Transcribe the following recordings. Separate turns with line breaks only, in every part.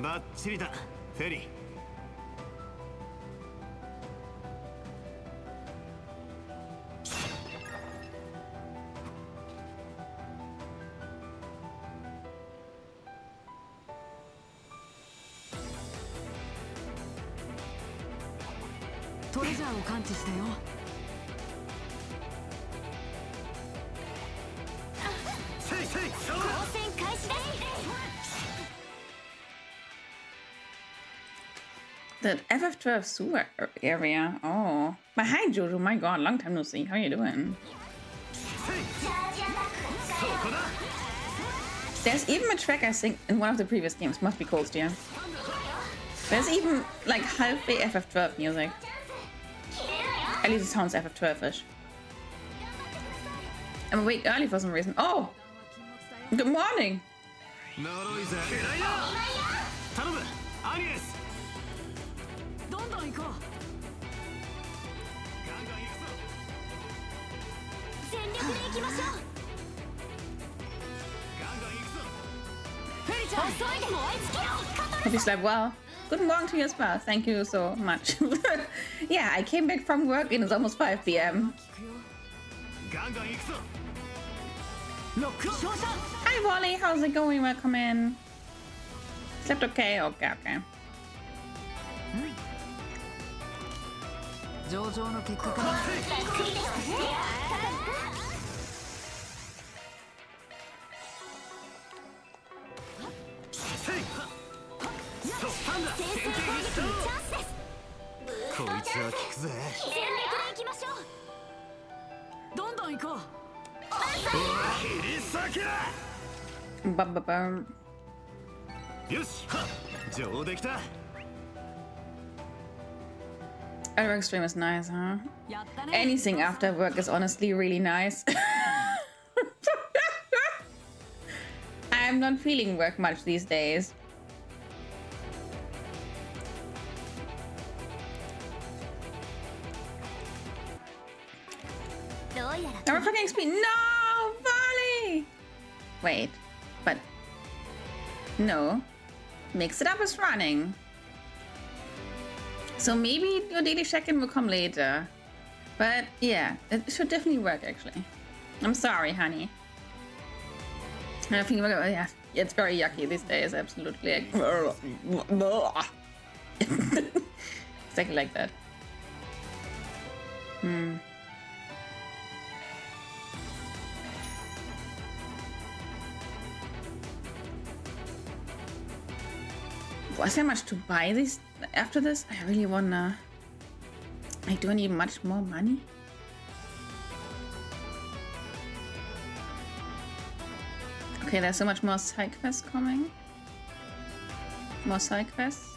バッチリだ、フェリー。
トレジャーを感知したよ。
交戦開始です。
The FF12 sewer area. Oh. But hi, Jojo. My god, long time no see. How you doing? There's even a track, I think, in one of the previous games. Must be Cold Steer. There's even, like, halfway FF12 music. At least it sounds FF12-ish. I'm awake early for some reason. Oh! Good morning! Hope you slept well. Good morning to you as well. Thank you so much. Yeah, I came back from work and it's almost 5 p.m. Hi, Wally. How's it going? Welcome in. Slept okay? Okay, okay. Daybreak stream is nice, huh? Anything after work is honestly really nice. I'm not feeling work much these days. I'm fucking XP. No, Volley. Wait, but no. Mix it up is running. So maybe your daily check-in will come later. But yeah, it should definitely work actually. I'm sorry, honey. I think yeah, it's very yucky these days, absolutely. Exactly like that. Was there much to buy this after this? I really wanna. Like, do I need much more money? Okay, there's so much more side quests coming. More side quests.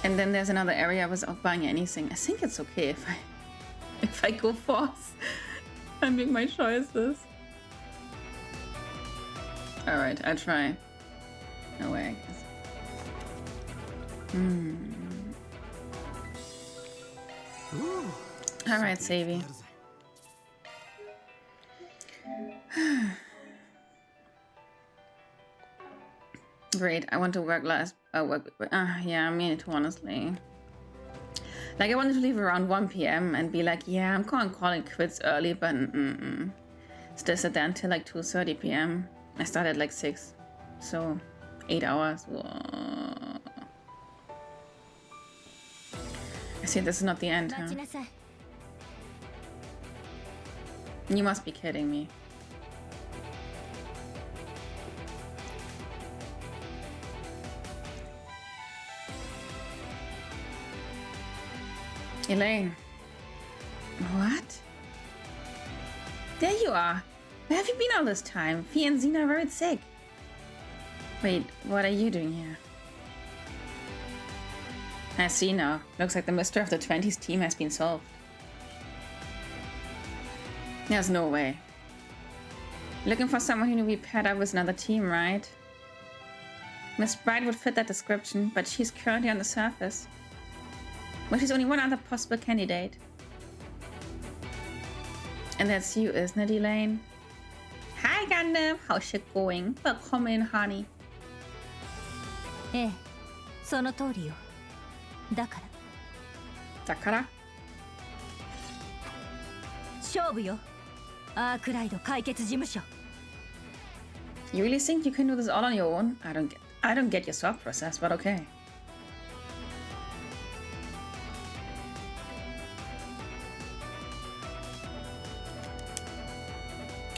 And then there's another area without buying anything. I think it's okay if I go forth and make my choices. Alright, I'll try. No way, I guess. Alright, Savvy. Great, I want to work last. Yeah, me too, honestly. Like, I wanted to leave around 1 p.m. and be like, yeah, I'm calling it quits early, but still sit there until like 2:30 p.m. I started at like 6, so 8 hours. Whoa. I see this is not the end, huh? You must be kidding me. Elaine. What? There you are. Where have you been all this time? Fee and Xena are very sick. Wait, what are you doing here? I see now. Looks like the mystery of the 20s team has been solved. There's no way. Looking for someone who will be paired up with another team, right? Miss Bright would fit that description, but she's currently on the surface. But she's only one other possible candidate. And that's you, isn't it, Elaine? Hi, Gundam! How's shit going? Welcome in, honey.
ええ、その通りよ。だから。
だから？
勝負よ。アークライド解決事務所。
You really think you can do this all on your own? I don't get your thought process, but okay.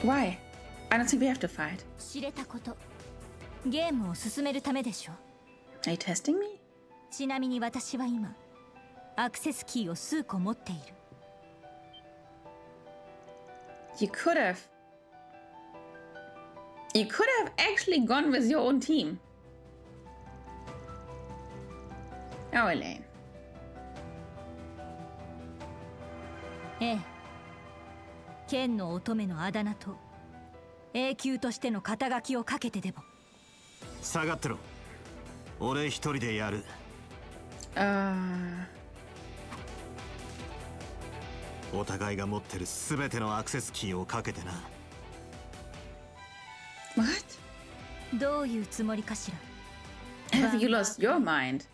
Why? I don't think we have to fight.
知れたこと。ゲームを進めるためでしょ。
Are you testing me?
ちなみに私は今、アクセスキーを数個持っている。
You could have actually gone with your own team. Oh, Elaine.
ええ。剣の乙女のあだ名と永久としての肩書きをかけてでも。
下がってろ。俺一人でやる。お互いが持ってる全てのアクセスキーをかけてな。
What?
どういうつもりかしら。
Have you lost your mind?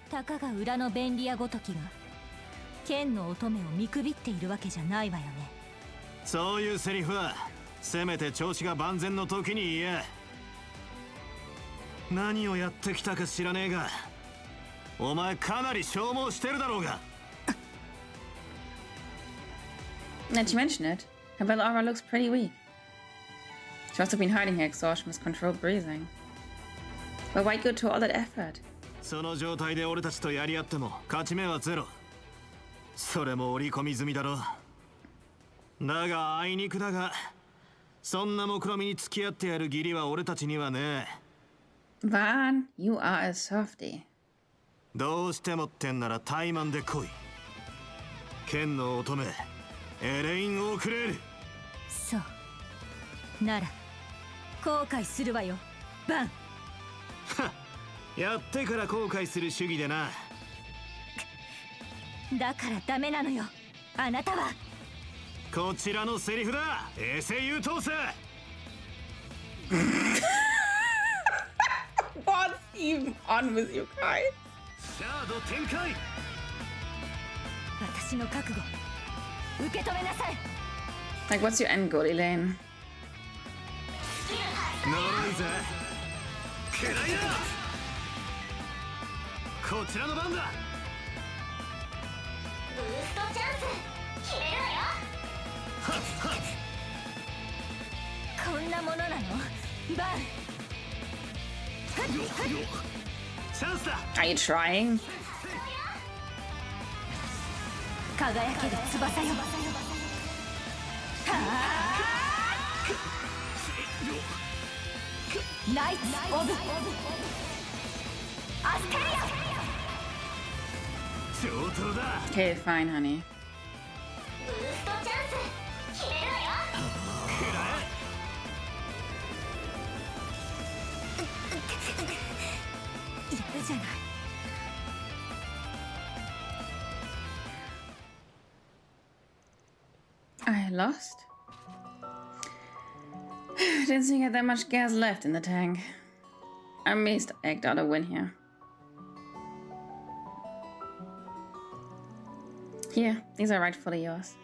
たかが裏の便利屋ごときが剣の乙女を見くびっているわけじゃないわよね。
そういうセリフはせめて調子が万全の時に言え。何をやってきたか知らねえが、お前かなり消耗してるだろうが。
Now you mention it, her battle aura looks pretty weak. She must have been hiding her exhaustion with controlled breathing. But why go to all that effort?
その状態で俺たちとやり合っても勝ち目はゼロ。それも織り込み済みだろ。だがあいにくだが、そんな目論みに付き合ってやる義理は俺たちにはねえ。
Van, you are a softie.
どうしてもってんなら怠慢で来い。剣の乙女エレイン・オークレール。
そうなら後悔するわよ、バン。
やってから後悔する主義でな。
だからダメなのよ、あなたは。
こちらのセリフだ、衛星優等生。
What's even on with you guys?
シャード展開。
私の覚悟受け止めなさい。
Like, what's your end goal, Elaine?
呪いぜ。くらいだ。こちらの番だ。
ブーストチャンス決めるわよ。こんなものなの、バン。
チャンスだ。
Are you trying?
輝ける翼よ。ナイツ・オブ・アステリア。
上等だ。
Okay, fine, honey.
ブーストチャンス決めるわよ。
くらえ。
やるじゃない。
I lost? Didn't think I had that much gas left in the tank. I'm amazed I eked out a win here. Here, these are rightfully yours.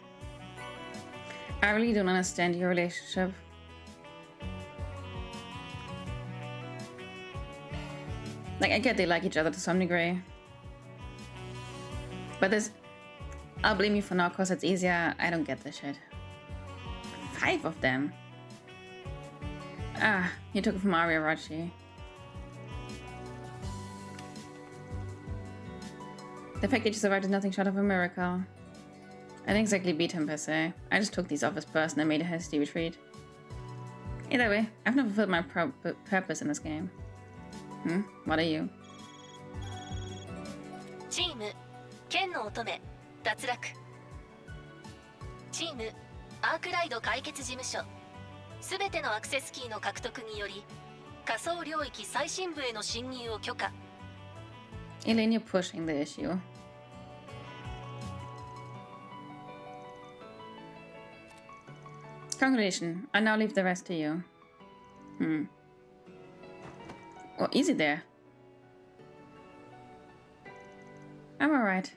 I really don't understand your relationship. Like, I get they like each other to some degree. But this... I'll blame you for now, cause it's easier. I don't get this shit. 5 of them. Ah, you took it from Aria Rachi. The fact that you survived is nothing short of a miracle. I didn't exactly beat him per se. I just took these off his person and made a hasty retreat. Either way, I've never fulfilled my purpose in this game. What are you?
チン
の乙女脱落。チームアークライド解決事務所、すべてのアクセスキーの獲得により仮想領域最深部への侵入を許可。
Elaine, you're pushing the issue. Congratulations. I now leave the rest to you. Oh, easy there. I'm alright.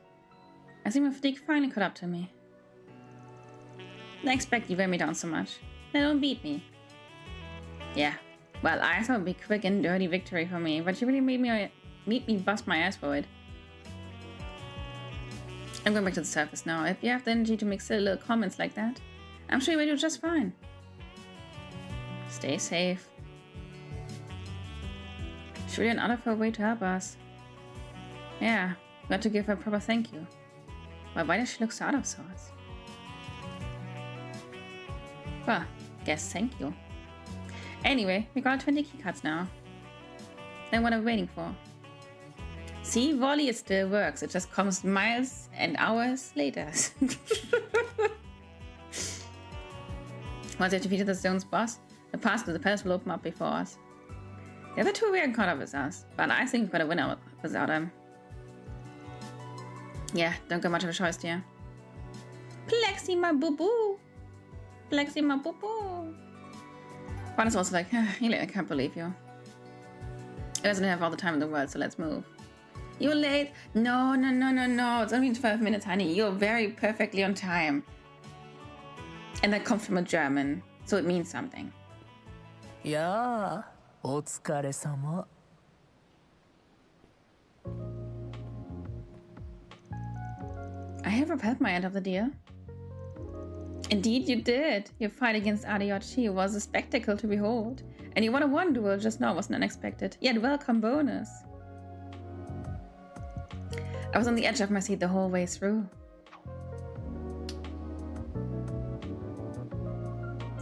I see my fatigue finally caught up to me. I expect you wear me down so much. They don't beat me. Yeah. Well, I thought it would be a quick and dirty victory for me, but you really made me bust my ass for it. I'm going back to the surface now. If you have the energy to make silly little comments like that, I'm sure you will do just fine. Stay safe. She's really out of her way to help us. Yeah, got to give her a proper thank you. Why does she look so out of sorts? Well, guess thank you. Anyway, we got 20 keycards now. And what are we waiting for? See, volley, it still works. It just comes miles and hours later. Once we have defeated the zone's boss, the path to the palace will open up before us. The other two weren't caught up with us, but I think we've got a winner without them. Yeah, don't get much of a choice, dear. Plexi, my boo-boo! Plexi, my boo-boo! One is also like, Elaine, I can't believe you. It doesn't have all the time in the world, so let's move. You're late. No. It's only 12 minutes, honey. You're very perfectly on time. And that comes from a German, so it means something.
Yeah, お疲れ様.
I have repelled my end of the deal. Indeed you did. Your fight against Ariyoshi was a spectacle to behold. And you won a one duel just now wasn't unexpected. Yet welcome bonus. I was on the edge of my seat the whole way through.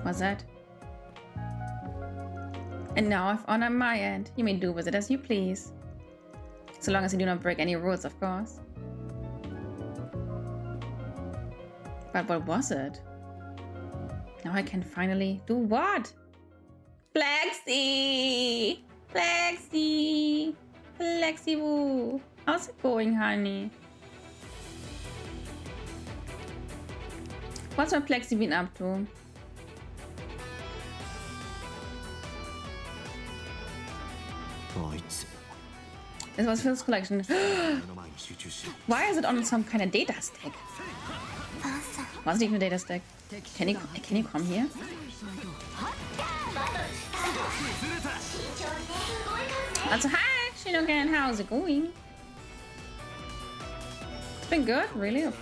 What's that? And now I've honor my end. You may do with it as you please. So long as you do not break any rules, of course. But what was it? Now I can finally do what? Plexi! Plexi! Plexi-woo! How's it going, honey? What's my Plexi been up to? This was Phil's collection. Why is it on some kind of data stick? What's even a data stick? Can you come here? Also, hi, Shinogan, how's it going? It's been good, really? Okay.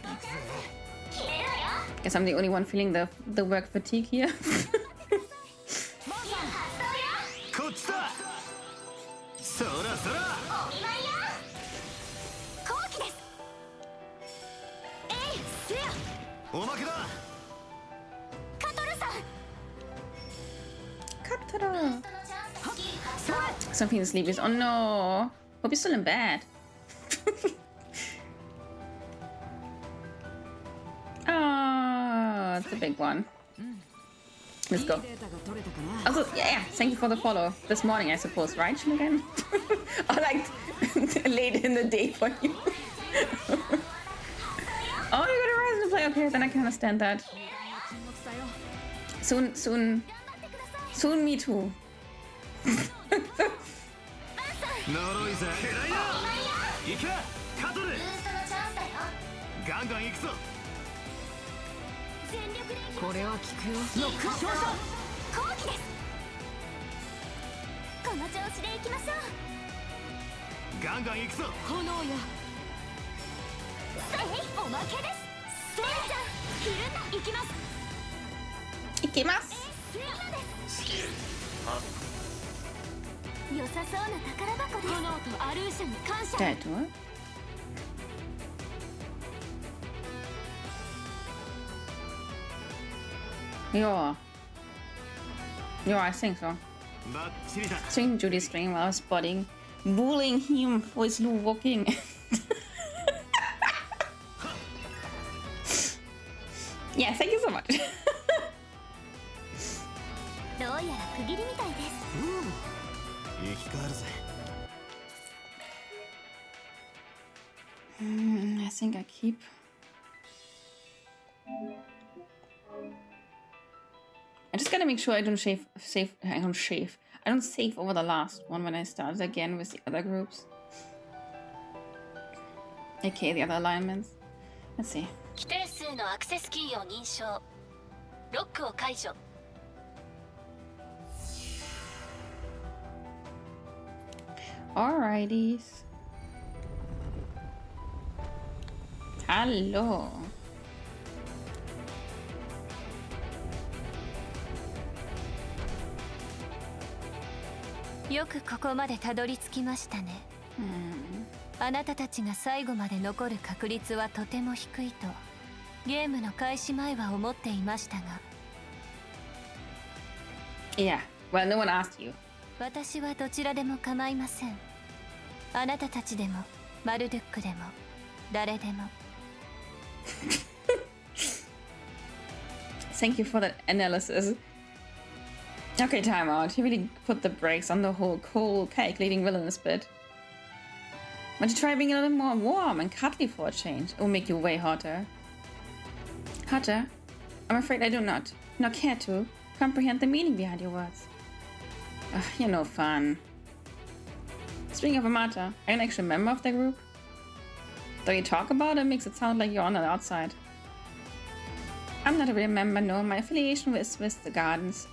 Guess I'm the only one feeling the work fatigue here. Katara. So I'm feeling sleepy. Oh no. Hope you're still in bed. Oh, it's a big one. Let's go. Also, yeah, thank you for the follow. This morning, I suppose, right, Shinogan? Or like late in the day for you. Oh, you're gonna rise and play. Okay, then I can understand that. Soon, me too. Ikimasu. That one. Yeah, I think so. Seeing Judy's stream while I was spotting, bullying him for his low walking. Yeah, thank you so much.
どうやら区切りみたいです。
生き返るぜ。
I think I keep. I just gotta make sure I don't I don't save over the last one when I start again with the other groups. Okay, the other alignments. Let's see.
規定数のアクセスキーを認証。ロックを解除。
Alrighties. Hello.
よくここまでたどり着きましたね。あなたたちが最後まで残る確率はとても低いとゲームの開始前は思っていましたが。
Yeah, well, no one asked you.
私はどちらでも構いません。あなたたちでもマルドゥックでも誰でも。
Thank you for that analysis. Okay, time out. He really put the brakes on the whole cold, calculating villainous bit. Why don't you try being a little more warm and cuddly for a change? It will make you way hotter. Hotter? I'm afraid I do not care to comprehend the meaning behind your words. Ugh, you're no fun. Speaking of Amata, are you an actual member of the group? Though you talk about it makes it sound like you're on the outside. I'm not a real member, no. My affiliation is with the Gardens.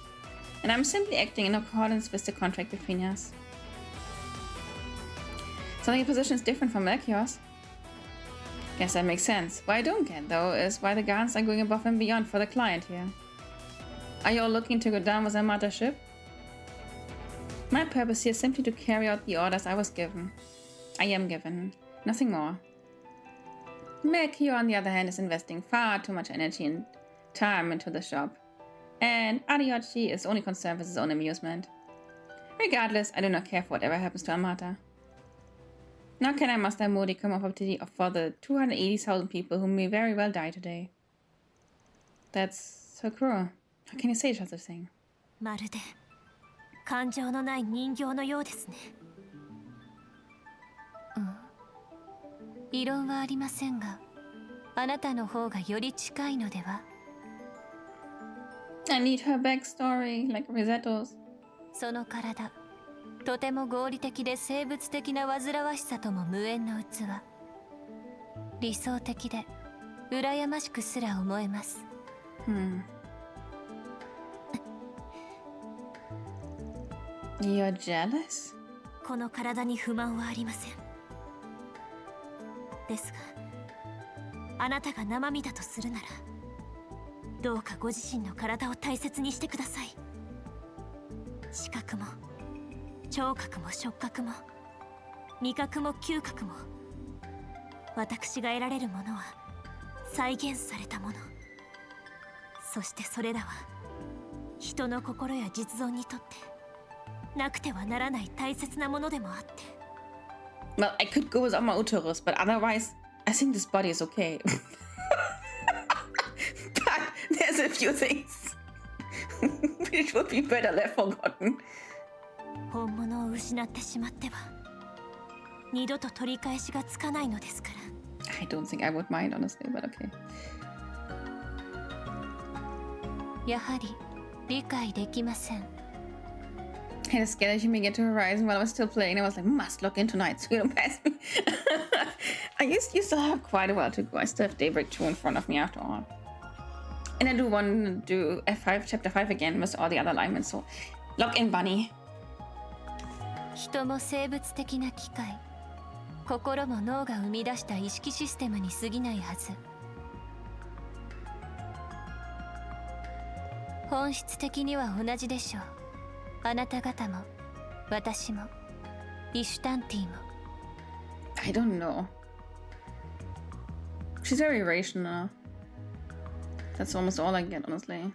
And I'm simply acting in accordance with the contract between us. So your position is different from Melchior's. Guess that makes sense. What I don't get, though, is why the Gardens are going above and beyond for the client here. Are you all looking to go down with Amata's ship? My purpose here is simply to carry out the orders I am given. Nothing more. Melchior, on the other hand, is investing far too much energy and time into the shop. And Ariyoshi is only concerned with his own amusement. Regardless, I do not care for whatever happens to Amata. Now can I muster a modicum of opportunity for the 280,000 people who may very well die today? That's so cruel. How can you say such a thing?
まるで感情のない人形のようですね。異論はありませんが、あなたの方がより近いのでは？
I need her backstory, like Rosetto's.
その体、とても合理的で生物的な煩わしさとも無縁の器。理想的で羨ましくすら思えます。
You're jealous?
この体に不満はありません。ですが、あなたが生身だとするなら、どうかご自身の体を大切にしてください。視覚も聴覚も触覚も味覚も嗅覚も、私が得られるものは再現されたもの。そしてそれらは人の心や実存にとってなくてはならない大切なものでもあって。
Well, I could go without my uterus, but otherwise, I think this body is okay. But there's a few things which would be better left forgotten.
本物を失ってしまっては二度と取り返しがつかないのですから。
I don't think I would mind, honestly, but okay.
やはり理解できません。
I was scared that she may get to Horizon while I was still playing. I was like, must log in tonight so you don't pass me. You still have quite a while to go. I still have Daybreak 2 in front of me after all. And I do want to do F5, Chapter 5 again with all the other alignments, so log in, Bunny.
人も生物的な機械、心も脳が生み出した意識システムに過ぎないはず。本質的には同じでしょう。あなた方も私もイシュタンティも。
I don't know. She's very rational. That's almost all I get, honestly.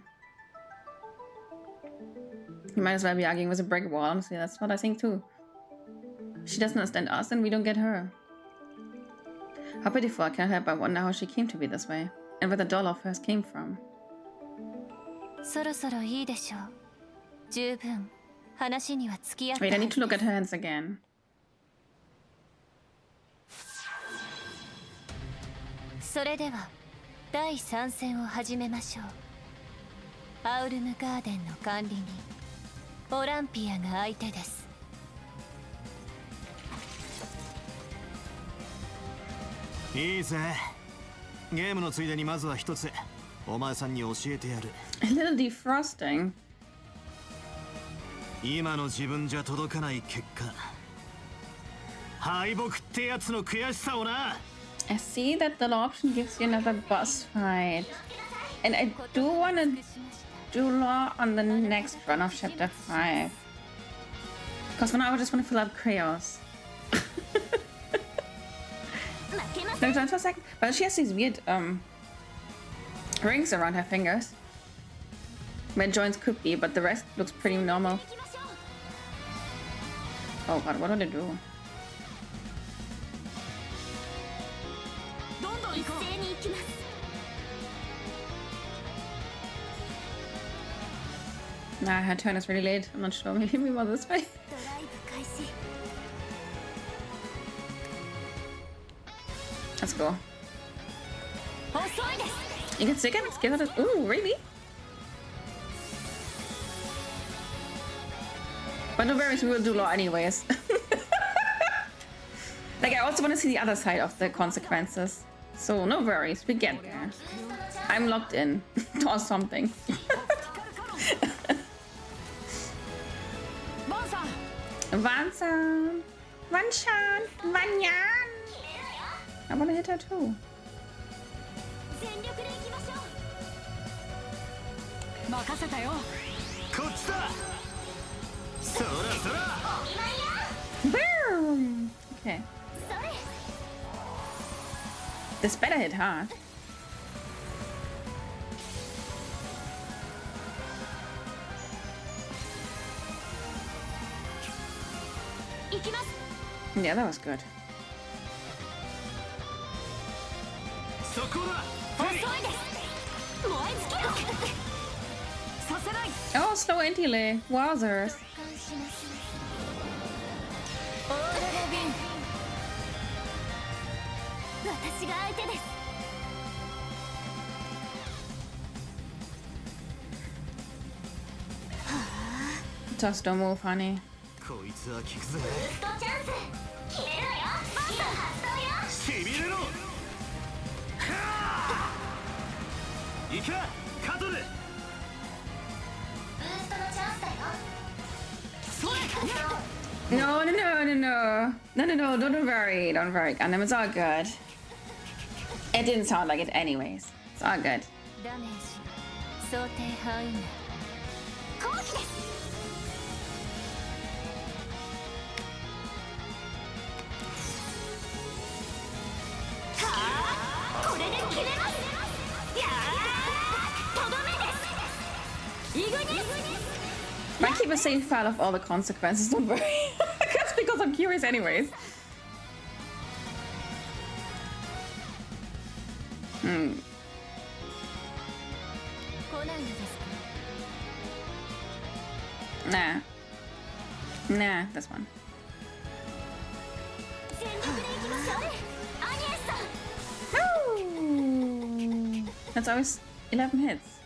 You might as well be arguing with a brick wall, honestly. That's what I think too. She doesn't understand us and we don't get her. How pitiful. I can't help but wonder how she came to be this way. and where the dollar first came from.
そろそろいいでしょう。十分話には付き合って
Wait, I need to look at her hands again.
それでは第3戦を始めましょう。アウルムガーデンの管理人オランピアが相手です。
いいぜ。ゲームのついでにまずは一つお前さんに教えてやる。
A little defrosting.
今の自分じゃ届かない結果、敗北ってやつの悔しさをな。
I see that the option gives you another boss fight. And I do want to do law on the next run of chapter 5. Because for now I just want to fill up chaos. No, time for a second. But she has these weird rings around her fingers. Where joints could be, but the rest looks pretty normal. Oh god, what do they do? Nah, her turn is really late. I'm not sure. Maybe we were this way. Let's go. You can stick it? Give it a... Ooh, really? But no worries, we will do law anyways. Like, I also want to see the other side of the consequences. So, no worries, we get there. I'm locked in. Or something. Vansan! Vanchan! Vanyan! I want to hit her too. Boom! Okay. This better hit hard. Yeah, that was good. Oh, slow anti-lay. Wowzers. Just don't move, honey. No, don't worry, Gundam, it's all good. It didn't sound like it anyways. It's all good. Might keep a safe file of all the consequences, don't worry. That's because I'm curious anyways. Nah, this one. No! That's always 11 hits.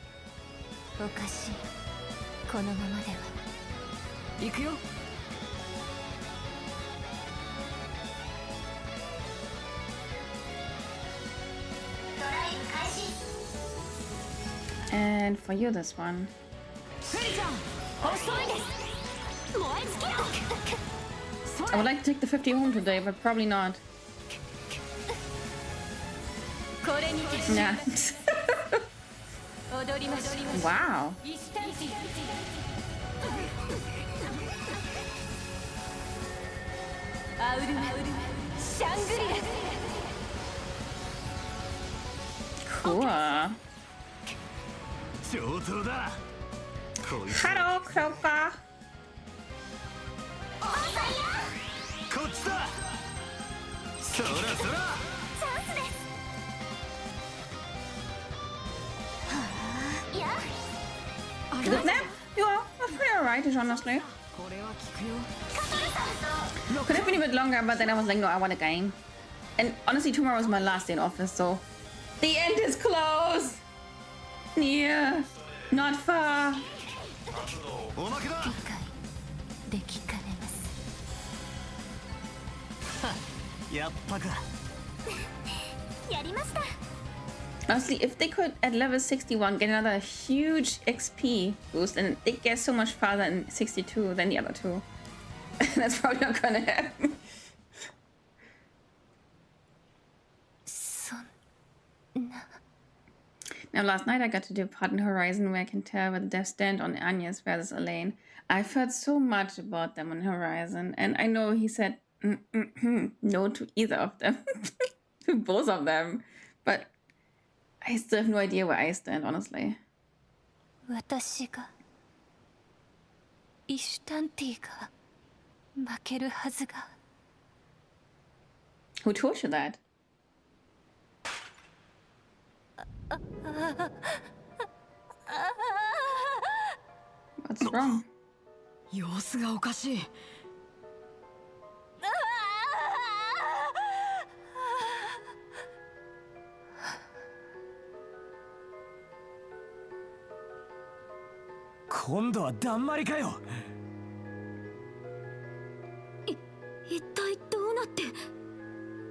And for you, this one. I would like to take the 50 home today, but probably not. Nah. Wow. Cool. Hello, Kroka. Good nap? Yeah, that's pretty alright, honestly.
これは効くよ
Could have been a bit longer, but then I was like, no, I want a game. And honestly, tomorrow is my last day in office, so the end is close. Near, not far.
おまけだ。
理解できかねます。
やったか。
やりました。
Honestly, if they could at level 61 get another huge XP boost, and they get so much farther in 62 than the other two, that's probably not gonna happen.
そん
Now, last night I got to do a part in Horizon where I can tell where the devs stand on Agnes versus Elaine. I've heard so much about them on Horizon, and I know he said no to either of them, to both of them, but I still have no idea where I stand, honestly.
私がイシュタンティが負けるはずが
Who told you that? What's wrong?
様子がおかしい
今度はだんまりかよ。
一体どうなって。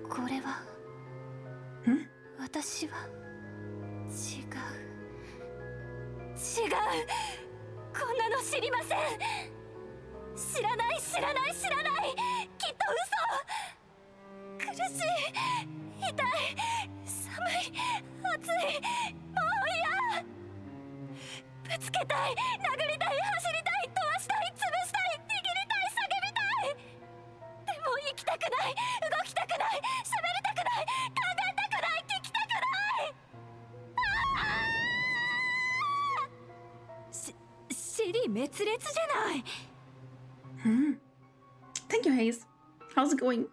これは私は違うこんなの知りません。知らないきっと嘘。苦しい、痛い、寒い、暑い、もう嫌。ぶつけたい、殴りたい、走りたい、飛ばしたい、潰したい、握りたい、叫びたい。でも生きたくない、動きたくない、喋りたくない、考えたくない、聞きたくない。
尻滅裂じゃない。
Thank you, Hayes. How's it going?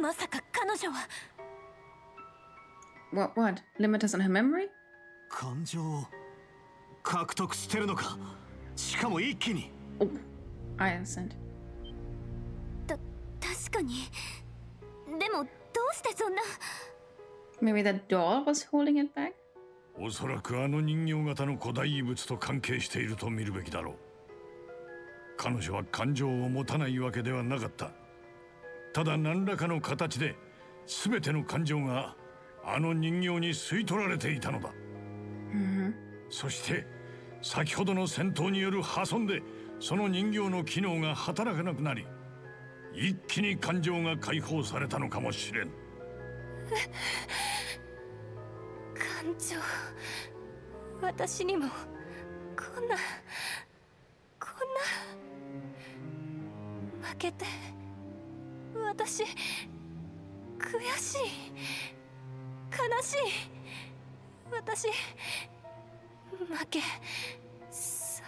まさか彼女は。
What? Limit us on her memory?
感情を獲得してるのか。しかも一気に。
Oh, I understand.
確かに。でもどうしてそんな。
Maybe that doll was holding it back?
おそらくあの人形型の古代遺物と関係していると見るべきだろう。彼女は感情を持たないわけではなかった。ただ何らかの形で全ての感情があの人形に吸い取られていたのだ。そして先ほどの戦闘による破損でその人形の機能が働かなくなり、一気に感情が解放されたのかもしれん。
感情、私にもこんな負けて、私悔しい、悲しい、私負け、そ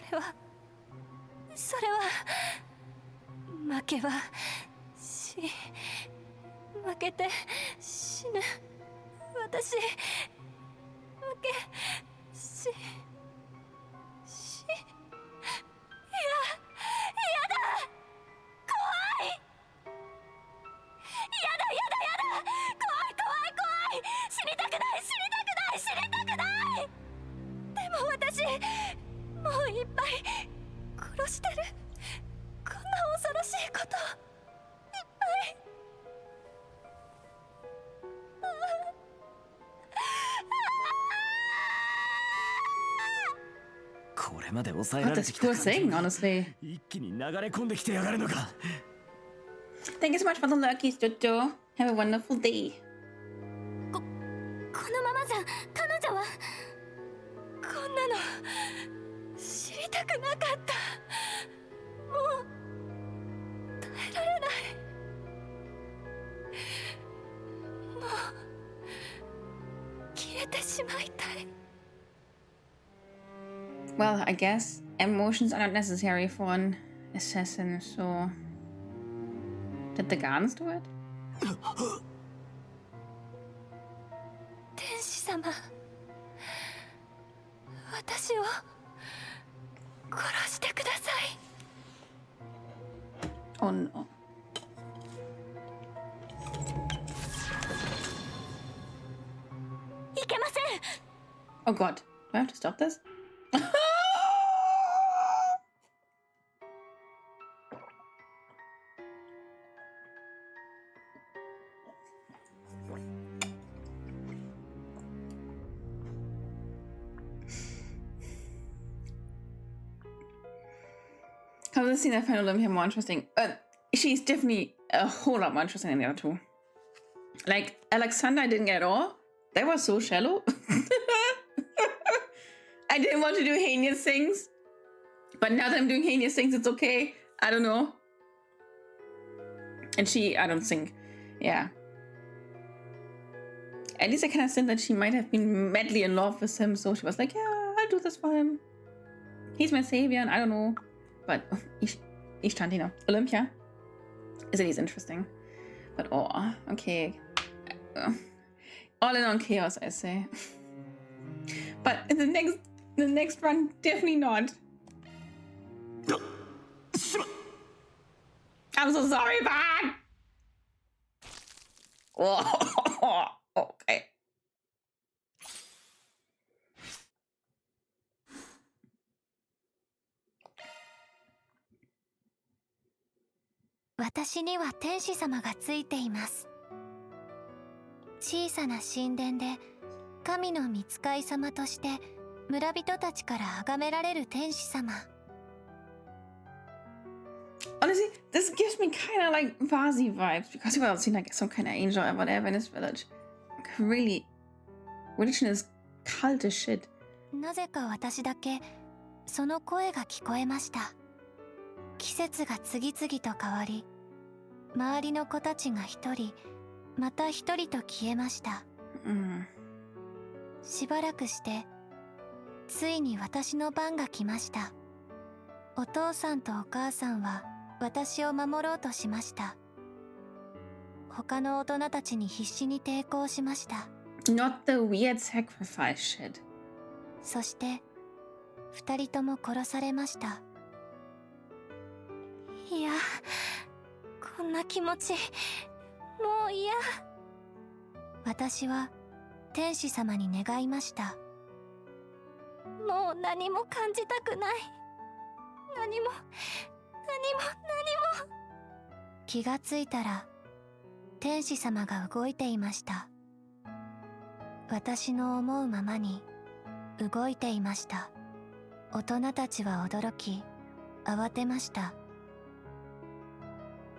れは負けは負けて死ぬ、私負けしもういっぱい殺してる。こんな恐ろしいこといっぱい。
これまで抑えら
What
れ
this
てきた
poor
感情
thing,
が
honestly.
一気に流れ込んできてやがるのか。
Thank you so much for the lurkies, Jojo. Have a wonderful day.
このままじゃ彼女は。
こんなの知りたくなかった。もう耐えられない。もう消えてしまいたい。
Well, I guess emotions are not necessary for an assassin, so... Did the Gardens do it?
天使様、
私を殺してください。
Oh no.
いけません。
Oh god. Do I have to stop this? How does scene I find Olympia more interesting? She's definitely a whole lot more interesting than the other two. Like, Alexander I didn't get at all. That was so shallow. I didn't want to do heinous things. But now that I'm doing heinous things, it's okay. I don't know. And she, I don't think, yeah. At least I kind of sense that she might have been madly in love with him. So she was like, yeah, I'll do this for him. He's my savior, and I don't know. But ich stand, you know, Olympia is at least interesting. But oh, okay. All in on chaos, I say. But in the next run, definitely not. I'm so sorry, man. Oh, okay.
私には天使様がついています。小さな神殿で神の御使い様として村人たちから崇められる天使様。
Honestly, this gives me kind of like Vasi vibes because you've all seen like some kind of angel or whatever in this village. Like, really, religion is cult as shit.
なぜか私だけその声が聞こえました。季節が次々と変わり、周りの子たちが一人また一人と消えました。しばらくしてついに私の番が来ました。お父さんとお母さんは私を守ろうとしました。他の大人たちに必死に抵抗しました。
Not the weird sacrifice shit.
そして二人とも殺されました。いや、こんな気持ちもう嫌。私は天使様に願いました。もう何も感じたくない。何も。気がついたら天使様が動いていました。私の思うままに動いていました。大人たちは驚き慌てました。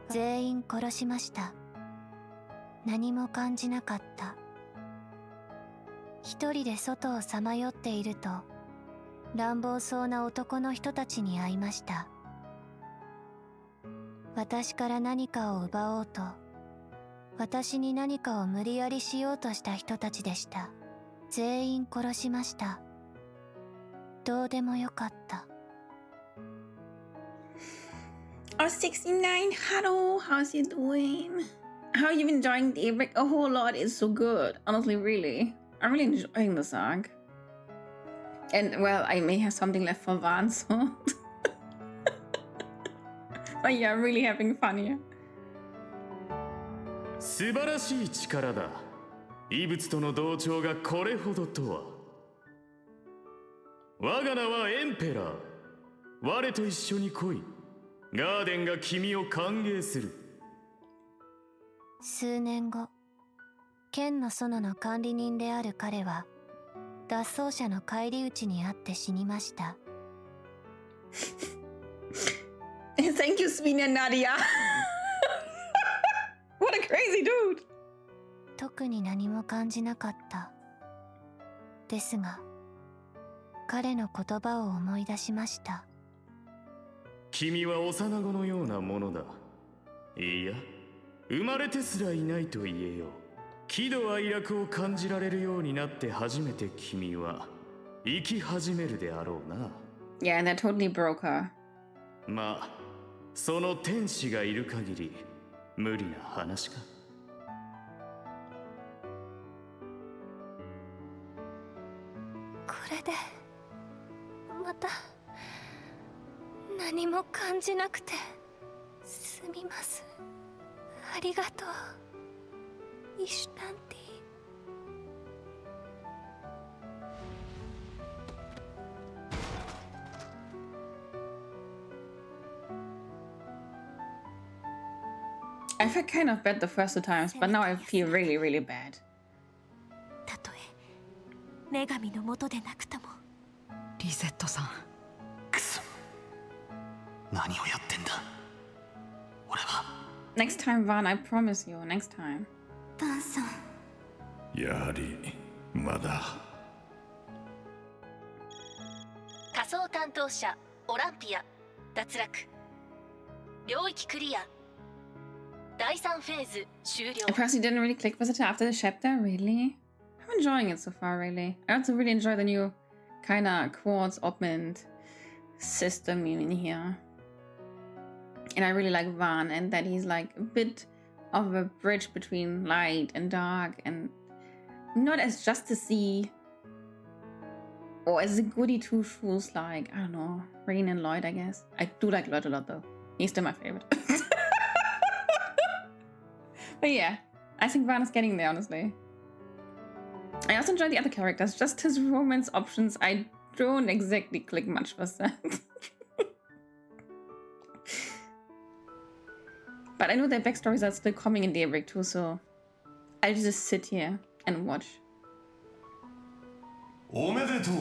全員殺しました。何も感じなかった。一人で外をさまよっていると乱暴そうな男の人たちに会いました。私から何かを奪おうと、私に何かを無理やりしようとした人たちでした。全員殺しました。どうでもよかった。
Oh, 69, hello, how's you doing? How are you enjoying Daybreak? A whole lot is so good. Honestly, really. I'm really enjoying this arc. And, well, I may have something left for Van, so... But yeah, I'm really having fun here.
素晴らしい力だ。異物との同調がこれほどとは。我が名はエンペラー。我と一緒に来い。ガーデンが君を歓迎する。
数年後、剣の園の管理人である彼は脱走者の返り討ちにあって死にました。
Thank you, Svina Nadia. What a crazy dude.
特に何も感じなかった。ですが、彼の言葉を思い出しました。
君は幼子のようなものだ。いや、生まれてすらいないと言えよう。喜怒哀楽を感じられるようになって初めて君は生き始めるであろうな。
Yeah, and that totally broke her.
まあ、その天使がいる限り無理な話か。
これでまた何も感じなくてすみます。ありがとう、イシュタンティ。
I felt kind of bad the first two times, but now I feel really, really bad.
たとえ女神のもとでなくとも。
リゼットさん。
くそ、何をやってんだ俺は。
Next time, Van, I promise you, next time.
バンさん。
やはりまだ。
仮想担当者オランピア脱落。領域クリア。第3フェーズ終了。
I personally didn't really click with it after the chapter, really. I'm enjoying it so far, really. I also really enjoy the new kind of quartz augment system in here. And I really like Van and that he's like a bit of a bridge between light and dark and not as just to see or as a goody two shoes like, I don't know, Rain and Lloyd, I guess. I do like Lloyd a lot though. He's still my favorite. But yeah, I think Van is getting there, honestly. I also enjoy the other characters, just his romance options. I don't exactly click much with that. But I know their backstories are still coming in Daybreak too, so I'll just sit here and watch.
おめでとう、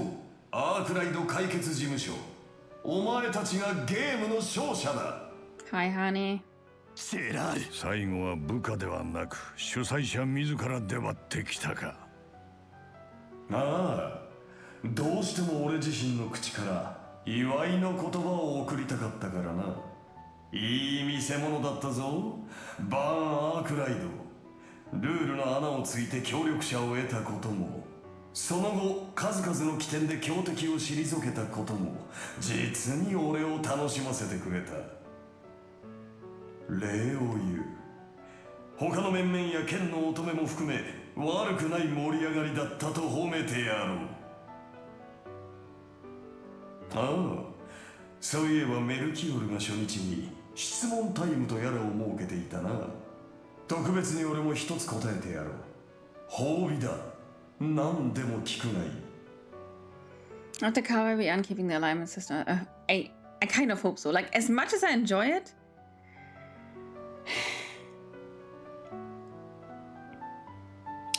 アークライド解決事務所。お前たちがゲームの勝者だ。
Hi, honey.
ジェラール。
最後は部下ではなく主催者自ら出張ってきたか。
ああ、どうしても俺自身の口から祝いの言葉を送りたかったからな。いい見せ物だったぞ、バーン・アークライド。ルールの穴をついて協力者を得たことも、その後数々の起点で強敵を退けたことも、実に俺を楽しませてくれた。礼を言う。他の面々や剣の乙女も含め悪くない盛り上がりだったと褒めてやろう。ああ、そういえばメルキオルが初日に質問タイムとやらを設けていたな。特別に俺も一つ答えてやろう。褒美だ。何でも聞くがいい。
After Kawaii and keeping the alignment system, I kind of hope so. Like, as much as I enjoy it,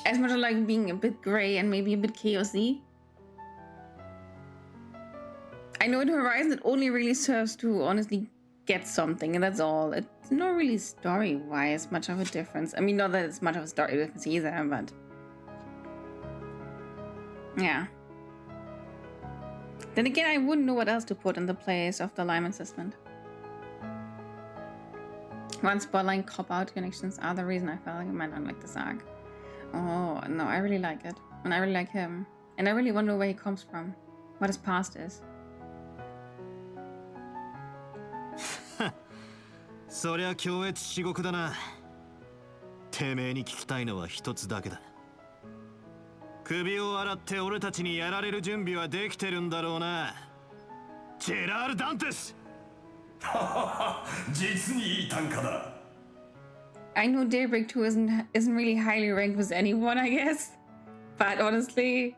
as much as I like being a bit gray and maybe a bit chaosy, I know in Horizon it only really serves to honestly get something, and that's all. It's not really story-wise much of a difference. I mean, not that it's much of a story difference either, but yeah. Then again, I wouldn't know what else to put in the place of the alignment system. One spotlight cop-out connections are the reason I felt like I might not like this arc. Oh, no, I really like it. And I really like him. And I really wonder where he comes from. What his past is.
そりゃ強越至極だな。てめえに聞きたいのは一つだけだ。首を洗って俺たちにやられる準備はできてるんだろうな。ジェラール・ダンテス。
実にいい単価だ。
I know Daybreak 2 isn't really highly ranked with anyone, I guess. But honestly,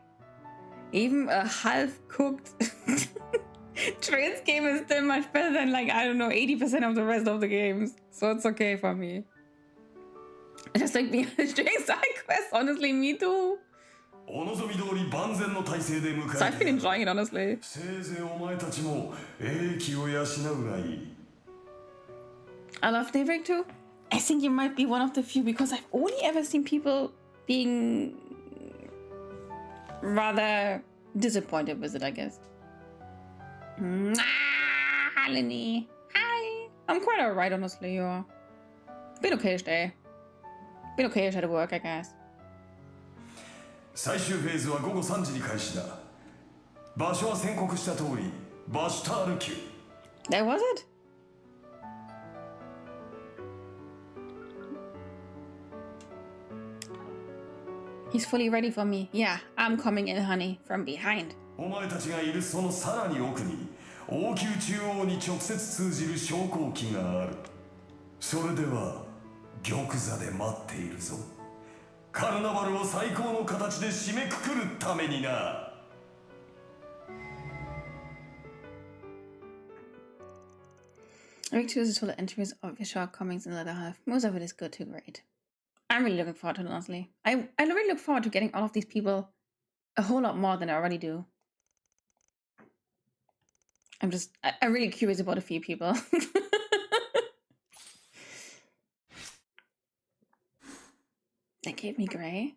even a half-cooked Trails game is still much better than, like, I don't know, 80% of the rest of the games. So it's okay for me. Just like being doing side quests, honestly, me too. So I've been enjoying it, honestly. I love Daybreak 2. I think you might be one of the few because I've only ever seen people being rather disappointed with it, I guess. Hi, Lenny. Hi. I'm quite alright, honestly. Yeah. Been okay today. Been okay at work, I guess.
最終フェーズは午後3時に開始だ。場所は宣告した通り、バシュタール級。
That was it? He's fully ready for me. Yeah, I'm coming in, honey, from behind.
お前たちがいるそのさらに奥に王宮中央に直接通じる昇降機がある。それでは玉座で待っているぞ。カルナバルを最高の形で締めくくるためにな。
Week 2 is full of entries of your shortcomings in the latter half. Most of it is good to great. I'm really looking forward to it, honestly. I really look forward to getting all of these people a whole lot more than I already do. I'm really curious about a few people. They gave me Grey.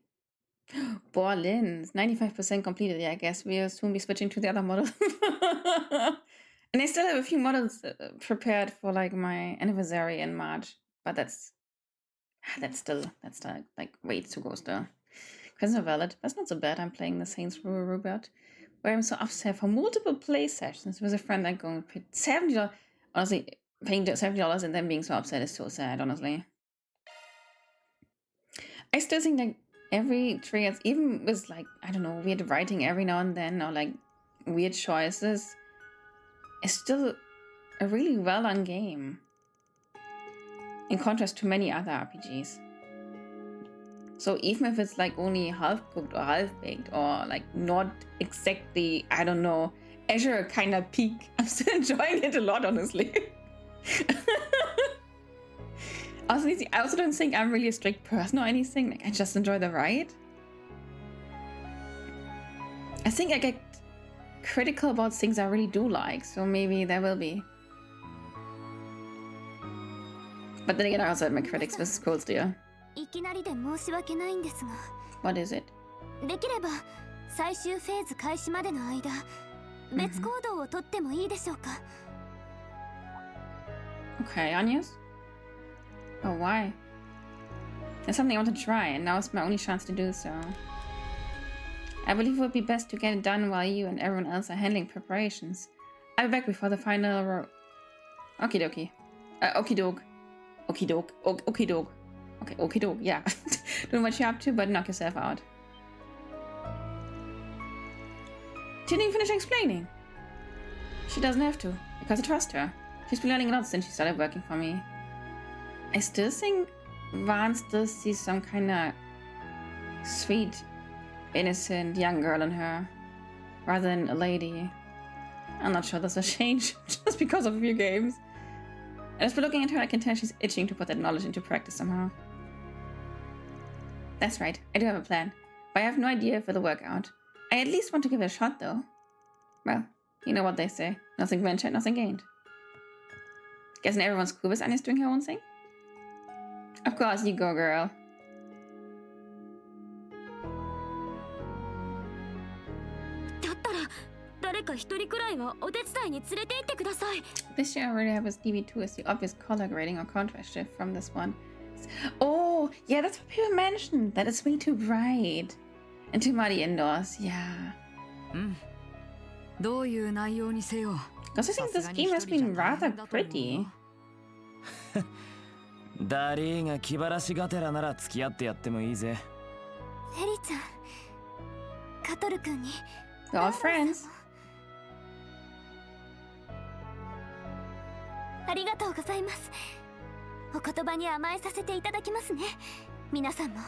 Borlin's 95% completed. Yeah, I guess we'll soon be switching to the other model. And I still have a few models prepared for like my anniversary in March, but that's still like way to go still. Questions are valid. That's not so bad. I'm playing the Saints Row Robot, where I'm so upset for multiple play sessions with a friend. I'm going to pay $70. Honestly, paying $70 and then being so upset is so sad. Honestly, I still think like every trade, even with like I don't know weird writing every now and then or like weird choices, is still a really well done game. In contrast to many other RPGs. So even if it's like only half cooked or half baked or like not exactly, I don't know, Azure kind of peak, I'm still enjoying it a lot, honestly. Honestly, I also don't think I'm really a strict person or anything. Like I just enjoy the ride. I think I get critical about things I really do like, so maybe there will be. But then again, I also have my critics with Cold Steel.
いきなりで申し訳ないんですが
What is it?
できれば最終フェーズ開始までの間別行動をとってもいいでしょうか
Okay, Agnes? Oh, why? There's something I want to try, and now is my only chance to do so. I believe it would be best to get it done while you and everyone else are handling preparations. I'll be back before the final Okie dokie. Okie doke. Okie doke. Okie doke. Okay, okie doke, yeah. Don't know what you're up to, but knock yourself out. Didn't even finish explaining. She doesn't have to, because I trust her. She's been learning a lot since she started working for me. I still think Vaughn still sees some kind of sweet, innocent young girl in her, rather than a lady. I'm not sure this will change just because of a few games. And as for looking at her, I can tell she's itching to put that knowledge into practice somehow. That's right, I do have a plan, but I have no idea if it'll work out. I at least want to give it a shot, though. Well, you know what they say. Nothing ventured, nothing gained. Guessing everyone's cool with Anya's doing her own thing? Of course, you go, girl. This year I already have his DB2 as the obvious color grading or contrast shift from this one. Oh, yeah, that's what people mentioned. That it's way too bright. And too muddy indoors, yeah. Because I think this game has been rather pretty.
ダリーが気晴らしがてらなら付き合ってやってもいいぜ。
エリちゃん、カトル君に
We're all friends.
ありがとうございます。お言葉に甘えさせていただきますね。皆さんも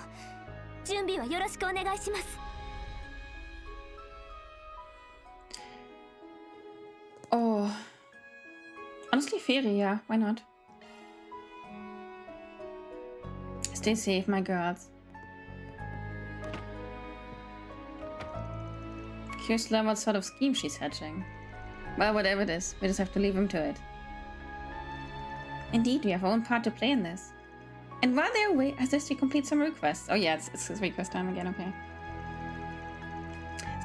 準備はよろしくお願いします。
Oh. Honestly, Fairy, yeah, why not? Stay safe, my girls. Curious to learn what sort of scheme she's hatching. Well, whatever it is, we just have to leave him to it. Indeed, we have our own part to play in this. And while they're away, I suggest we complete some requests. Oh yeah, it's request time again, okay.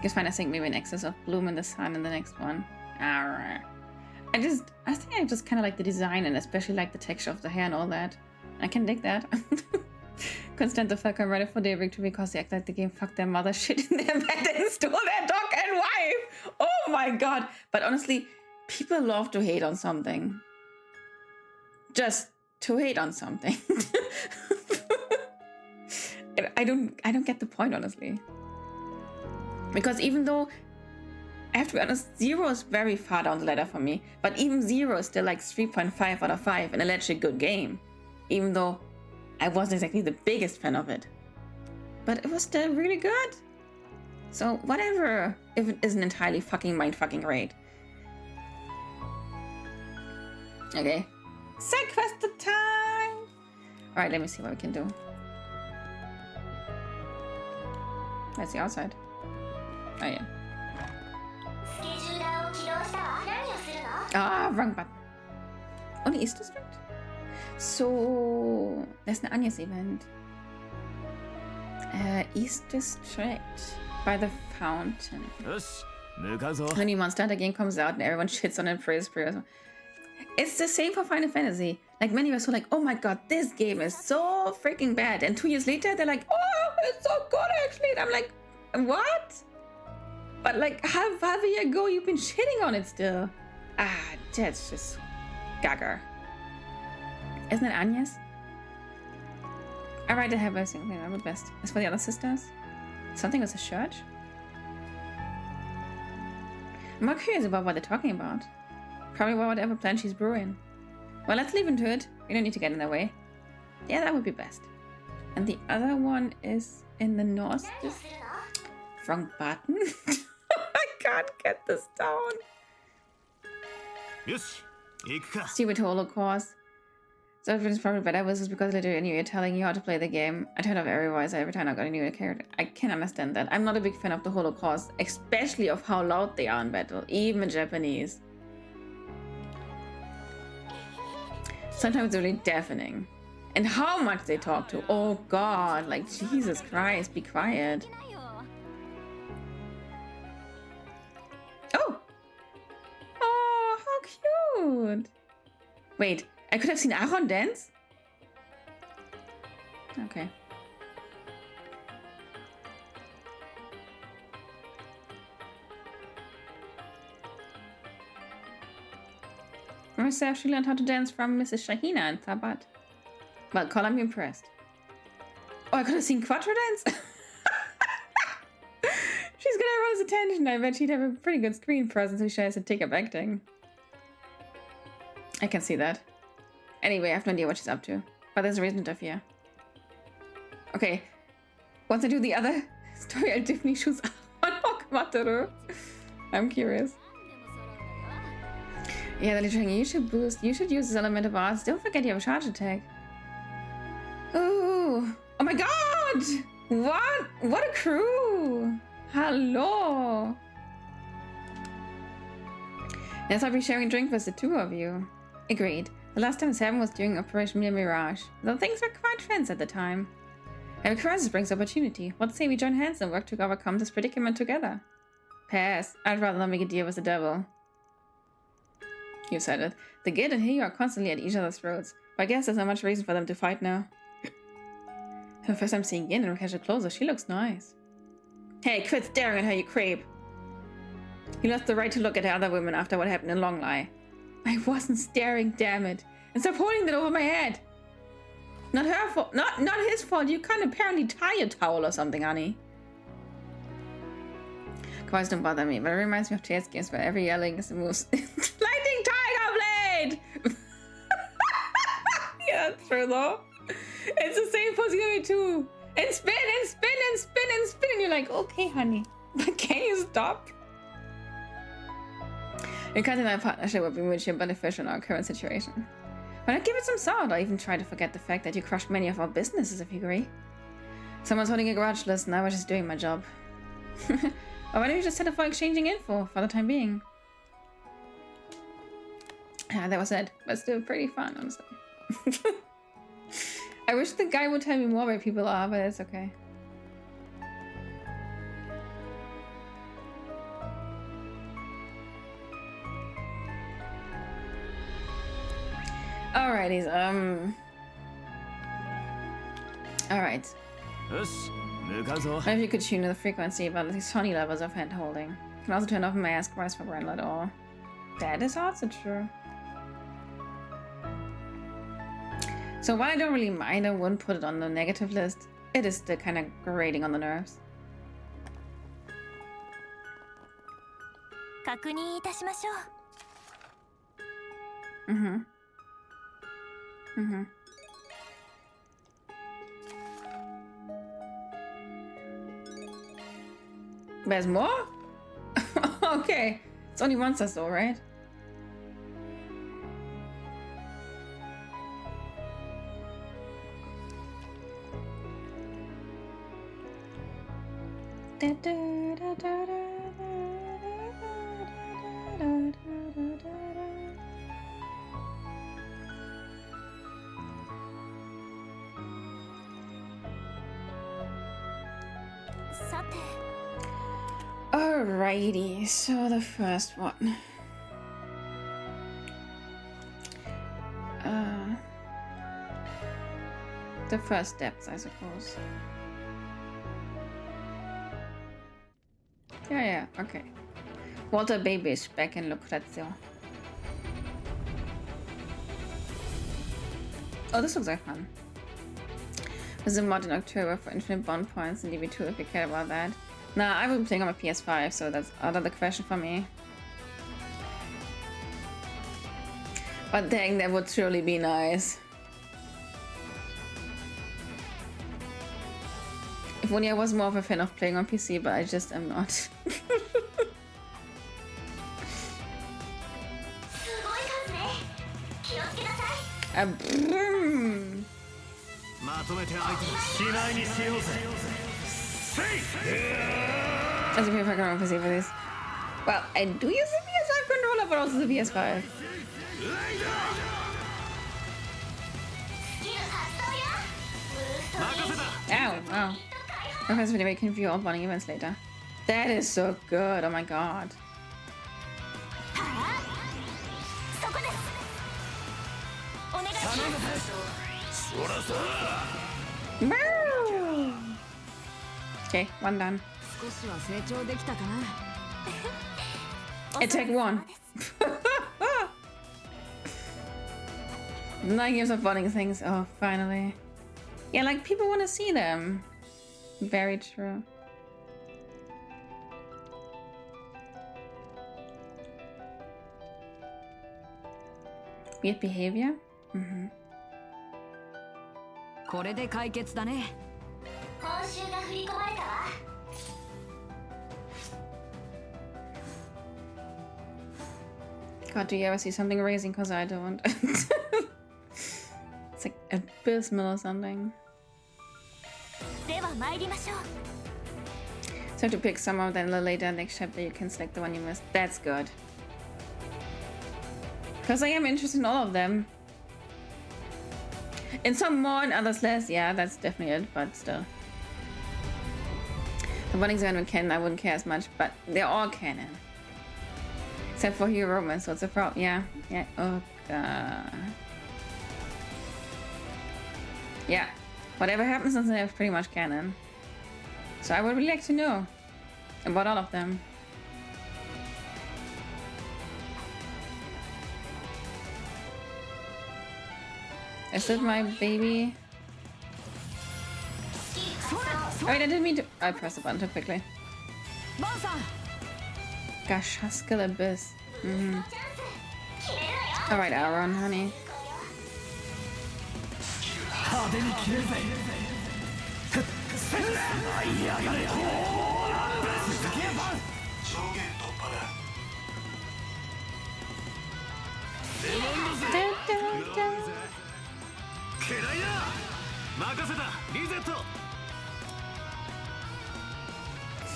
It's fine, I think maybe an excess of bloom in the sun in the next one. Alright. I think I just kind of like the design and especially like the texture of the hair and all that. I can dig that. Constanta felt ready for Daybreak too because they act like the game fucked their mother shit in their bed and stole their dog and wife. Oh my god. But honestly, people love to hate on something. Just to hate on something. I don't get the point, honestly. Because even though I have to be honest, 0 is very far down the ladder for me. But even 0 is still like 3.5 out of 5, an allegedly good game. Even though I wasn't exactly the biggest fan of it. But it was still really good. So whatever, if it isn't entirely fucking mind-fucking great. Okay. Side quest time! Alright, let me see what we can do. That's the outside. Oh yeah. Ah, wrong button. Only East District? So there's an Anya's event. East District by the fountain.
よし向かうぞ
The new Monster Hunter game comes out and everyone shits on it, praise. It's the same for Final Fantasy. Like many of us were like, oh my god, this game is so freaking bad. And 2 years later, they're like, oh, it's so good actually. And I'm like, what? But like half a year ago, you've been shitting on it still. Ah, that's just gaga. Isn't it Anya's? Alright, I have a single thing, that would best. As for the other sisters, something with a church? I'm more curious about what they're talking about. Probably about whatever plan she's brewing. Well, let's leave into it. We don't need to get in their way. Yeah, that would be best. And the other one is in the north. Wrong button. I can't get this down.
よし行くか
Stupid Holocaust. So it's probably better. Was this because literally anyway telling you how to play the game? I turned off every voice every time I got a new character. I can understand that. I'm not a big fan of the Holocaust, especially of how loud they are in battle, even in Japanese. Sometimes it's really deafening. And how much they talk to. Oh god, like Jesus Christ, be quiet. Oh! Oh, how cute! Wait, I could have seen Aaron dance? Okay. Marissa actually learned how to dance from Mrs. Shahina and Tabat. Well, call me impressed. Oh, I could have seen Quattro dance? She's gonna have everyone's attention. I bet she'd have a pretty good screen presence if she has to take up acting. I can see that. Anyway, I have no idea what she's up to. But there's a reason to fear. Okay. Once I do the other story, I'll definitely choose Wataru. I'm curious. Yeah, they're literally you should boost. You should use this element of arts. Don't forget you have a charge attack. Ooh. Oh my god! What? What a crew! Hello! Yes, I'll be sharing a drink with the two of you. Agreed. The last time Seven was doing Operation Mirage, though things were quite tense at the time. Every crisis brings opportunity. What say we join hands and work to overcome this predicament together? Pass. I'd rather not make a deal with the devil. You said it. The Gid and he are constantly at each other's throats, but I guess there's not much reason for them to fight now. For the first time seeing Yin and we catch her closer, she looks nice. Hey, quit staring at her, you creep! You lost the right to look at other women after what happened in Longlai. I wasn't staring, damn it. And stop holding that over my head! Not her fault. Not his fault. You can't apparently tie a towel or something, honey. Cars don't bother me, but it reminds me of chess games where every yelling is a move. Lightning Tiger Blade! Yeah, that's true though. It's the same for Xenoblade 2. And spin and spin and spin and spin. And you're like, okay, honey, but can you stop? A continental partnership would be mutually beneficial in our current situation. But I'd give it some thought. I'll even try to forget the fact that you crushed many of our businesses, if you agree. Someone's holding a grudge list, and I was just doing my job. Or why don't you just settle for exchanging info for the time being? Yeah, that was it. But still pretty fun, honestly. I wish the guy would tell me more where people are, but it's okay. Alrighties, Alright. Maybe you could tune the frequency about these funny levels of hand holding. You can also turn off my ask price for Brandlet or. That is also true. So while I don't really mind, I wouldn't put it on the negative list. It is still kind of grating on the nerves.
確認いたしましょう。
There's more? Okay. It's only once or so, right? Alrighty, so the first one. The first steps, I suppose. Yeah, okay. Water babies back in Lucrezio. Oh, this looks like fun. There's a mod in October for infinite bond points in DB2 if you care about that. Nah, I will be playing on my PS5, so that's out of the question for me. But dang, that would surely be nice. If only I was more of a fan of playing on PC, but I just am not. As a if I can on PC for this. Well, I do use the PS5 controller, but also the PS5. Ow, wow. My friends video can view all bonding events later. That is so good, oh my god. Okay, one done. Attack 1. 9 years of bonding things. Oh, finally. Yeah, like people want to see them. Very true. Weird behavior? Mm-hmm. God, do you ever see something raising? Because I don't. It's like abysmal or something. So to pick some of them later next chapter you can select the one you missed. That's good. Because I am interested in all of them. In some more and others less, yeah, that's definitely it, but still. The one exam with canon I wouldn't care as much, but they're all canon. Except for Hero Romance, so it's a problem. Yeah, yeah, oh god. Yeah, whatever happens in there is pretty much canon. So I would really like to know about all of them. Is it my baby? Oh wait, I didn't mean to. I pressed the button too quickly. Gosh, Haskell Abyss. Mm-hmm. Alright, Aaron, honey.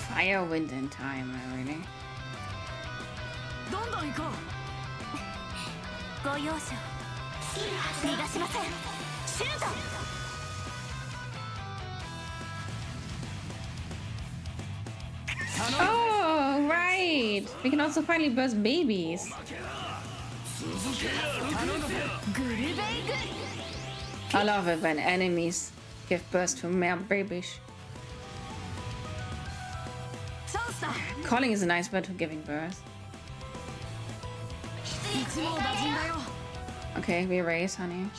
Fire, wind, and time, really. Oh, right! We can also finally burst babies. I love it when enemies give birth to male babies. Calling is a nice word for giving birth. Okay, we raise, honey.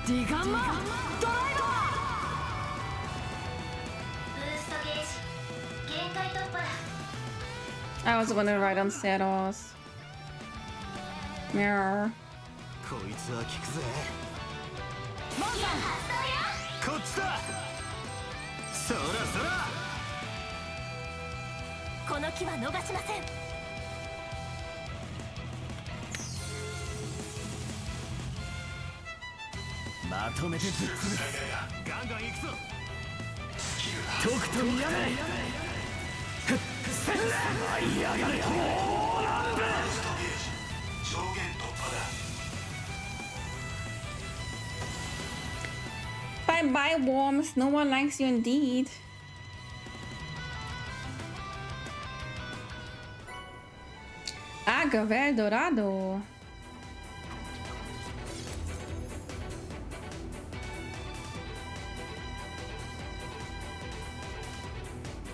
時間マンドライバ
ブーストゲージ限界突破だ。
I was gonna ride on Stados. Mirror.
こいつは効くぜ。
ーマンさん
こっちだ。そらそら。
この機は逃しません。
まとめてぶっ潰す。
ガンガン行くぞ。
とくと見やがれ。舞い上がれ。
Bye bye, Worms. No one likes you indeed. Agave Dorado.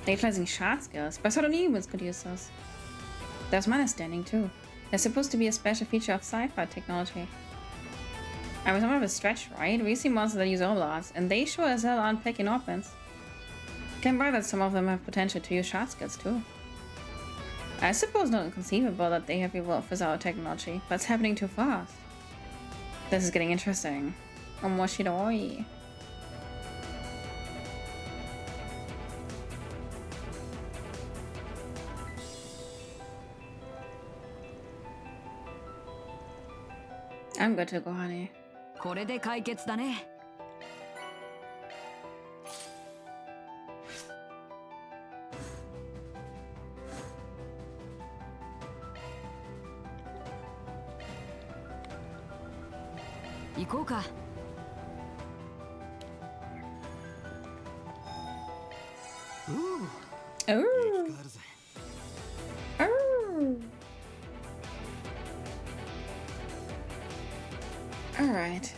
Neutralizing shard skills. But sort of humans could use those. That's my understanding too. They're supposed to be a special feature of sci-fi technology. I was somewhat of a stretch, right? We see monsters that use overlords, and they sure as hell aren't picking offense. Can't buy that some of them have potential to use shard skills too. I suppose not inconceivable that they have evolved with our technology, but it's happening too fast. This is getting interesting. Omoshiroi. I'm good to go, honey.
これで解決だね。行こうか。
Oh.
あるぜ。
Oh. All right.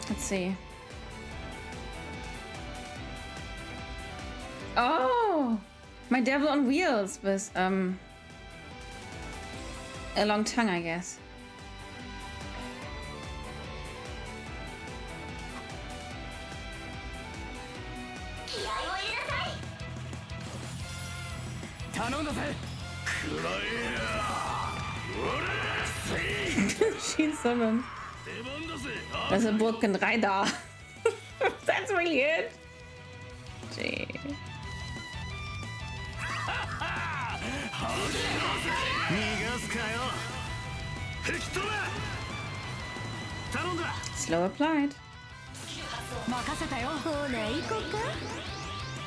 Let's see. Oh, my devil on wheels with a long tongue, I guess. She's summoned. There's a book and Rider. That's really it. Gee.
逃がすかよ。吹き飛べ。頼んだ。
Slow applied.
任せたよ。
ほな行こうか。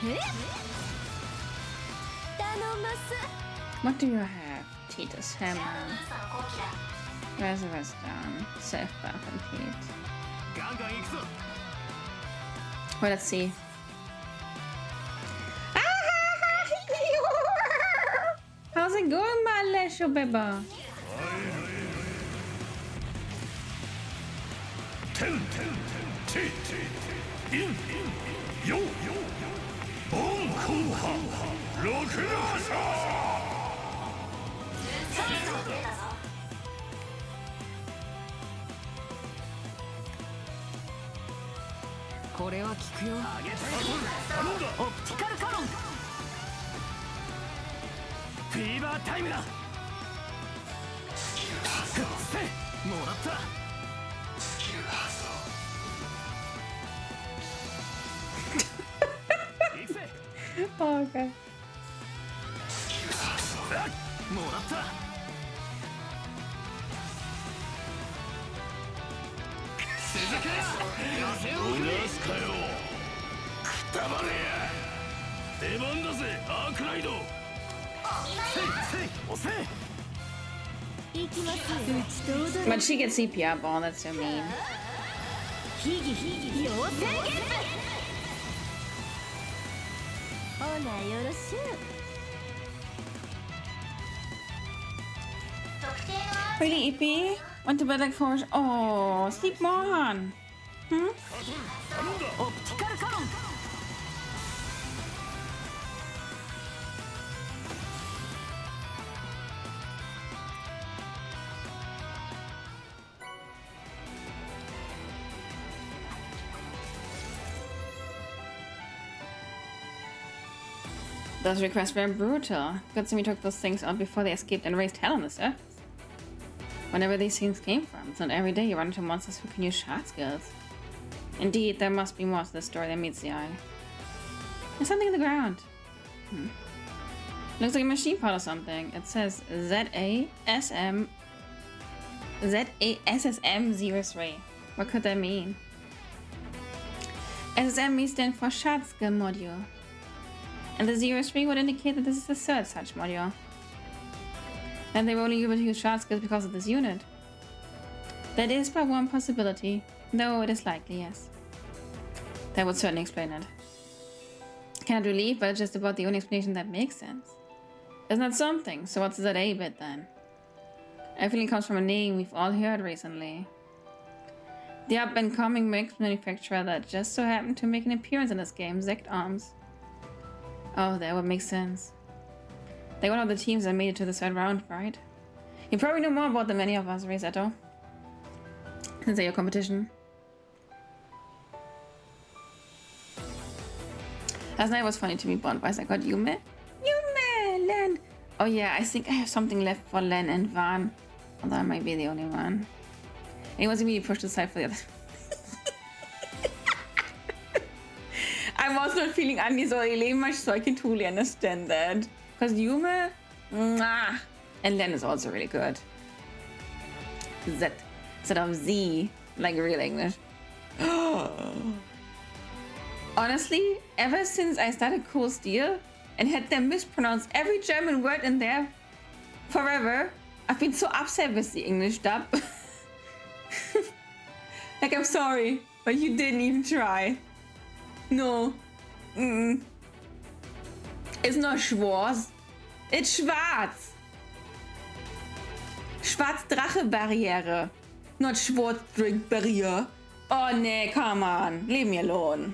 え？頼ます。
What do you have? Titus Hammer. Resurrect down. Safe bath and heat.
ガンガン行くぞ。
Well, let's see. How's it going, my little baby?
This will work. オプティカルカロン。フィーバータイムだ。もらった。
Oh, okay.
もらった。続けや。風を送り。逃すかよ。くたばれや。出番だぜ、アークライド。せい、押せ。
行きますよ。打ちと踊る。
But she gets CPR ball, that's so mean.
ひぎひぎ妖精ゲップ。ほなよろしゅう。
Really, EP? Went to bed like 4 hours. Oh, sleep more on. Hmm?
オプティカルカロン。
Those requests were brutal. Good thing we took those things out before they escaped and raised hell on the surface. Whenever these things came from, it's not every day you run into monsters who can use shard skills. Indeed, there must be more to the story than meets the eye. There's something in the ground. Looks like a machine part or something. It says ZASSM03. What could that mean? SSM stands for Shard Skill Module. And the 03 would indicate that this is the third such module. And they were only able to use shard skills because of this unit. That is but one possibility, though it is likely, yes. That would certainly explain it. Can't relieve, but it's just about the only explanation that makes sense. Isn't that something? So what's that A bit then? I feel it comes from a name we've all heard recently. The up-and-coming mix manufacturer that just so happened to make an appearance in this game, Zect Arms. Oh, that would make sense. They're one of the teams that made it to the third round, right? You probably know more about them than any of us, Resetto. Since they're your competition. Last night was funny to me, Bond Vice. I got Yume, Len. Oh yeah, I think I have something left for Len and Van. Although I might be the only one. And he wants me to push aside for the other. I'm also not feeling Andi so really much, so I can totally understand that. Because Yume, mwah, and Len is also really good. Z, instead of Z, like real English. Honestly, ever since I started Cool Steel and had them mispronounce every German word in there forever, I've been so upset with the English dub. Like, I'm sorry, but you didn't even try. No. It's not Schwarz. It's Schwarz. Schwarz-Drache-Barriere. Not Schwarz-Drink-Barriere. Oh, nee, come on. Leave me alone.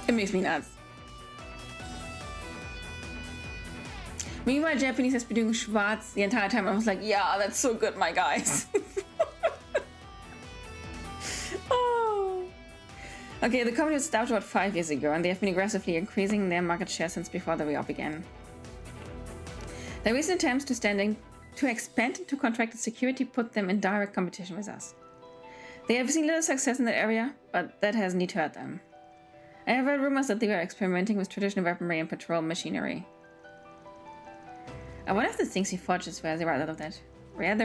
It makes me nuts. Meanwhile, Japanese has been doing Schwarz the entire time. I was like, yeah, that's so good, my guys. Oh. Okay, the company was started about 5 years ago, and they have been aggressively increasing their market share since before the reorg began. Their recent attempts to expand into contracted security put them in direct competition with us. They have seen little success in that area, but that hasn't deterred them. I have heard rumors that they were experimenting with traditional weaponry and patrol machinery. I wonder if the things he forges were the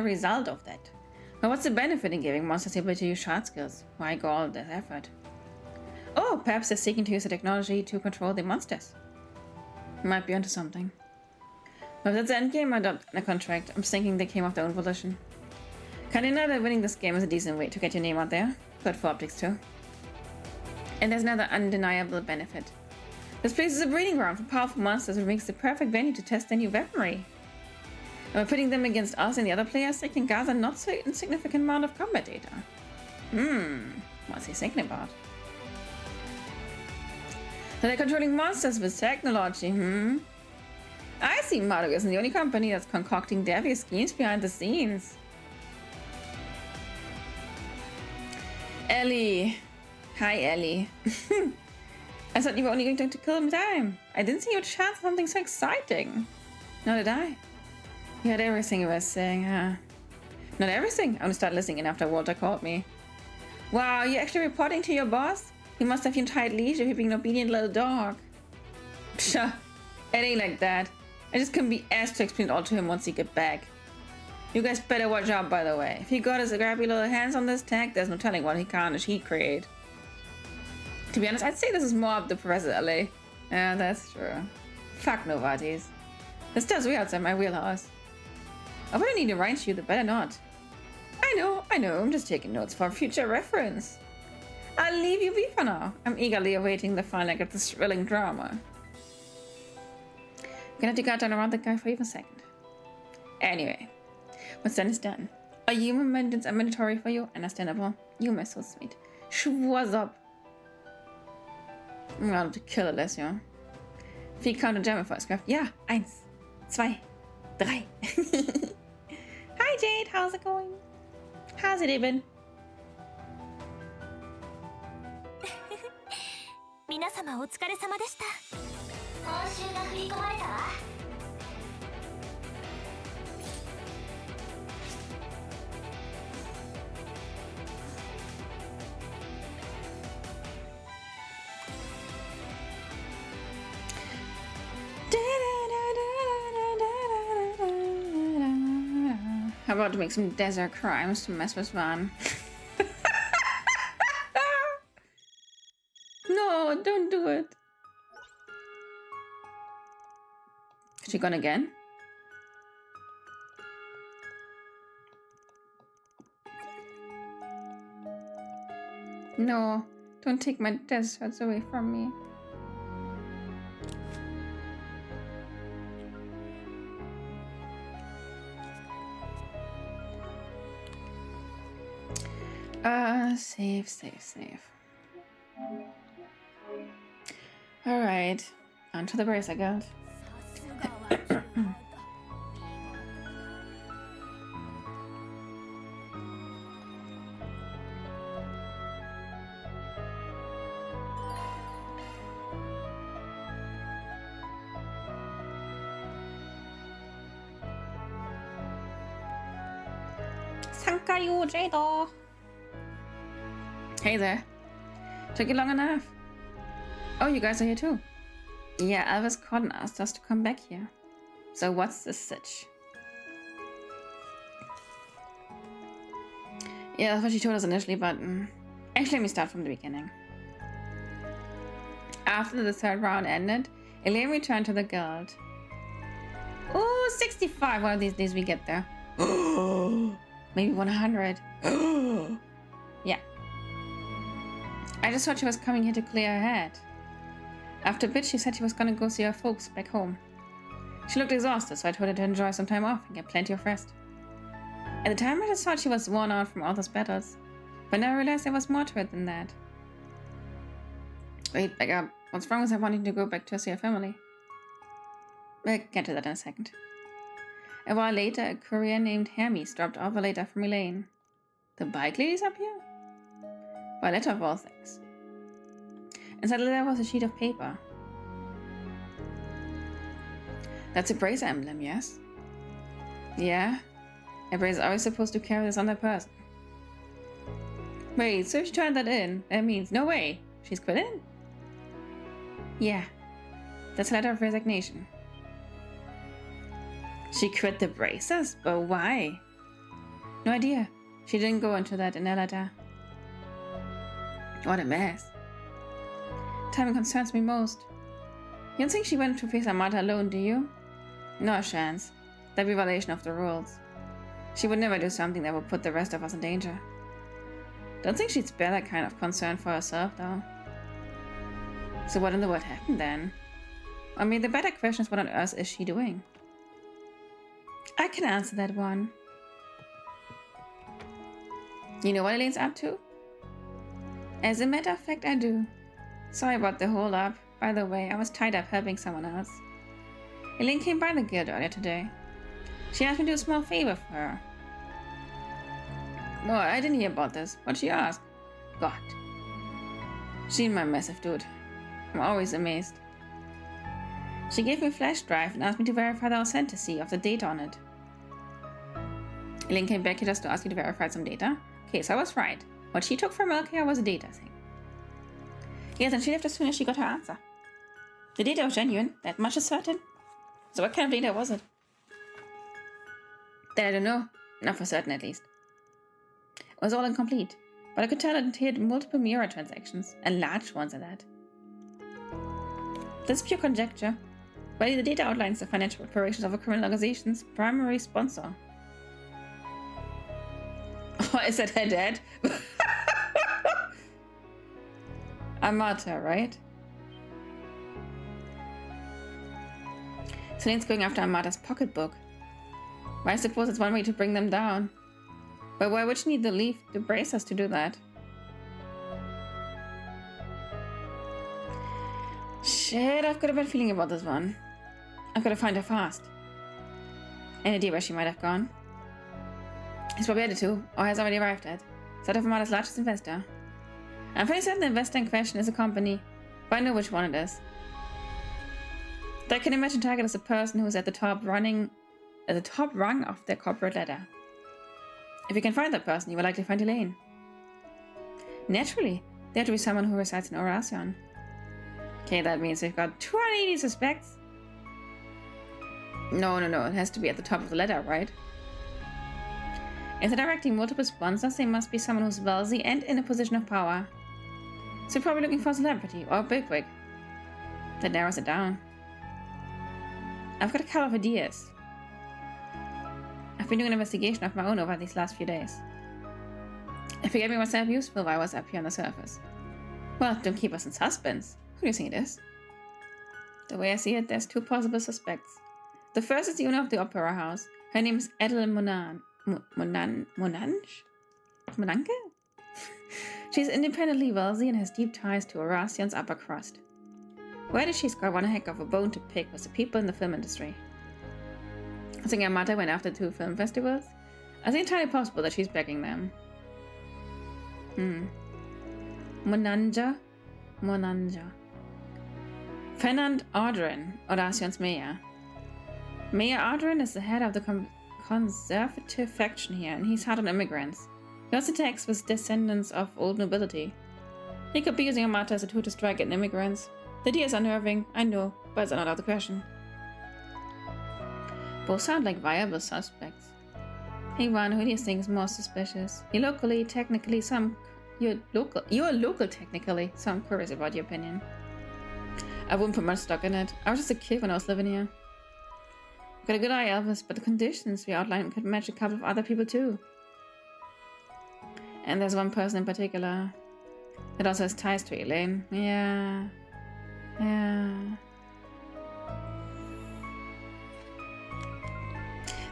result of that. But what's the benefit in giving monsters the ability to use shard skills? Why go all this effort? Oh, perhaps they're seeking to use the technology to control the monsters. Might be onto something. But if that's the endgame, I don't a contract. I'm thinking they came off their own volition. Can't deny that winning this game is a decent way to get your name out there. Good for optics too. And there's another undeniable benefit. This place is a breeding ground for powerful monsters, which makes the perfect venue to test their new weaponry. And by putting them against us and the other players, they can gather not so insignificant amount of combat data. What's he thinking about? So they're controlling monsters with technology, I see Mario isn't the only company that's concocting devious schemes behind the scenes. Ellie. Hi, Ellie. I thought you were only going to kill him time. I didn't see your chance of something so exciting. Nor did I. You heard everything you were saying, huh? Not everything. I only started listening in after Walter called me. Wow, you're actually reporting to your boss? He must have you in tight leash if you're being an obedient little dog. Psha, it ain't like that. I just couldn't be asked to explain it all to him once he get back. You guys better watch out, by the way. If he got his grabby little hands on this tech, there's no telling what he'd create. To be honest, I'd say this is more up to Professor LA. Yeah, that's true. Fuck Novartis. This does way outside my wheelhouse. I wouldn't need to write you, the better not. I know, I'm just taking notes for future reference. I'll leave you be for now. I'm eagerly awaiting the final leg of this thrilling drama. I'm gonna take out turn around the guy for even a second. Anyway, what's done is done. A human maintenance are mandatory for you, understandable. You are so sweet. What's up? I'm gonna to kill Alessio. Wie count German Volkskraft? Ja, 1, 2, 3. Hi Jade, how's it going? How's it even?
皆様お疲れ様でした。報酬が振り込まれたわ。
How about to make some desert crimes to mess with Van? No, don't do it. Is she gone again? No, don't take my deserts away from me. Save. Alright, on to the Bracer Guild. Sankayu Jado. Hey there. Took you long enough. Oh, you guys are here too. Yeah, Elvis called and asked us to come back here. So what's the sitch? Yeah, that's what she told us initially, but actually let me start from the beginning. After the third round ended, Elaine returned to the guild. Ooh, 65. One of these days we get there. Maybe 100. Yeah. I just thought she was coming here to clear her head. After a bit, she said she was gonna go see her folks back home. She looked exhausted, so I told her to enjoy some time off and get plenty of rest. At the time, I just thought she was worn out from all those battles, but now I realized there was more to it than that. Wait, back up. What's wrong with her wanting to go back to see her family? We'll get to that in a second. A while later, a courier named Hermes dropped off a letter from Elaine. The bike lady's up here? By letter of all things. Inside the letter was a sheet of paper. That's a bracer emblem, yes? Yeah. A bracer is always supposed to carry this on their person. Wait, so if she turned that in, that means no way. She's quitting? Yeah. That's a letter of resignation. She quit the bracers? But why? No idea. She didn't go into that in her letter. What a mess. Timing concerns me most. You don't think she went to face Amata alone, do you? No chance. That'd be a violation of the rules. She would never do something that would put the rest of us in danger. Don't think she'd spare that kind of concern for herself, though. So what in the world happened then? I mean, the better question is, what on earth is she doing? I can answer that one. You know what Elaine's up to? As a matter of fact, I do. Sorry about the hold up. By the way, I was tied up helping someone else. Elaine came by the guild earlier today. She asked me to do a small favor for her. Well, I didn't hear about this. What'd she ask? God. She's my massive dude. I'm always amazed. She gave me a flash drive and asked me to verify the authenticity of the data on it. Elaine came back here just to ask you to verify some data. Okay, so I was right. What she took from Melchior was a data thing. Yes, and she left as soon as she got her answer. The data was genuine, that much is certain. So what kind of data was it? That I don't know. Not for certain, at least. It was all incomplete, but I could tell it entailed multiple mirror transactions, and large ones at that. This is pure conjecture, but the data outlines the financial operations of a criminal organization's primary sponsor. Oh, is that her dad? Amata, right? Celine's going after Amata's pocketbook. Well, I suppose it's one way to bring them down. But why would she need to leave the bracers to do that? Shit, I've got a bad feeling about this one. I've got to find her fast. Any idea where she might have gone? He's probably headed to, or has already arrived at, sort of Amata's largest investor. I'm pretty certain the investor in question is a company But I know which one it is. I can imagine Target as a person who is at the top rung of their corporate ladder. If you can find that person, you will likely find Elaine. Naturally, there had to be someone who resides in Oracion. Okay, that means we've got 20 suspects. No, it has to be at the top of the ladder, right? If they're directing multiple sponsors, they must be someone who's wealthy and in a position of power. So you're probably looking for a celebrity or a bigwig. That narrows it down. I've got a couple of ideas. I've been doing an investigation of my own over these last few days. I figured I myself useful while I was up here on the surface. Well, don't keep us in suspense. Who do you think it is? The way I see it, there's two possible suspects. The first is the owner of the opera house. Her name is Adele Monange? She's independently wealthy and has deep ties to Horacion's upper crust. Where did she's got one heck of a bone to pick with the people in the film industry? I think Amata went after 2 film festivals. I think it's entirely possible that she's begging them. Monanja. Fernand Ardren, Horacion's mayor. Mayor Ardren is the head of the conservative faction here, and he's hard on immigrants. He also attacks with descendants of old nobility. He could be using Amata as a tool to strike at immigrants. The idea is unnerving, I know, but it's not out of the question. Both sound like viable suspects. Hey Juan, who do you think is more suspicious? You're local technically, so I'm curious about your opinion. I wouldn't put much stock in it. I was just a kid when I was living here. Got a good eye, Elvis, but the conditions we outlined could match a couple of other people too. And there's one person in particular that also has ties to Elaine. Yeah.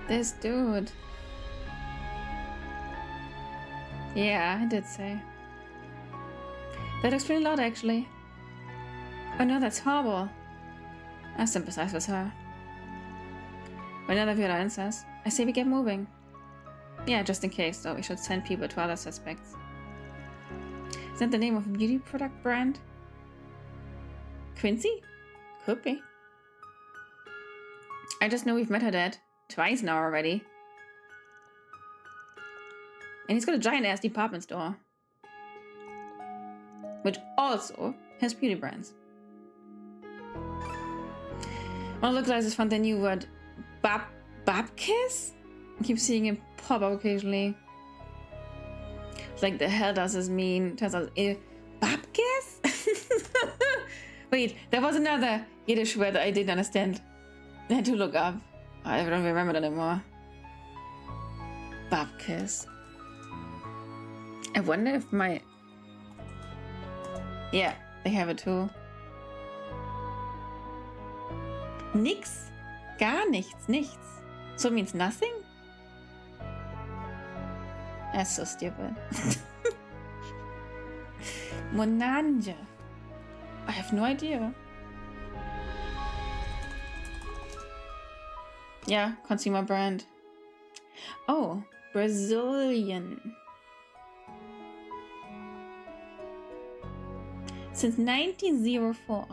This dude. Yeah, I did say. That explains a lot, actually. Oh no, that's horrible. I sympathize with her. But none of your answers. I say we get moving. Yeah, just in case, though, we should send people to other suspects. Is that the name of a beauty product brand? Quincy? Could be. I just know we've met her dad. Twice now already. And he's got a giant-ass department store. Which also has beauty brands. One of the guys has found the new word Babkiss? I keep seeing it pop up occasionally. It's like, the hell does this mean? Turns out, Babkiss? Wait, there was another Yiddish word that I didn't understand. I had to look up. I don't remember it anymore. Babkiss. I wonder if my... Yeah, they have it too. Nix? Gar nichts, nichts. So means nothing? That's so stupid. Monanja. I have no idea. Yeah, consumer brand. Oh, Brazilian. Since 1904.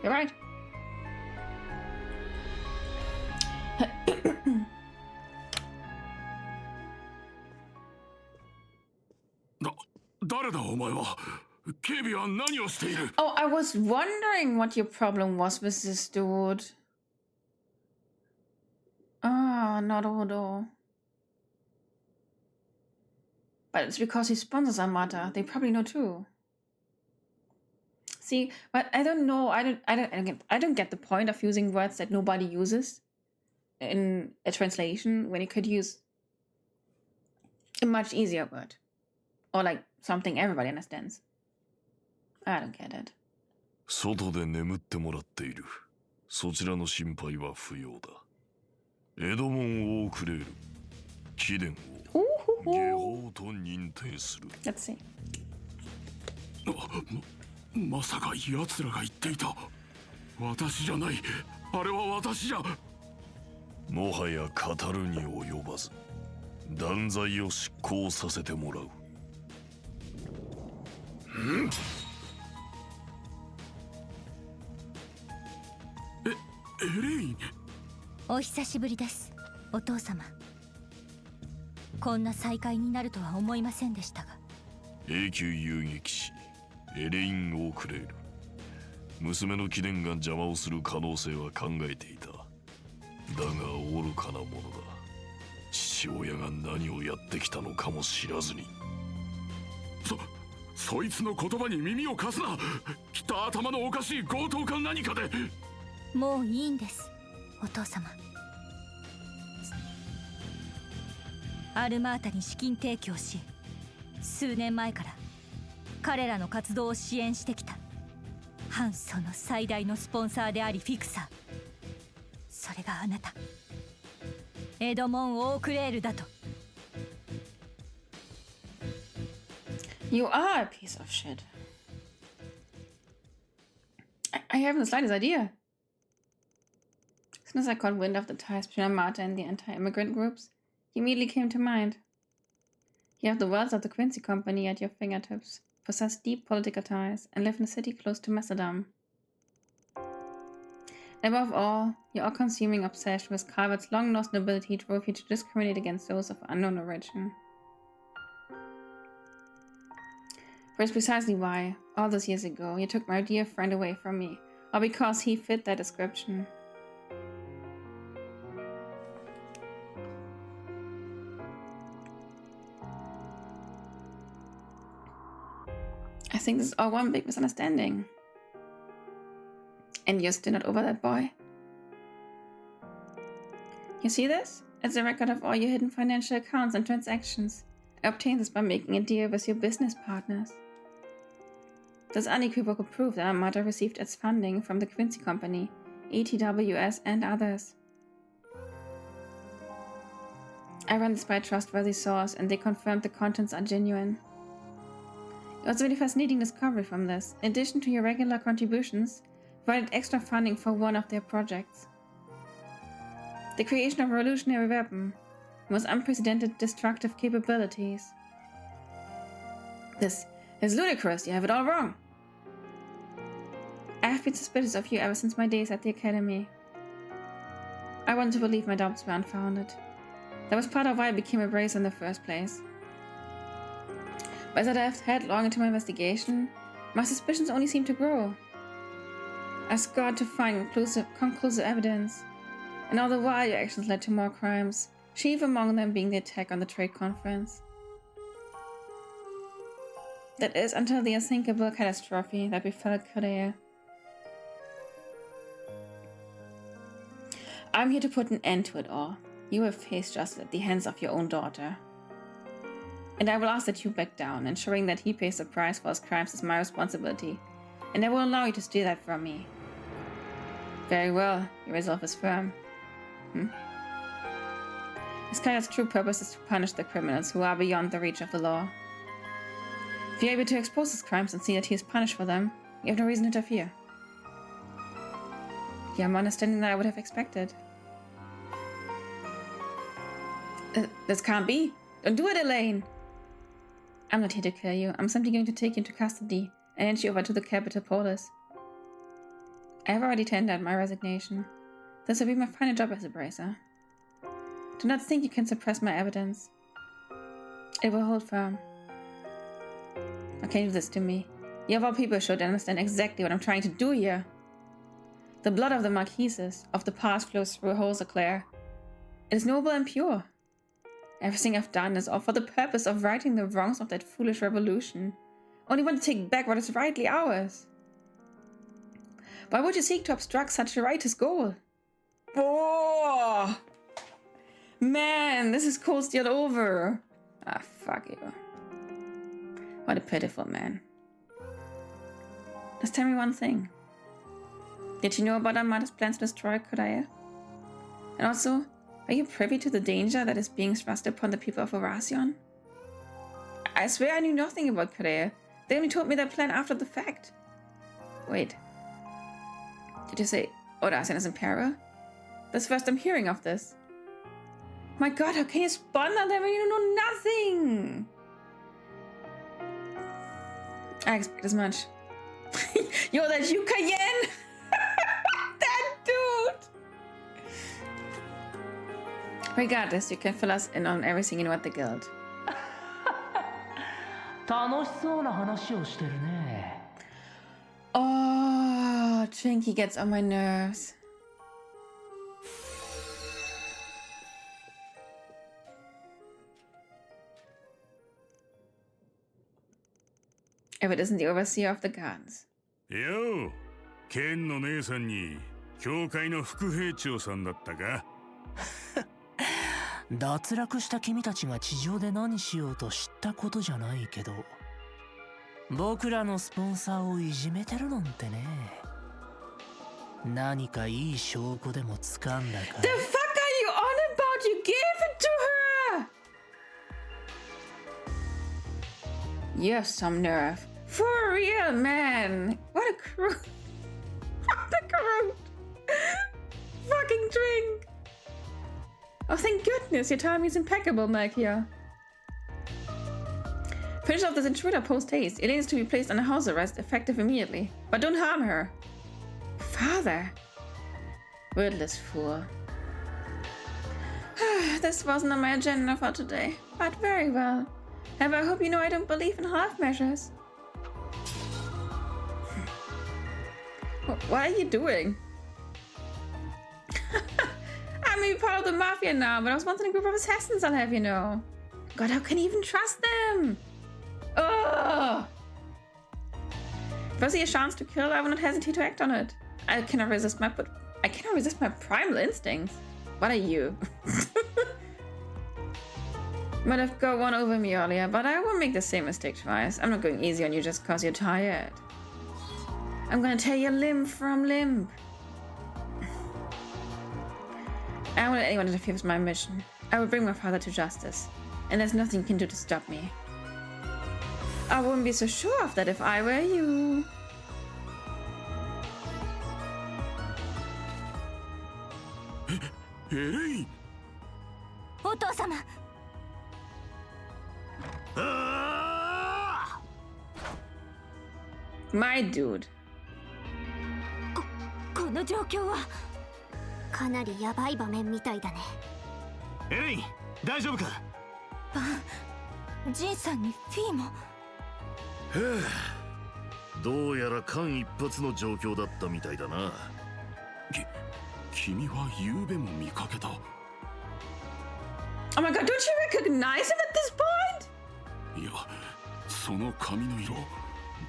You're right. Oh, I was wondering what your problem was with this dude. Ah, not Odo. But it's because he sponsors Amata. They probably know too. See, but I don't know. I don't get the point of using words that nobody uses in a translation when you could use a much easier word, or like something everybody understands. I don't get it.
外で眠ってもらっている。そちらの心配は不要だ。エドモンを送れる。貴殿を下法と認定する。
Let's see.
まさか奴らが言っていた。私じゃない。あれは私じゃ。もはや語るに及ばず、断罪を執行させてもらう。
エレイン。
お久しぶりです、お父様。こんな再会になるとは思いませんでしたが。
永久遊撃士エレイン・オークレール。娘の貴殿が邪魔をする可能性は考えていた。だが愚かなものだ。父親が何をやってきたのかも知らずに。
そいつの言葉に耳を貸すな。きっと頭のおかしい強盗か何かで。
もういいんです、お父様。アルマータに資金提供し、数年前から彼らの活動を支援してきたハンソの最大のスポンサーでありフィクサー、それがあなた、エドモン・オークレールだと。
You are a piece of shit. I haven't the slightest idea. As soon as I caught wind of the ties between Marta and the anti-immigrant groups, he immediately came to mind. You have the wealth of the Quincy Company at your fingertips, possess deep political ties, and live in a city close to Macedon. And above all, your all-consuming obsession with Calvert's long-lost nobility drove you to discriminate against those of unknown origin. For it's precisely why, all those years ago, you took my dear friend away from me, or because he fit that description. I think this is all one big misunderstanding. And you're still not over that boy? You see this? It's a record of all your hidden financial accounts and transactions. I obtained this by making a deal with your business partners. There's unequivocal proof that Armada received its funding from the Quincy Company, ETWS, and others. I ran this by a trustworthy source, and they confirmed the contents are genuine. You also made a fascinating discovery from this. In addition to your regular contributions, provided extra funding for one of their projects. The creation of a revolutionary weapon with unprecedented destructive capabilities. This is ludicrous. You have it all wrong. I have been suspicious of you ever since my days at the academy. I wanted to believe my doubts were unfounded. That was part of why I became a bracer in the first place. But as I dived headlong into my investigation, my suspicions only seemed to grow. I scoured to find conclusive evidence, and all the while your actions led to more crimes, chief among them being the attack on the trade conference. That is, until the unthinkable catastrophe that befell Korea. I'm here to put an end to it all. You have faced justice at the hands of your own daughter. And I will ask that you back down, ensuring that he pays the price for his crimes is my responsibility, and I will allow you to steal that from me. Very well, your resolve is firm. Iskaya's true purpose is to punish the criminals who are beyond the reach of the law. If you're able to expose his crimes and see that he is punished for them, you have no reason to interfere. You have more understanding than I would have expected. This can't be. Don't do it, Elaine! I'm not here to kill you. I'm simply going to take you into custody and hand you over to the capital police. I have already tendered my resignation. This will be my final job as a bracer. Do not think you can suppress my evidence. It will hold firm. How can you do this to me? You of all people should understand exactly what I'm trying to do here. The blood of the Marquises of the past flows through Jose Claire. It is noble and pure. Everything I've done is all for the purpose of righting the wrongs of that foolish revolution. Only want to take back what is rightly ours. Why would you seek to obstruct such a righteous goal? Oh! Man, this is cold steel over. Ah, fuck you. What a pitiful man. Just tell me one thing. Did you know about Armada's plans to destroy Korea? And also, are you privy to the danger that is being thrust upon the people of Oracion? I swear I knew nothing about Korea. They only told me their plan after the fact. Wait. Did you say Oracion is in peril? That's the first I'm hearing of this. My god, how can you spawn on them when you know nothing? I expect as much. Yo, that you Cayenne! That dude! Regardless, you can fill us in on everything you know at the guild.
楽しそうな話をしてるね。
Oh, Trinky gets on my nerves. If it isn't the overseer of the gardens.
よう、剣の姉さんに教会の副兵長さんだったか？
脱落した君たちが地上で何しようと知ったことじゃないけど、僕らのスポンサーをいじめてるなんてね。何かいい証拠でも掴んだかい？
The fuck are you on about? You gave it to her! You have some nerve. For real, man. What a crew. What a crew. Fucking drink. Oh, thank goodness. Your timing is impeccable, Malkia. Finish off this intruder post-haste. Elaine is to be placed under house arrest, effective immediately. But don't harm her. Father. Wordless fool. This wasn't on my agenda for today, but very well. However, I hope you know I don't believe in half measures. What are you doing? I may be part of the mafia now, but I was once in a group of assassins, I'll have you know. God, how can you even trust them? Ugh! If I see a chance to kill, I will not hesitate to act on it. I cannot resist my primal instincts. What are you? Might have got one over me earlier, but I won't make the same mistake twice. I'm not going easy on you just cause you're tired. I'm gonna tear you limb from limb. I won't let anyone interfere with my mission. I will bring my father to justice, and there's nothing you can do to stop me. I wouldn't be so sure of that if I were you.
Hey!
お父様。
My dude.
この状況はかなりヤバい場面みたいだね。
エレイン、大丈夫か？
バン、ジンさんにフィーも。
どうやら間一髪の状況だったみたいだな。
君は昨べも見かけた。
Oh my god, don't you recognize him at this point?
いや、その髪の色、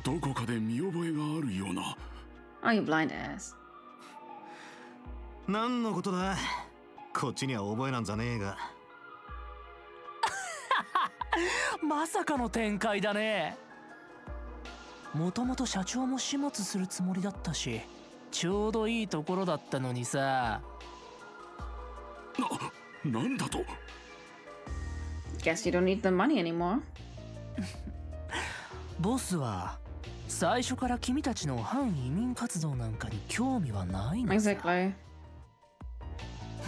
どこかで見覚えがあるような。
Oh, you blind ass.
何のことだ？こっちには覚えなんざねえが。
まさかの展開だね。もともと社長も始末するつもりだったし、ちょうどいいところだったのにさ。
なんだと？
Guess you don't need the money anymore.
ボスは最初から君たちの反移民活動なんかに興味はないのさ。
Exactly.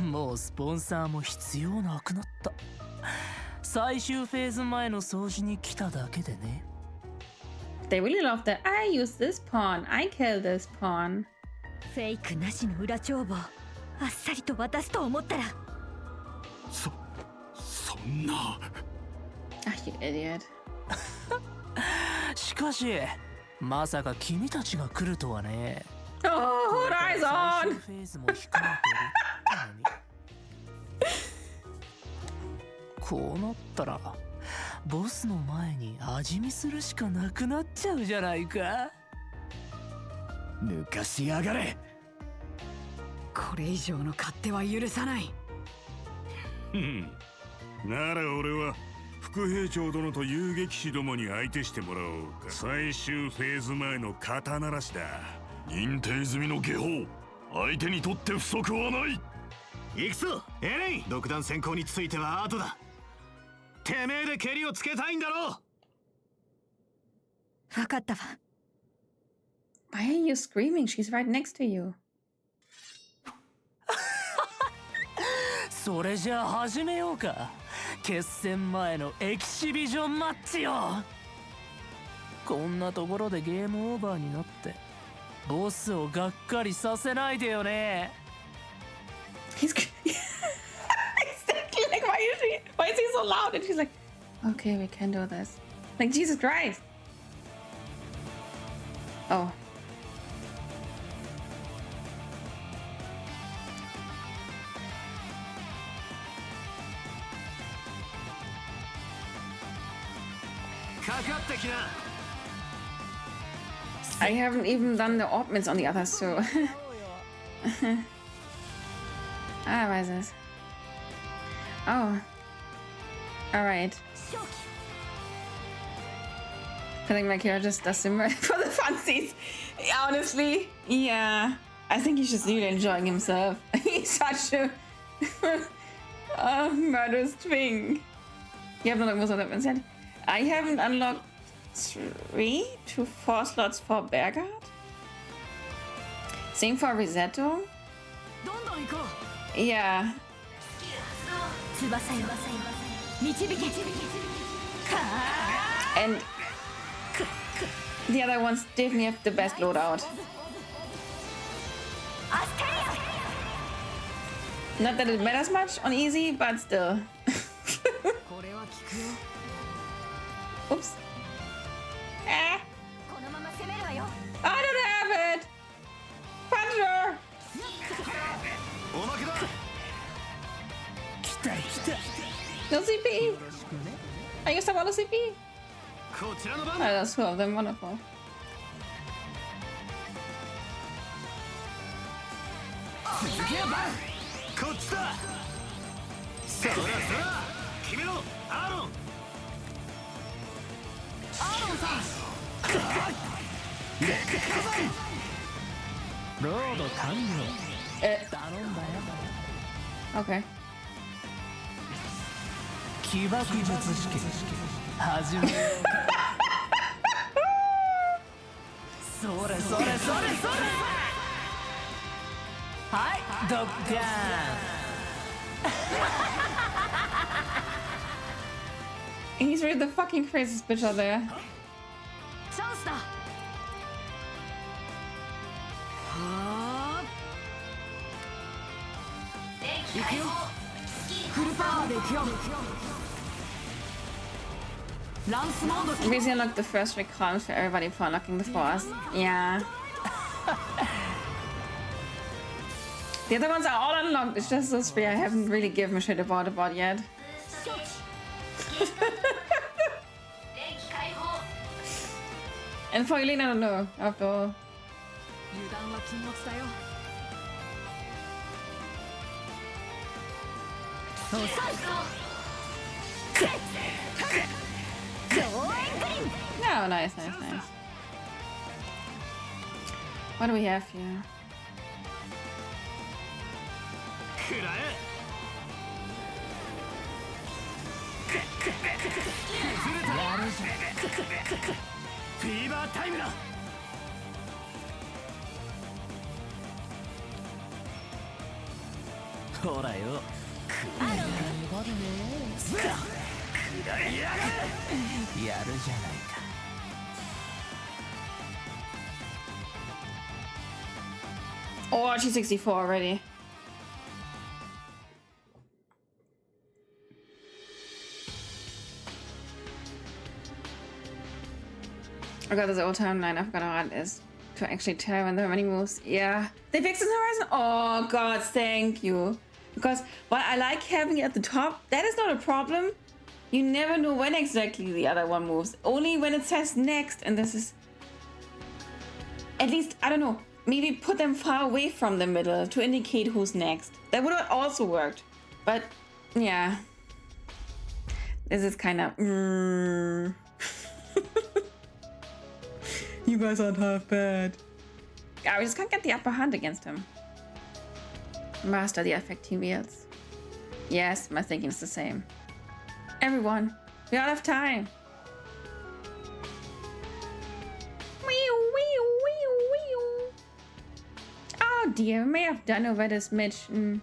もうスポンサーも必要なくなった。最終フェーズ前の掃除に来ただけでね。
They really love that. I use this pawn. I kill this pawn.
フェイクなしの裏帳簿、あっさりと渡すと思ったら。
そんな。
Ah, you idiot.
しかし、まさか君たちが来るとはね。
Oh, Horizon!
最終フェーズも控えてるのに。こうなったらボスの前に味見するしかなくなっちゃうじゃないか。
抜かしやがれ。
これ以上の勝手は許さない。
なら俺は副兵長殿と遊撃士どもに相手してもらおうか。最終フェーズ前の肩慣らしだ。
認定済みの下法、相手にとって不足はない。
行くぞエレイン。独断専行については後だ。てめえで蹴りをつけたいんだろ。
分かったわ。
Why are you screaming? She's right next to you.
それじゃあ始めようか。決戦前のエキシビジョンマッチよ。こんなところでゲームオーバーになってボスをがっかりさせないでよね。
He's exactly like, why is he so loud? And she's like, okay, we can do this. Like, Jesus Christ. Oh. I haven't even done the orbments on the others, so. Ah, weiß es. Oh. Alright. I think my character just does him for the funsies. Honestly, yeah. I think he's just really enjoying himself. He's such a murderous twink. You have not unlocked most of them yet. I haven't unlocked 3 to 4 slots for Bergard. Same for Risetto. Yeah. And the other ones definitely have the best loadout. Not that it matters much on easy, but still. Oops. Ah. I don't have it! Punch her! No CP! I used to want a CP! Oh, that's 2 of them, wonderful. Okay.
起爆術式始めようか。それそれそれそれ。はい、ドッカーン。
He's really the fucking craziest bitch out there.
チャンスだ。行くよ。フルパワーで行くよ。
Basically unlocked the first recon for everybody for unlocking the force. Yeah. The other ones are all unlocked. It's just those 3 I haven't really given a shit about yet. And for Eileen, I don't know, after all. Oh, nice, nice, nice. What do we have here? Oh, she's 64 already. I got this old timeline. I forgot how hard it is to actually tell when there are many moves. Yeah, they fixed this Horizon. Oh God, thank you. Because while I like having it at the top, that is not a problem. You never know when exactly the other one moves. Only when it says next, and this is... At least, I don't know, maybe put them far away from the middle to indicate who's next. That would have also worked. But, yeah. This is kind of... You guys aren't half bad. Yeah, we just can't get the upper hand against him. Master the effect he wields. Yes, my thinking is the same. Everyone, we all have time. Oh dear, we may have done over this mission.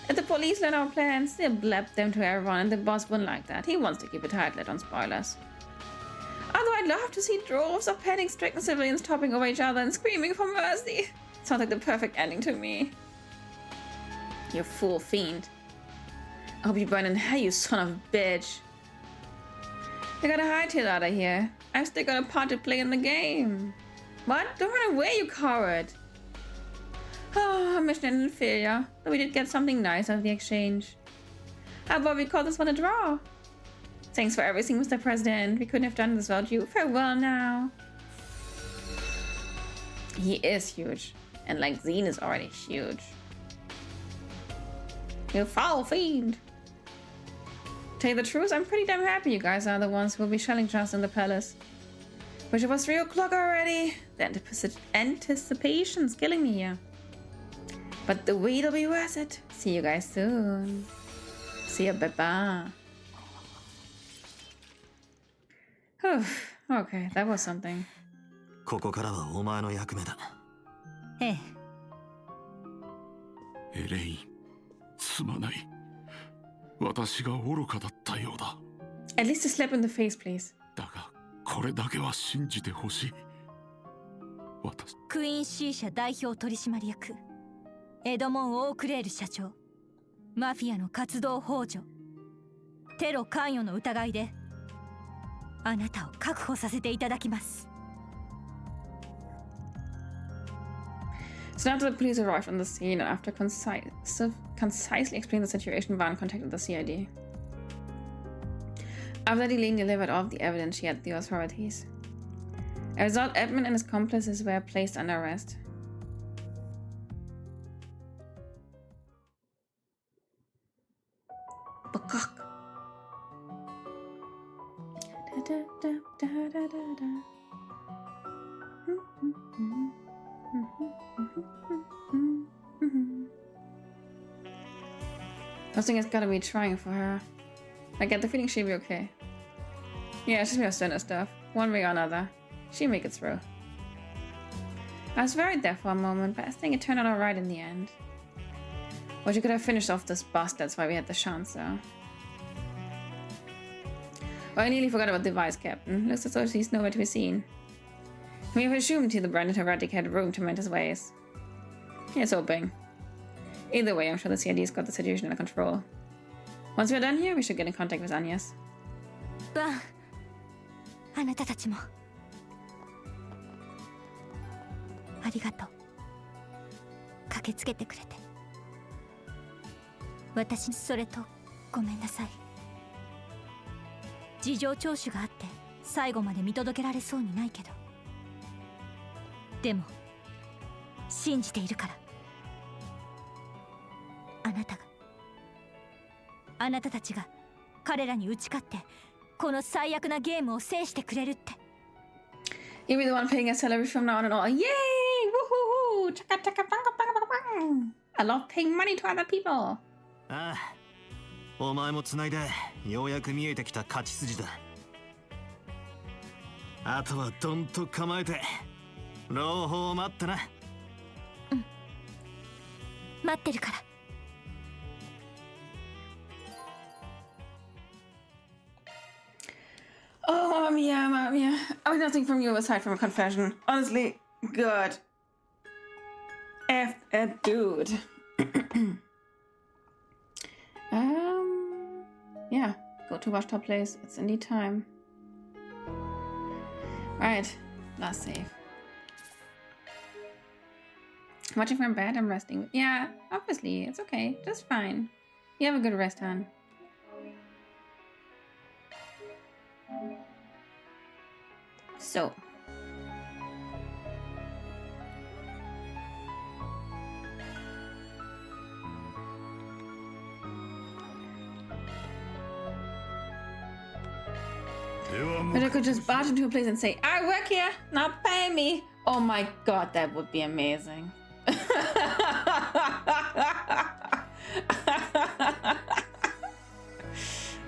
If the police learn our plans, they'll blab them to everyone, and the boss wouldn't like that. He wants to keep a tight lid on spoilers. Although I'd love to see droves of panic-stricken civilians toppling over each other and screaming for mercy. Sounds like the perfect ending to me. You fool fiend. I hope you burn in hell, you son of a bitch. I gotta hightail out of here. I've still got a part to play in the game. What? Don't run away, you coward. Oh, our mission ended in failure, but we did get something nice out of the exchange. How about we call this one a draw? Thanks for everything, Mr. President. We couldn't have done this without you. Farewell now. He is huge. And like Zine is already huge. You foul fiend. Tell you the truth, I'm pretty damn happy you guys are the ones who will be shelling just in the palace. Wish it was 3 o'clock already. The anticipation's killing me here. But the wait'll be worth it. See you guys soon. See ya, bye-bye. Okay, that was something.
ここからはお前の役目だ。
ええ。
エレイン、すまない。私が愚かだったようだ。
At least a slap in the face, please.
だが、これだけは信じてほしい。
クイーン C 社代表取締役エドモン・オークレール社長、マフィアの活動幇助、テロ関与の疑いであなたを確保させていただきます。
So after the police arrived on the scene and after concisely explained the situation, Van contacted the CID. After Delaney delivered all of the evidence she had to the authorities. As a result, Edmund and his accomplices were placed under arrest. Bakak. I think it's gotta be trying for her. I get the feeling she'll be okay. Yeah, she's just doing her stuff, one way or another. She'll make it through. I was worried there for a moment, but I think it turned out alright in the end. Well, you could have finished off this bust, that's why we had the chance, though. Well, I nearly forgot about the vice captain. Looks as though he's nowhere to be seen. We have assumed the branded heretic had room to mend his ways. Here's hoping. Either way, I'm sure the CID's got the situation under control. Once we're done here, we should get in contact with Agnes.
バン、あなたたちもありがとう。駆けつけてくれて。私、それとごめんなさい。事情聴取があって最後まで見届けられそうにないけど、でも信じているから。あなたたちが彼らに打ち勝ってこの最悪なゲームを制してくれるって。
You'll be the one paying a salary from now on and all. Yay! Woohoo! Chaka chaka banga banga banga! I love paying money to other people.
ああ、お前も繋いでようやく見えてきた勝ち筋だ。あとはどんと構えて朗報を待ってな。
うん、待ってるから。
Oh, Mamma mia. I was nothing from you aside from a confession. Honestly, good. F a dude. Yeah. Go to Washtop Place. It's indeed time. Alright. Last save. Watching from bed, I'm resting. Yeah, obviously. It's okay. Just fine. You have a good rest, hon. So. But I could just barge into a place and say, I work here, now pay me. Oh my god, that would be amazing.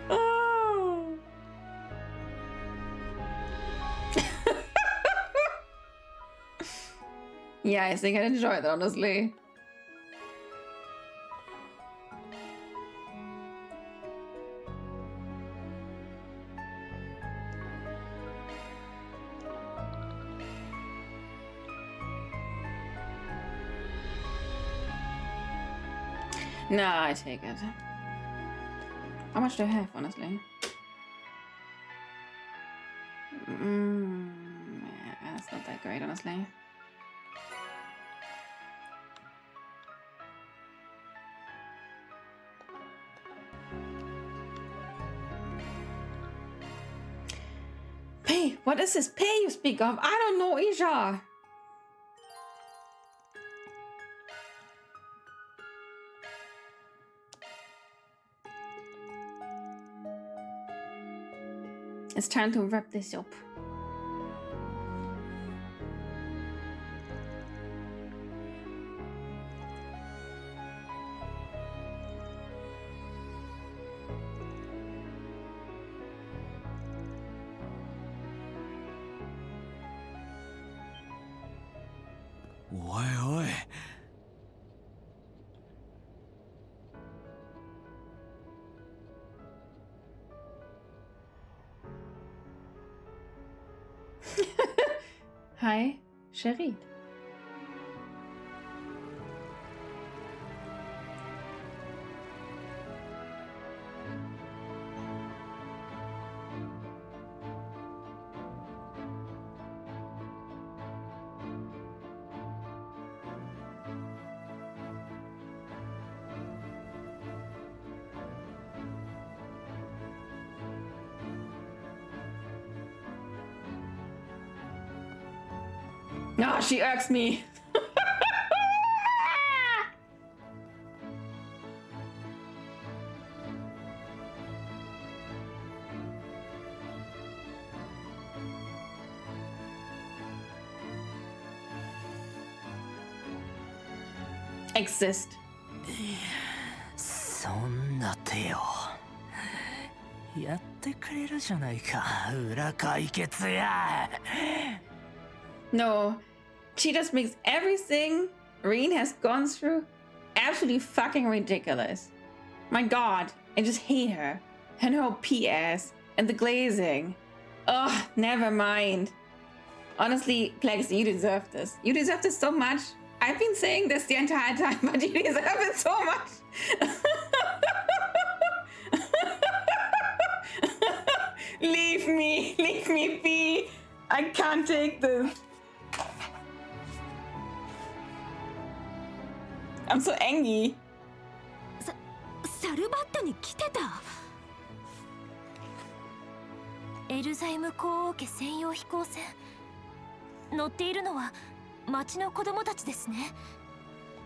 Oh. Yeah, I think I'd enjoy it, honestly. Nah, I take it. How much do I have, honestly? Yeah, that's not that great, honestly. Pay? What is this pay you speak of? I don't know, Isha. It's time to wrap this up.
おいおい。
Hi, Sherid. No, she irks me. Exist.
そんな手をやってくれるじゃないか、裏解決や。
No, she just makes everything Reen has gone through absolutely fucking ridiculous. My god, I just hate her. And her PS and the glazing. Ugh, never mind. Honestly, Plex, you deserve this. You deserve this so much. I've been saying this the entire time, but you deserve it so much. Leave me be. I can't take this. I'm so angry.
サルバットに来てた。エルザイム皇王家専用飛行船。乗っているのは町の子供たちですね。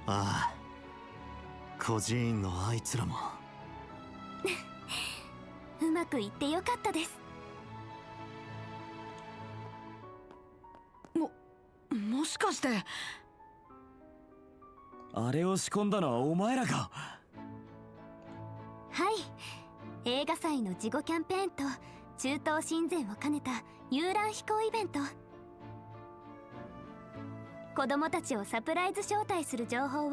ああ、孤児院のあいつらも。
うまくいってよかったです。
もしかして。
あれを仕込んだのはお前らか。
はい、映画祭の事後キャンペーンと中東親善を兼ねた遊覧飛行イベント。子供たちをサプライズ招待する情報を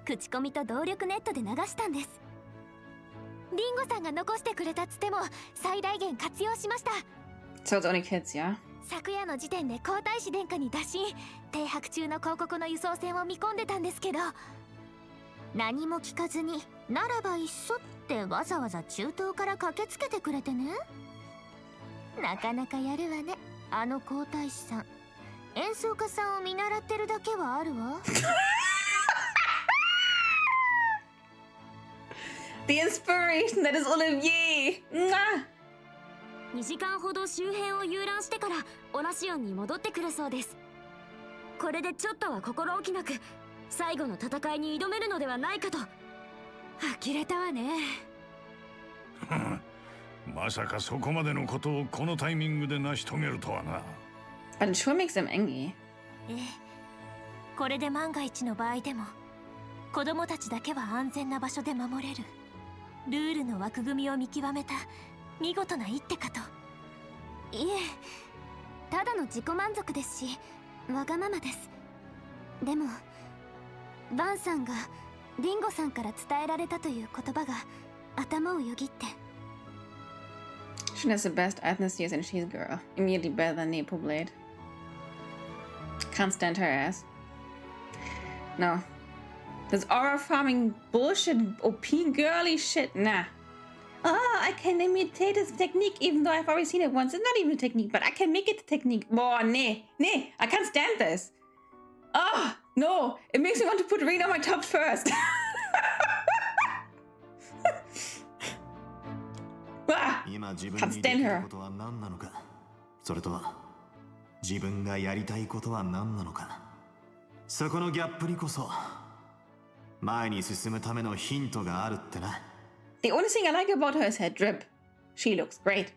口コミと動力ネットで流したんです。リンゴさんが残してくれたつても最大限活用しました。
So it's only kids, yeah?
昨夜の時点で皇太子殿下に打診、停泊中の広告の輸送船を見込んでたんですけど、何も聞かずにならばいっそってわざわざ中東から駆けつけてくれてね。なかなかやるわね、あの皇太子さん。演奏家さんを見習ってるだけはあるわ。
The inspiration that is Olivier. Mwah!
2時間ほど周辺を遊覧してからオナシオンに戻ってくるそうです。これでちょっとは心置きなく最後の戦いに挑めるのではないかと。呆れたわね。
まさかそこまでのことをこのタイミングで成し遂げるとはな。
But it sure makes them angry.
ええ、これで万が一の場合でも子供たちだけは安全な場所で守れる。ルールの枠組みを見極めた見事な一手かと。いえ、ただの自己満足ですしわがままです。でもバンさんがリンゴさんから伝えられたという言葉が頭をよぎって。
She has the best ethnicity and she's girl. Immediately better than Napo Blade. Can't stand her ass. No. This aura farming bullshit, OP girly shit, nah. Oh, I can imitate this technique even though I've already seen it once. It's not even a technique, but I can make it a technique. Boah, nee, I can't stand this. Oh, no, it makes me want to put Rain on my top first. Ah, can't stand her.
それとも自分がやりたいことは何なのか。そこのギャップにこそ前に進むためのヒントがあるってな。
The only thing I like about her is her drip. She looks great.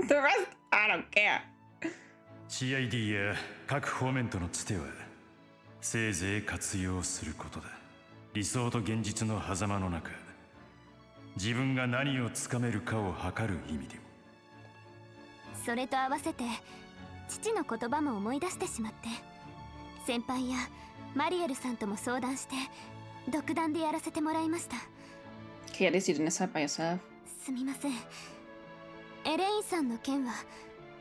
The rest, I don't care.
CID や各方面とのつてはせいぜい活用することだ。理想と現実の狭間の中、自分が何をつかめるかを測る意味でも。
それと合わせて父の言葉も思い出してしまって、先輩やマリエルさんとも相談して独断でやらせてもらいました。
Okay, at least you didn't decide by yourself.
すみません。エレインさんの件は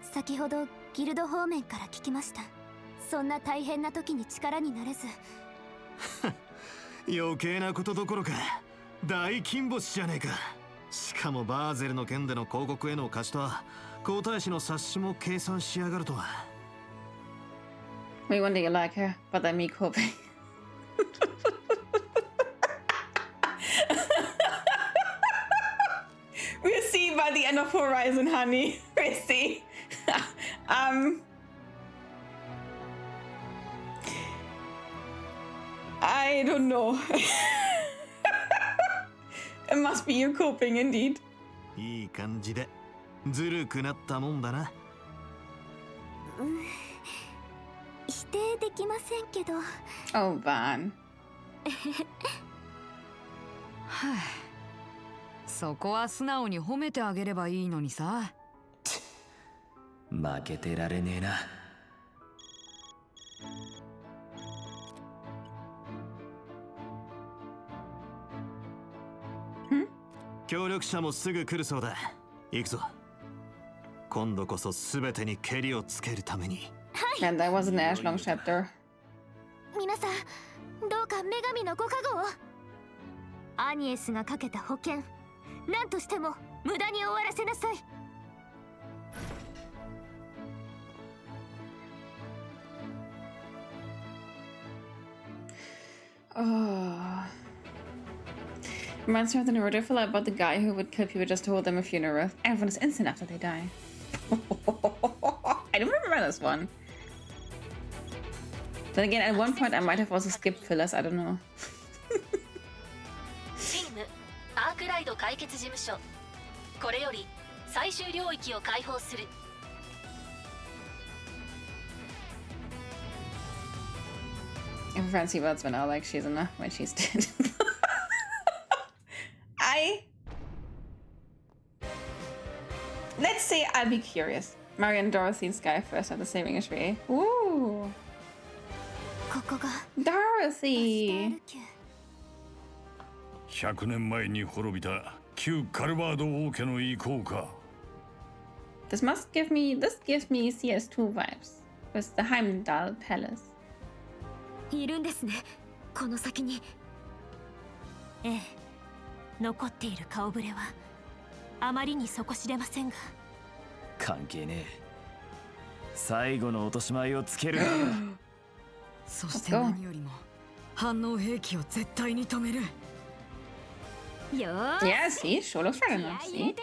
先ほどギルド方面から聞きました。そんな大変な時に力になれず
余計なことどころか大金星じゃねえか。しかもバーゼルの件での広告への貸しと皇太子の冊子も計算しやがるとは。
Maybe one day you like her, but then me coping. We'll see by the end of Horizon, honey. We'll see. I don't know. It must be you coping, indeed.
いい感じでずるくなったもんだな。
否定できませんけど。
Oh, Van.
はあ、そこは素直に褒めてあげればいいのにさ。
負けてられねえな。
協力者もすぐ来るそうだ。行くぞ。今度こそ全てにケリをつけるために。
And that was an Ashlong chapter.
皆さん、どうか女神のご加護を。アニエスがかけた保険、何としても無駄に終わらせなさい。
Oh. Reminds me of the narrative about the guy who would kill people just to hold them a funeral. Everyone is instant after they die. I don't remember this one. Then again, at one point I might have also skipped fillers, I don't know.
チームアークライド解決事務所、これより最終領域を開放する。
If fancy words when I like she's enough when she's dead. Let's say I'll be curious. Mario and Dorothy and Sky first at the saving HVA. Ooh. Dorothy!
100年前に滅びた旧カルバード王家の遺構か。
This gives me CS2 vibes with the Heimdall Palace.
いるんですね、この先に。ええ、残っている顔ぶれはあまりに底知れませんが。
関係ねえ。最後の落とし前をつけるだろ。
そして何よりも反応兵器を絶対に止める。
よー
Yeah, see, sure looks right enough. See,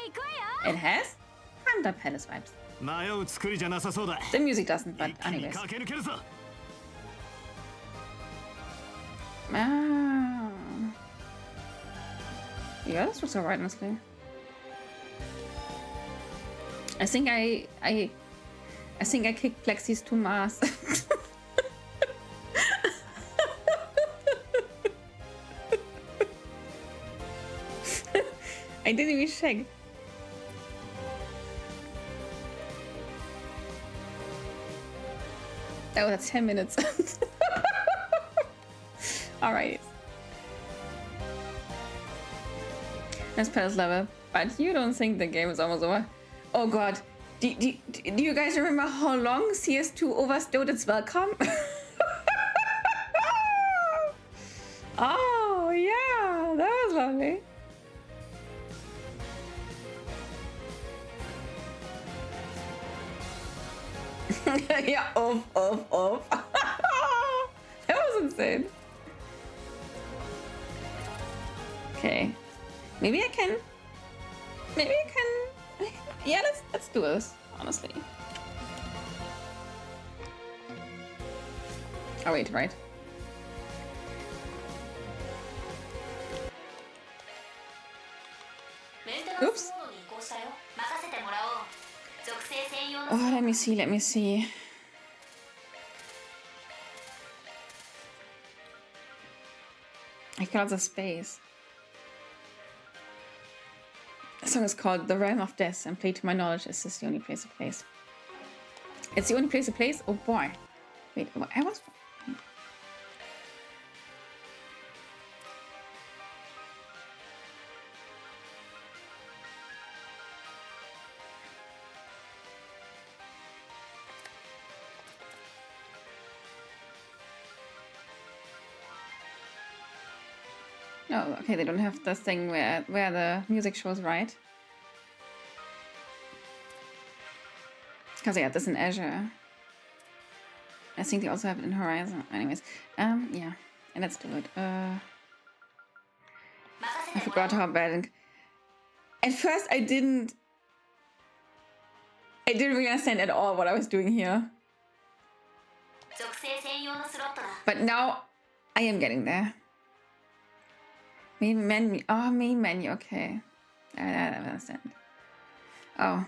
it has Heimdall Palace vibes.
迷う作りじゃなさそうだ。
The music doesn't, but
一気に
anyways.
駆け抜けるぞ。
Ah. Yeah, this looks alright, honestly. I think I kicked Plexi's to Mars. I didn't even check. Oh, that's 10 minutes. Alright. That's Palace level. But you don't think the game is almost over? Oh god. Do you guys remember how long CS2 overstowed its welcome? Oh, yeah, that was lovely. Yeah, off. That was insane. Okay. Maybe I can. Yeah, let's do this, honestly. Oh wait, right. Oops. Oh, let me see. I got the space. The song is called The Realm of Death, and played to my knowledge is this the only place it plays. It's the only place it plays? Oh boy. Wait, I was... No, okay, they don't have the thing where the music shows, right? Because I had this in Azure. I think they also have it in Horizon. Anyways, yeah, and let's do it. I forgot how bad. At first, I didn't really understand at all what I was doing here. But now I am getting there. Main menu. Oh, main menu. Okay, I understand. Oh.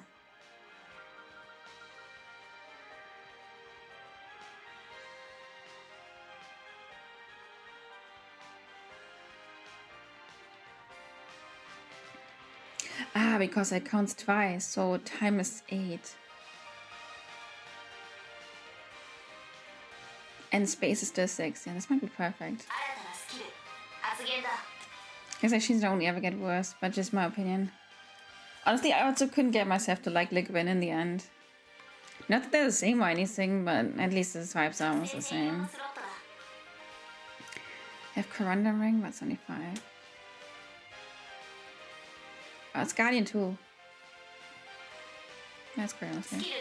Ah, because it counts twice, so time is 8. And space is still 6. Yeah, this might be perfect. Guess actually don't ever get worse, but just my opinion. Honestly, I also couldn't get myself to like Liquid in the end. Not that they're the same or anything, but at least the vibes are almost the same. I have Corundum Ring, but it's only 5. Oh, it's Guardian too. That's great, honestly.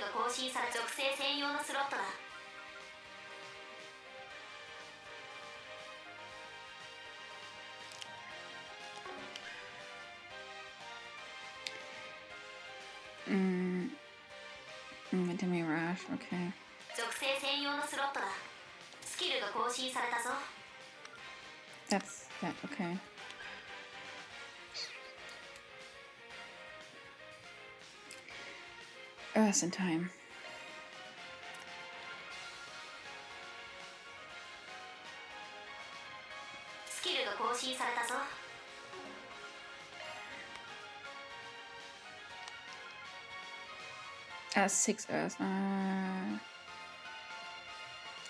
Winter Mirage, okay. That's that, okay. Earth in time. 6 Earth.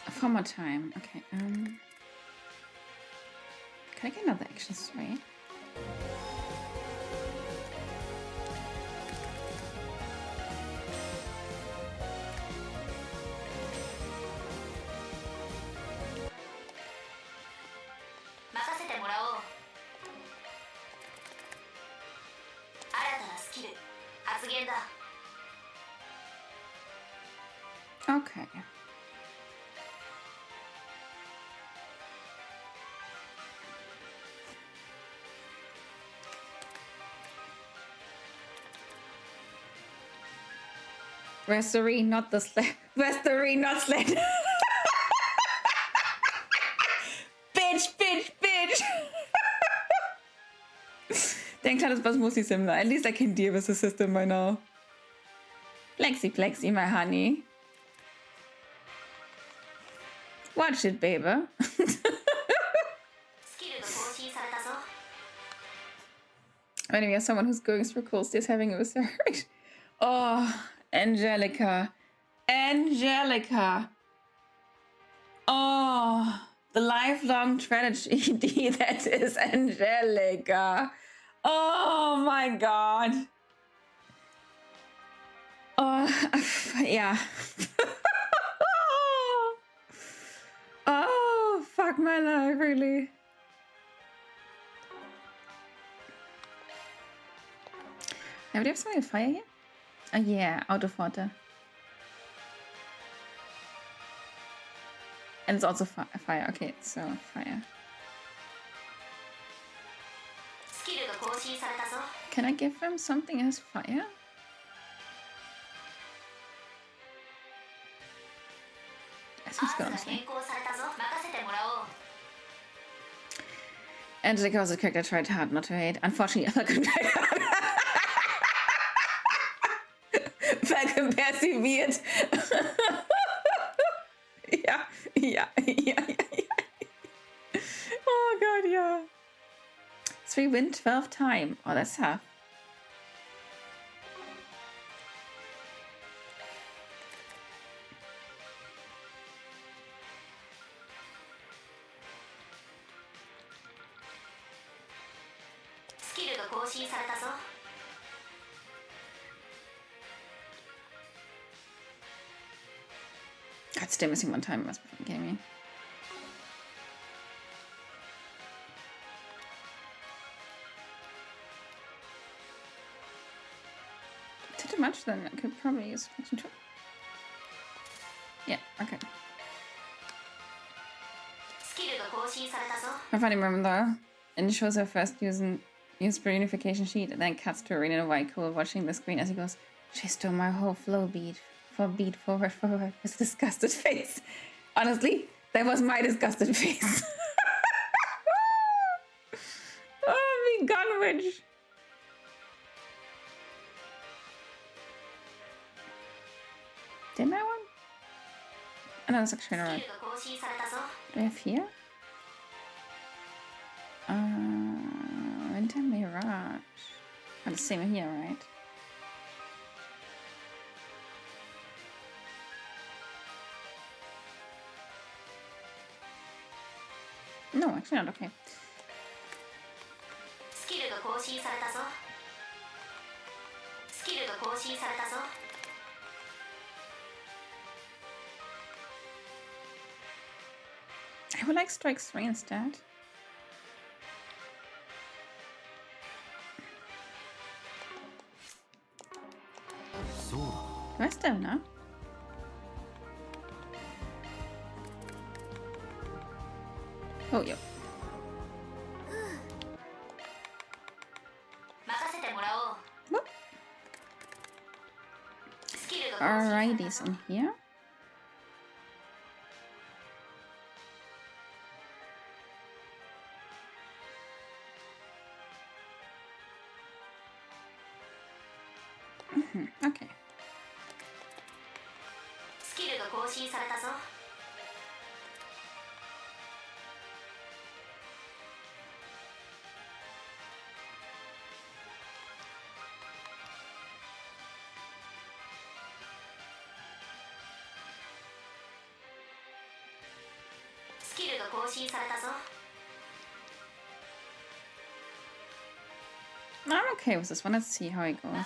For more time. Okay. Can I get another action 3? Okay. Where's the re, not the sled? Where's the re, not sled? Bitch! Dein kleines Bass muss die Simler. At least I can deal with the system by now. Flexi, my honey. Watch it, baby. Anyway, as someone who's going through cool states having a resurrection. Oh, Angelica. Oh, the lifelong tragedy that is Angelica. Oh my god. Oh, yeah. Oh, fuck my life, really. Yeah, do you have something with fire here? Oh yeah, Autoforte. And it's also fire. Okay, so fire. Can I give him something as fire? As he's gonna say. Angelica was a character I tried hard not to hate. Unfortunately, Falcon persevered. Yeah. Oh god, yeah. 3 win, 12 time. Oh, that's tough. God, still missing 1 time. Must be fucking kidding me. Too much then. I could probably use function 2. Yeah, okay. I finally remember though. And it shows her first use for unification sheet and then cuts to Arena White Cool watching the screen as he goes, "She stole my whole flow beat forward with a disgusted face." Honestly, that was my disgusted face. Oh, me gunwich. Didn't I one? Oh, no, that's actually right. Do I have here? Winter Mirage. Oh, the same here, right? No, actually not, okay. I would like Strike 3 instead. Rest them now. Oh, yeah. Whoop. Alrighty, so here. Okay. I'm okay with this one. Let's see how it goes.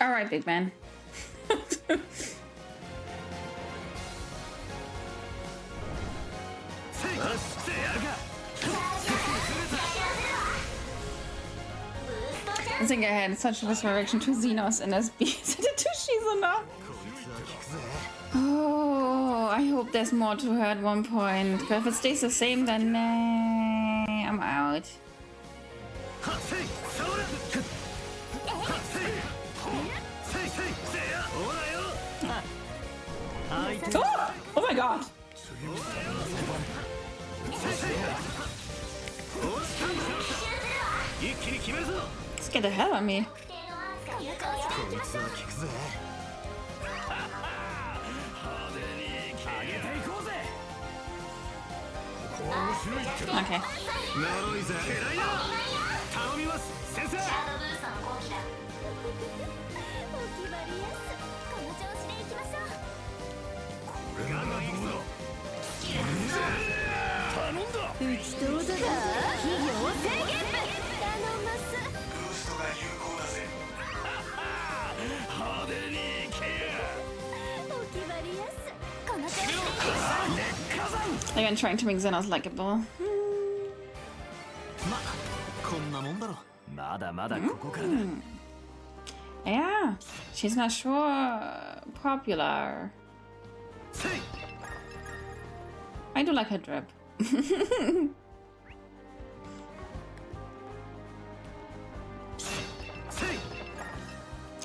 All right, big man. I think I had such a resurrection to Xenos and SB to Shizuna. Oh, I hope there's more to her at one point. Because if it stays the same, then nah, I'm out. Oh! Oh my god! Scared the hell out of me. Okay.
呪いぜ偉いな頼みます先生
シャードブーストの後期だ。
お決まりやす。この調子でいきましょう。
これならどうだ。頼んだ。
打ち通だが非行制限部頼ます
ブーストが有効だぜ。派手にいけや。
お決まりやす。この調子でいきましょう。
Again, trying to make Xenos likable.
まこんなもんだろ。
まだまだここからだ。
Yeah, she's not sure popular. I do like her drip.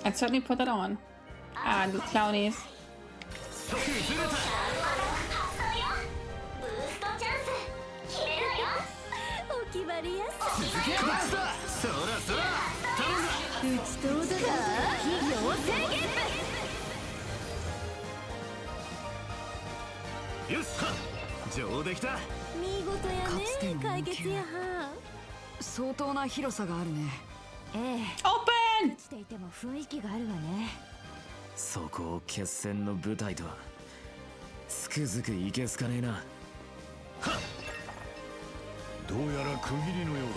I'd certainly put that on. Ah, the clownies.
ブーストチャンス決めるわよ。お決まりやす。
そらそら頼んだ。
打ち通だが非行制限部
よし上出来た。
見事や
かつて
ね
の
解決やはん。
相当な広さがあるね。
ええ
Open!
落ちていても雰囲気があるわね。
そこを決戦の舞台とはつくづくいけすかねえな。
どうやら区切りのよう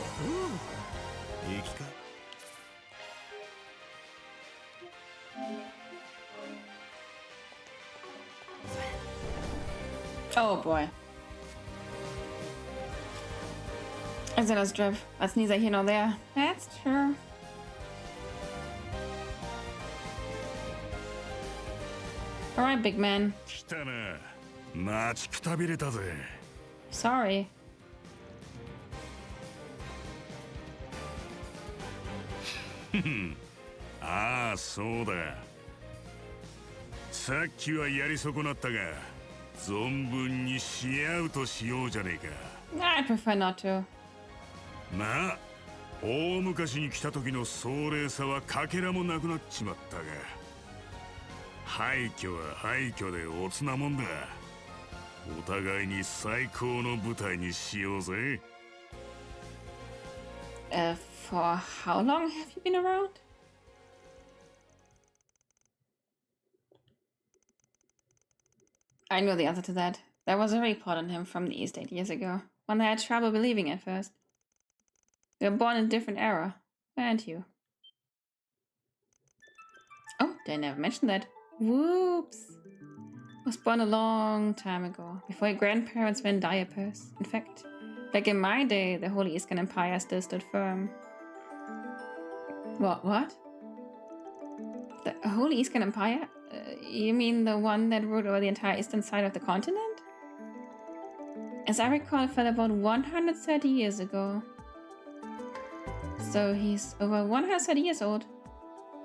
だ。
いきか。
Oh boy. Xenos drip. That's neither here nor there. That's true. Alright, big man.
来たな。待ちくたびれたぜ。
Sorry.
ああ、そうだ。さっきはやり損なったが、存分にシェアウトしようじゃねえか。
I prefer not to.
まあ、大昔に来た時の壮麗さはかけらもなくなっちまったが、廃墟は廃墟でおつなもんだ。お互いに最高の舞台にしようぜ。
For how long have you been around? I know the answer to that. There was a report on him from the East 8 years ago, one I had trouble believing at first. You were born in a different era, weren't you? Oh, they never mentioned that. Whoops. Was born a long time ago, before your grandparents were in diapers. In fact, back in my day, the Holy Eastern Empire still stood firm. What? The Holy Eastern Empire? You mean the one that ruled over the entire eastern side of the continent? As I recall, it fell about 130 years ago. So he's over 130 years old.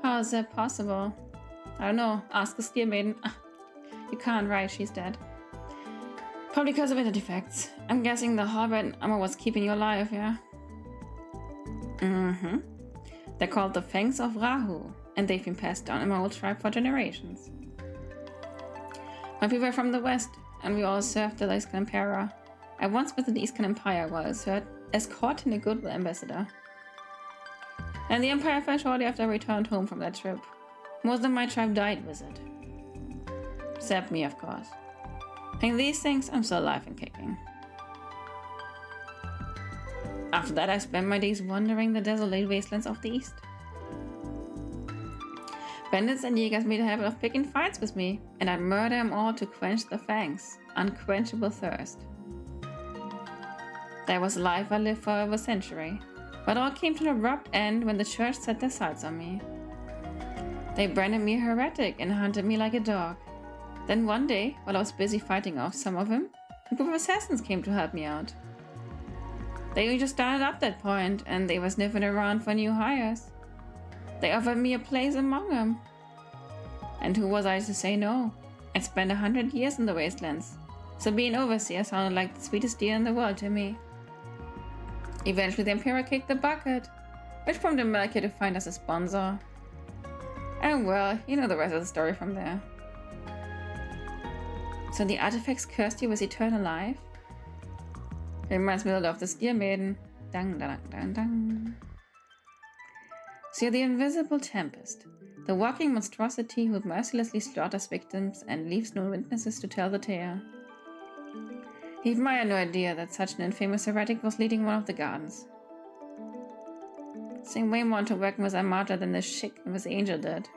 How is that possible? I don't know. Ask the Steel Maiden. You can't, right? She's dead. Probably because of inner defects. I'm guessing the Harvard armor was keeping you alive, yeah? Mm-hmm. They're called the Fangs of Rahu, and they've been passed down in my old tribe for generations. My people are from the west, and we all served the Eastern Emperor. I once visited the Eastern Empire while as court and a goodwill ambassador. And the Empire fell shortly after I returned home from that trip. Most of my tribe died with it. Except me, of course. Thanks these things, I'm still alive and kicking. After that, I spent my days wandering the desolate wastelands of the east. Bandits and Jägers made a habit of picking fights with me, and I'd murder them all to quench the fangs' unquenchable thirst. That was the life I lived for over a century, but all came to an abrupt end when the church set their sights on me. They branded me a heretic and hunted me like a dog. Then one day, while I was busy fighting off some of them, a group of assassins came to help me out. They just started up that point, and they were sniffing around for new hires. They offered me a place among them. And who was I to say no? I'd spent 100 years in the wastelands, so being overseer sounded like the sweetest deal in the world to me. Eventually the Emperor kicked the bucket, which prompted Melchior to find us a sponsor. And well, you know the rest of the story from there. So the artifacts cursed you with eternal life? Reminds me a lot of the Steel Maiden. Dang, dang, dang, dang. So you're the invisible Tempest, the walking monstrosity who mercilessly slaughters victims and leaves no witnesses to tell the tale. Even I had no idea that such an infamous heretic was leading one of the gardens. Seemed way more to working with Armata than the shit with Angel did.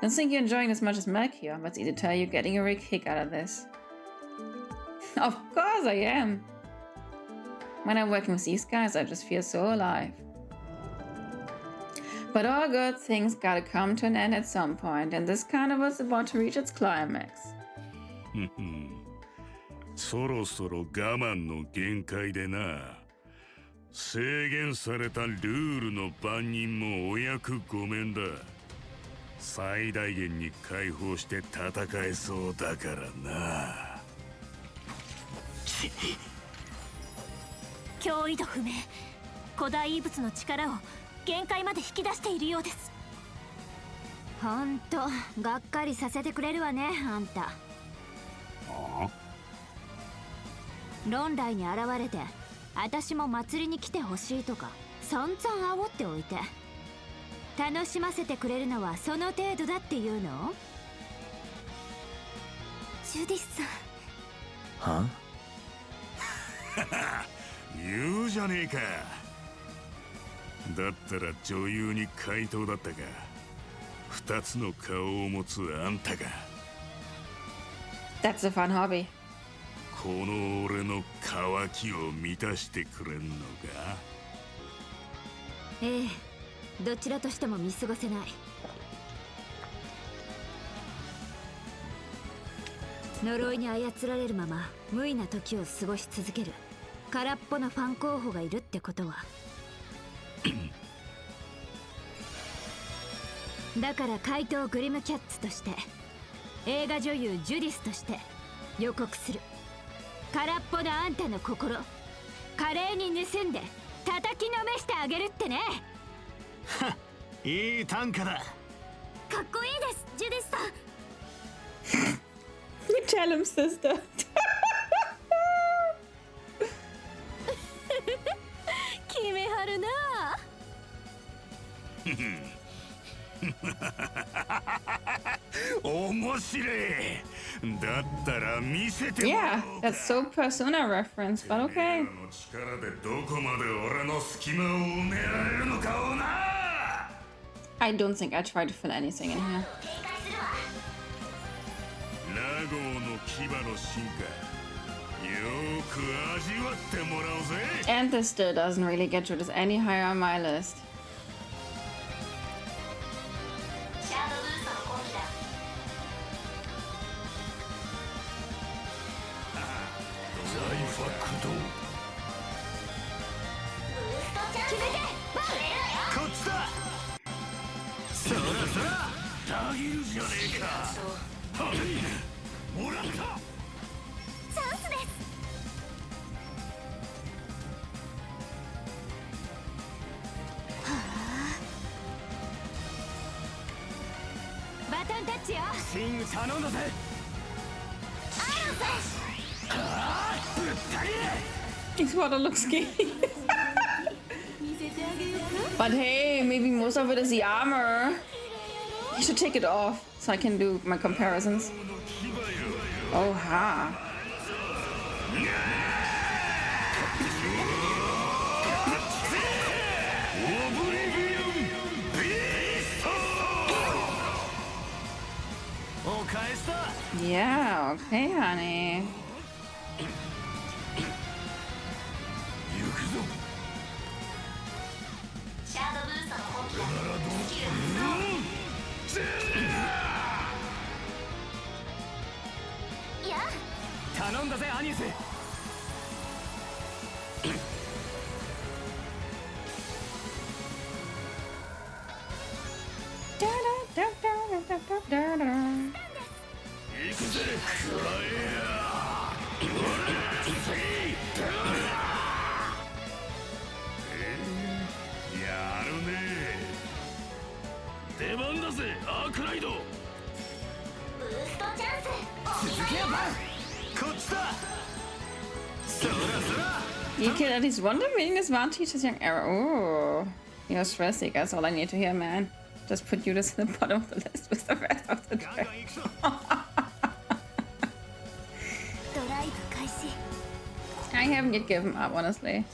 Don't think you're enjoying as much as Melchior, but it's easy to tell you're getting a real kick out of this. Of course I am! When I'm working with these guys, I just feel so alive. But all good things gotta come to an end at some point, and this carnival's about to reach its climax.
そろそろ我慢の限界でな。制限されたルールの番人もお役御免だ。最大限に解放して戦えそうだからな。
脅威度不明。古代遺物の力を限界まで引き出しているようです。
ほんとがっかりさせてくれるわね、あんた。論来に現れて私も祭りに来てほしいとか散々煽っておいて、楽しませてくれるのはその程度だっていうの？
ジュディスさん。
は？言うじゃねえか。だったら女優に回答だったか。二つの顔を持つあんたが。
That's a fun hobby.
この俺の渇きを満たしてくれんのか？
ええ、どちらとしても見過ごせない。呪いに操られるまま無意な時を過ごし続ける空っぽのファン候補がいるってことはだから怪盗グリムキャッツとして映画女優ジュディスとして予告する。空っぽのあんたの心華麗に盗んで叩きのめしてあげるってね。
いい短歌だ。
かっこいいです、ジュディスさん。
You tell him, sister.
決めはるな。
面白い。だったら見せてもらおうか。
Yeah, that's so Persona reference, but okay.
力でどこまで俺の隙間を埋められるのかをな。
I don't think I tried to fill anything in here.
ラゴーの牙の進化、よく味わってもらおうぜ。
And this still doesn't really get you this any higher on my list.
シャードブーストの攻撃だ。
ザイファ駆動。
決めて
こっちだ。そらそら
たぎるじゃねえか。はい、もらった。
チャンスです。
バトンタッチよ。
スイング頼んだぜ。
This water looks scary. But hey, maybe most of it is the armor. You should take it off so I can do my comparisons. Oh ha. Yeah, okay, honey.
Yeah.
頼んだぜ、アニス。
行くぜ、クライアー。やるね。出番だぜ、アークライド。
ブーストチャンス。
続けよ、バン。
こっちだ。
You killed at least one remaining disadvantage as young arrow. Oh, you're stressing. That's all I need to hear, man. Just put you this in the bottom of the list with the rest of the track. I haven't yet given up, honestly.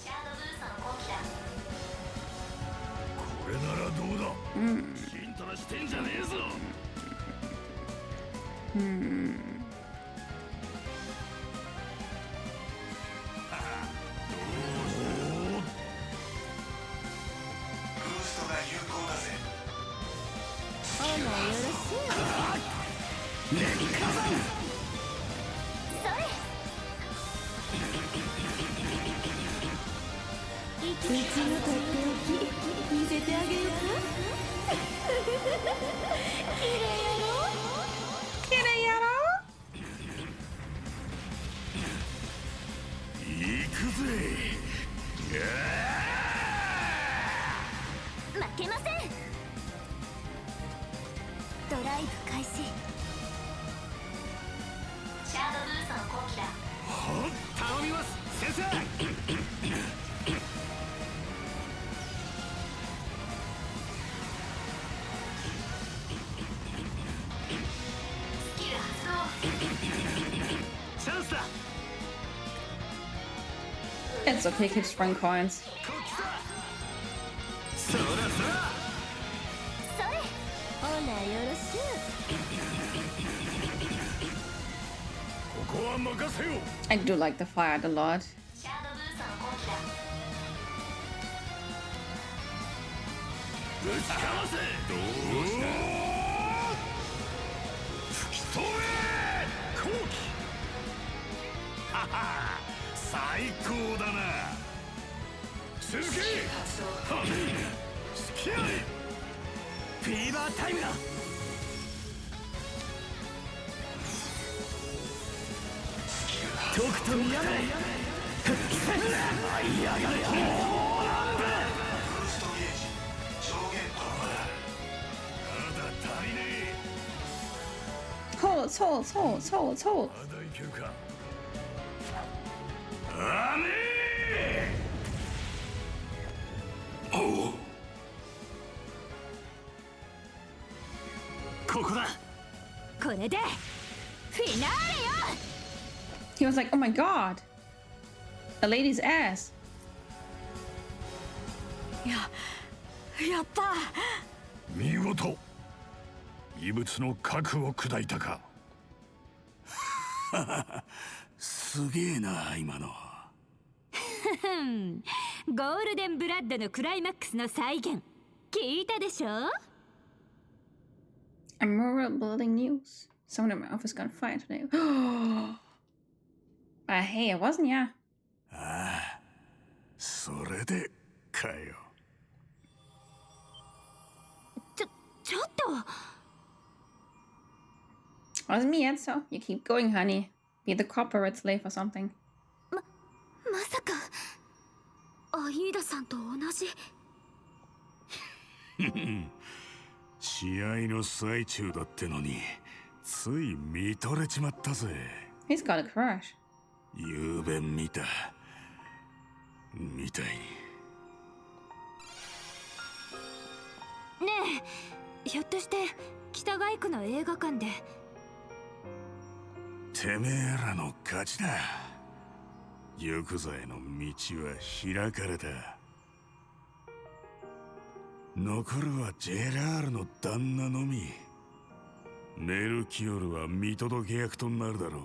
It's okay, keep throwing coins. I do like the fire a lot. Hold.
これでフィナーレよ。
He was like, oh my god, a lady's ass.
やった。
見事異物の核を砕いたか。
すげえな今の。
ゴールデンブラッドのクライマックスの再現聞いたでしょ。
A moral building news. Someone in my office got fired today. Hey, it wasn't ya.
ああ、それでかよ。
ちょっと。
Wasn't me yet, so you keep going, honey. Be the corporate slave or something.
まさかアイーダさんと同じ。
試合の最中だってのについ見とれちまったぜ。
He's got a crush.
夕べ見たみたい
に。ねえ、ひょっとして北街区の映画館で。
てめえらの勝ちだ。ヤクザへの道は開かれた。残るはジェラールの旦那のみ。メルキオルは見届け役となるだろう。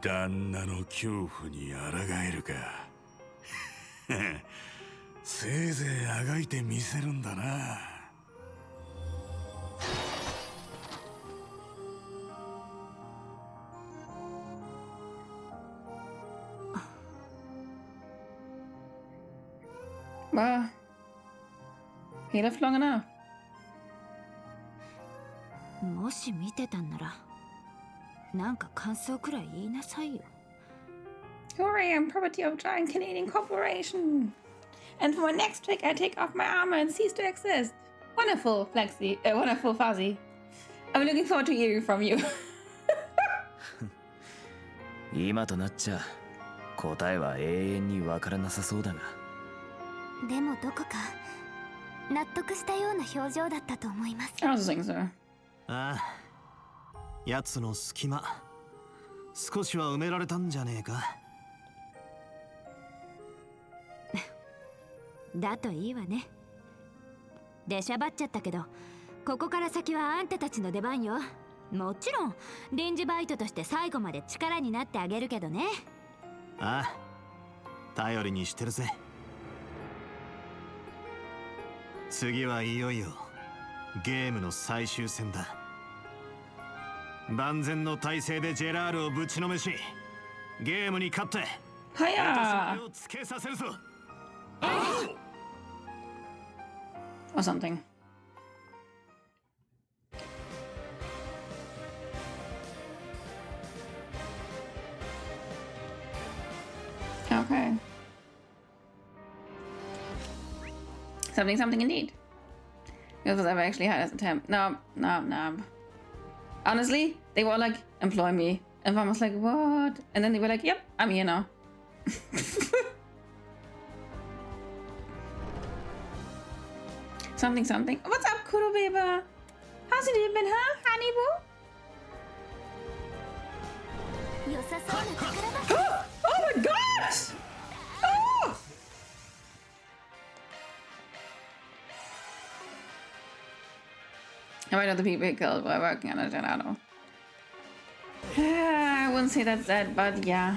旦那の恐怖に抗えるか。せいぜいあがいてみせるんだな。
Well, he lived long enough.
もし見てたんならなんか感想くらい言いなさいよ。
Hooray, I'm property of giant Canadian corporation. And for my next trick, I take off my armor and cease to exist. Wonderful, wonderful Fuzzy. I'm looking forward to hearing from you.
今となっちゃ答えは永遠にわからなさそうだが。
でもどこか納得したような表情だったと思います。
I also think so.
ああ、奴の隙間少しは埋められたんじゃねえか。
だといいわね。出しゃばっちゃったけど、ここから先はあんたたちの出番よ。もちろん臨時バイトとして最後まで力になってあげるけどね。
ああ、頼りにしてるぜ。次はいよいよゲームの最終戦だ。万全の体制でジェラールをぶちのめし、ゲームに勝って
はや
をつけさせるぞ。
or something. Okay. Something indeed. It was ever actually had as a temp. No. Honestly, they were like, employ me. And I was like, what? And then they were like, yep, I'm here now. Something. What's up, Kurobeber? How's it been, huh, honey boo? Oh my god! Oh! I might know the people he killed while working on a gelato. I wouldn't say that's that, but yeah.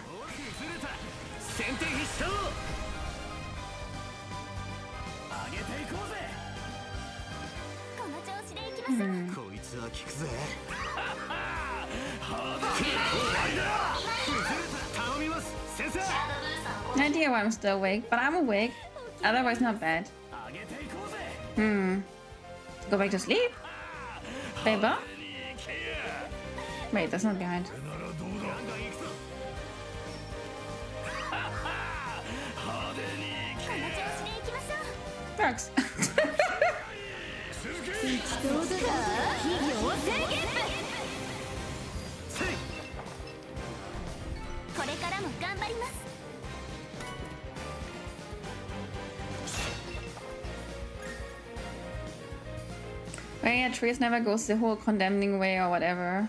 No idea why I'm still awake, but I'm awake. Otherwise, not bad. Go back to sleep? Baby? Wait, that's not behind. Drugs. Well, yeah, Trace never goes the whole condemning way or whatever.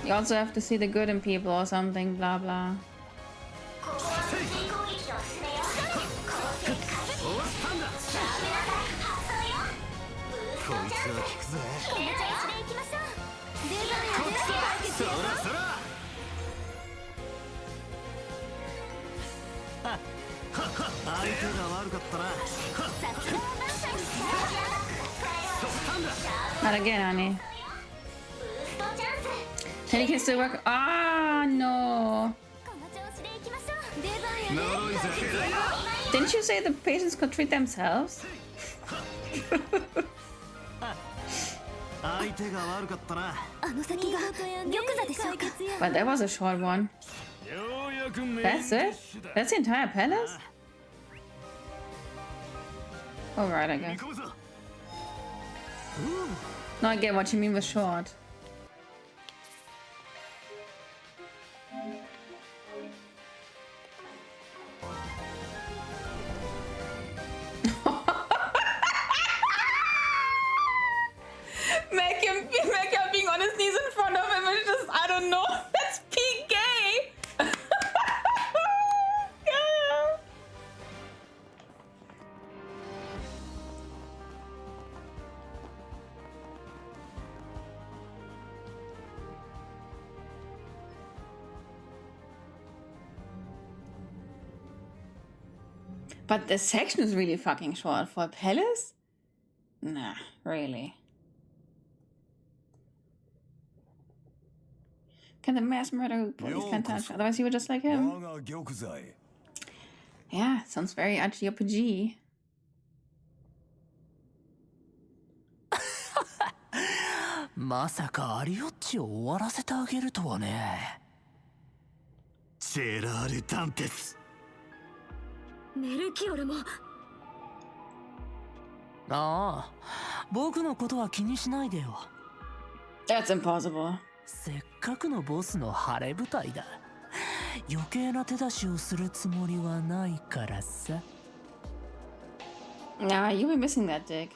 You also have to see the good in people or something, blah blah. Not again, honey. Can you still work? Ah, no. Didn't you say the patients could treat themselves? But that was a short one. That's it? That's the entire palace? Alright, I guess. No, I get what you mean with short. Make him being on his knees in front of him is just, I don't know. That's peak gay. Yeah. But the section is really fucking short for a palace? Nah, really. Can the mass murder police can't touch, otherwise you were just like him. Yeah, sounds very RPG.
まさかアリオッチを終わらせてあげるとはね。
ジェラール・ダンテス。
メルキオルも。
ああ、僕のことは気にしないでよ。
That's impossible.
せっかくのボスの晴れ舞台だ。余計な手出しをするつもりはないからさ。
Yeah, you were missing that dick.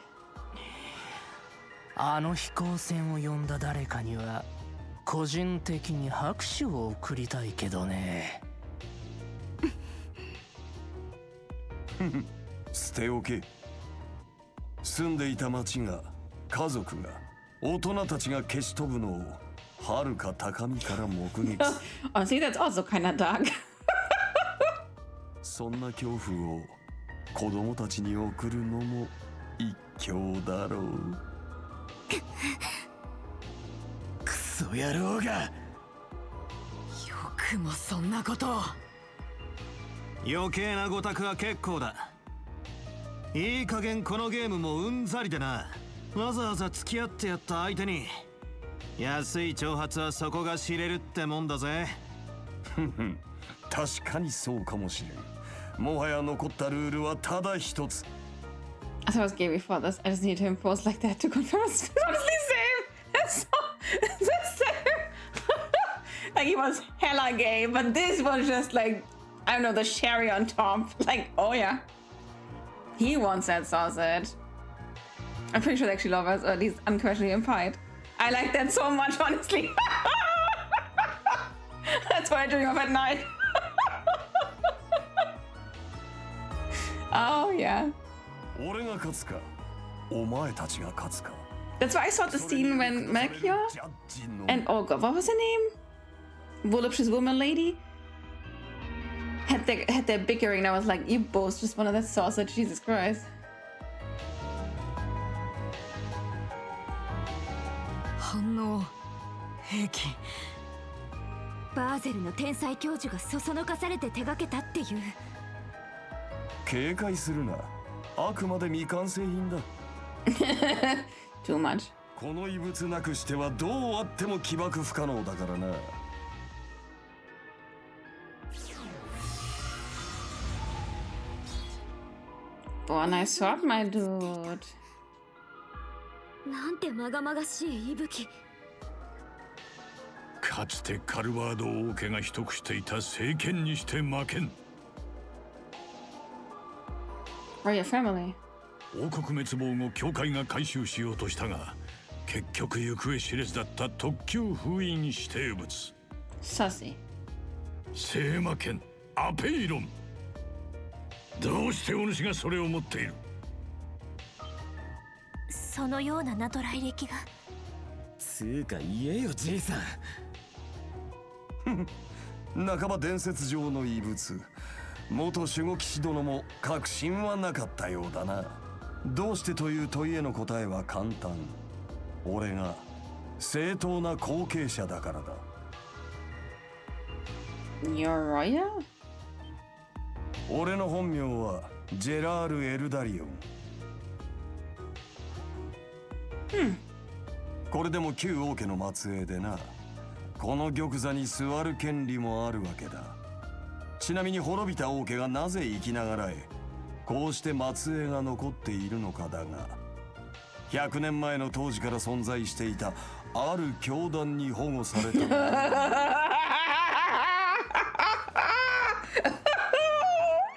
あの飛行船を呼んだ誰かには個人的に拍手を送りたいけどね。
捨ておけ。住んでいた町が、家族が、大人たちが消し飛ぶのを遥か高みから目撃。
Honestly, that's also kind of dark.
そんな恐怖を子供たちに送るのも一興だろう。
クソ野郎が。
よくもそんなことを。
余計なごたくは結構だ。いい加減このゲームもうんざりでな。わざわざ付き合ってやった相手に安い挑発はそこが知れるってもんだぜ。
確かにそうかもしれん。もはや残ったルールはただ一つ。
I thought it was gay before this. I just need to impose like that to confirm. It's honestly same. That's the same. Like he was hella gay, but this was just like, I don't know, the cherry on top. Like, oh yeah, he wants that sausage. I'm pretty sure they actually love us, or at least unquestionably implied. I like that so much, honestly. That's what I dream of at night. Oh yeah.
俺が勝つか、お前たちが勝つか。
That's why I saw the scene when Melchior and oh god, what was her name? Voluptuous woman lady had their bickering. And I was like, you both just wanted that sausage, Jesus Christ.
反応兵器。
バーゼルの天才教授がそそのかされて手掛けたっていう。
警戒するな。あくまで未完成品だ。
Too much.
この異物なくしてはどうあっても起爆不可能だからな。
Boah, nice shot, my dude.
なんてまがまがしい息吹。
かつてカルバード王家が取得していた聖剣にして負けん。
Royal family.
王国滅亡後教会が回収しようとしたが結局行方知れずだった特級封印指定物
Sassy.
聖魔剣アペイロン。どうしてお主がそれを持っている。
そのような名と来歴が。
つうか言えよじいさ
ん。半ば伝説上の異物。元守護騎士殿も確信はなかったようだな。どうしてという問いへの答えは簡単。俺が正当な後継者だからだ。
You're royal?
俺の本名はジェラール・エルダリオン。これでも旧王家の末裔でな。この玉座に座る権利もあるわけだ。ちなみに滅びた王家がなぜ生きながらえこうして末裔が残っているのかだが、100年前の当時から存在していたある教団に保護された。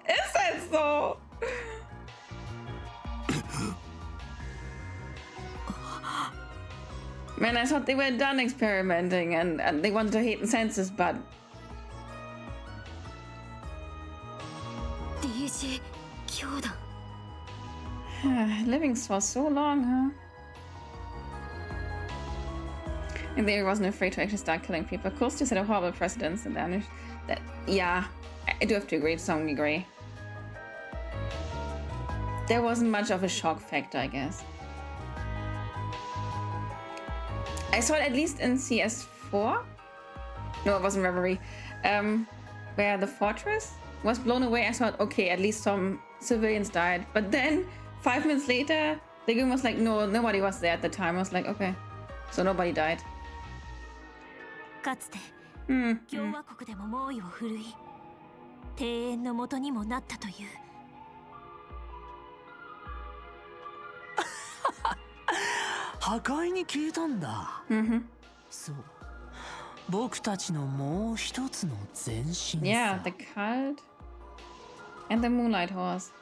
Is that so? Man, I thought they were done experimenting and they wanted to hate the census, but
DG 教団。
living for so long, huh? And they wasn't afraid to actually start killing people. Of course, to set a horrible precedence and then that, yeah, I do have to agree to some degree. There wasn't much of a shock factor, I guess. I saw it at least in CS4. No, it wasn't Reverie. Where the fortress was blown away. I thought, okay, at least some civilians died. But then 5 minutes later, the game was like, no, nobody was there at the time. I was like, okay, so nobody died.
かつて共和国でも猛威を振るい庭園の元にもなったという。
破壊に消えたんだ。そう。僕たちのもう一つの前身さ。
Yeah, the cult and the moonlight horse.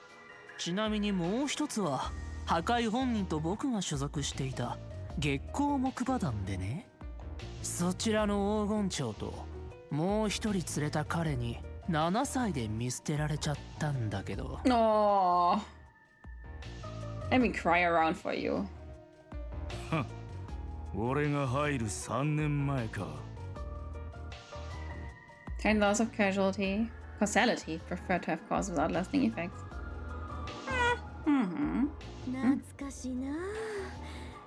ちなみにもう一つは破壊本人と僕が所属していた月光木馬団でね。そちらの黄金鳥ともう一人連れた彼に7歳で見捨てられちゃったんだけど。
Oh, let me cry around for you.
俺が入る3年前か。
10 loss of causality preferred to have cause without lasting effects. Mm-hmm.
懐かしいな。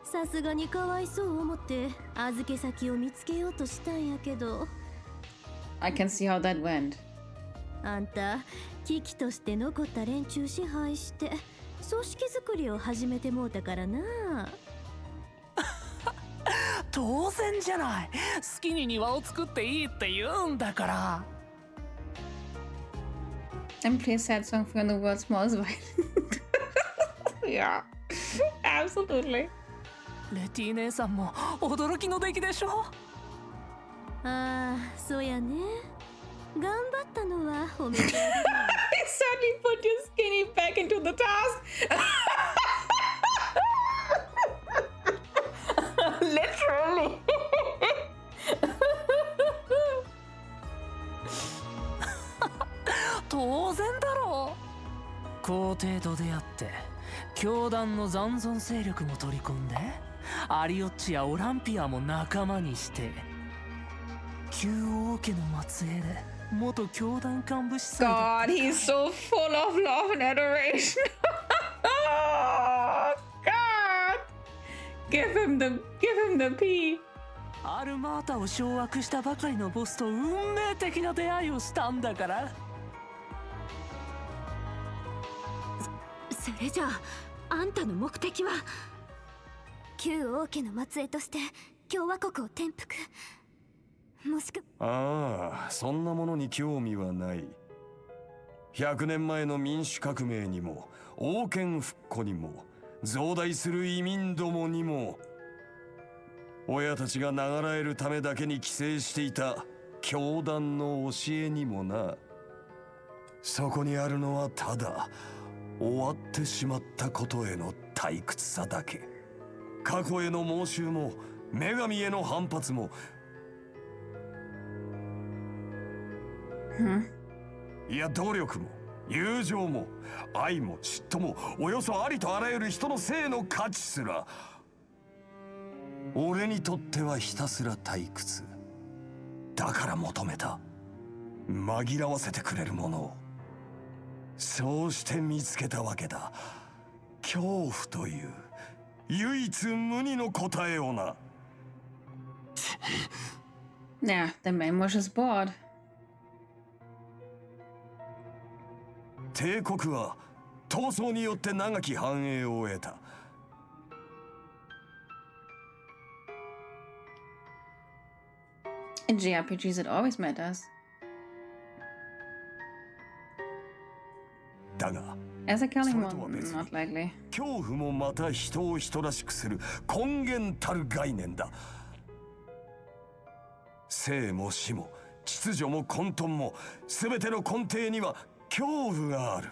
さすがにかわいそう思って預け先を見つけようとしたんやけど。
I can see how that went.
あんた危機として残った連中支配して組織作りを始めてもうたからな。
当然じゃない。好きに庭を作っていいって言うんだから。
And play a sad song for the world's smallest violin. Yeah, absolutely.
レティ姉さんも驚きの出来でしょ。
ああ、そうやね。頑張ったのは褒めてあげる。
Suddenly put your skinny back into the task. Literally.
当然だろう。皇帝と出会って教団の残存勢力も取り込んでアリオッチやオランピアも仲間にして旧王家の末裔で元教団幹部司祭だった。
God, he's so full of love and adoration. Oh, God. Give him the P.
アルマータを掌握したばかりのボスと運命的な出会いをしたんだから。
それじゃああんたの目的は旧王家の末裔として共和国を転覆、もしく
ああ、そんなものに興味はない。100年前の民主革命にも王権復古にも増大する移民どもにも親たちが長らえるためだけに寄生していた教団の教えにもな。そこにあるのはただ終わってしまったことへの退屈さだけ。過去への妄執も女神への反発も、いや努力も友情も愛も嫉妬もおよそありとあらゆる人の性の価値すら俺にとってはひたすら退屈だから求めた。紛らわせてくれるものをそうして見つけたわけだ。恐怖という唯一無二の答えをな。
Yeah, the man was just bored.
帝国は闘争によって長き繁栄を得た。
In JRPGs, it always matters.
だが
As a killing one, not likely.
恐怖もまた人を人らしくする根源たる概念だ。生も死も秩序も混沌も全ての根底には恐怖がある。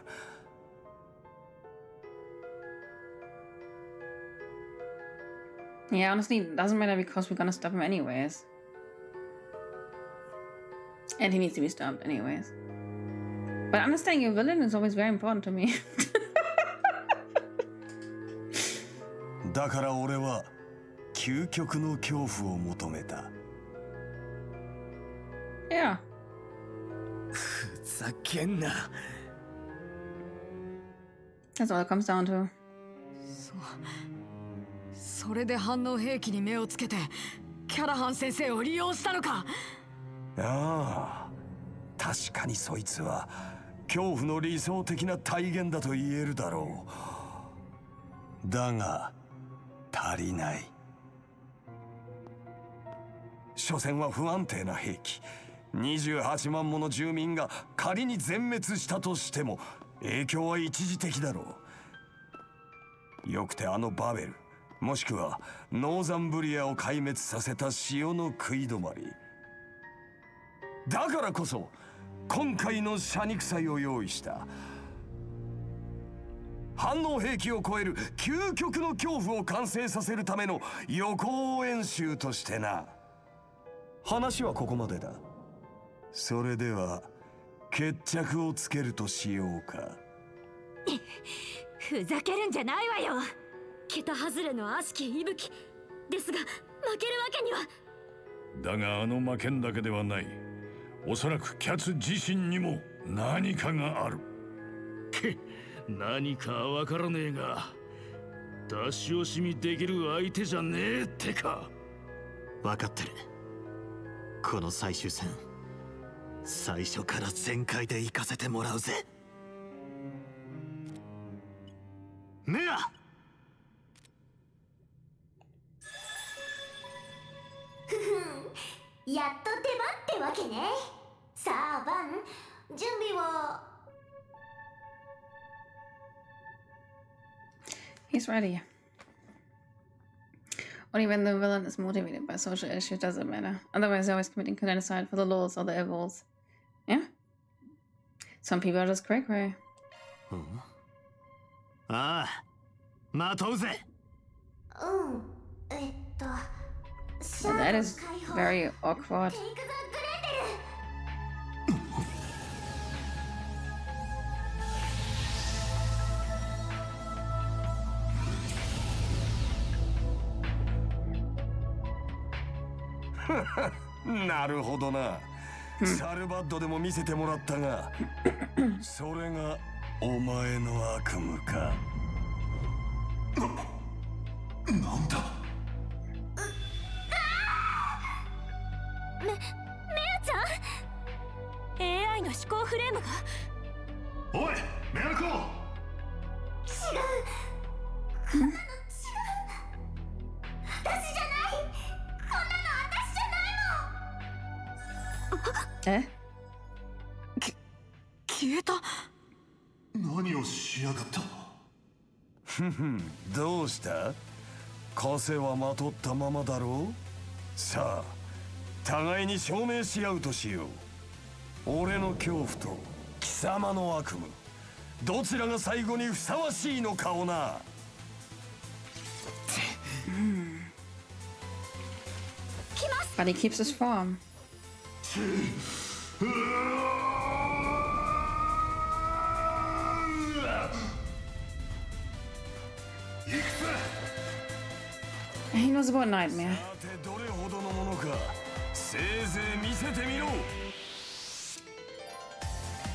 Yeah, honestly, it doesn't matter because we're gonna stop him anyways. And he needs to be stopped anyways. But understanding your villain is always very important to me.
だから俺は究極の恐怖を求めた。
Yeah.
ふざけんな。
That's all it comes down to.
それで反応兵器に目をつけてキャラハン先生を利用したのか。
ああ、確かにそいつは恐怖の理想的な体現だと言えるだろう。だが足りない。所詮は不安定な兵器。28万もの住民が仮に全滅したとしても影響は一時的だろう。よくてあのバベルもしくはノーザンブリアを壊滅させた潮の食い止まり。だからこそ今回の謝肉祭を用意した。反応兵器を超える究極の恐怖を完成させるための予行演習としてな。話はここまでだ。それでは決着をつけるとしようか。
ふざけるんじゃないわよ。桁外れの悪しき息吹ですが、負けるわけには。
だがあの負けんだけではない。おそらくキャツ自身にも何かがある。
何かわからねえが、出し惜しみできる相手じゃねえってか。
分かってる。この最終戦、最初から全開で行かせてもらうぜ。メア！
やっと出番ってわけね。さあバン、準備は。
He's ready. Only when the villain is motivated by social issues does it matter. Otherwise, they're always committing genocide for the lords or the evils. Yeah. Some people are just cray cray.
ああ、待とうぜ。
Well, that is very awkward.
なるほどな。サルバッドでも見せてもらったが、それがお前の悪夢か。なんだ。
メアちゃん AI の思考フレームが。
おいメアコ。
違う、こんなの違う。私じゃない、こんなの私じゃないもん。
消えた。
何をしやがった。
どうした？枷はまとったままだろう。さあ互いに証明し合うとしよう。俺の恐怖と貴様の悪夢、どちらが最後にふさわしいのかをな。
But he keeps his form. He knows about Nightmare.
どれほどのものか、せいぜい見せてみろ。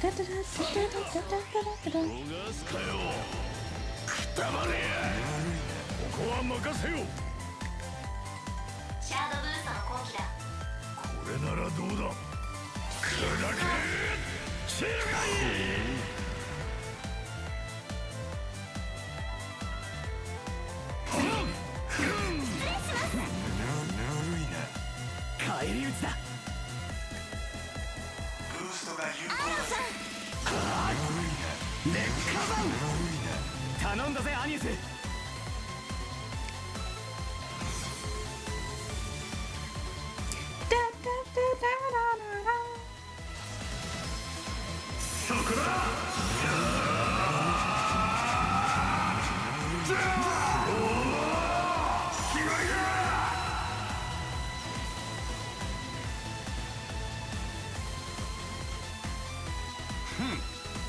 逃すかよ。くたばれや。ここは任せよ。
シャードブーストの攻撃だ。
これならどうだ。砕けチェガイ。
帰り討ちだ。
ブーストが有効だぜ。
劣化版。頼んだぜアニス。
そこだ。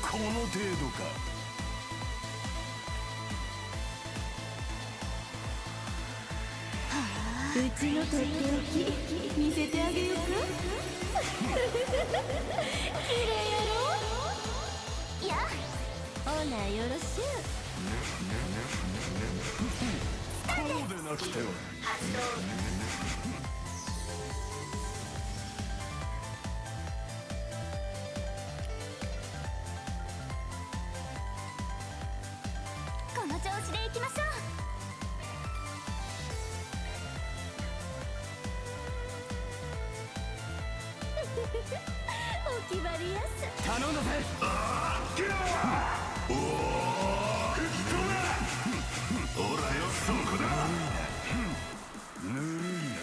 この程度か。
うちのとっておき見せてあげようか。綺麗やろ。
やほなよろしゅう。
そうでなくては。
発動。
この調子でいきましょう。お決まりやす。
頼んだぜ。
おお、吹き込め。ほらよ、そこだ。
ぬるいな。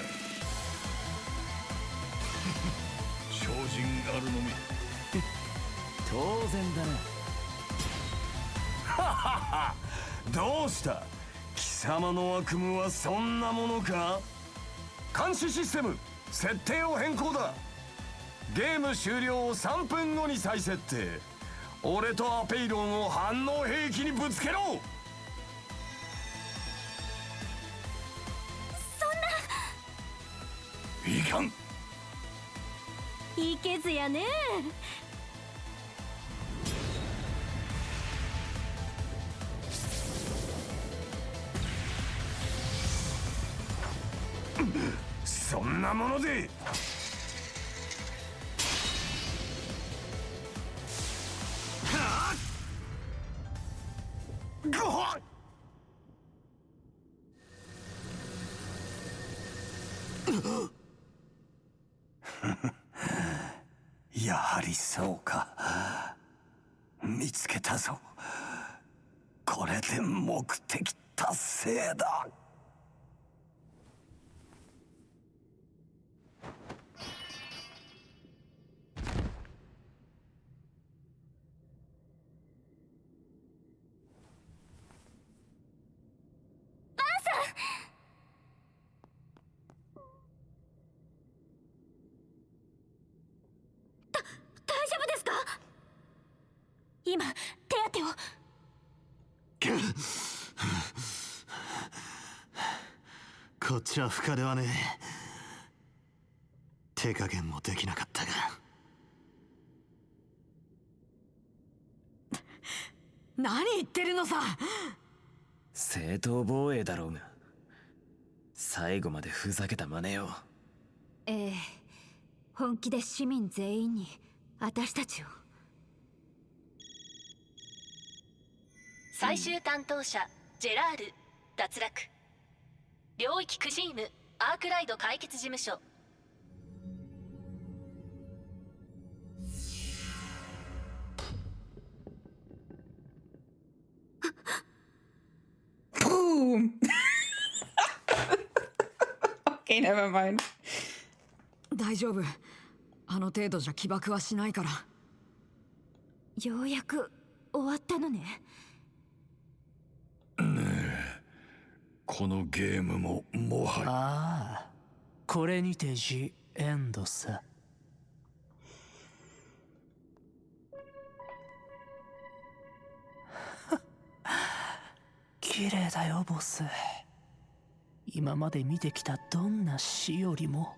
超人
然だな。
ははは。どうした？貴様の悪夢はそんなものか？監視システム設定を変更だ。ゲーム終了を3分後に再設定。俺とアペイロンを反応兵器にぶつけろ。
そんな。
いかん。
いけずやね。
そんなものでやはりそうか。見つけたぞ。これで目的達成だ。
大丈夫ですか？今手当てを。
こっちは不可ではねえ。手加減もできなかったが。
何言ってるのさ。
正当防衛だろうが、最後までふざけた真似を。
ええ、本気で市民全員に私たちを。
最終担当者ジェラール脱落。領域クジームアークライド解決事務所。
Boom! Okay, never mind.
大丈夫。あの程度じゃ起爆はしないから。
ようやく終わったのね。
このゲームももはや。
ああ、これにてジ・エンドさ。綺麗だよボス。今まで見てきたどんな死よりも。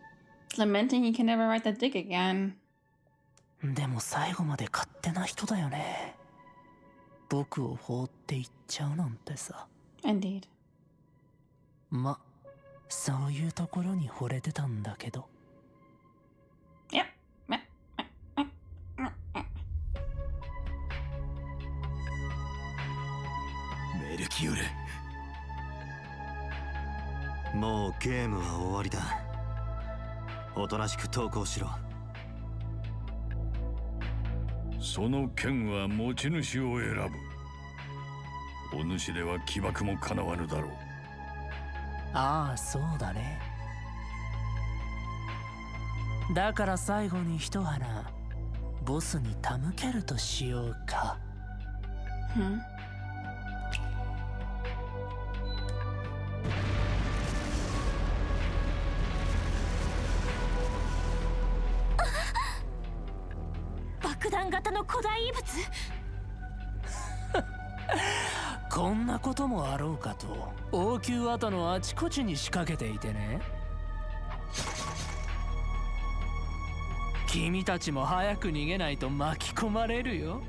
Lamenting he can never ride that dick again.
でも最後まで勝手な人だよね。僕を放っていっちゃうなんてさ。
Indeed.
ま、そういうところに惚れてたんだけど。
Yep.
メルキュール、もうゲームは終わりだ。おとなしく投降しろ。
その剣は持ち主を選ぶ。お主では起爆もかなわぬだろう。
ああ、そうだね。だから最後に一花ボスに手向けるとしようか。
爆弾型の古代遺物。
こんなこともあろうかと王宮跡のあちこちに仕掛けていてね。君たちも早く逃げないと巻き込まれるよ。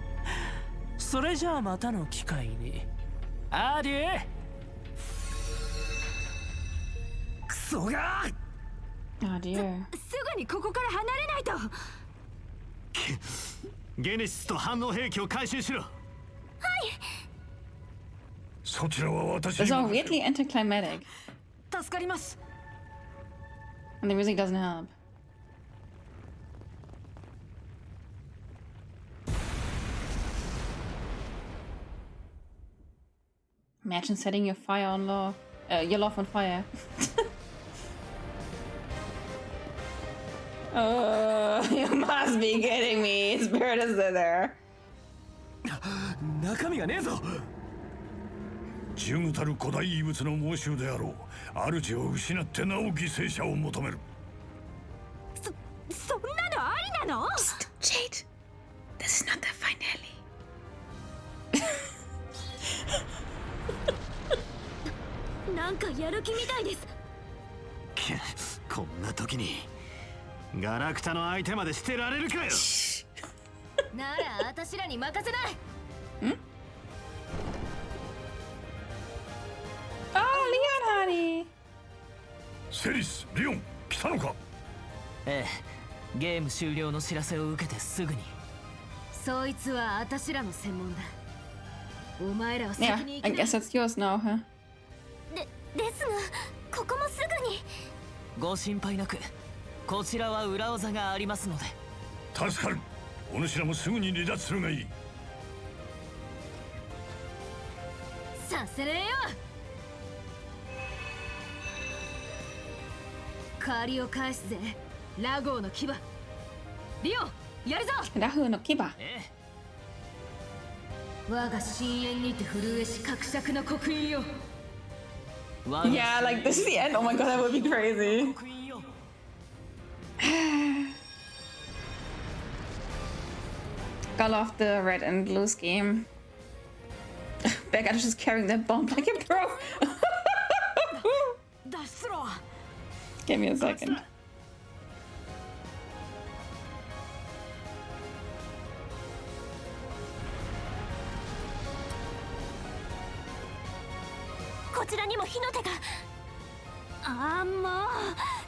それじゃあまたの機会に。アデュエ。
クソが
！Oh dear.
すぐにここから離れないと。
ゲネシスと反応兵器を回収しろ。はい。
そちらは私に。
It's all weirdly anticlimactic.
助かります。
And the music doesn't help. Imagine setting your fire on love. Your love on fire. Oh, you must be kidding me. Spirit is there.
中身がねえぞ。
十具たる古代遺物の猛襲であろう。主を失ってなお犠牲者を求める。
そんなのありなの？
Jade, this is not the finale.
なんかやる気みたいです。
こんな時にガラクタの相手までしてられるかよ。
なら私らに任せない。
ああ、リアンハリー。
セリス、リオン、来たのか？
ええ、ゲーム終了の知らせを受けてすぐに。
そいつは私らの専門だ。お前らは
Yeah,
先に行
I
きな。
guess it's yours now, huh?
ですが、ここもすぐに。
ご心配なく、こちらは裏技がありますので。
助かる。お主らもすぐに離脱するがいい。
させねえよ。借りを返すぜ、ラゴーの牙。リオ、やるぞ。
ラフの牙。
我が深淵にて震えし伯爵の刻印よ。
Yeah, like this is the end. Oh my god, that would be crazy. Got off the red and blue scheme. Becca is just carrying that bomb like a pro. Give me a second.
Ah,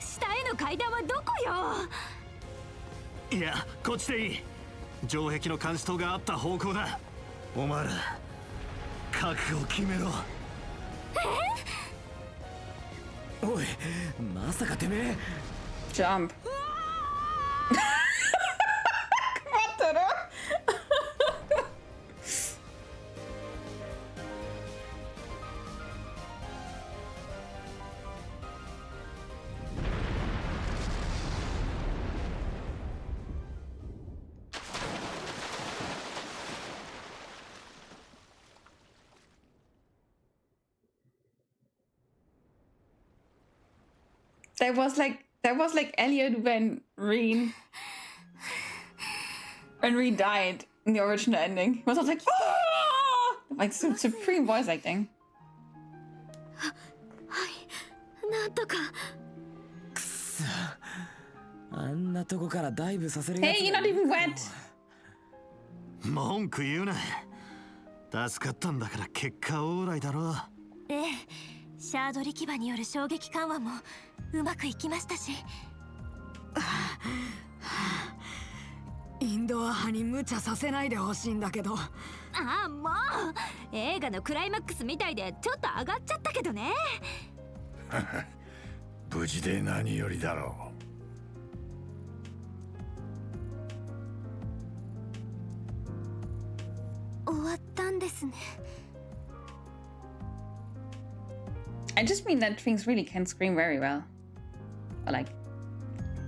下への階段はどこよ。
いや、こっちでいい。城壁の監視塔があった方向だ。お前ら覚悟を決めろ。
おい、まさかてめえ。
Jump. That was like Elliot when Reen died in the original ending. He was all like, ah! Like supreme voice acting.
なんとか。
くそ、あんなとこからダイブさせるやつ。
Hey, you're not even wet.
文句言うな。助かったんだから結果オーライだろう。
ええ、シャード力場による衝撃緩和もうまくいきましたし。
インドア派に無茶させないでほしいんだけど。
ああ、もう映画のクライマックスみたいでちょっと上がっちゃったけどね。
無事で何よりだろ
う。終わったんですね。
I just mean that twins really can scream very well. Or like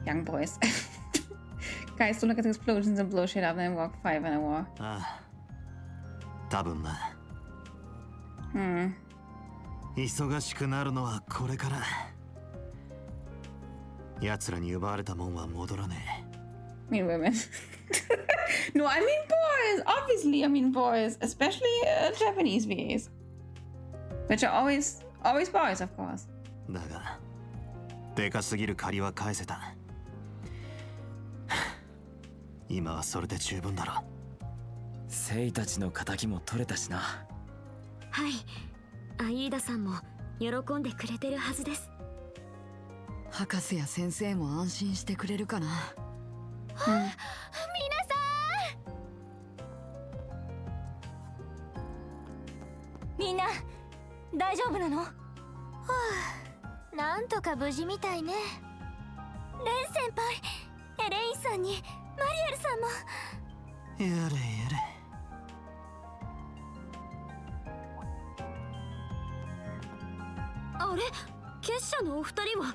young boys. Guys, don't look at the explosions and blow shit up and walk 5 in a war.
ああ、多分な。忙しくなるのはこれから。奴らに奪われたもんは戻らね
え。I mean women. No, I mean boys. Obviously, I mean boys, especially Japanese VAs, which are always boys, of course.
だが、でかすぎる借りは返せた。今はそれで十分だろ。
セイたちの仇も取れたしな。
はい、アイーダさんも喜んでくれてるはずです。
博士や先生も安心してくれるかな。
皆さん、
みんな大丈夫なの？はあ、なんとか無事みたいね。レン先輩、エレインさんにマリエルさんも。
やれやれ。
あれ、結社のお二人は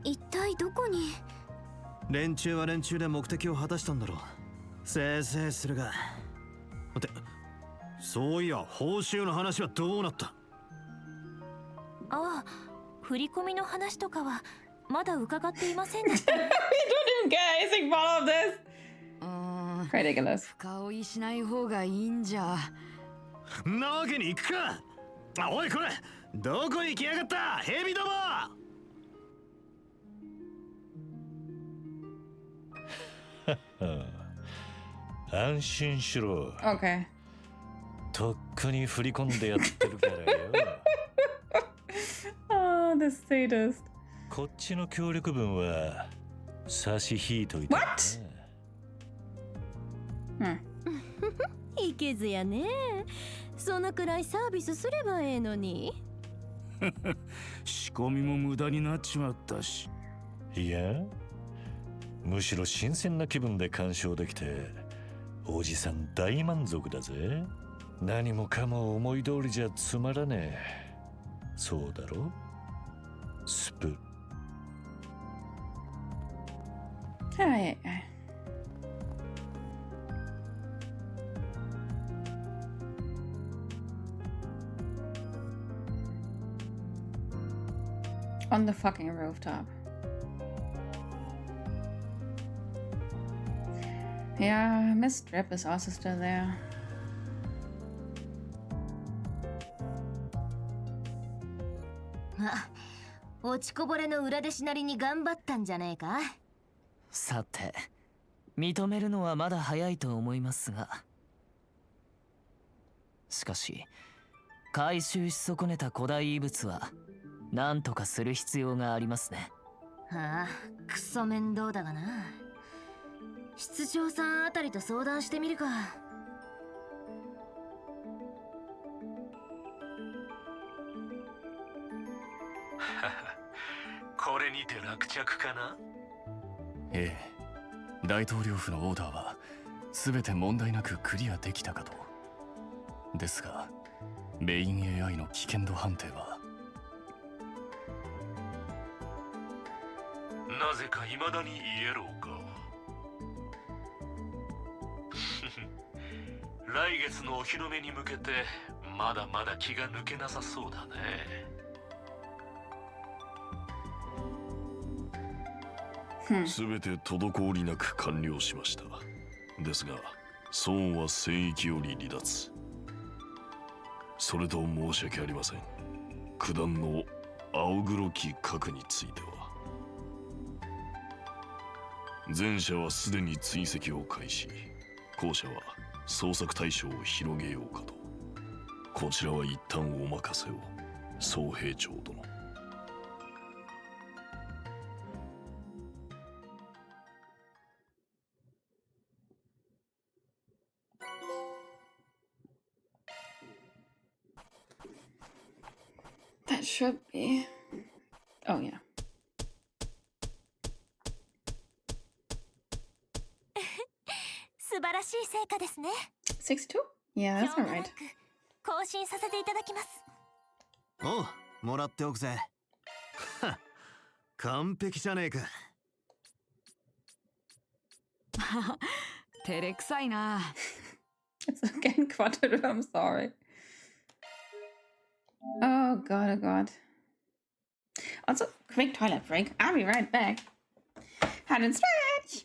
一体どこに？
連中は連中で目的を果たしたんだろう。せいせいするが。って、そういや報酬の話はどうなった？
ああ、振り込みの話とかはまだ伺っていませんでした。
We don't even get anything from this. Ridiculous.
深追いしない方がいいんじゃ。
んなわけに行くか。あ、おいこれ、どこに行きやがったヘビども。
安心しろ。
Okay.
とっくに振り込んでやってるからよ。
Oh, the sadist.
こっちの協力分は差し引いといて。
What?
いけずやね。そのくらいサービスすればええのに。
仕込みも無駄になっちまったし。
いや、むしろ新鮮な気分で鑑賞できておじさん大満足だぜ。何もかも思い通りじゃつまらねえ。そうだろスプ。
はい。On the fucking rooftop. Yeah, Miss Drip is also still there.
ま、落ちこぼれの裏弟子なりに頑張ったんじゃねえか。
さて、認めるのはまだ早いと思いますが、しかし回収し損ねた古代遺物は何とかする必要がありますね。
はあ、クソ面倒だがな。室長さんあたりと相談してみるか。
これにて落着かな。
ええ、大統領府のオーダーは全て問題なくクリアできたかと。ですがメイン AI の危険度判定は
なぜか未だにイエローか。来月のお披露目に向けてまだまだ気が抜けなさそうだね。
すべて滞りなく完了しました。ですがソーンは戦域より離脱。それと申し訳ありません。九段の青黒き核については前者はすでに追跡を開始、後者は捜索対象を広げようかと。こちらは一旦お任せを、総兵長殿。
That should be. Oh, yeah.
素晴らしい成果ですね。
62? Yeah, that's alright.
更新させていただきます。
おう、もらっておくぜ。はっ、完璧じゃねえか。
照れくさいな。
It's again quadruple, I'm sorry. Oh god, oh god. Also, quick toilet break. I'll be right back. Had and stretch.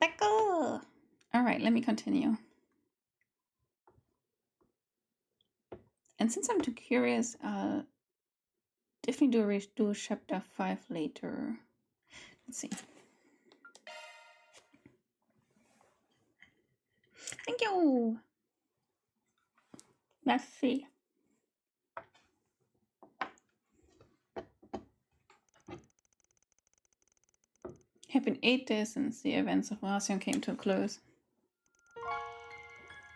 D'accord. All right, let me continue. And since I'm too curious, definitely do chapter 5 later. Let's see. Thank you. Let's see. It had been 8 days since the events of Marcion came to a close.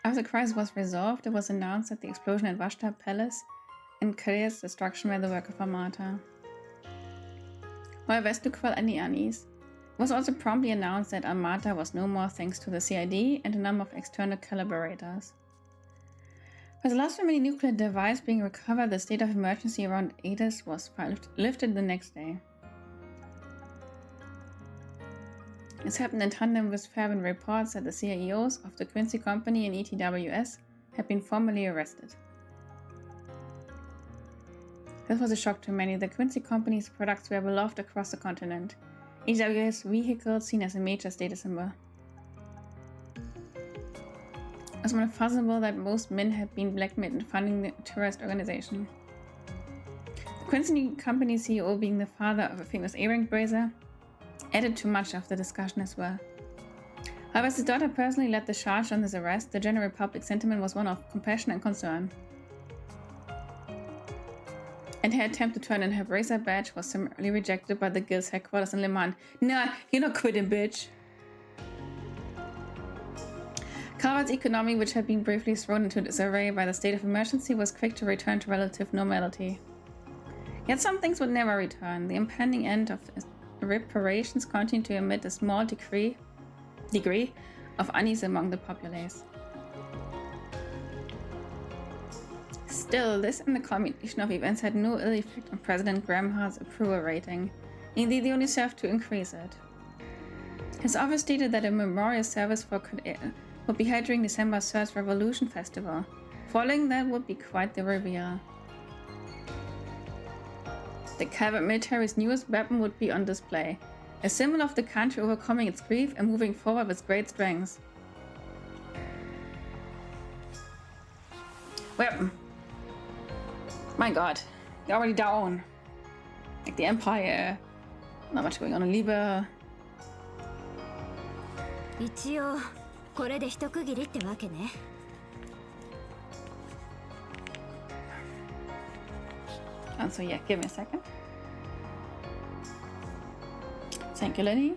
After the crisis was resolved, it was announced that the explosion at Vashta Palace and Kare's destruction were the work of Armata. However, as to quell any unease, it was also promptly announced that Armata was no more thanks to the CID and a number of external collaborators. With the last remaining nuclear device being recovered, the state of emergency around ADIS was lifted the next day. This happened in tandem with fervent reports that the CEOs of the Quincy Company and ETWS had been formally arrested. This was a shock to many. The Quincy Company's products were beloved across the continent. ETWS vehicles seen as a major status symbol. It was unfathomable that most men had been blackmailed in funding the terrorist organization. The Quincy Company CEO being the father of a famous A-rank brazier added to much of the discussion as well. However, as his daughter personally led the charge on this arrest, the general public sentiment was one of compassion and concern. And her attempt to turn in her brazier badge was summarily rejected by the guild's headquarters in Le Mans. Nah, you're not quitting, bitch. Calvert's economy, which had been briefly thrown into disarray by the state of emergency, was quick to return to relative normality. Yet some things would never return. The impending end of reparations continued to emit a small degree of unease among the populace. Still, this and the combination of events had no ill effect on President Gramhart's approval rating. Indeed, they only served to increase it. His office stated that a memorial service would be held during December 3rd Revolution Festival. Following that would be quite the reveal. The Calvert military's newest weapon would be on display, a symbol of the country overcoming its grief and moving forward with great strength. Weapon. My god, they're already down. Like the Empire. Not much going on in Liebe.
一応これで一区切りってわけね。
And so yeah, give me a second. Thank you, Lenny.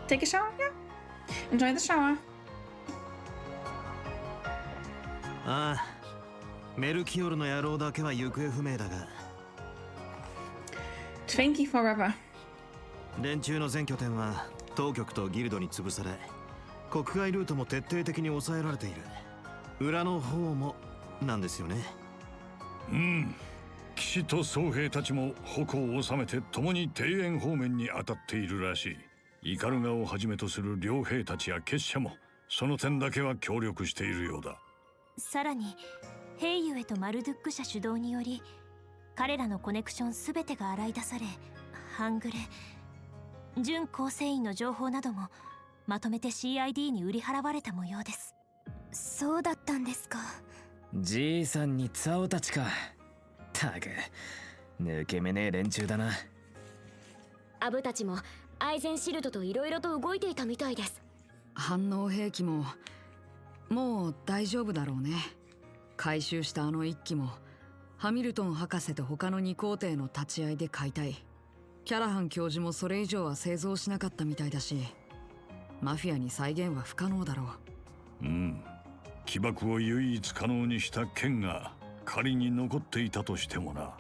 Take a shower, yeah? Enjoy the shower.
ああ、メルキオルの野郎だけは行方不明だが。
Twinkie forever.
連中の全拠点は当局とギルドに潰され、国外ルートも徹底的に抑えられている。裏の方もなんですよね。
騎士と僧兵たちも矛を収めて共に庭園方面に当たっているらしい。イカルガをはじめとする両兵たちや結社もその点だけは協力しているようだ。
さらにヘイユエとマルドゥック社主導により彼らのコネクションすべてが洗い出され、半グレ準構成員の情報などもまとめて CID に売り払われた模様です。
そうだったんですか。
じいさんにツァオたちか。たく抜け目ねえ連中だな。
アブたちもアイゼンシルドと色々と動いていたみたいです。
反応兵器ももう大丈夫だろうね。回収したあの一機もハミルトン博士と他の2皇帝の立ち会いで解体。キャラハン教授もそれ以上は製造しなかったみたいだし、マフィアに再現は不可能だろう。
起爆を唯一可能にした剣が仮に残っていたとしてもな。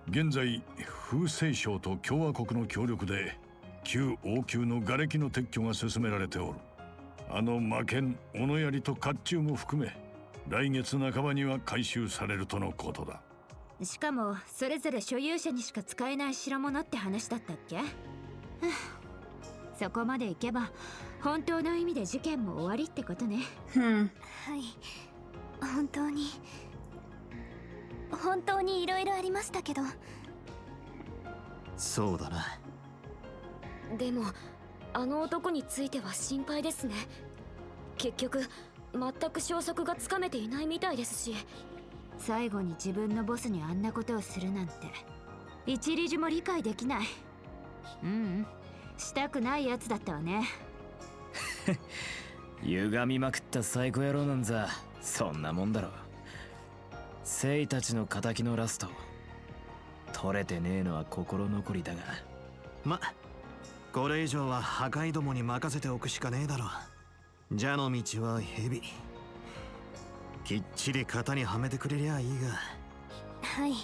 現在風星省と共和国の協力で旧王宮の瓦礫の撤去が進められておる。あの魔剣斧槍と甲冑も含め来月半ばには回収されるとのことだ。
しかもそれぞれ所有者にしか使えない代物って話だったっけ？そこまでいけば本当の意味で事件も終わりってことね。
はい、本当にいろいろありましたけど。
そうだな。
でもあの男については心配ですね。結局全く消息がつかめていないみたいですし。
最後に自分のボスにあんなことをするなんて一理事も理解できない。したくないやつだったわね。
歪みまくったサイコ野郎なんざそんなもんだろ。聖たちの仇のラスト取れてねえのは心残りだが、
ま、これ以上は破壊どもに任せておくしかねえだろ。蛇の道は蛇。きっちり型にはめてくれりゃいいが。
はい。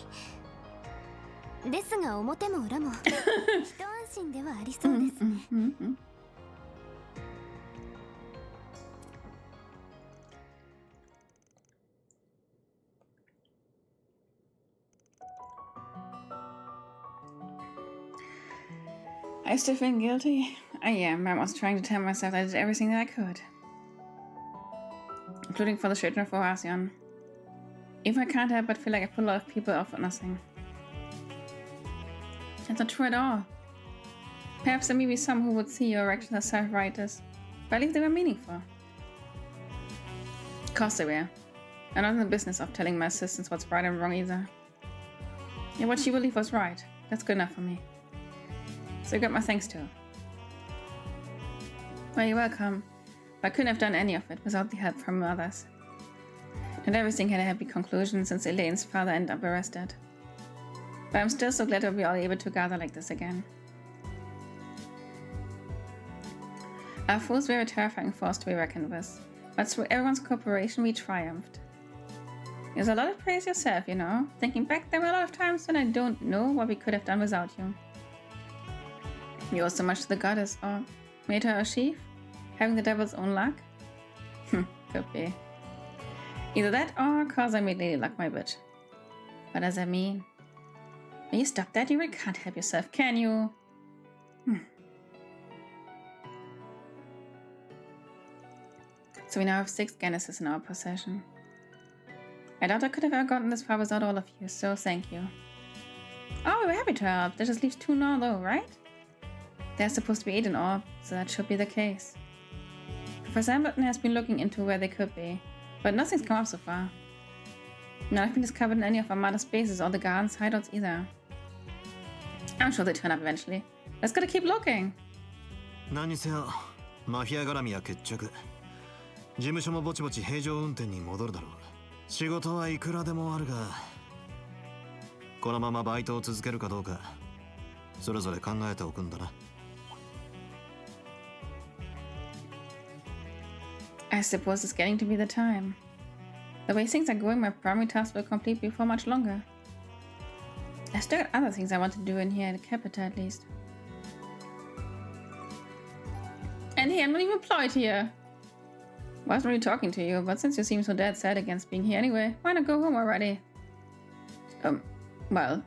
ですが表も裏も一安心ではありそうですね。
I still feel guilty. I am. I was trying to tell myself I did everything that I could. Including for the children of Oasian. Even I can't help but feel like I put a lot of people off for nothing. That's not true at all. Perhaps there may be some who would see your actions as self-righteous, but I believe they were meaningful. Of course they were. I'm not in the business of telling my assistants what's right and wrong either. Yeah, what she believed was right. That's good enough for me. So you got my thanks too. Well, you're welcome. But I couldn't have done any of it without the help from others. Not everything had a happy conclusion since Elaine's father ended up arrested. But I'm still so glad that we're all able to gather like this again. Our foes were a terrifying force to be reckoned with, but through everyone's cooperation we triumphed. There's a lot of praise yourself, you know. Thinking back, there were a lot of times when I don't know what we could have done without you. You owe so much to the goddess, or made her a chief? Having the devil's own luck? Could be. Either that or cause I made Lady Luck my bitch. What does that mean? Will you stop that? You really can't help yourself, can you? So we now have 6 Genesis in our possession. I doubt I could have ever gotten this far without all of you, so thank you. Oh, we were happy to help. That just leaves 2 now though, right? There's supposed to be 8 in all, so that should be the case. Professor Hamilton has been looking into where they could be, but nothing's come up so far. None have been discovered in any of Armada's bases or the Guardians' hideouts either. I'm sure they turn up eventually. Let's gotta keep looking.
何にせよ、マフィア絡みは決着。事務所もぼちぼち平常運転に戻るだろう。仕事はいくらでもあるが、このままバイトを続けるかどうか、それぞれ考えておくんだな。
I suppose it's getting to be the time. The way things are going, my primary task will complete before much longer. I still got other things I want to do in here at Capita at least. And hey, I'm not even employed here. Wasn't really talking to you, but since you seem so dead set against being here anyway, why not go home already? Well,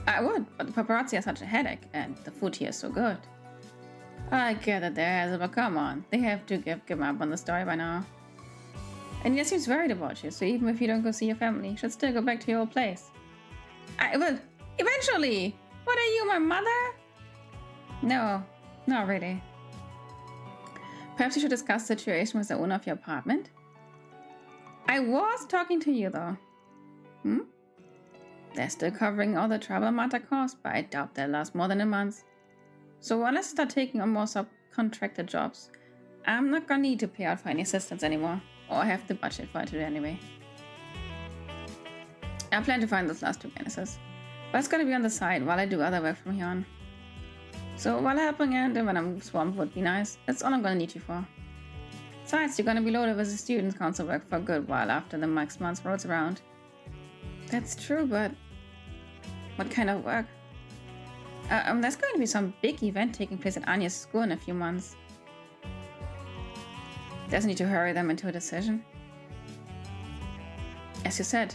I would, but the paparazzi are such a headache, and the food here is so good. I get that there has, but come on, they have to give up on the story by now. And he seems worried about you, so even if you don't go see your family, you should still go back to your old place. I will, eventually! What are you, my mother? No, not really. Perhaps you should discuss the situation with the owner of your apartment? I was talking to you, though. They're still covering all the trouble Amata caused, but I doubt they'll last more than a month. So unless I start taking on more subcontracted jobs, I'm not gonna need to pay out for any assistance anymore, or have the budget for it to do anyway. I plan to find those last 2 Genesis, but it's gonna be on the side while I do other work from here on. So while helping and when I'm swamped would be nice, that's all I'm gonna need you for. Besides, you're gonna be loaded with the Students' Council work for a good while after the next month rolls around. That's true, but what kind of work? There's going to be some big event taking place at Anya's school in a few months. Doesn't need to hurry them into a decision. As you said,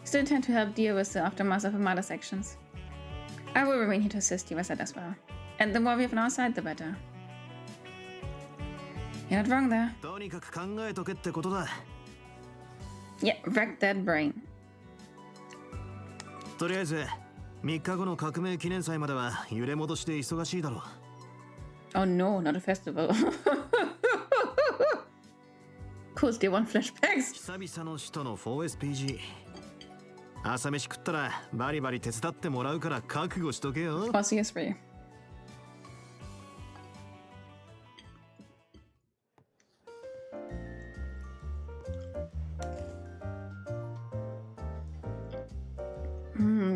you still intend to help deal with the aftermath of Amada's actions. I will remain here to assist you with that as well. And the more we have on our side, the better. You're not wrong there. Yeah, wreck that brain.
とりあえず3日後の革命記念祭までは揺れ戻しで忙しいだろう。
Oh no, not a festival. Course, they want flashbacks.
久々の首都の 4SPG。朝飯食ったらバリバリ手伝ってもらうから覚悟しとけよ。
Posse is free.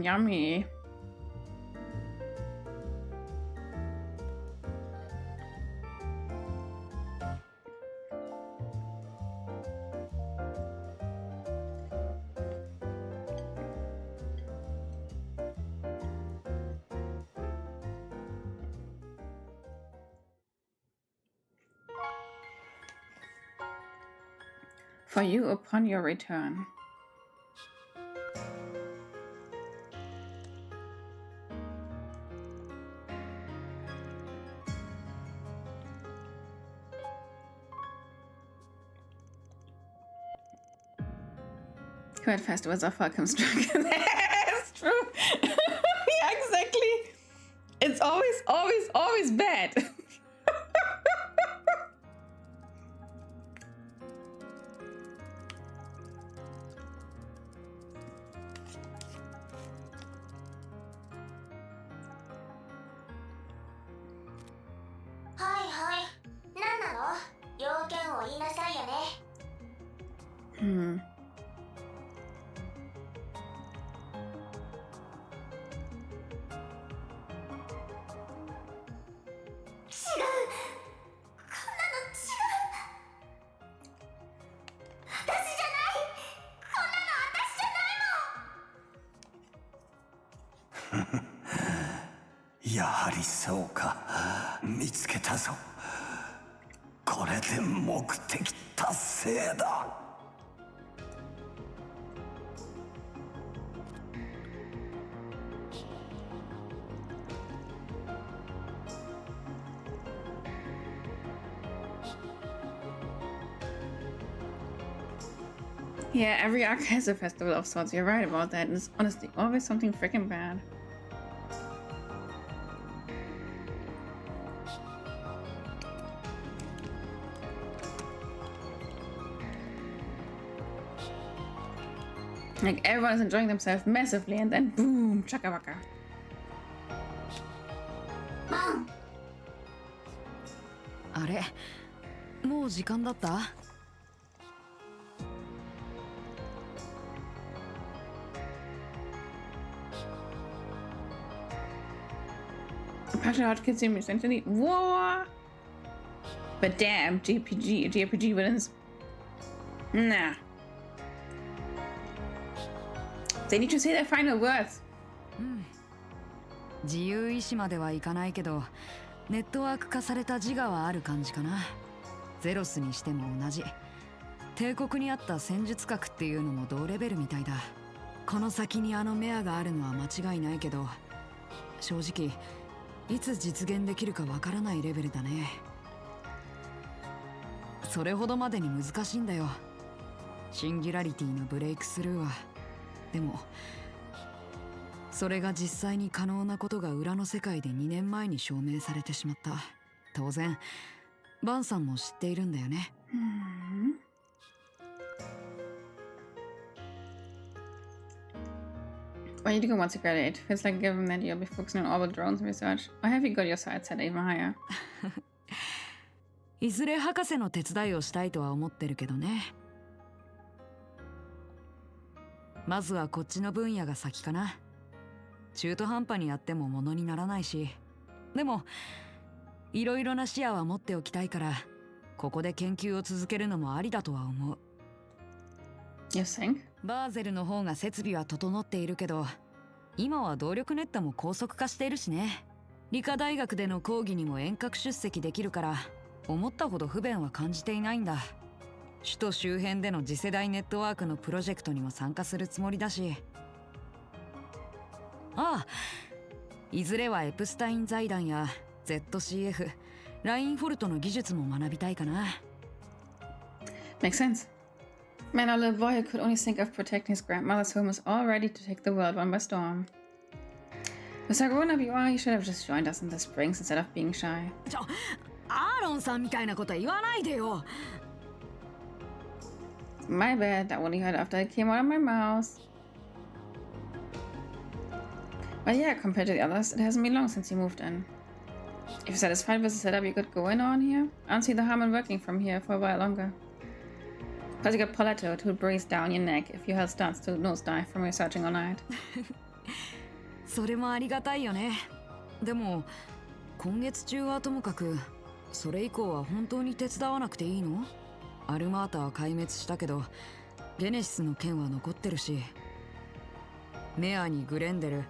Yummy. For you upon your return. Quite festivals are Falcon struck. That's true. Yeah, exactly. It's always bad. Hmm.
やはりそうか。見つけたぞ。これで目的達成だ。
Yeah, every arc has a festival of sorts. You're right about that. It's honestly always something freaking bad. Like everyone's enjoying themselves massively and then boom, chaka waka.
Are? もう時間だった?
Passion out kids seem essentially war. But damn, JPG villains. Nah. They need to say their final words.
自由意志まではいかないけど、ネットワーク化された自我はある感じかな。ゼロスにしても同じ。帝国にあった戦術核っていうのも同レベルみたいだ。この先にあのメアがあるのは間違いないけど、正直いつ実現できるかわからないレベルだね。それほどまでに難しいんだよ。シンギュラリティのブレイクスルーは。でもそれが実際に可能なことが裏の世界で2年前に証明されてしまった。当然バンさんも知っているんだよね。
Why you do once you graduate? Feels like given that you'll be focusing on orbital drones research. Or have you got your sights set even higher?
いずれ博士の手伝いをしたいとは思ってるけどね。まずはこっちの分野が先かな。中途半端にやっても物にならないし、でもいろいろな視野は持っておきたいから、ここで研究を続けるのもありだとは思う。
You think?
バーゼルの方が設備は整っているけど、今は動力ネットも高速化しているしね。理科大学での講義にも遠隔出席できるから、思ったほど不便は感じていないんだ。首都周辺での次世代ネットワークのプロジェクトにも参加するつもりだし。ああ、いずれはエプスタイン財団や ZCF、ラインフォルトの技術も学びたいかな。
Makes sense. Man, our little boy who could only think of protecting his grandmother's home is all ready to take the world one by storm. Mr. Grown-up you are, you should have just joined us in the springs instead of being shy.
アーロンさんみたいなことは言わないでよ。
My bad, that one you heard after it came out of my mouth. But yeah, compared to the others, it hasn't been long since you moved in. If you're satisfied with the setup you could go in on here, I don't see the harm in working from here for a while longer. Plus you got Poletto to breathe down your neck if your health starts to nosedive from researching all night.
それもありがたいよね。でも今月中はともかく、それ以降は本当に手伝わなくていいの？アルマータは壊滅したけど、ゲネシスの剣は残ってるし、メアにグレンデル、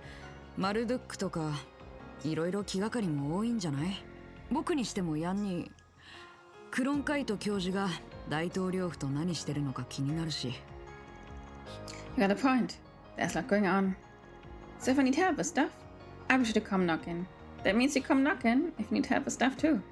マルドゥックとかいろいろ気がかりも多いんじゃない？僕にしてもヤンにクロンカイト教授が大統領府と何してるのか気になるし。
You got a point. There's a lot going on. So if I need help with stuff, I wish you to come knocking. That means you come knocking if you need help with stuff too.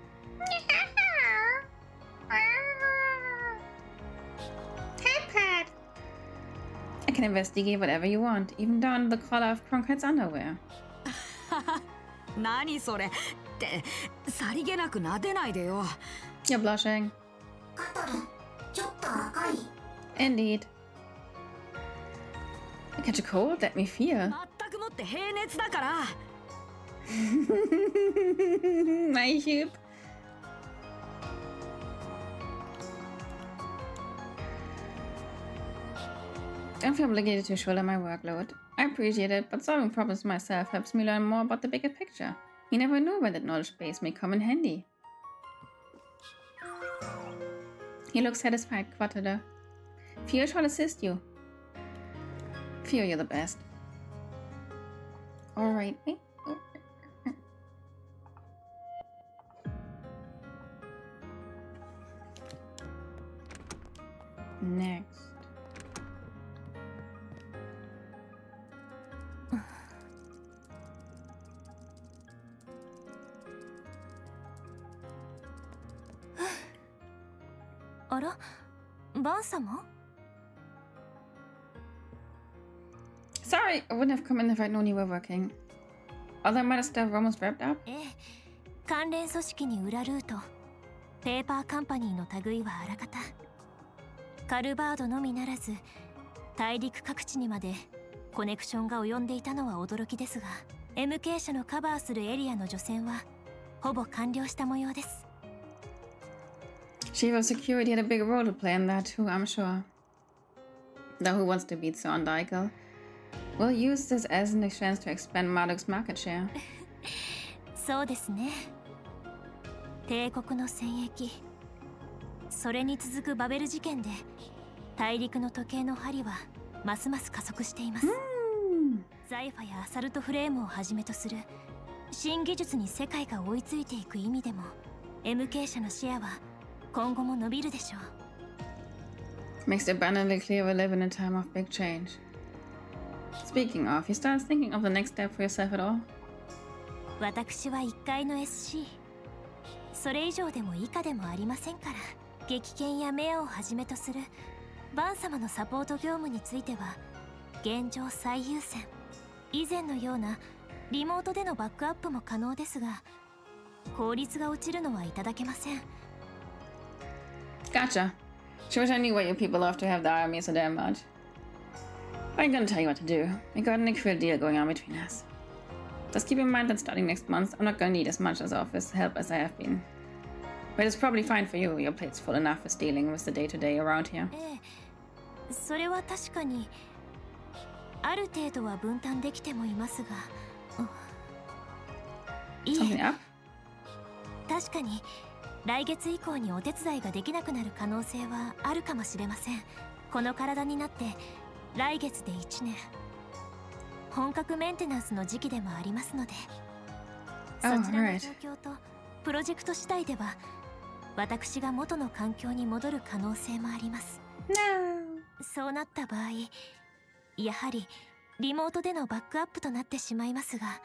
I can investigate whatever you want, even down to the collar of Cronkite's underwear.
何それってさりげなく撫でないでよ。
You're blushing. Indeed. I catch a cold, let me feel.
全くもって平熱だから。
My hip. Don't feel obligated to shoulder my workload. I appreciate it, but solving problems myself helps me learn more about the bigger picture. You never know when that knowledge base may come in handy. He looks satisfied, Quaterda. Fio shall assist you. Fio, you're the best. Alright, me. Next. Sorry, I wouldn't have come in if I'd known you were working. Although I might have stuff almost wrapped up.
関連組織に裏ルート、ペーパーカンパニーの類はあらかた。カルバードのみならず、大陸各地にまでコネクションが及んでいたのは驚きですが、MK 社のカバーするエリアの除染はほぼ完了した模様です。
Chief of Security had a big role to play in that too, I'm sure. Though who wants to beat Sondaikel? We'll use this as a chance to expand Marduk's market share.
そうですね。帝国の戦役、それに続くバベル事件で大陸の時計の針はますます加速しています。ザイファやアサルトフレームをはじめとする新技術に世界が追いついていく意味でも MK 社のシェアは今後も伸びるでしょう。
Makes it abundantly clear we live in a time of big change. Speaking of, you started thinking of the next step for yourself at all?
私は1階の SC。それ以上でも以下でもありませんから。撃剣やメアをはじめとするバン様のサポート業務については現状最優先。以前のようなリモートでのバックアップも可能ですが、効率が落ちるのはいただけません。
Gotcha. She wish I knew why you people love to have the army so damn much. I ain't gonna tell you what to do. We got an equal deal going on between us. Just keep in mind that starting next month, I'm not gonna need as much as office help as I have been. But it's probably fine for you. Your plate's full enough with dealing with the day-to-day around here.
それは確かにある程度は分担できてもいますが、
Something up?
確かに来月以降にお手伝いができなくなる可能性はあるかもしれません。この体になって来月で1年、本格メンテナンスの時期でもありますので、そちらの状況とプロジェクト次第では私が元の環境に戻る可能性もあります。そうなった場合、やはりリモートでのバックアップとなってしまいますが。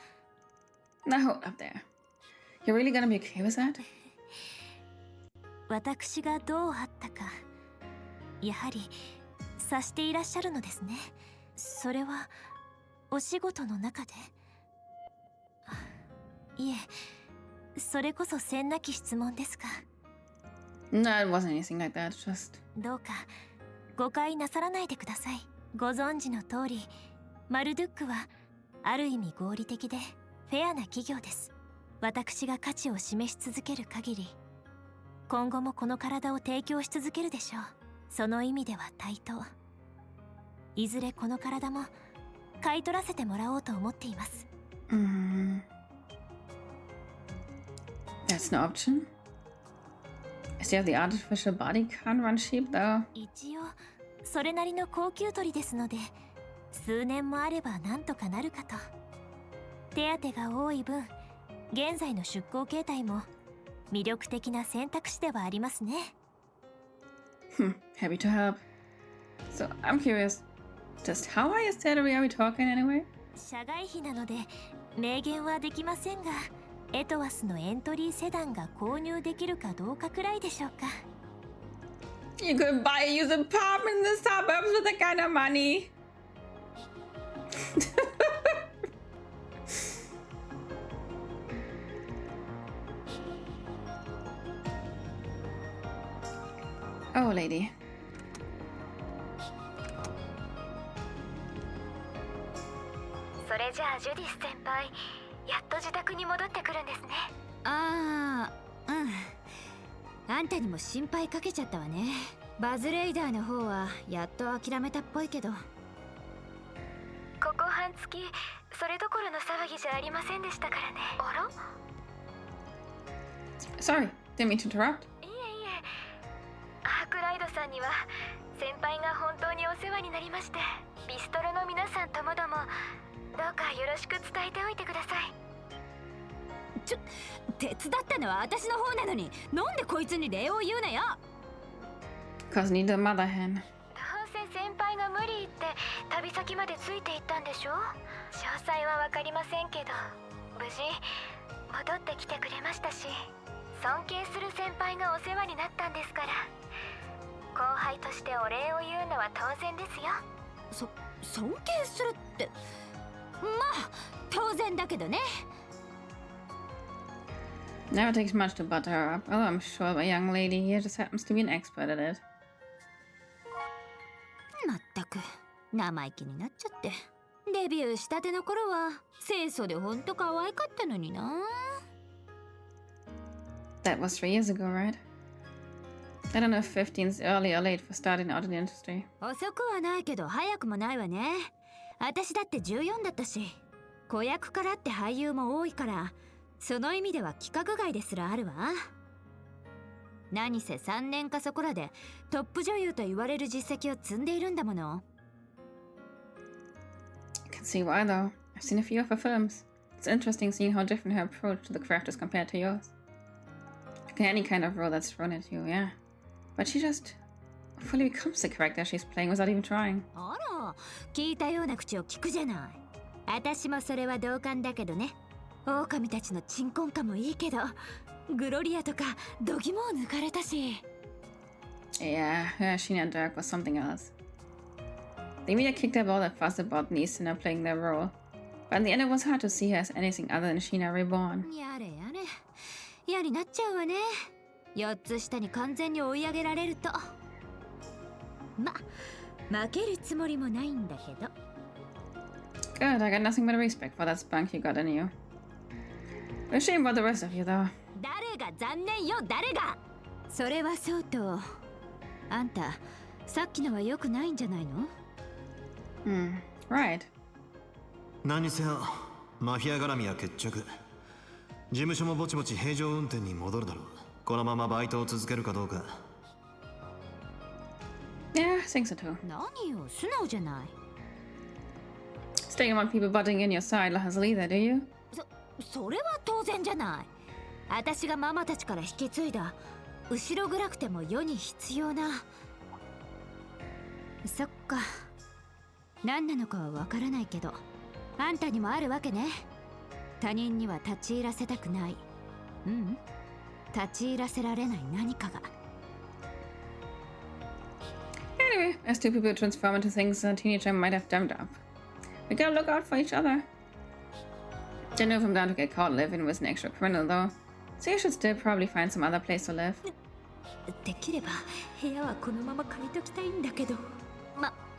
Now hold up there. You're really gonna be okay with that?
私がどうあったか、やはり察していらっしゃるのですね。それはお仕事の中で。いえ、それこそせんなき質問ですか。
No, it wasn't anything like that. Just
どうか誤解なさらないでください。ご存知の通り、マルドゥックはある意味合理的でフェアな企業です。私が価値を示し続ける限り、今後もこの体を提供し続けるでしょう。その意味では対等。いずれこの体も買い取らせてもらおうと思っています。
That's an option. Is there the artificial body can't run cheap though?
一応それなりの高級鳥ですので、数年もあればなんとかなるかと。手当が多い分、現在の出向形態も魅力的な選択肢ではありますね。
Happy to help. So I'm curious, just how high a salary are we talking anyway?
社外費なので明言はできませんが、エトワスのエントリーセダンが購入できるかどうかくらいでしょうか。
You could buy a used apartment in the suburbs with that kind of money. Oh, lady.
それじゃあジュディス先輩、やっと自宅に戻ってくるんですね。ああ、あんたにも心配かけちゃったわね。バズレイダーの方はやっと諦めたっぽいけど、ここ半月それどころの騒ぎじゃありませんでしたからね。あら？
Sorry, didn't mean to interrupt.
いえいえ、アークライドさんには先輩が本当にお世話になりまして、ビストロの皆さんともどもどうかよろしく伝えておいてください。手伝ったのは私の方なのに、なんでこいつに礼を言うのよ。
Cause need a mother hen.
どうせ先輩が無理言って旅先までついていったんでしょ。詳細はわかりませんけど、無事戻ってきてくれましたし、尊敬する先輩がお世話になったんですから、後輩としてお礼を言うのは当然ですよ。尊敬するって、まあ当然だけどね。
Never takes much to butter her up, although I'm sure a young lady here just happens to be an expert at it.
まったく生意気になっちゃって。デビューしたての頃は清楚でほんと可愛かったのにな。
That was 3 years ago, right? I don't know if 15's early or late for starting out in the industry.
遅くはないけど早くもないわね。私だって14だったし、子役からって俳優も多いから、その意味では規格外ですらあるわ。何せ3年かそこらでトップ女優と言われる実績を積んでいるんだもの。
I can see why though. I've seen a few of her films. It's interesting seeing how different her approach to the craft is compared to yours. You can any kind of role that's thrown at you, yeah. But she just fully becomes the character she's playing without even trying.
あら、聞いたような口を聞くじゃない。私もそれは同感だけどね。狼たちの鎮魂歌もいいけど、グロリアとか度肝を抜かれたし。
Yeah, her Sheena Dirk was something else. The media kicked up all that fuss about Neeson playing their role, but in the end it was hard to see her as anything other than Sheena Reborn.
やれやれ、嫌になっちゃうわね。4つ下に完全に追い上げられると。負けるつもりもないんだけど。
Good, I got nothing but respect for that spunk you got in you. A shame about the rest of you, though.
誰が残念よ、誰が。それはそうと、あんたさっきのは良くないんじゃないの？Right.
何せよ、マフィア絡みは決着。事務所もぼちぼち平常運転に戻るだろう。このままバイトを続けるかどうか。
Yeah, I think so too.
何よ、素直じゃない。
Still, you want people butting in your side as leader, do you?
それは当然じゃない。私がママたちから引き継いだ後ろ暗くても世に必要な。そっか、何なのかはわからないけど、あんたにもあるわけね。他人には立ち入らせたくない、立ち入らせられない何かが。
Anyway, as two people transform into things a teenager might have dreamt up, we gotta look out for each other. Don't know if I'm down to get caught living with an extra criminal though. So you should still probably find some other place to live.
できれば部屋はこのまま借りときたいんだけど。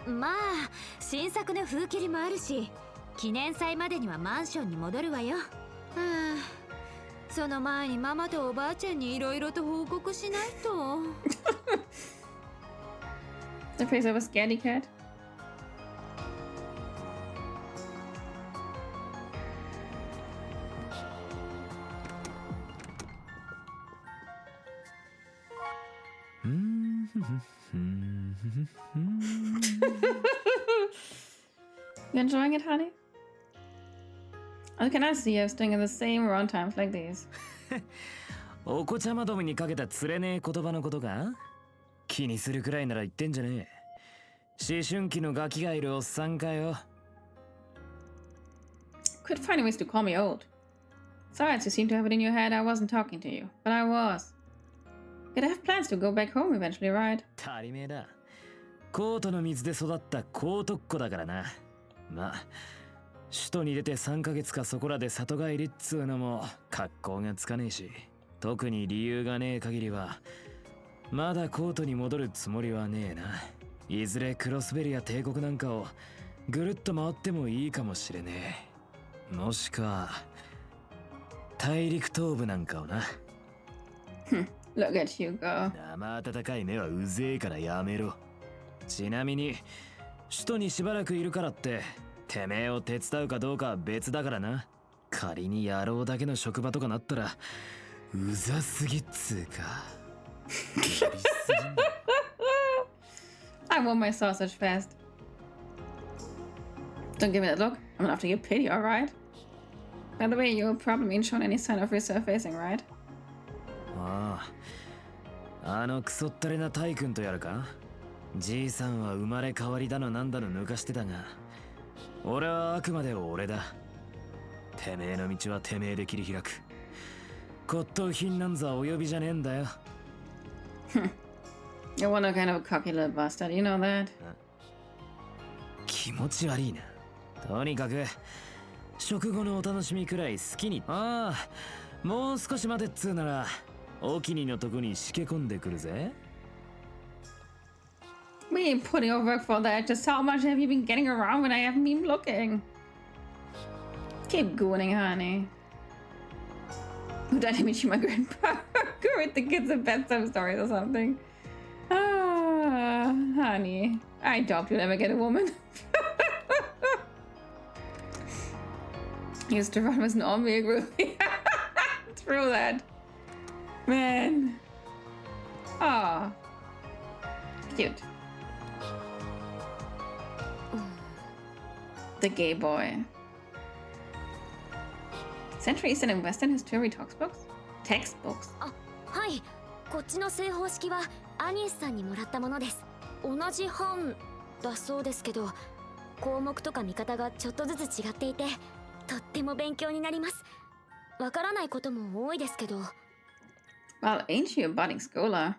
まあ新作の風切りもあるし、記念祭までにはマンションに戻るわよ。その前にママとおばあちゃんにいろいろと報告しないと。
The face of a scaredy cat. You enjoying it, honey? How can I see you staying in the same round times like these?
お子ちゃまどもにかけたつれねえ言葉のことか？気にするくらいなら言ってんじゃねえ。思春期のガキがいるおっさんかよ。
Quit finding ways to call me old. Besides, you seem to have it in your head I wasn't talking to you, but I was. You'd have plans to go back home eventually, right?
足りめえだ。コートの水で育ったコートっ子だからな。まあ、首都に出て3ヶ月かそこらで里帰りっつうのも格好がつかねえし、特に理由がねえ限りは、まだコートに戻るつもりはねえな。いずれクロスベリア帝国なんかをぐるっと回ってもいいかもしれねえ。もしくは、大陸東部なんかをな。
Look at you go.
生温かい目はうぜえからやめろ。ちなみに首都にしばらくいるからっててめえを手伝うかどうかは別だからな。仮に野郎だけの職場とかなったらうざすぎっつうか。
I want my sausage fast. Don't give me that look. I'm after your pity, alright? By the way, you probably ain't shown any sign of resurfacing, right?
ああ、あのクソったれなタイ君とやるか。じいさんは生まれ変わりだのなんだの抜かしてたが、俺はあくまで俺だ。てめえの道はてめえで切り開く。骨董品なんざお呼びじゃねえんだよ。
You're one kind of a cocky little bastard, you know that?
気持ち悪いな。とにかく食後のお楽しみくらい好きに。ああ、もう少し待てっつうならお気にのとこにしけ込んでくるぜ。
We ain't putting your work for that. Just how much have you been getting around when I haven't been looking? Keep gooning, honey. Who died to meet you, my grandpa? Go read the kids a bedtime stories or something. Ah, honey. I doubt you'll ever get a woman. Used to run with an army group. True that. Man. Ah. Cute. The gay boy. Central Eastern and Western History textbooks? Textbooks?
はい、こっちの製法式はアニエスさんにもらったものです。同じ版だそうですけど、項目とか見方がちょっとずつ違っていて、とっても勉強になります。わからないことも多いですけど。
Well, ain't you a budding scholar?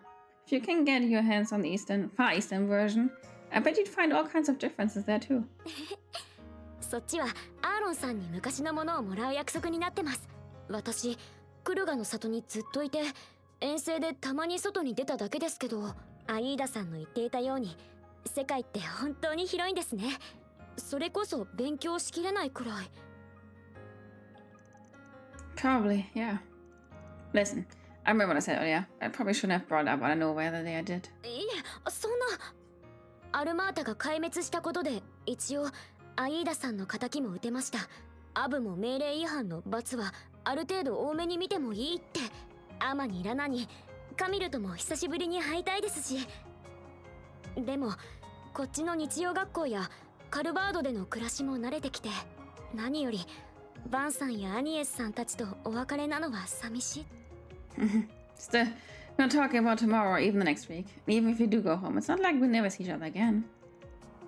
If you can get your hands on the Far Eastern version, I bet you'd find all kinds of differences there too.
そっちはアーロンさんに昔のものをもらう約束になってます。私、クルガの里にずっといて、遠征でたまに外に出ただけですけど、アイーダさんの言っていたように、世界って本当に広いんですね。それこそ勉強しきれないくらい。
Probably, yeah. Listen, I remember what I said earlier. I probably shouldn't have brought up what I know whether they I did.
いえ、そんな。アルマータが壊滅したことで、一応、アイーダさんの仇も撃てました。アブも命令違反の罰はある程度多めに見てもいいって。アマにラナにカミルとも久しぶりに会いたいですし。でもこっちの日曜学校やカルバードでの暮らしも慣れてきて、何よりバンさんやアニエスさんたちとお別れなのは寂しい。
Still, we're not talking about tomorrow or even the next week. Even if you do go home, it's not like we'll never see each other again.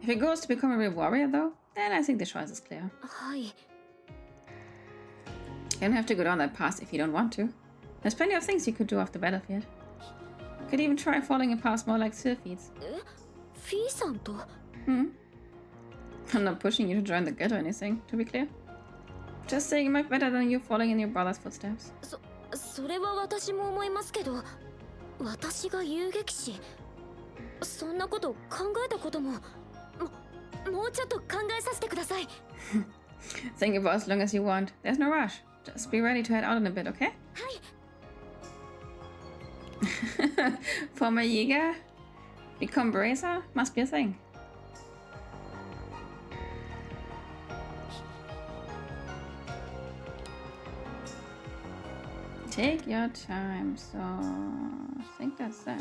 If it goes to become a real warrior, though, then I think the choice is clear.
はい。
You don't have to go down that path if you don't want to. There's plenty of things you could do off the battlefield. You could even try following a path more like Sylphides.
え、フィーさんと？
I'm not pushing you to join the guild or anything, to be clear. Just saying, much better than you following in your brother's footsteps.
それは私も思いますけど、私が遊撃士、そんなこと考えたことも、もうちょっと考えさせてください。
Think about as long as you want. There's no rush. Just be ready to head out in a bit, okay? はい。Former Jäger, become bracer, must be a thing. Take your time, so I think that's that.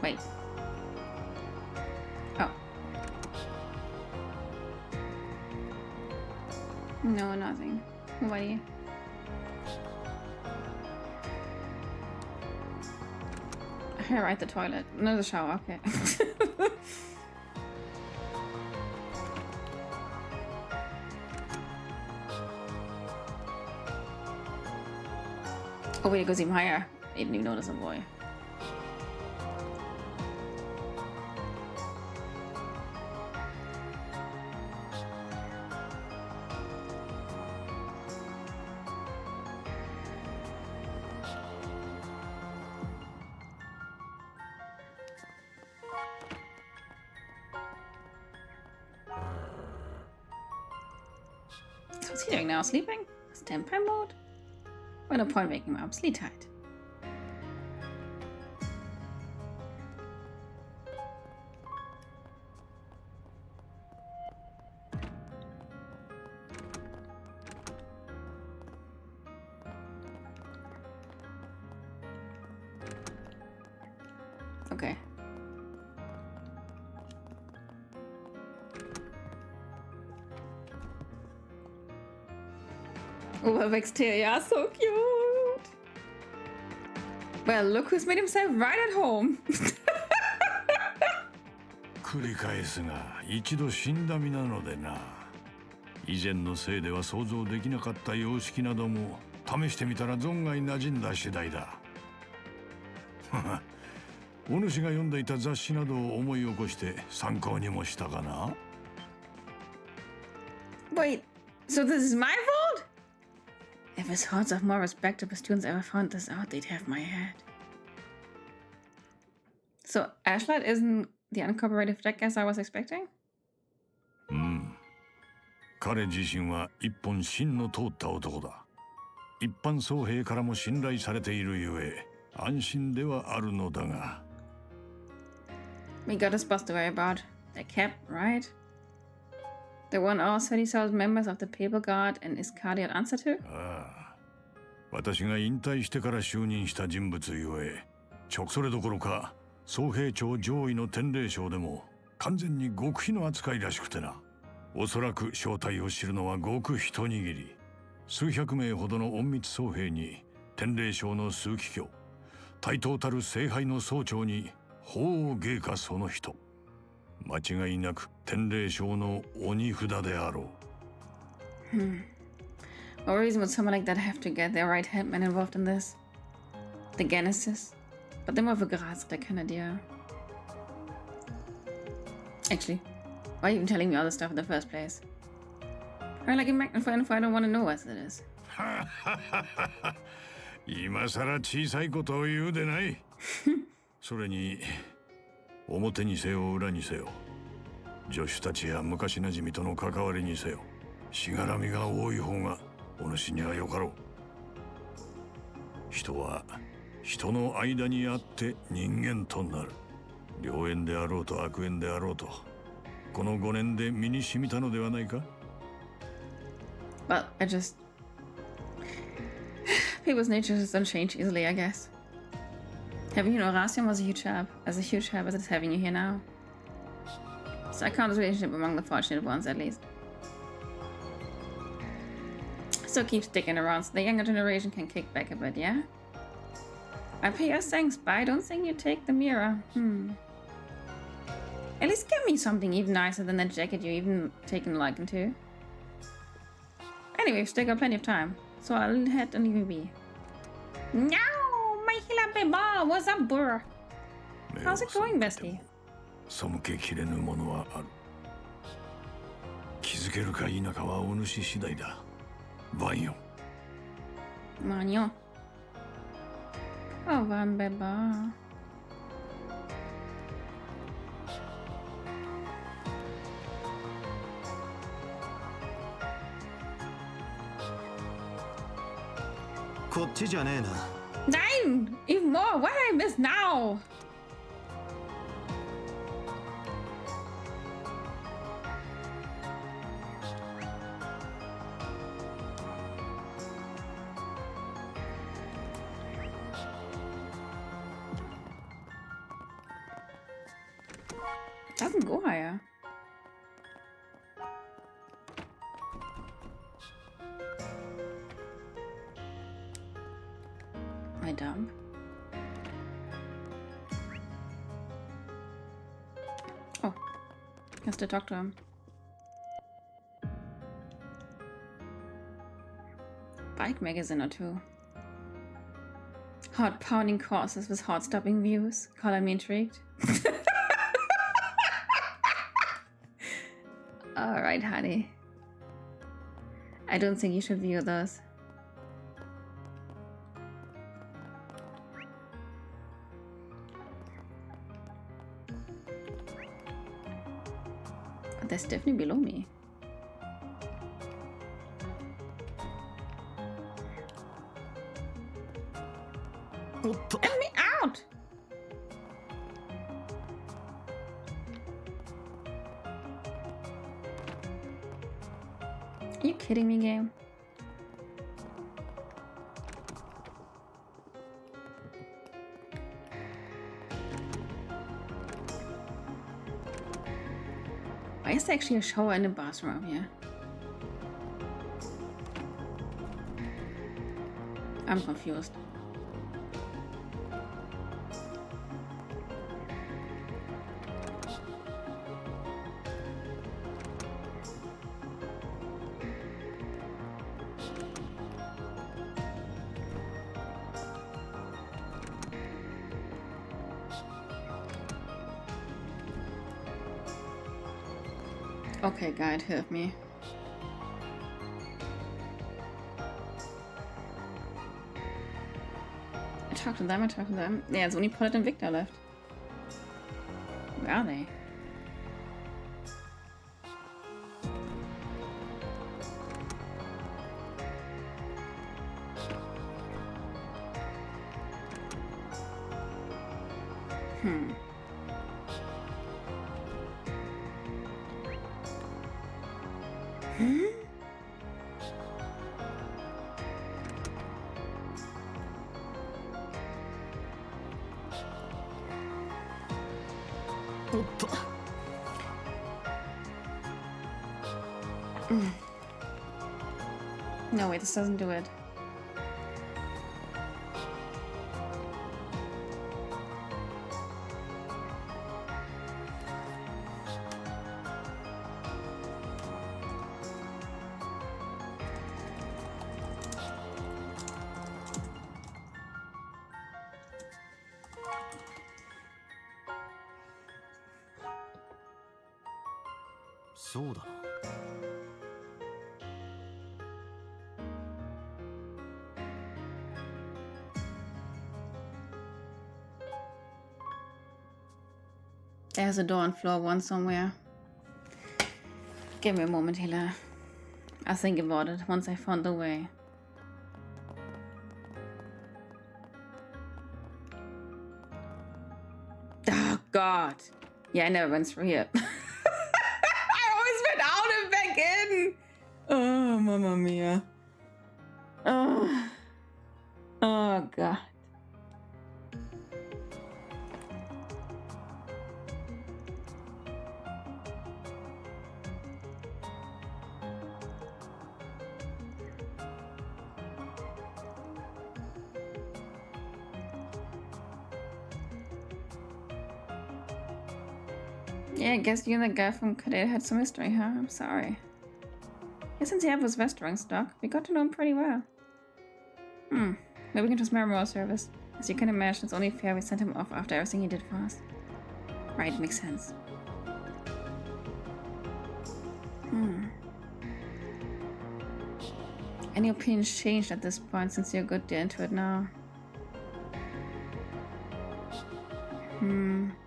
Wait. Oh. No, nothing. Nobody. Here, right, the toilet. No, the shower, okay. Oh wait, it goes even higher. I didn't even notice a boy. So what's he doing now? Sleeping? Standby mode? Well, no point waking him up. Sleep tight. Okay. Oberwexteria, so cute. Well, look who's made himself right at home.
繰り返すが一度死んだ身なのでな。以前のせいでは想像できなかった様式なども試してみたら存外馴染んだ次第だ。お主が読んでいた雑誌などを思い起こして参考にもしたかな。
Wait, so this is my fault? If his hordes of more respectable students ever found this out, they'd have my head. So Ashlight isn't the uncooperative jackass I was expecting?
彼自身は一本芯の通った男だ。一般僧兵からも信頼されているゆえ安心ではあるのだが。
We got a boss to worry about. The cap, right? The one all 30,000 members of the Papal Guard and Iscardiot answer to?
ああ、私が引退してから就任した人物ゆえ、それどころか僧兵長上位の天霊将でも完全に極秘の扱いらしくてな。おそらく正体を知るのはごく一握り。数百名ほどの隠密僧兵に天霊将の枢機卿、対等たる聖杯の総長に法を芸家その人。間違いなく天霊将の鬼札であろ
う。What reason would someone like that have to get their right hand man involved in this? The Genesis? But they more of a Graz, der Kanadier. Actually, why are you even telling me all this stuff in the first place? I like a magnet for info I don't want to know what it is.
今さら小さいことを言うでない。それに表にせよ裏にせよ、助手たちや昔なじみとの関わりにせよ、しがらみが多い方がお主にはよかろう。人は人の間にあって人間となる。良縁であろうと悪縁であろうと、この5年で身に染みたのではないか。
Well, people's natures don't change easily, I guess. Having you in Eurasium was a huge help, as it is having you here now. So I count this relationship among the fortunate ones, at least. So keep sticking around so the younger generation can kick back a bit, yeah? I pay your thanks, but I don't think you take the mirror. At least give me something even nicer than that jacket you even taken a liking to. Anyway, we've still got plenty of time, so I'll head and leave you be. No, my Hila Beba, what's up, Burr? How's it going, bestie?
背けきれぬものはある。気づけるか否かはお主次第だ。バンよ。
Manjo. Oh, Van Beba. Nein! Even more! What did I miss now? Doesn't go higher. My dump. Oh, has to talk to him. Bike magazine or two. Heart pounding courses with heart stopping views. Color me intrigued. Alright, honey. I don't think you should view those. But that's definitely below me. Let me out! Are you kidding me, game? Why is there actually a shower in the bathroom here? I'm confused. Okay, guide, help me. I talked to them, Yeah, there's only Paulette and Victor left. Where are they? No, wait, this doesn't do it. There's a door on floor 1 somewhere. Give me a moment, Hila. I'll think about it once I found the way. Oh, God. Yeah, I never went through here. I always went out and back in. Oh, Mamma Mia. Oh, God. Yeah, I guess you and the guy from Cadet had some history, huh? I'm sorry. Yeah, since he was restaurant stock, we got to know him pretty well. Maybe we can just memorial service. As you can imagine, it's only fair we sent him off after everything he did for us. Right, makes sense. Any opinions changed at this point since you're good into it now?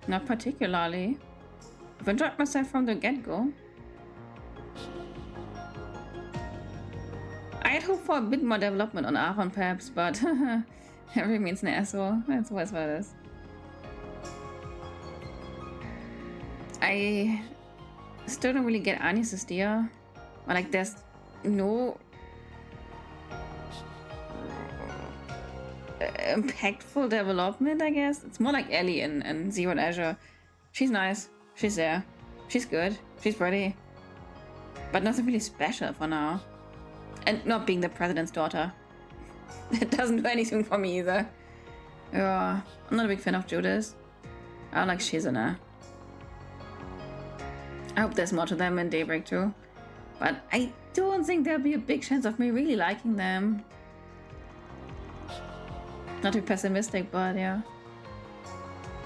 Not particularly. I've enjoyed myself from the get-go. I had hoped for a bit more development on Aaron perhaps, but every means an asshole. That's always what it is. I still don't really get Anis's deal. Or like there's no impactful development, I guess. It's more like Ellie and Zero and Azure. She's nice. She's there. She's good. She's pretty. But nothing really special for now. And not being the president's daughter. It doesn't do anything for me either. Yeah, I'm not a big fan of Judas. I don't like Shizuna. I hope there's more to them in Daybreak too. But I don't think there'll be a big chance of me really liking them. Not to be pessimistic, but yeah.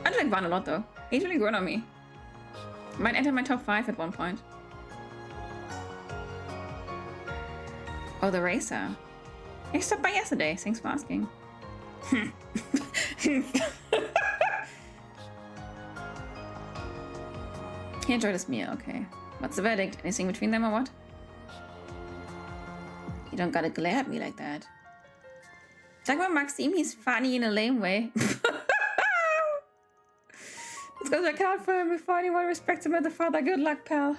I like Van a lot though. He's really grown on me. Might enter my top 5 at one point. Oh, the racer. He stopped by yesterday. Thanks for asking. He enjoyed his meal, okay. What's the verdict? Anything between them or what? You don't gotta glare at me like that. Sag mal, Maxim, he's funny in a lame way. It's because I can't for him before anyone respects him as a father. Good luck, pal.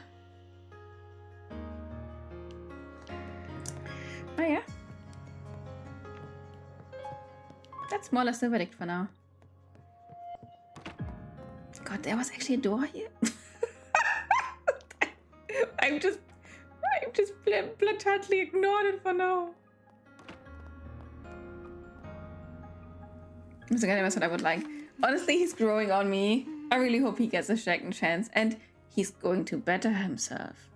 Oh yeah. That's more or less the verdict for now. God, there was actually a door here. I'm just blatantly ignored it for now. That's again, that's what I would like. Honestly, he's growing on me. I really hope he gets a second chance, and he's going to better himself.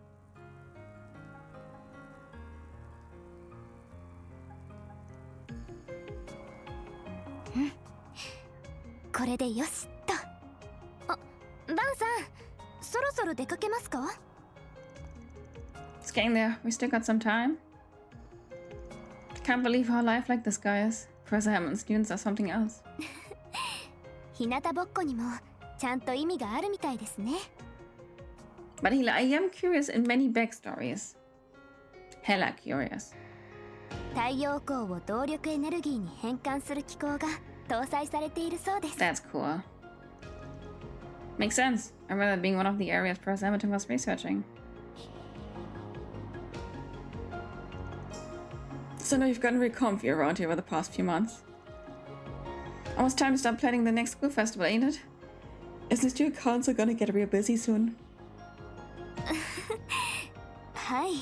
It's getting there. We still got some time. Can't believe how lifelike this guy is. Professor Hammond's students are something else.
日向ぼっこにもちゃんと意味があるみたいですね。
But I am curious in many backstories. Hella curious.
太陽光を動力エネルギーに変換する機構が搭載されているそうです。
That's cool. Makes sense. I remember that being one of the areas Professor Hamilton was researching. So now you've gotten really comfy around here over the past few months. Almost time to start planning the next school festival, ain't it? Isn't the student council gonna get real busy soon?
はい。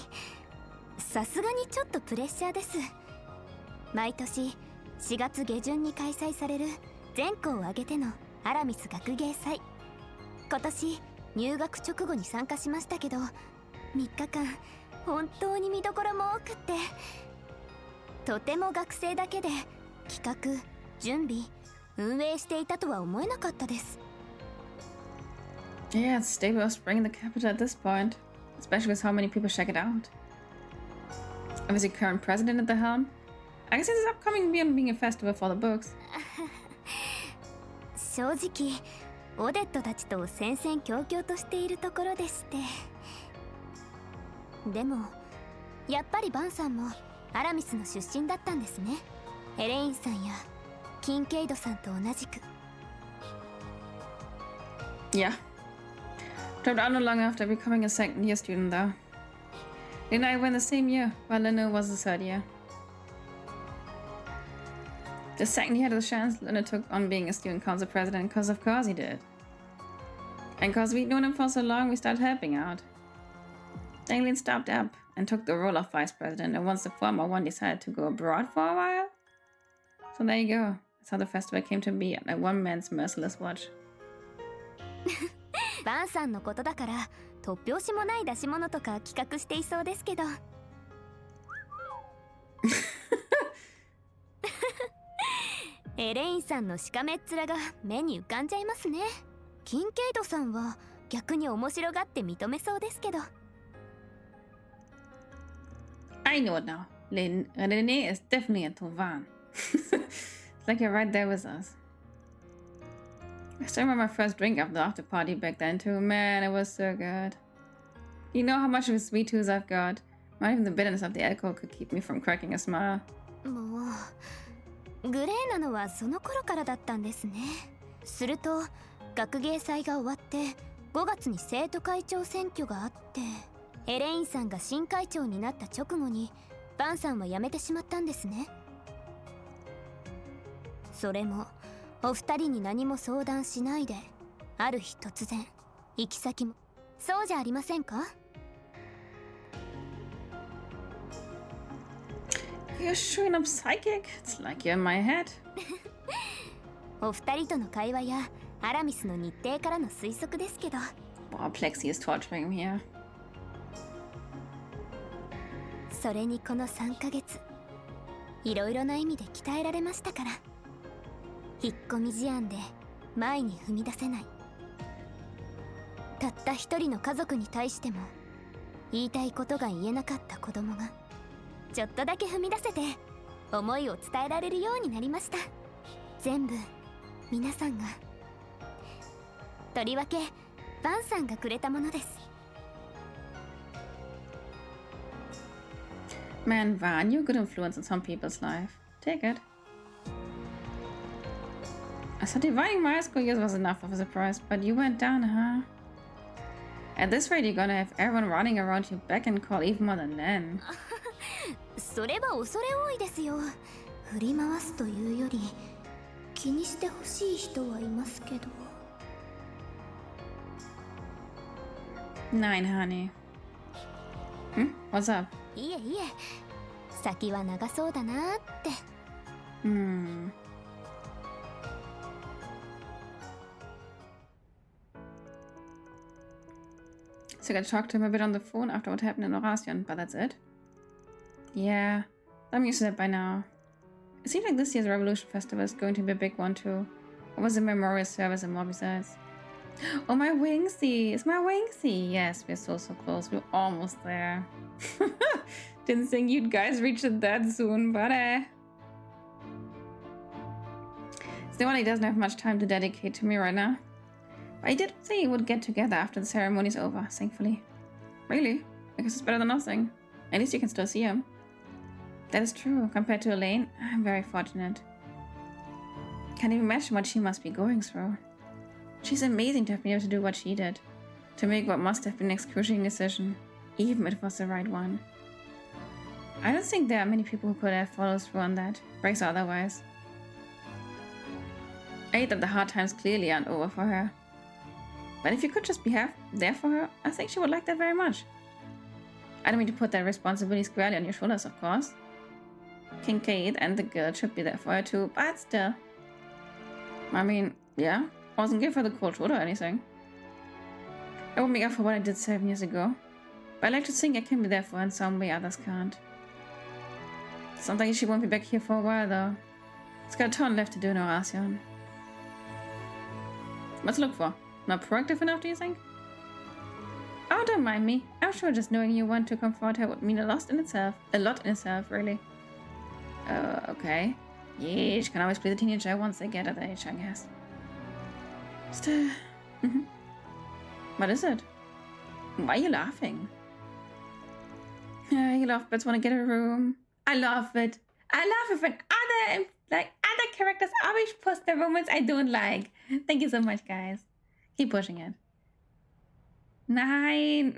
さすがにちょっとプレッシャーです。毎年4月下旬に開催される全校を挙げてのアラミス学芸祭。今年入学直後に参加しましたけど、3日間本当に見どころも多くって、とても学生だけで企画、準備、運営していたとは思えなかったです。
Yeah, it's stable of spring in the capital at this point, especially with how many people check it out. Obviously, current president at the helm. I guess it's upcoming beyond being a festival for the books.
正直、オデットたちと戦々恐々としているところでして。でも、やっぱりバンさんもアラミスの出身だったんですね。エレインさんやキンケイドさんと同じく。
Yeah. Dropped out no long after becoming a second year student though. Lena and I went the same year, while Lena was the third year. The second he had the chance, Lena took on being a student council president because of course he did. And because we'd known him for so long, we started helping out. Then Lena stopped up and took the role of vice president, and once the former one decided to go abroad for a while. So there you go. That's how the festival came to be, at one man's merciless watch.
バンさんのことだから突拍子もない出し物とか企画していそうですけど。エレインさんのしかめっ面が目に浮かんじゃいますね。
キンケイドさんは逆に面白がって認めそうですけど。
I know it now. Renee is definitely a Tovan. It's like you're right there with us. I still remember my first drink after the after party back then too. Man, it was so good. You know how much of a sweet tooth I've got. Not even the bitterness of the alcohol could keep me from cracking a smile.
もうグレーなのはその頃からだったんですね。すると学芸祭が終わって5月に生徒会長選挙があって、エレインさんが新会長になった直後にバンさんは辞めてしまったんですね。それもお二人に何も相談しないで、ある日突然行き先も。そうじゃありませんか？
You're showing up psychic? It's like you're in my head.
お二人との会話やアラミスの日程からの推測ですけど。
Wow, Plexi is torturing me here.
それにこの3ヶ月、いろいろな意味で鍛えられましたから。引っ込み思案で前に踏み出せない。たった一人の家族に対しても言いたいことが言えなかった子供がちょっとだけ踏み出せて思いを伝えられるようになりました。全部皆さんが、とりわけバンさんがくれたものです。
Man, Van, you're a good influence in some people's life. Take it. I thought dividing my high school years was enough of a surprise, but you went down, huh? At this rate, you're gonna have everyone running around your beck and call even more than then.
それは恐れ多いですよ。振り回すというより気にしてほしい人はいますけど。
Nein, honey. What's up?
いえいえ、先は長そうだなって。
So I got to talk to him a bit on the phone after what happened in Orasion, but that's it? Yeah, I'm used to that by now. It seems like this year's Revolution Festival is going to be a big one too. What was the memorial service and more besides? Oh, my Wingsy! It's my Wingsy! Yes, we're so close. We're almost there. Didn't think you guys reach it that soon, but Sneewani doesn't have much time to dedicate to me right now. But he did say he would get together after the ceremony's over, thankfully. Really? I guess it's better than nothing. At least you can still see him. That is true. Compared to Elaine, I'm very fortunate. Can't even imagine what she must be going through. She's amazing to have been able to do what she did. To make what must have been an excruciating decision, even if it was the right one. I don't think there are many people who could have followed through on that, race or otherwise. I hate that the hard times clearly aren't over for her. But if you could just be there for her, I think she would like that very much. I don't mean to put that responsibility squarely on your shoulders, of course. Kincaid and the guild should be there for her too, but still. I mean, yeah, I wasn't give her the cold shoulder or anything. I won't make up for what I did 7 years ago. But I like to think I can be there for her in some way others can't. Sounds like she won't be back here for a while though. It's got a ton left to do in Orasion. What's to look for? Not proactive enough, do you think? Oh, don't mind me. I'm sure just knowing you want to confront her would mean a lot in itself, really. Okay. Yeah, she can always play the teenager once they get at the age, I guess. Still. What is it? Why are you laughing? You lovebirds want to get a room. I love it. I love it when other characters always post the romance I don't like. Thank you so much, guys. Keep pushing it. Nein.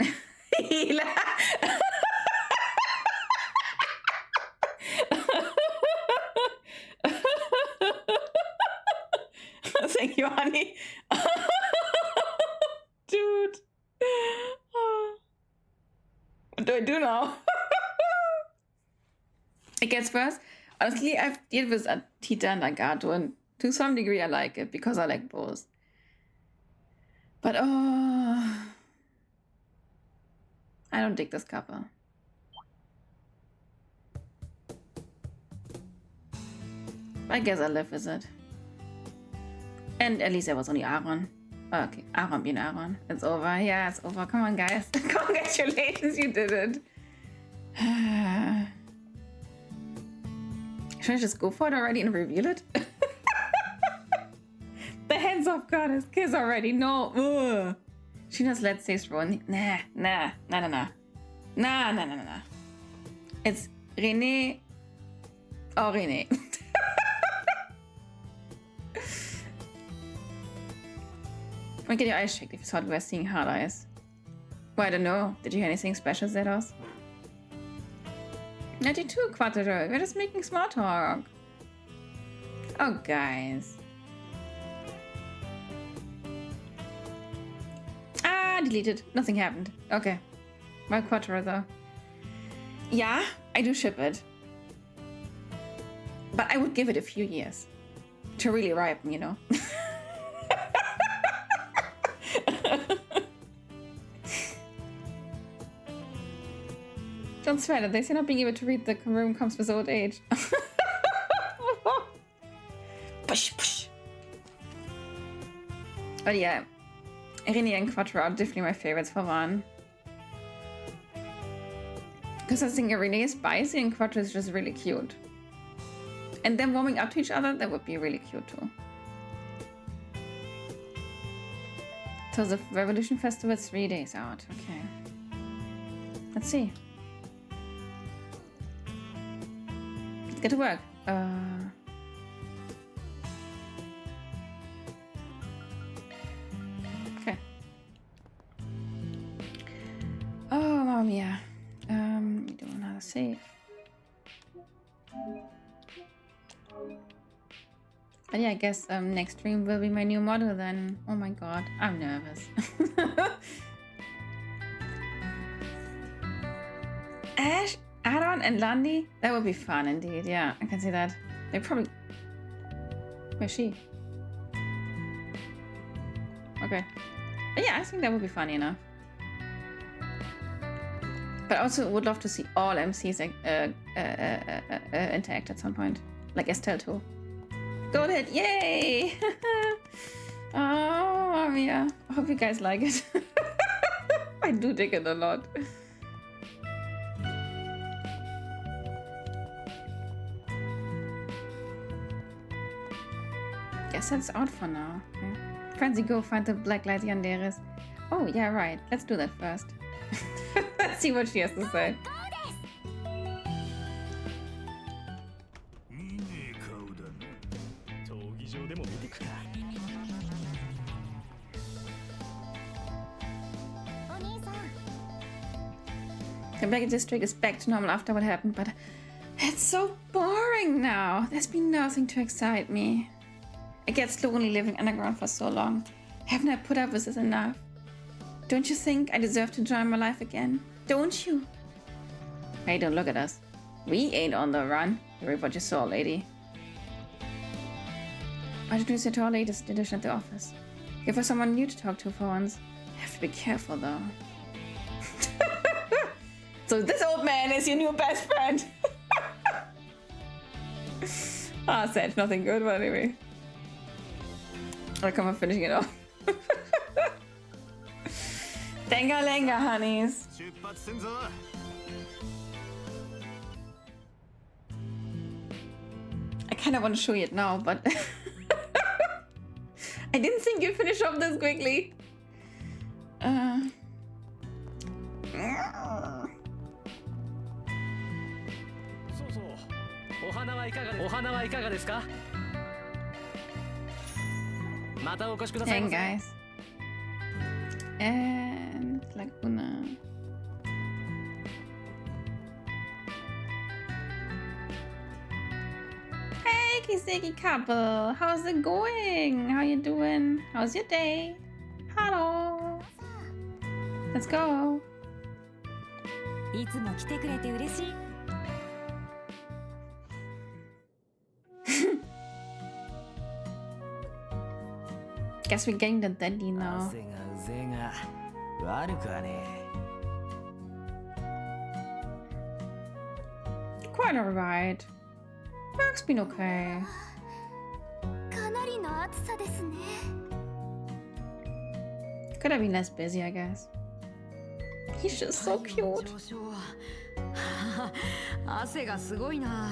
Thank you, honey. Dude. What do I do now? I guess first, honestly, I've dealt with Tita and Nagato, and to some degree I like it because I like both. But I don't dig this couple. I guess I'll live with it. And at least there was only Aaron. Okay, Aaron being Aaron. It's over. Yeah, it's over. Come on, guys. Congratulations, you did it. Should I just go for it already and reveal it? The hands off goddess kiss already. No. Ugh. She does let's say Ron. Nah. It's René. Oh, René. I'll get your eyes checked if you thought we were seeing hard eyes. Well, I don't know. Did you hear anything special, Zedos? 92, Quattro. We're just making small talk. Oh, guys. Ah, deleted. Nothing happened. Okay. My Quattro, though. Yeah, I do ship it. But I would give it a few years to really ripen, you know? Don't sweat it. They say not being able to read the room comes with old age. Push. But yeah, René and Quattro are definitely my favorites for one. Because I think René is spicy and Quattro is just really cute. And them warming up to each other, that would be really cute too. So the Revolution Festival is 3 days out. Okay. Let's see. Let's get to work. Okay. Oh, Mamma Mia. We do another save. But yeah, I guess next stream will be my new model then. Oh my god, I'm nervous. Ash, Aaron, and Landy? That would be fun indeed, yeah, I can see that. They probably... Where's she? Okay. But yeah, I think that would be funny enough. But I also would love to see all MCs interact at some point. Like Estelle too. Go ahead, yay! Oh, yeah. I hope you guys like it. I do dig it a lot. Guess that's out for now. Okay. Francie, go find the black light Yanderis. Oh, yeah, right. Let's do that first. Let's see what she has to say. The Black District is back to normal after what happened, but it's so boring now. There's been nothing to excite me. I get lonely living underground for so long. Haven't I put up with this enough? Don't you think I deserve to enjoy my life again? Don't you? Hey, don't look at us. We ain't on the run. Worry what you saw, lady. I introduced you to our latest edition at the office. Give her someone new to talk to for once. Have to be careful though. So this old man is your new best friend. Ah, sad. Nothing good, but anyway. I'll come on finishing it off. Denga lenga, honeys. I kind of want to show you it now, but I didn't think you'd finish off this quickly. Dang, guys. And Laguna. Hey, Kiseki couple. How's it going? How you doing? How's your day? Hello. Let's go. Guess we're getting the daddy now. Quite alright. Work's been okay. Could have been less busy, I guess. He's just so cute.
汗がすごいな。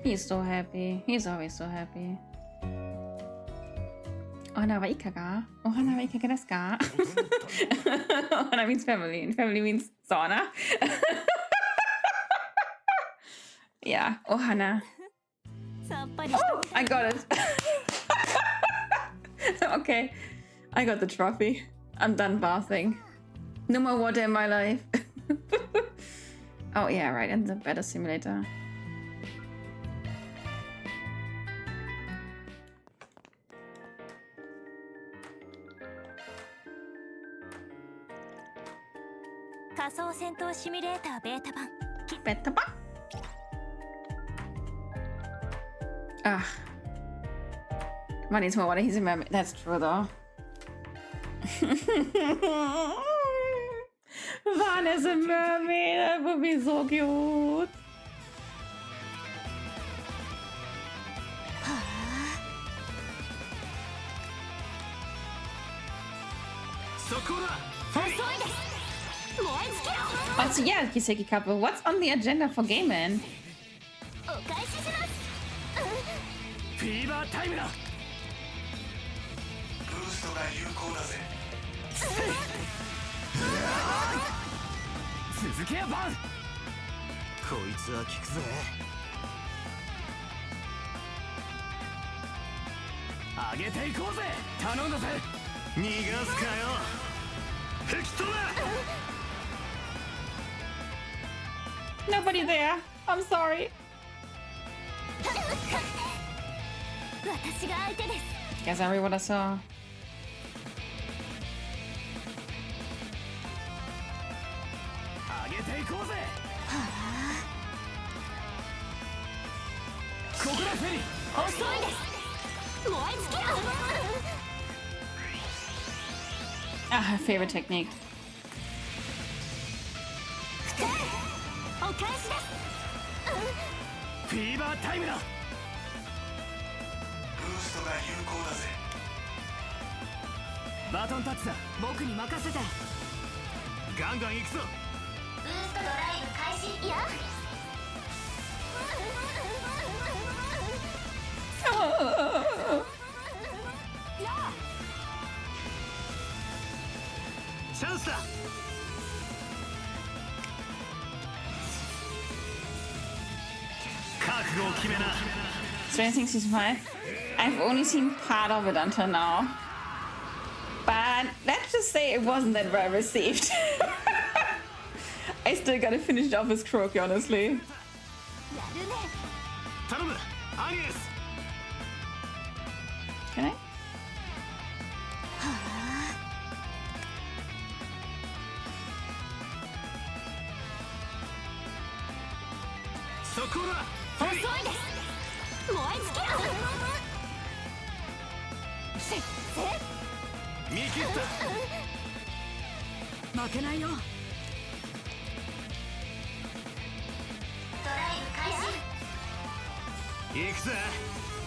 He's so happy. He's always so happy. Ohana wa ika ga? Ohana wa ika ga desu ka? Ohana means family, and family means sauna. Yeah, ohana. Oh, I got it. Okay, I got the trophy. I'm done bathing. No more water in my life. Oh yeah, right, and the better simulator. Beta版? Ah. One needs more water, he's a mermaid. That's true though. Van is a mermaid, that would be so cute. Also, yeah, Kiseki couple, what's on the agenda for gaming?
Fever time だ。
ブーストが有効だぜ。
続けやバン。こいつは効くぜ。上げていこうぜ。頼んだぜ。逃がすかよ。吹き飛べ。
Nobody there. I'm sorry. Guess I read what I saw. Ah, her favorite technique.
Fever time だ。
ブーストが有効だぜ。
バトンタッチだ。僕に任せて。
ガンガン行くぞ。
ブーストドライブ開始。や。
チャンスだ。
Stranger Things Season 5. I've only seen part of it until now. But let's just say it wasn't that well received. I still gotta finish it off with Croaky, honestly. Can I?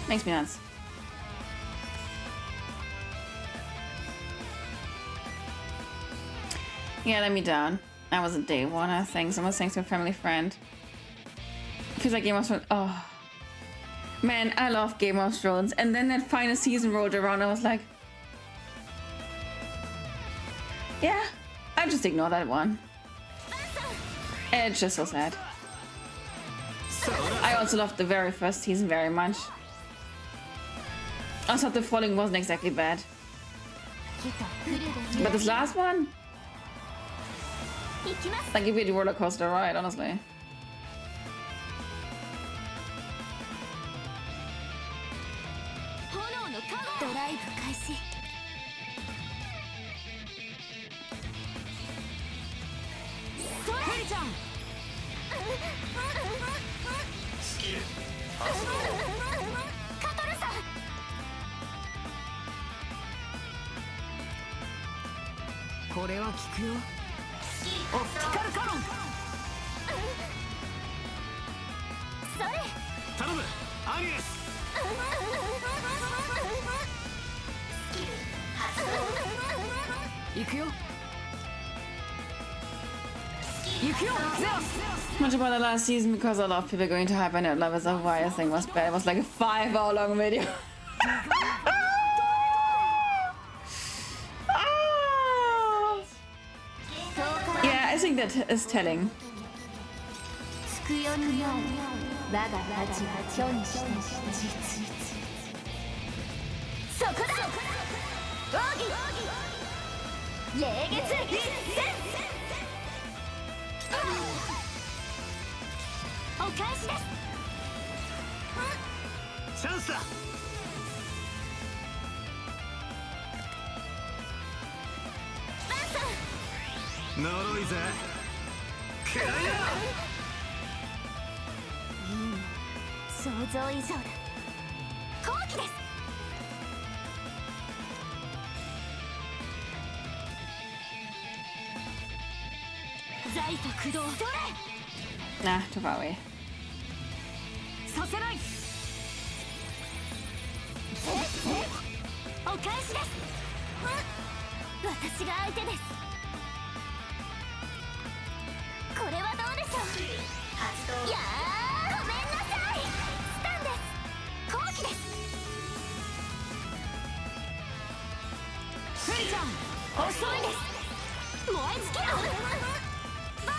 Makes me nuts. Yeah, let me down. I was a day one, I think. Someone thanks to a family friend. Feels like Game of Thrones. Oh. Man, I love Game of Thrones. And then that final season rolled around, I was like, yeah, I just ignore that one. It's just so sad. I also loved the very first season very much. I thought the falling wasn't exactly bad. But this last one? Like, give me the roller coaster ride, honestly.
行くよ。
Much about the last season because a lot of people going to hibernate levels of why I think was bad. It was like a 5-hour long video. Yeah, I think that is telling. Nah, too far away.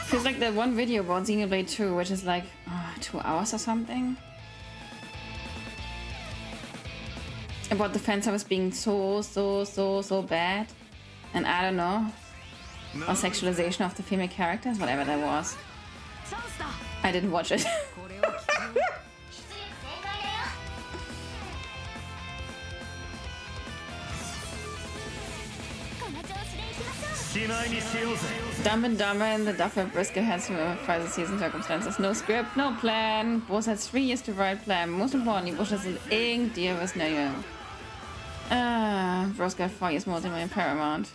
Feels like that one video about Xenoblade 2, which is like 2 hours or something. About the fan service being so bad. And I don't know. Or sexualization of the female characters, whatever that was. I didn't watch it. Dumb and Dumber and the Duffer Brisket has to for the season circumstances. No script, no plan. Boss has 3 years to write plan. Most importantly, Boss has an ing deal with Nayo. Bro's got 4 years more than my Paramount.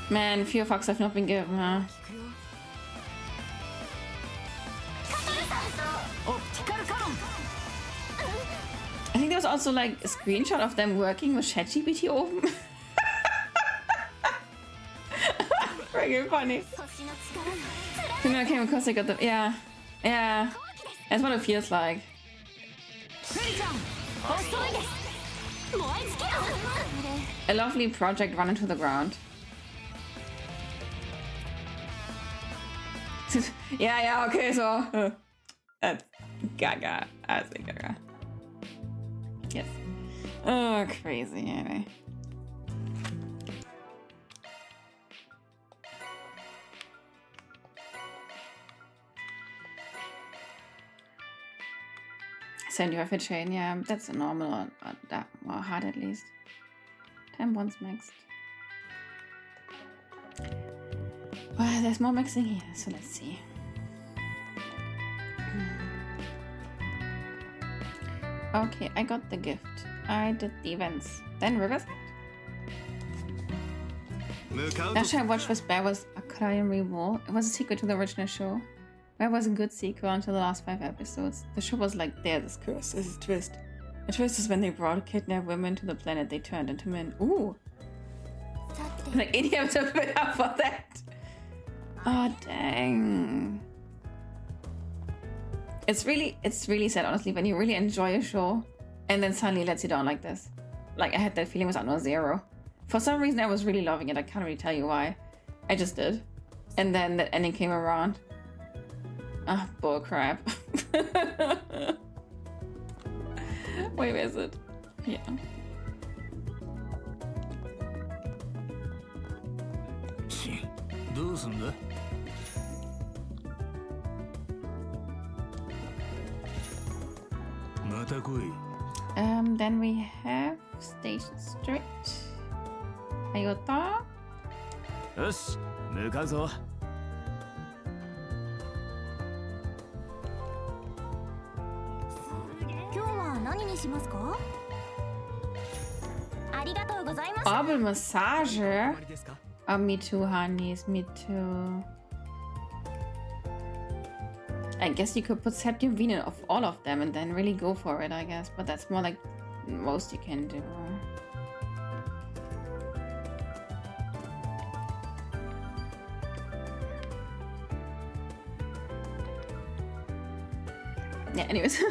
Man, few fucks have not been given, huh? I think there was also like a screenshot of them working with ChatGPT open. Freaking funny. You know, I came across, I got the. Yeah. That's what it feels like. A lovely project run into the ground. yeah, okay, so. That's Gaga. I say Gaga. Yes. Oh, crazy, anyway. Send you off a chain, yeah, that's a normal or that or hard at least. 10 bonds maxed. Well, there's more maxing here, so let's see. Okay, I got the gift. I did the events. Then Riverside. Last show I watched with Bear was Aquarium Revolt. It was a sequel to the original show. Bear was a good sequel until the last 5 episodes. The show was like, there's this curse, there's a twist. The twist is when they brought kidnapped women to the planet, they turned into men. Ooh! Like idioms have been up for that. Oh dang. It's really sad, honestly, when you really enjoy a show and then suddenly it lets you down like this. Like I had that feeling with Unknown Zero. For some reason I was really loving it. I can't really tell you why. I just did. And then that ending came around. Ah, bull crap. Wait, where is it? Yeah. Then we have Station Street. Ayota.
よし、向かうぞ。
今日は何にしますか？ありがとうございます。
Orbal Massage. Oh, me too, honeys. Me too. I guess you could put Septium Venus of all of them and then really go for it, I guess. But that's more like most you can do. Yeah, anyways.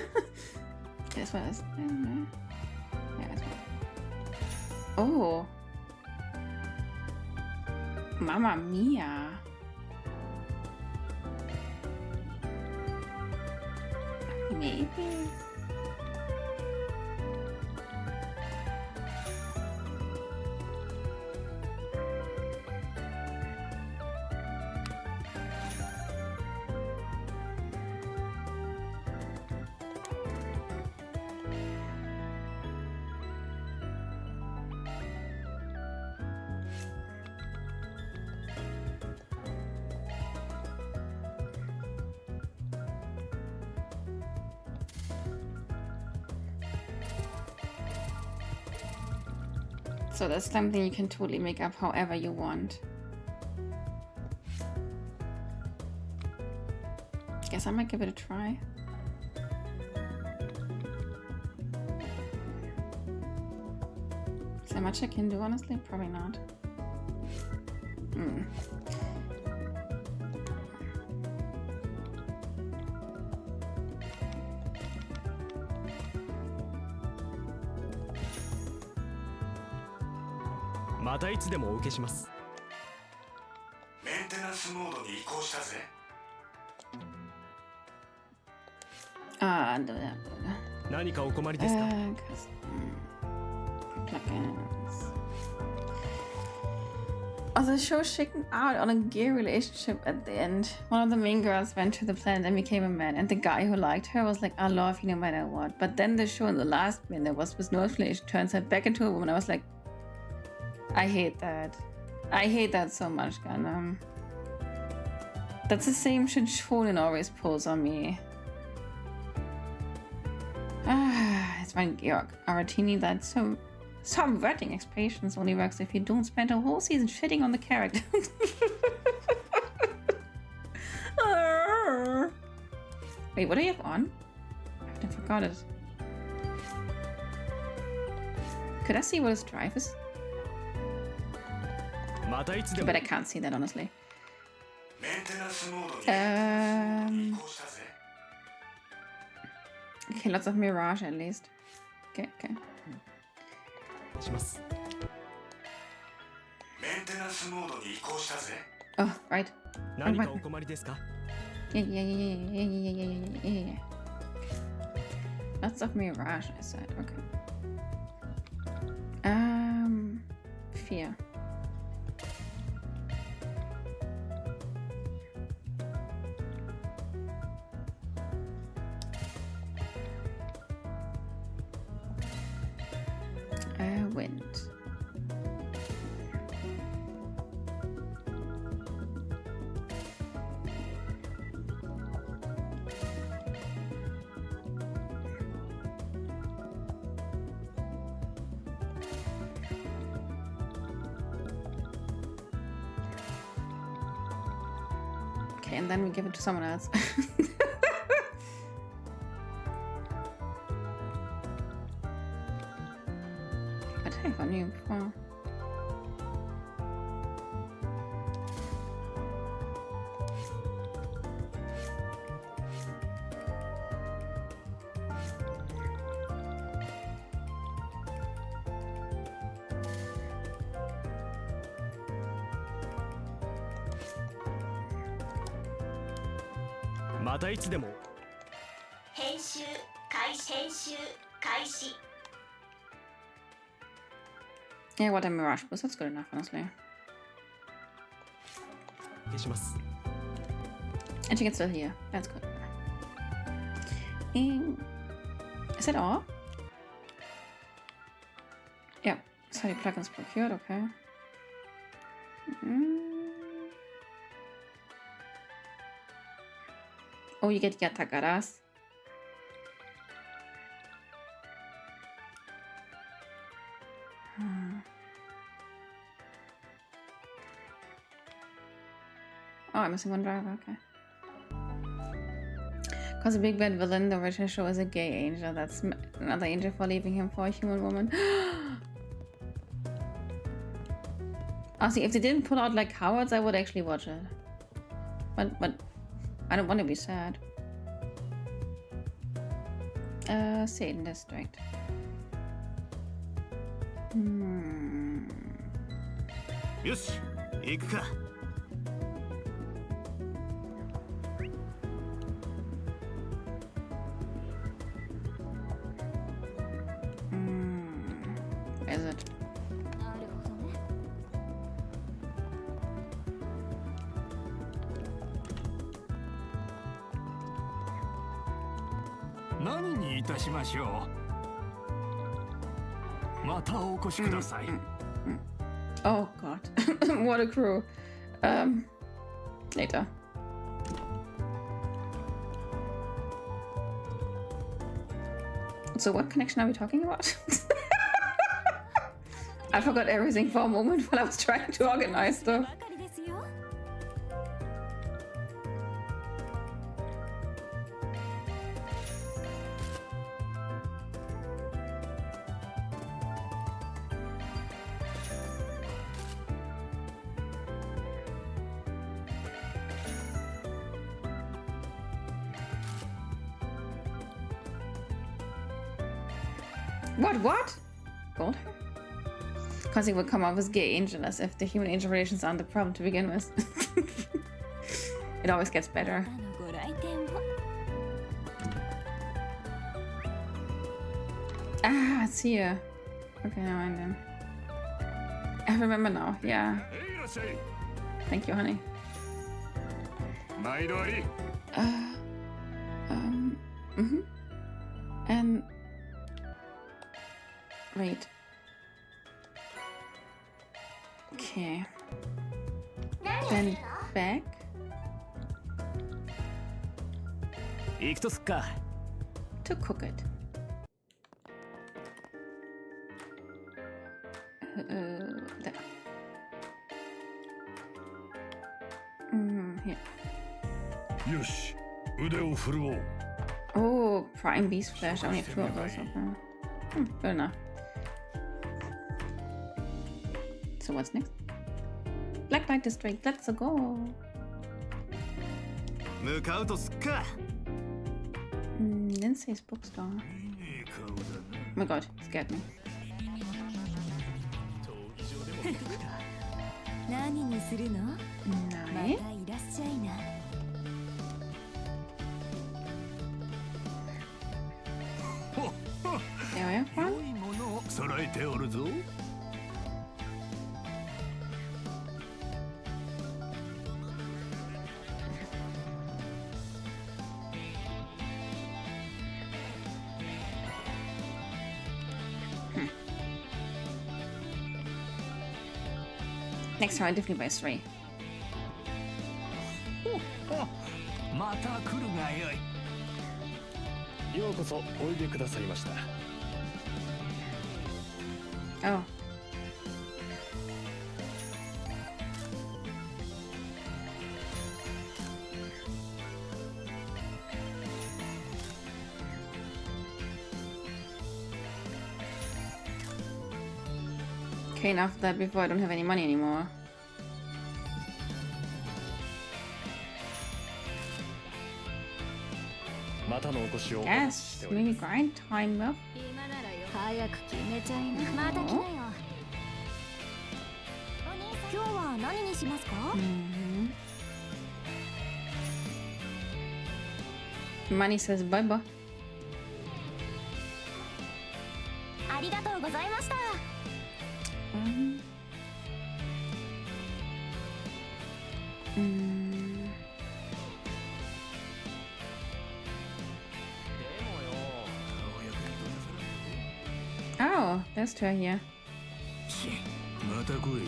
That's what I was. Yeah, that's what. Oh. Mamma mia. Maybe. So that's something you can totally make up however you want. Guess I might give it a try. Is there much I can do, honestly? Probably not. Oh, the show chickened out on a gay relationship at the end. One of the main girls went to the planet and became a man, and the guy who liked her was like, I love you no matter what. But then the show in the last minute was with no explanation turns her back into a woman. I was like, I hate that. I hate that so much, Gundam. That's the same shit Shonen always pulls on me. It's fine, Georg. Aratini, that's so subverting expectations only works if you don't spend a whole season shitting on the character. Wait, what do you have on? I forgot it. Could I see what his drive is? But I can't see that, honestly. Okay, lots of Mirage at least. Okay, okay. Oh, right. Yeah. Lots of Mirage, I said. Okay. Fear. Wind. Okay, and then we give it to someone else. I knew before. Yeah, what a Mirage Boost, that's good enough, honestly. And she can still hear. That's good. Is that all? Yeah. So your plugins procured, okay. Oh, you get Yatagaras. Oh, I'm missing one driver, okay. Because the big bad villain, the original show, is a gay angel. That's another angel for leaving him for a human woman. Honestly, if they didn't pull out like cowards, I would actually watch it. But I don't want to be sad. Satan District.
よし、行くか。
Where is it?
Oh god.
What a crew. Later. So what connection are we talking about? I forgot everything for a moment while I was trying to organize stuff. What? Gold hair? Because he would come off as gay angel, as if the human angel relations aren't the problem to begin with. It always gets better. Ah, it's here. Okay, never mind then. I remember now, yeah. Thank you, honey. And... Wait. Okay. Then back. To cook it. There. Here.
Yosh, ude o furuo.
Oh, prime beast flesh. I only have 2 of those. Okay. Good enough. So what's next? Black Light District. Let's go.
向かうとすっか。
Lindsay's bookstore. Oh my god, scared me.
何にするの？またいらっしゃいな。
There we are.
良いものを揃えておるぞ。
Next time I definitely buy 3.
また来るがよい。
ようこそおいでくださいました。
Oh. Okay, enough of that before I don't have any money anymore. Yes, maybe grind time up.
早く決めちゃいな。また来なよ。今日は何にしますか
？Money says bye bye.
ありがとうございました。
Oh, there's 2 here.
また来い。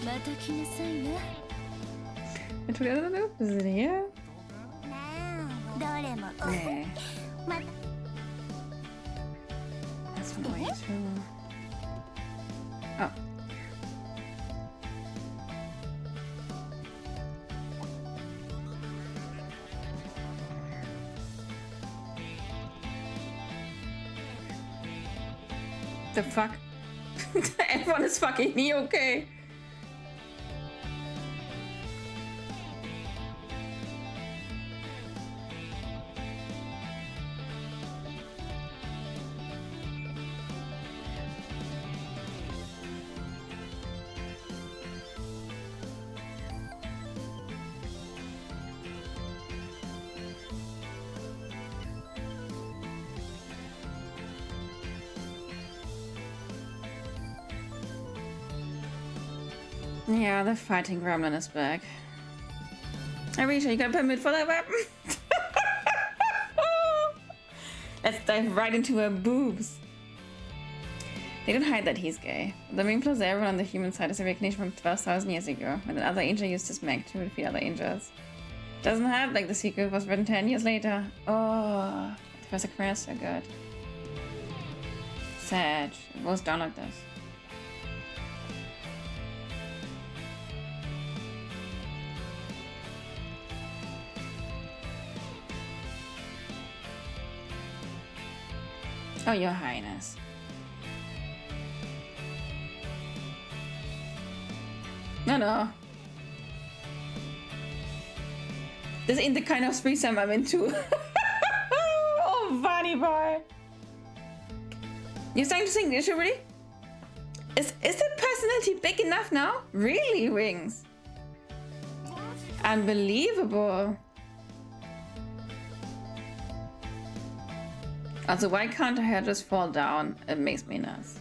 また来なさいな。
Is it here?
どれも。
Nah. That's way too. Oh. The fuck? Everyone is fucking me, okay? Yeah, the fighting gremlin is back. Arisha, you got a permit for that weapon? Let's dive right into her boobs. They don't hide that he's gay. The main plus everyone on the human side is a recognition from 12,000 years ago, when another angel used his mag to defeat other angels. Doesn't have like the sequel was written 10 years later. Oh, Professor Quinn is so good. Sad. It goes down like this. Oh, Your Highness. No. This ain't the kind of threesome I'm into. Oh, funny boy. You're starting to sing, is she really? Is the personality big enough now? Really, Wings? Unbelievable. Also, why can't her hair just fall down? It makes me nuts.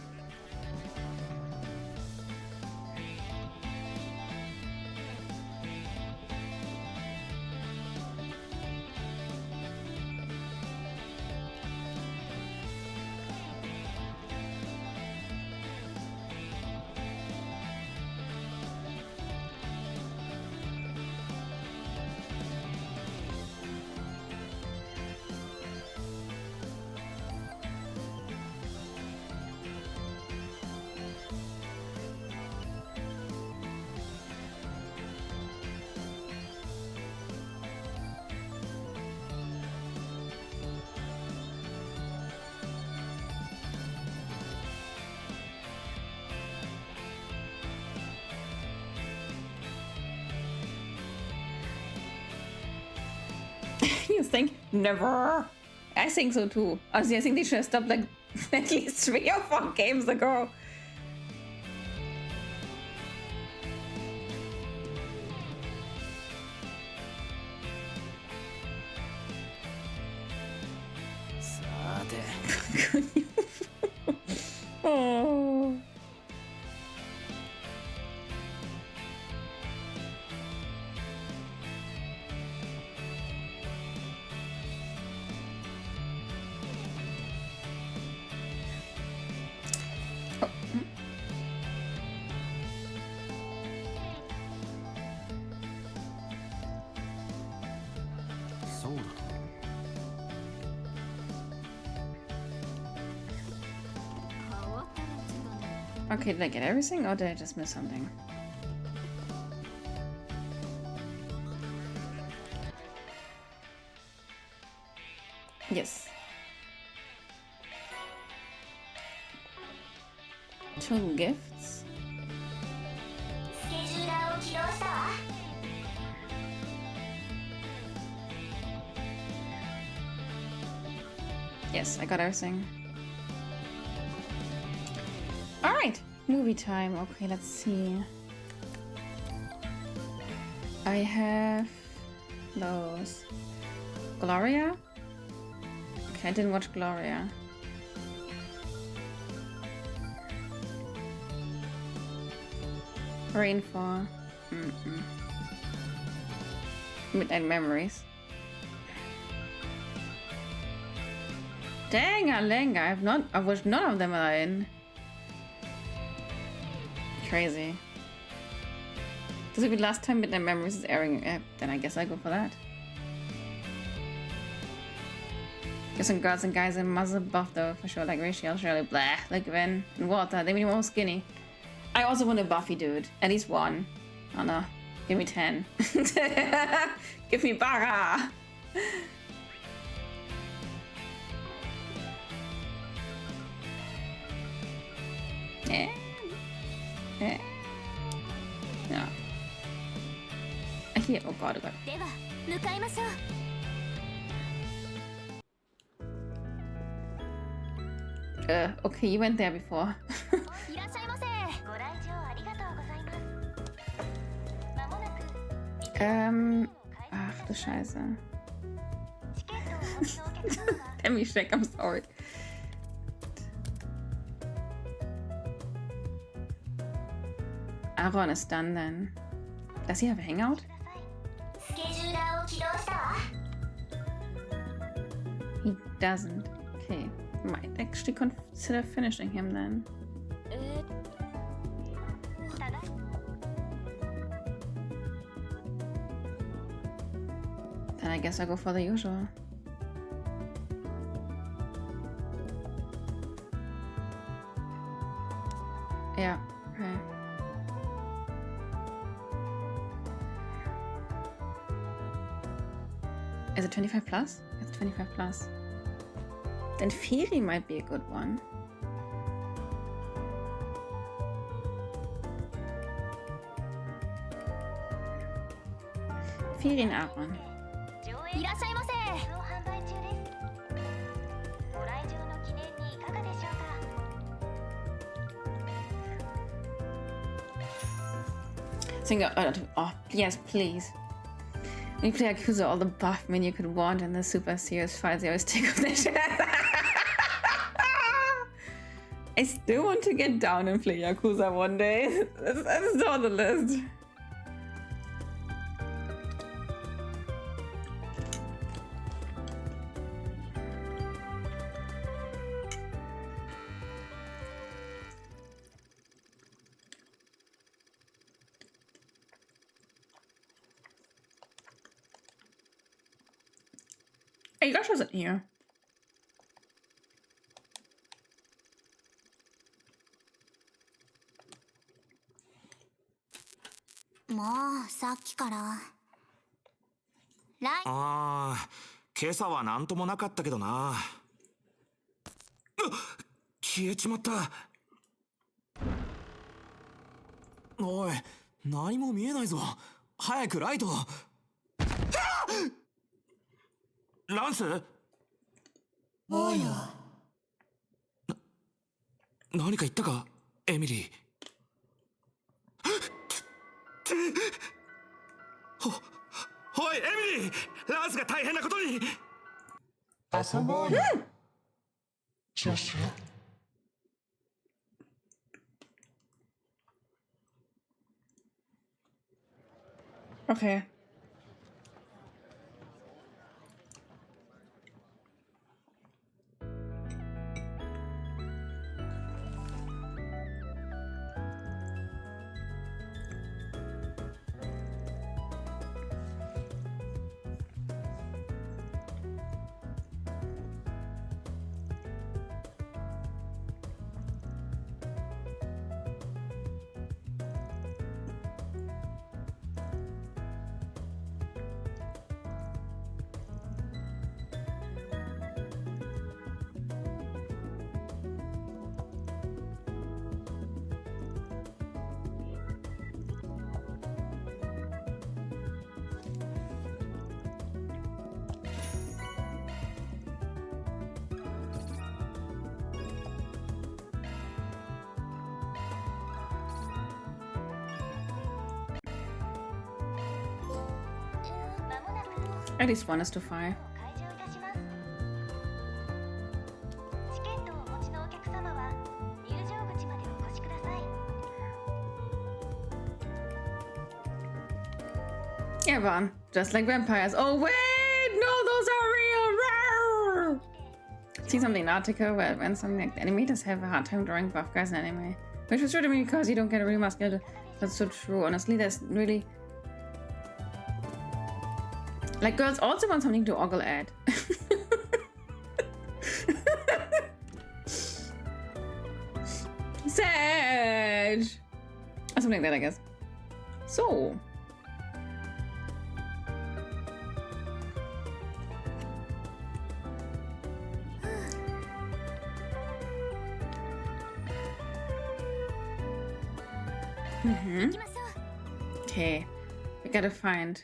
You think? Never. I think so too. Honestly, I think they should have stopped like at least 3 or 4 games ago. Oh. Okay, did I get everything or did I just miss something? Yes. 2 gifts. Yes, I got everything. Alright, movie time. Okay, let's see. I have those. Gloria? Okay, I didn't watch Gloria. Rainfall. Midnight Memories. Dang, Alenga, I watched none of them are in. Crazy. This will be the last time Midnight Memories is airing, then I guess I go for that. Get some girls and guys in muscle buff though, for sure, like Rachel, Shirley, blah, like Ven and Walter, they made me more skinny. I also want a Buffy dude, at least one. Oh no, give me 10. Give me Bara! No. Here, oh god, oh god. Okay, you went there before. Ach du Scheiße. Let me check, I'm sorry. Aaron is done then. Does he have a hangout? He doesn't. Okay. Might actually consider finishing him then. Then I guess I'll go for the usual. Yeah, okay. Is it 25 plus? It's 25 plus. Then Firi might be a good one. Firi and Aaron. Oh, yes, please. When you play Yakuza, all the buff men you could want in the super serious fights, they always take off their shit. I still want to get down and play Yakuza one day. That's on the list. Hey, Josh wasn't here.
Ah, 今朝はなんともなかったけどな。消えちまった。おい、何も見えないぞ。早くライト。ランス？おいよ。何か言ったか、エミリー。おい、エミリー！ランスが大変なことに！
遊ぼうよ。ジョシュ。
Okay. At least one is to 5. Yeah, Vaughn. Just like vampires. Oh wait! No, those are real! See something in Article where when something like the animators have a hard time drawing buff guys in anime. Which was true to me because you don't get a real muscular. That's so true. Honestly, there's really... Like, girls also want something to ogle at. Sag! Or something like that, I guess. So. Okay. We gotta find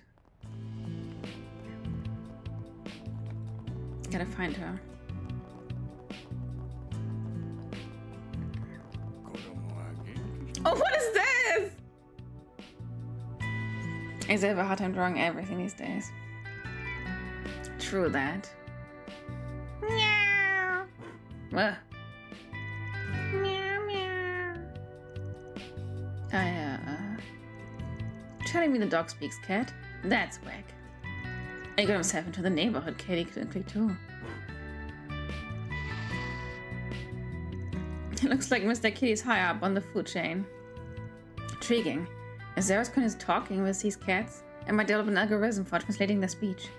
her. Oh, what is this? I have a hard time drawing everything these days. True that. Meow. Meow, meow. Telling me the dog speaks cat? That's whack. And he got himself into the neighborhood kitty quickly too. It looks like Mr. Kitty's high up on the food chain. Intriguing. If Zeroscon is talking with these cats, I might develop an algorithm for translating their speech.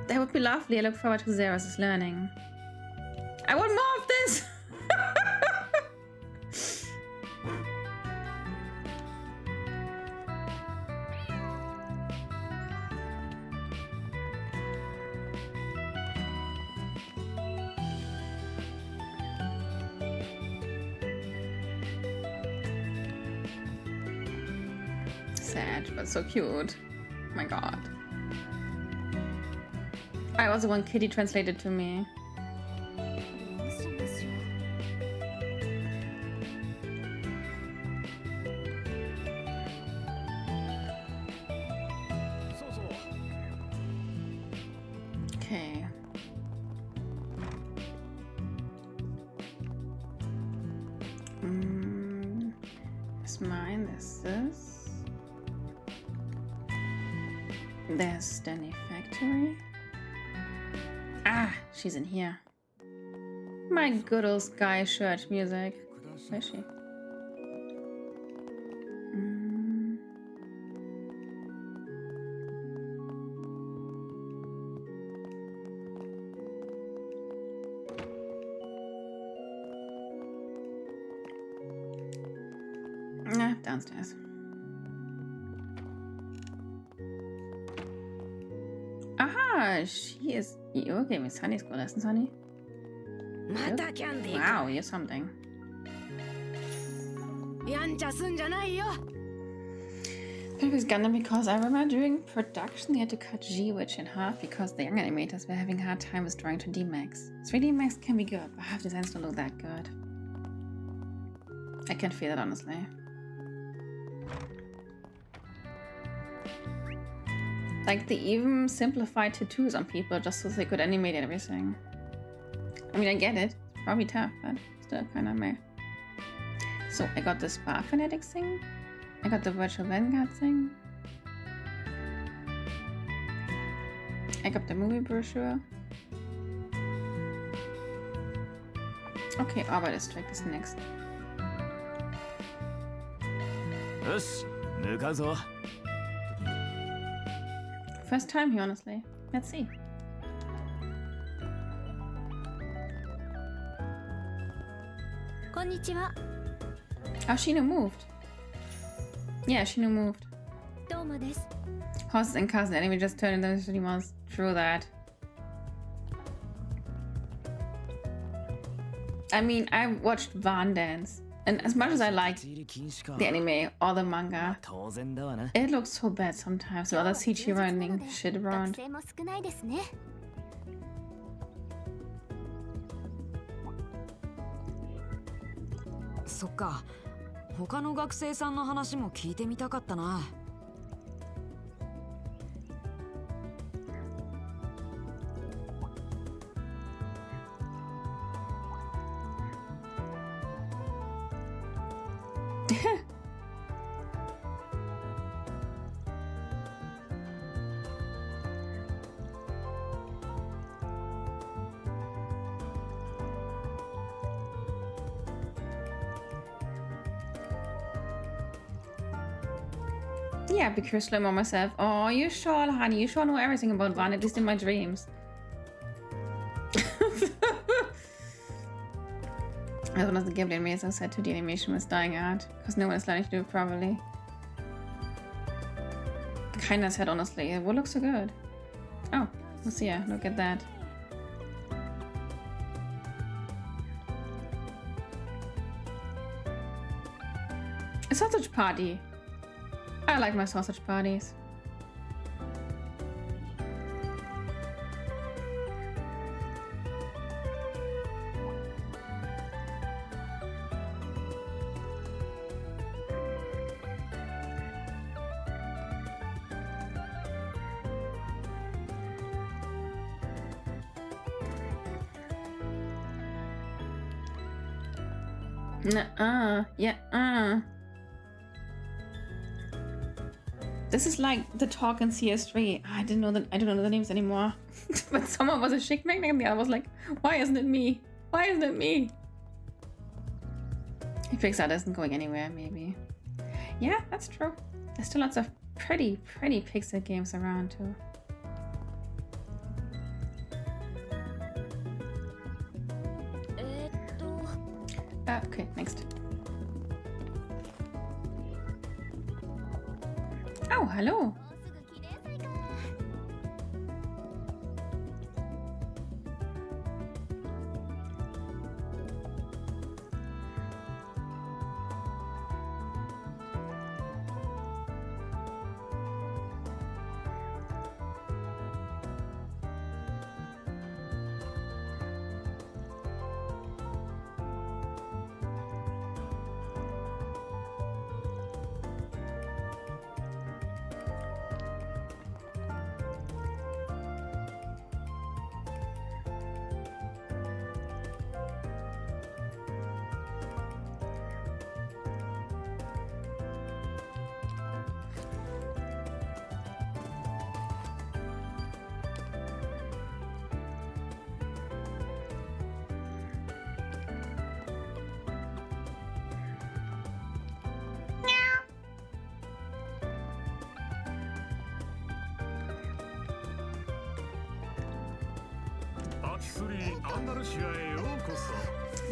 That would be lovely. I look forward to Zeros' learning. I want more of this! Sad, but so cute. Oh my god. I also want Kitty translated to me. Okay. It's mine. This is. There's Stanley Factory. Ah, she's in here. My good old Sky Church music. Where is she? Downstairs. Aha, she is. You gave me Sunday school lessons, honey. Wow, you're something. Perfect Gundam because I remember during production they had to cut G-Witch in half because the young animators were having a hard time with drawing 2D Max. 3D Max can be good, but half designs don't look that good. I can't feel it honestly. Like, they even simplified tattoos on people just so they could animate everything. I mean, I get it. It's probably tough, but still kind of meh. So, I got the Spa Fanatics thing. I got the Virtual Vanguard thing. I got the movie brochure. Okay, Arbor District is next. First time here, honestly. Let's see.
Konnichiwa.
Oh, Shino moved. Yeah, Shino moved.
Domo desu.
Horses and cars, the enemy just turned into 30 miles. True that. I mean, I watched Van Dance. And as much as I liked the anime or the manga, it looks so bad sometimes with all the CG running shit around.
そっか、他の学生さんの話も聞いてみたかったな。
Yeah, I'd be curious to learn more myself. Oh, you sure, honey? You sure know everything about Van, at least in my dreams. As one of the gameplay animators said to the animation was dying out, because no one is learning to do it properly. Kinda said honestly, it would look so good. Oh, let's see, yeah, look at that. A sausage party. I like my sausage parties. Nuh-uh. Yeah, This is like the talk in CS3. I don't know the names anymore. But someone was a chick magnet and the other was like, why isn't it me? Why isn't it me? Pixar isn't going anywhere, maybe. Yeah, that's true. There's still lots of pretty Pixar games around too. Okay, next. Oh, hello.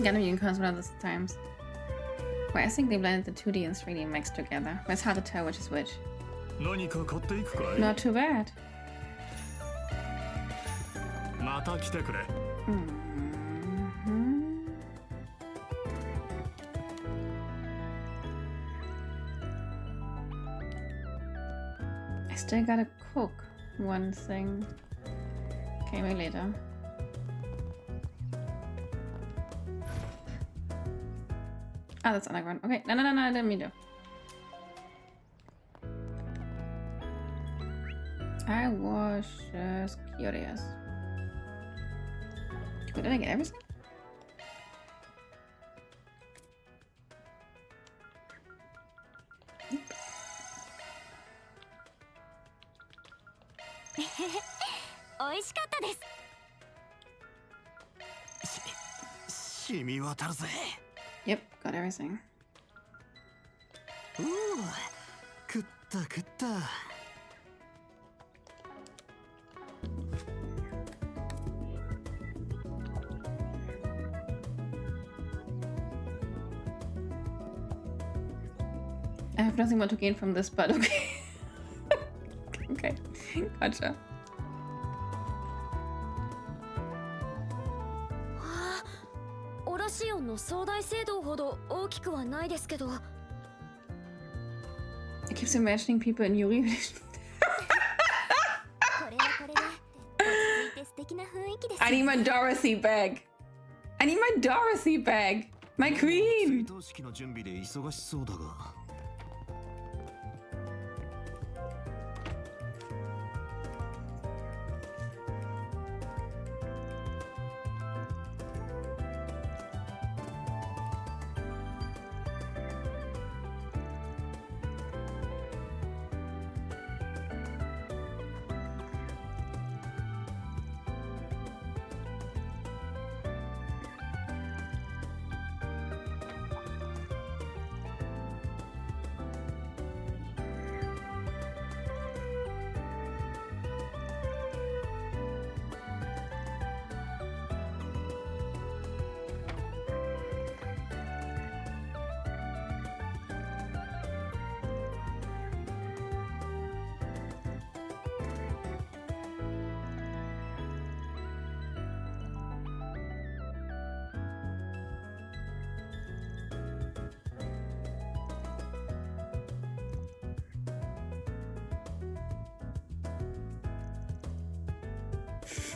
Gonna be unicorns one of those times. Wait, I think they blended the 2D and 3D mixed together. But it's hard to tell which is which. Not too bad. I still gotta cook one thing. Okay, maybe later. Ah, that's underground. Okay, no, let me do. I was just curious. Wait, did I get everything? Yep, got everything.
Ooh, kutta.
I have nothing more to gain from this, but okay. Okay, gotcha.
オラシオンの壮大聖堂ほど大きくはないですけど。
I keep imagining people in Yuri. I need my Dorothy bag. I need my Dorothy bag. My queen.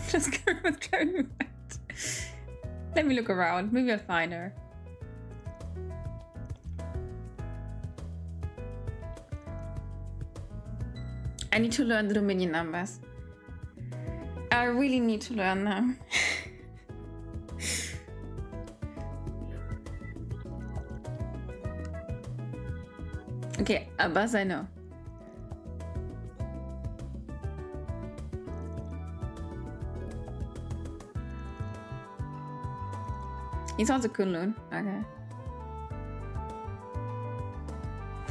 Just go with driving. Let me look around. Maybe I'll find her. I need to learn the Dominion numbers. I really need to learn them. Okay, Abbas I know. He's also Kunlun. Okay.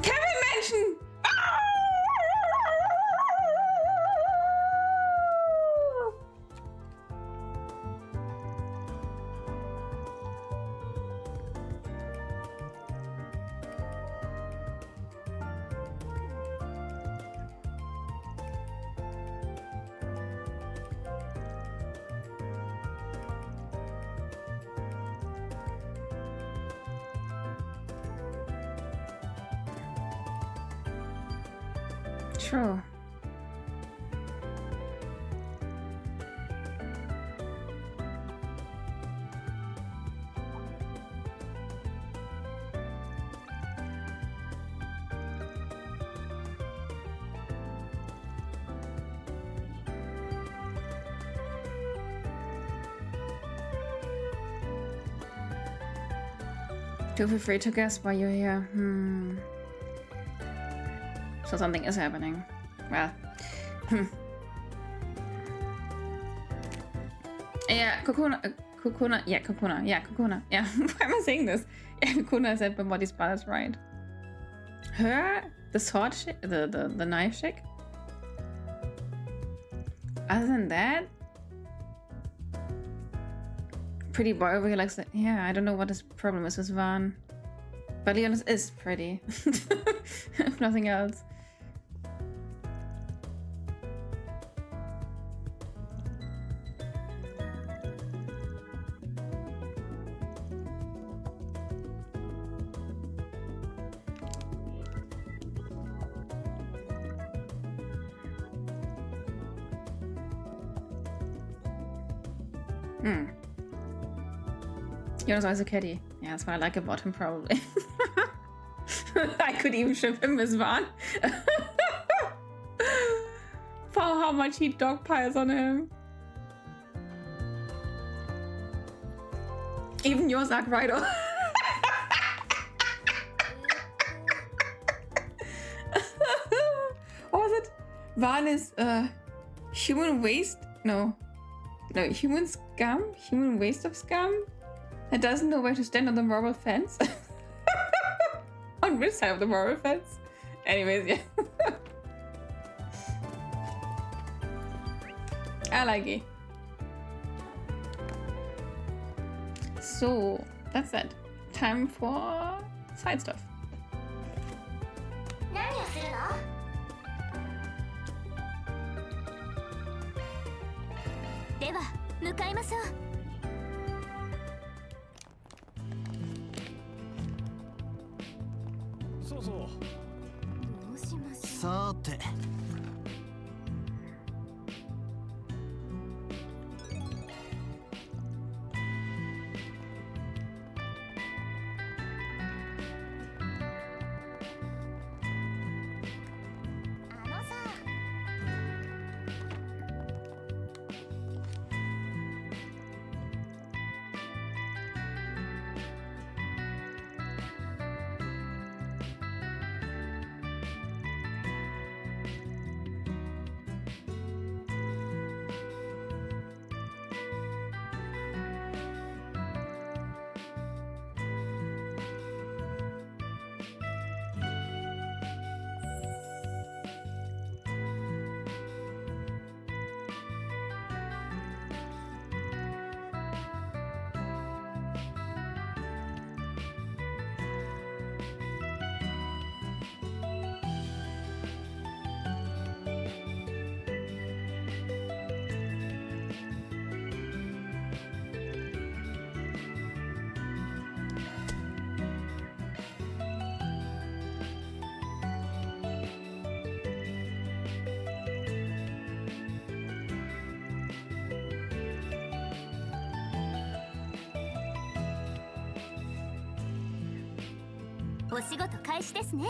Kevin Mansion! True. Do feel free to guess why you're here. So something is happening. Well. Yeah, Kokona. Yeah, Kokona. Yeah, Kokona. Yeah, why am I saying this? Yeah, Kokona said my body's balance right. Her, the sword chick, the knife chick. Other than that, pretty boy over here likes that. Yeah, I don't know what his problem is with Van. But Leon is pretty. If nothing else. Jonas always a caddy. Yeah, that's what I like about him, probably. I could even ship him as Van. For how much he dogpiles on him. Even yours, Arc Rider. What was it? Van is human waste? No, human scum? Human waste of scum? That doesn't know where to stand on the moral fence. On which side of the moral fence? Anyways, yeah. I like it. So, that's it. Time for side stuff.
何をするの？では向かいましょう。
そうそう。
もしもし。
さて。
お仕事開始ですね。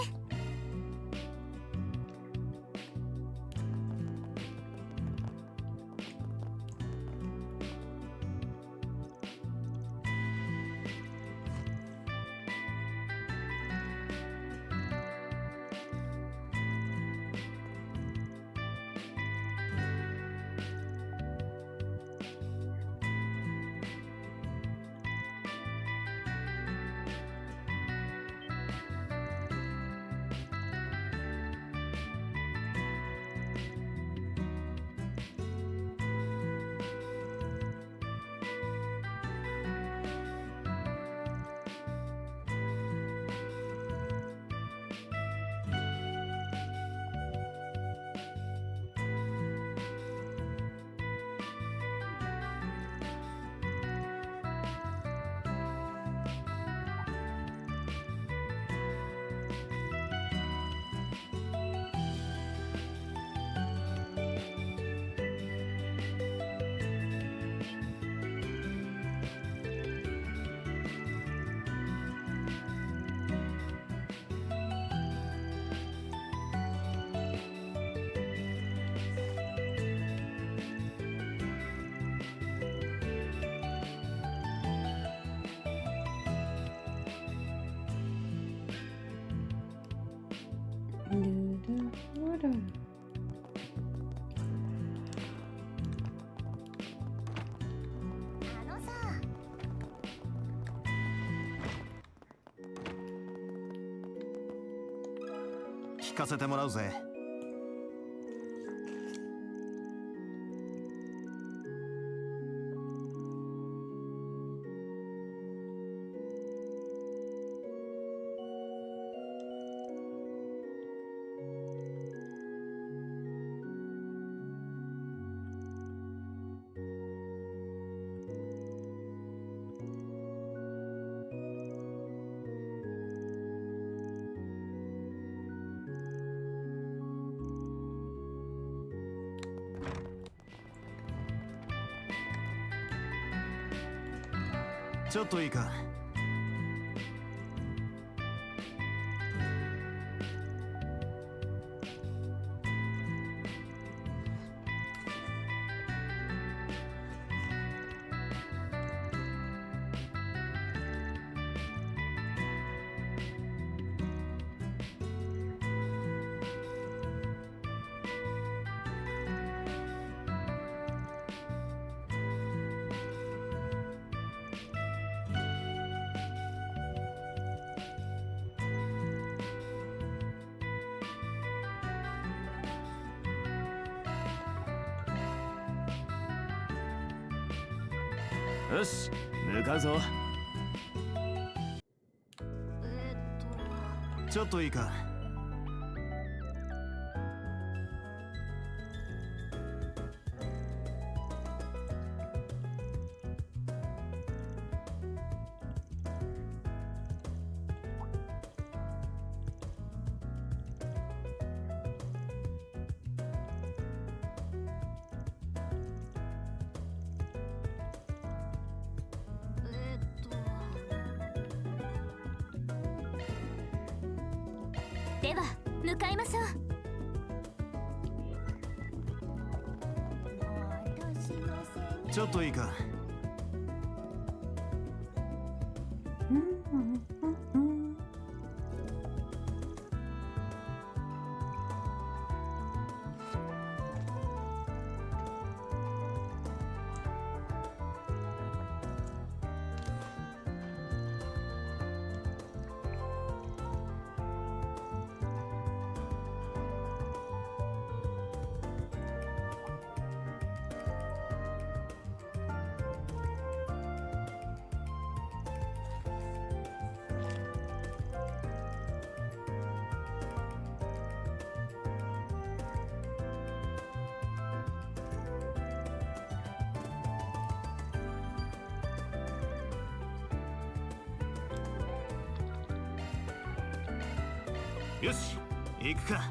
聞かせてもらうぜ。ちょっといいか。
よし、向かうぞ。
ちょっといいか。
では向かいましょう。
ちょっといいか。よし、行くか。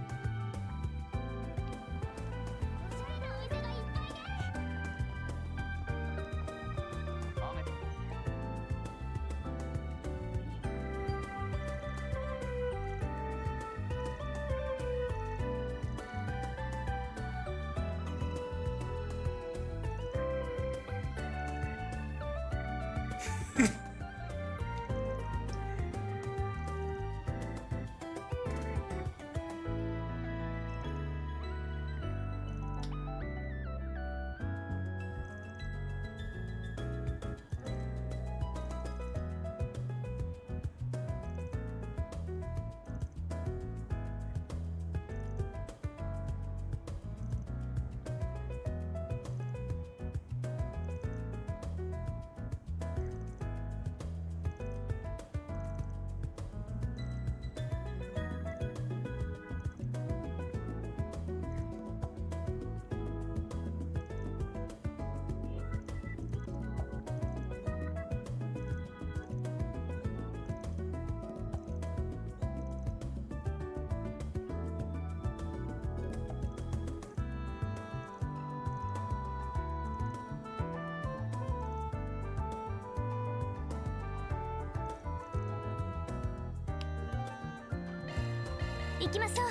行きましょう。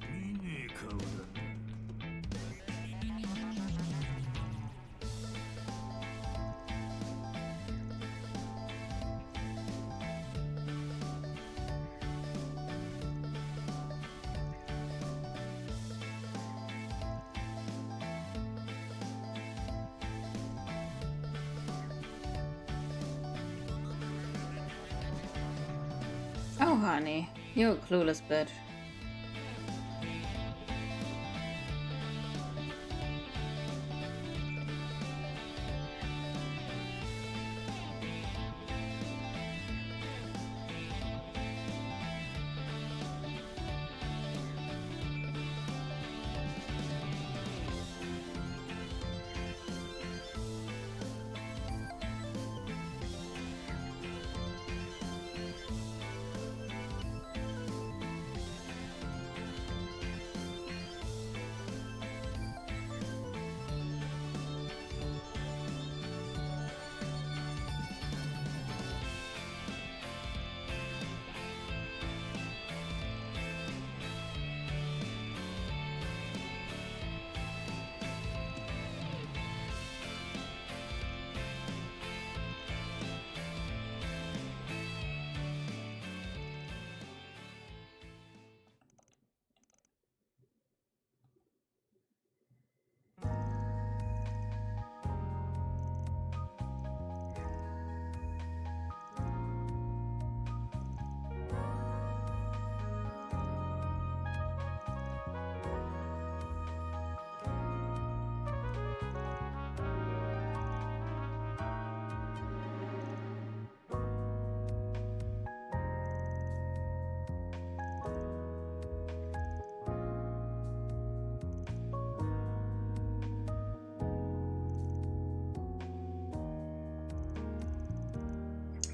いいねえ顔だ。
Oh, honey, you're a clueless bitch.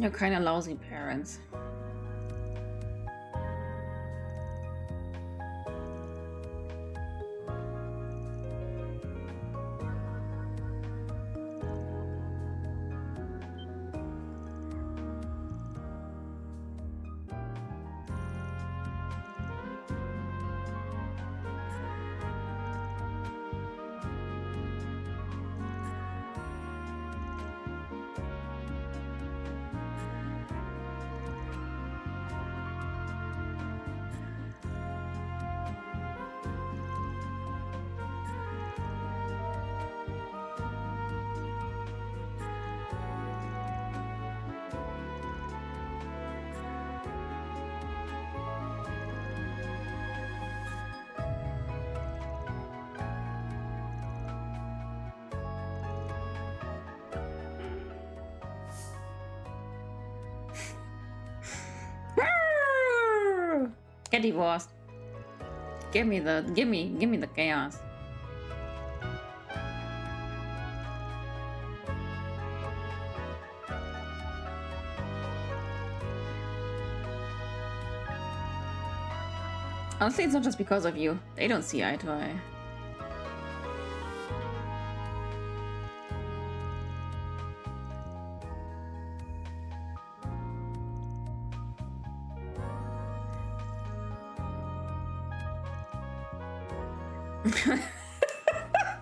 You're kind of lousy parents. Get divorced. Give me the chaos. Honestly, it's not just because of you. They don't see eye to eye.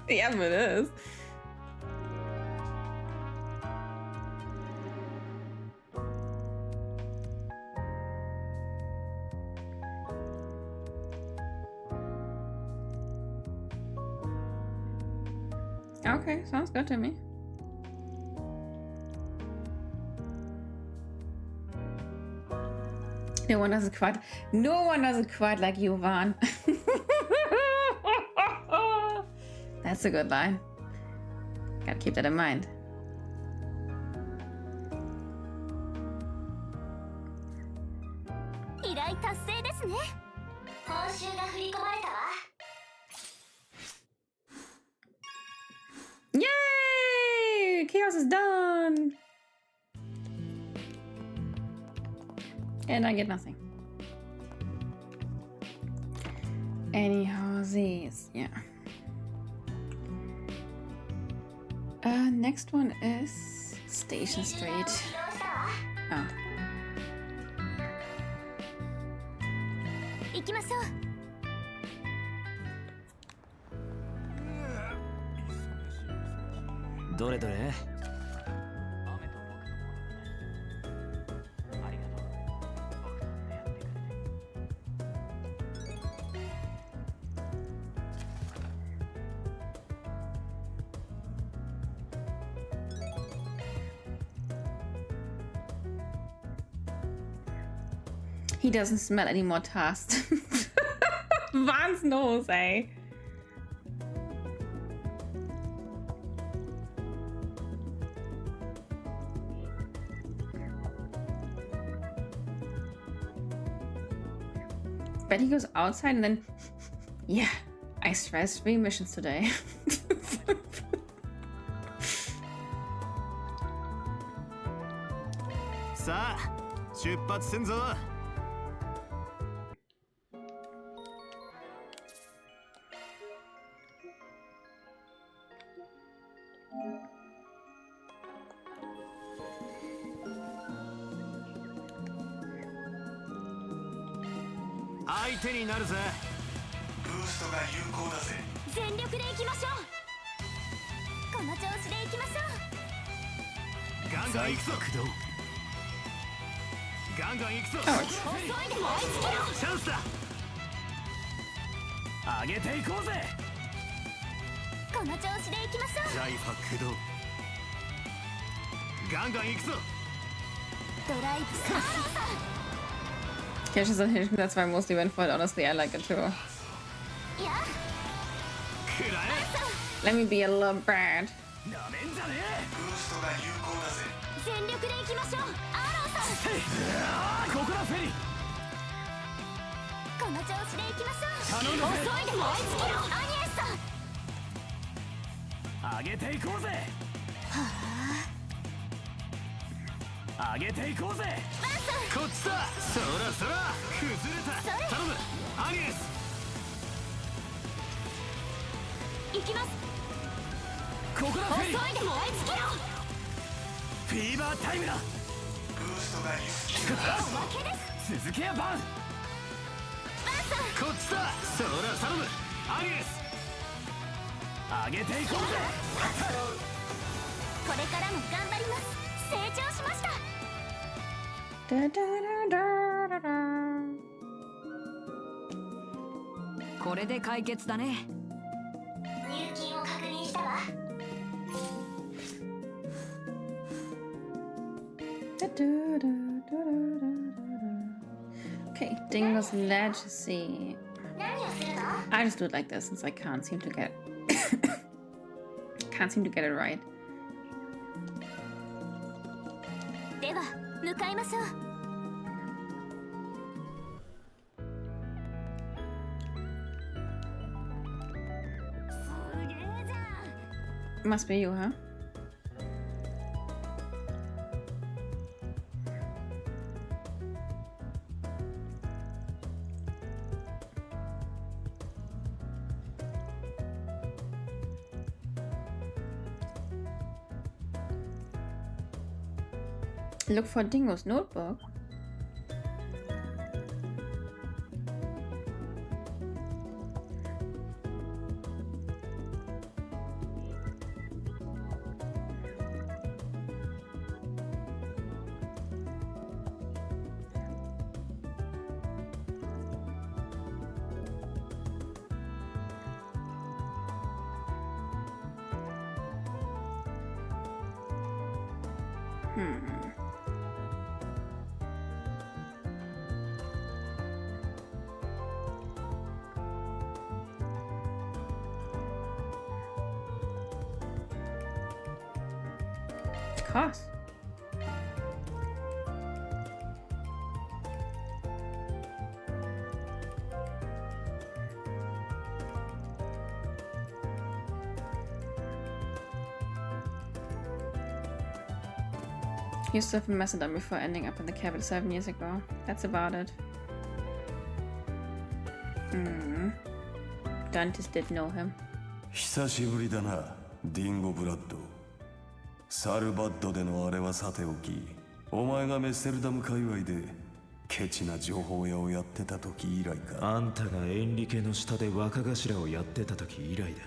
Yeah, but it is. Okay, sounds good to me. No one does it quite like you, Van. That's a good line. Gotta keep that in mind.
依頼達成ですね。報酬が振り込まれたわ。
Yay! Chaos is done! And I get nothing. Anyhow, these, yeah. Next one is Station Street. Oh.
行きましょう。
どれどれ？
He doesn't smell any more Tast. Van's nose, eh? Bet he goes outside and then, yeah, I stressed 3 missions today.
さあ出発せんぞ。相手になるぜ。
ブーストが有効だぜ。
全力で行きましょう。この調子で行きましょう。
ガンガン行くぞ。ガンガン行くぞ。
遅いでも追いつけろ。
チャンスだ。
上げていこうぜ。
この調子で行きましょう。
ジャイファ駆動。ガンガン行くぞ。
ドライブサーローさん。
Kirsch's Hinten, that's why I mostly went for it. Honestly, I like it too. Let me be a little bird.
なめんじゃねえ。
ブーストが有効だぜ。
全力で行きましょう。アローさん。
ここだフェリー。
この調子で行きましょう。
頼むぜ。
遅いでも追いつけろ。アニエスさん。
上げていこうぜ。上げていこうぜ。
こっちだ。そらそら崩れた。頼むアニエス。
行きます。
ここだフェリー。
遅いでも追いつけろ。
フィーバータイムだ。
ブーストが有効だ。
おまけです。
続けやバン。
こっちだ。そら頼むアニエス。
上げていこうぜ。
これからも頑張ります。成長しました。
これで解決だね。
入金を確認したわ。
Okay, Dingo's Legacy. I just do it like this since I can't seem to get it right.
では向かいましょう。すげえじゃん。
Must be you, huh? Look for Dingo's notebook. Cost. Used to have Macedon before ending up in the cabin 7 years ago. That's about it. Dantes did know him.
久しぶりだな、ディンゴ・ブラッド。サルバッドでのあれはさておき、お前がメッセルダム界隈でケチな情報屋をやってた時以来か。
あんたがエンリケの下で若頭をやってた時以来だ。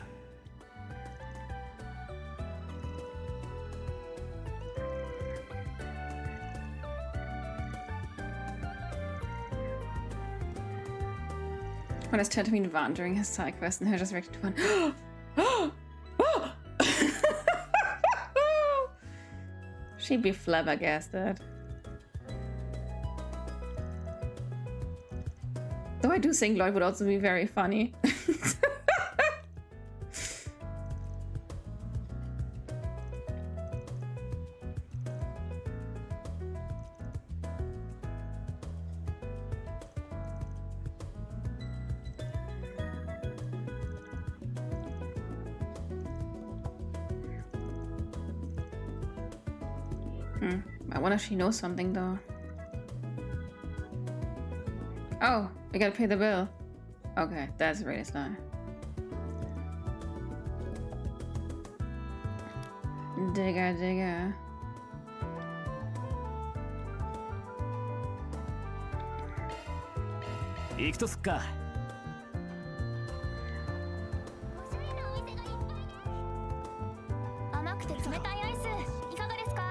When is Tatooine Van during his side quest and her just reacted to one. She'd be flabbergasted. Though I do think Lloyd would also be very funny. I wonder if she knows something though. Oh, we gotta pay the bill. Okay, that's really slow. Digger, digger.
行くとすっか。
甘くて冷たいアイスいかがですか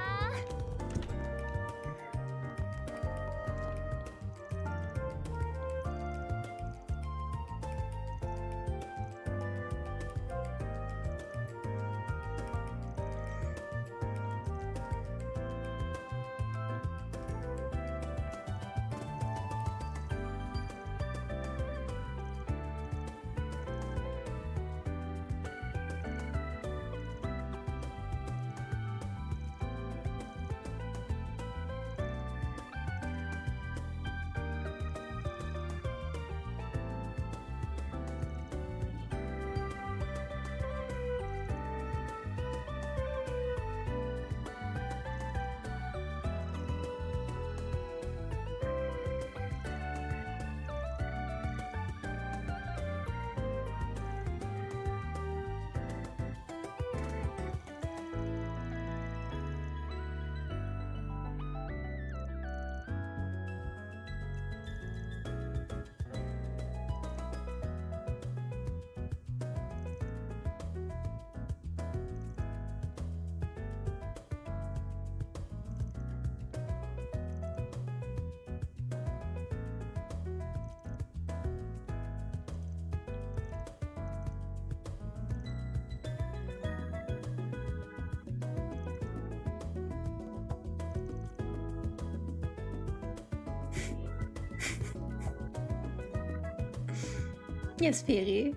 ？Yes,
Feri.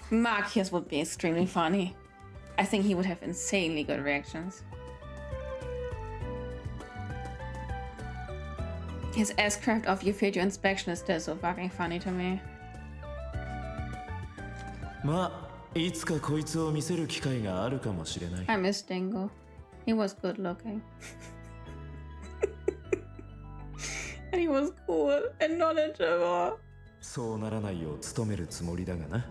Marcus would be extremely funny. I think he would have insanely good reactions. His S-craft of Euphasia inspection is still so fucking funny to me.
まあ、いつかこいつを見せる機会があるかもしれない。
I miss Dingo. He was good looking. And he was cool and knowledgeable.
そうならないよう努めるつもりだがな。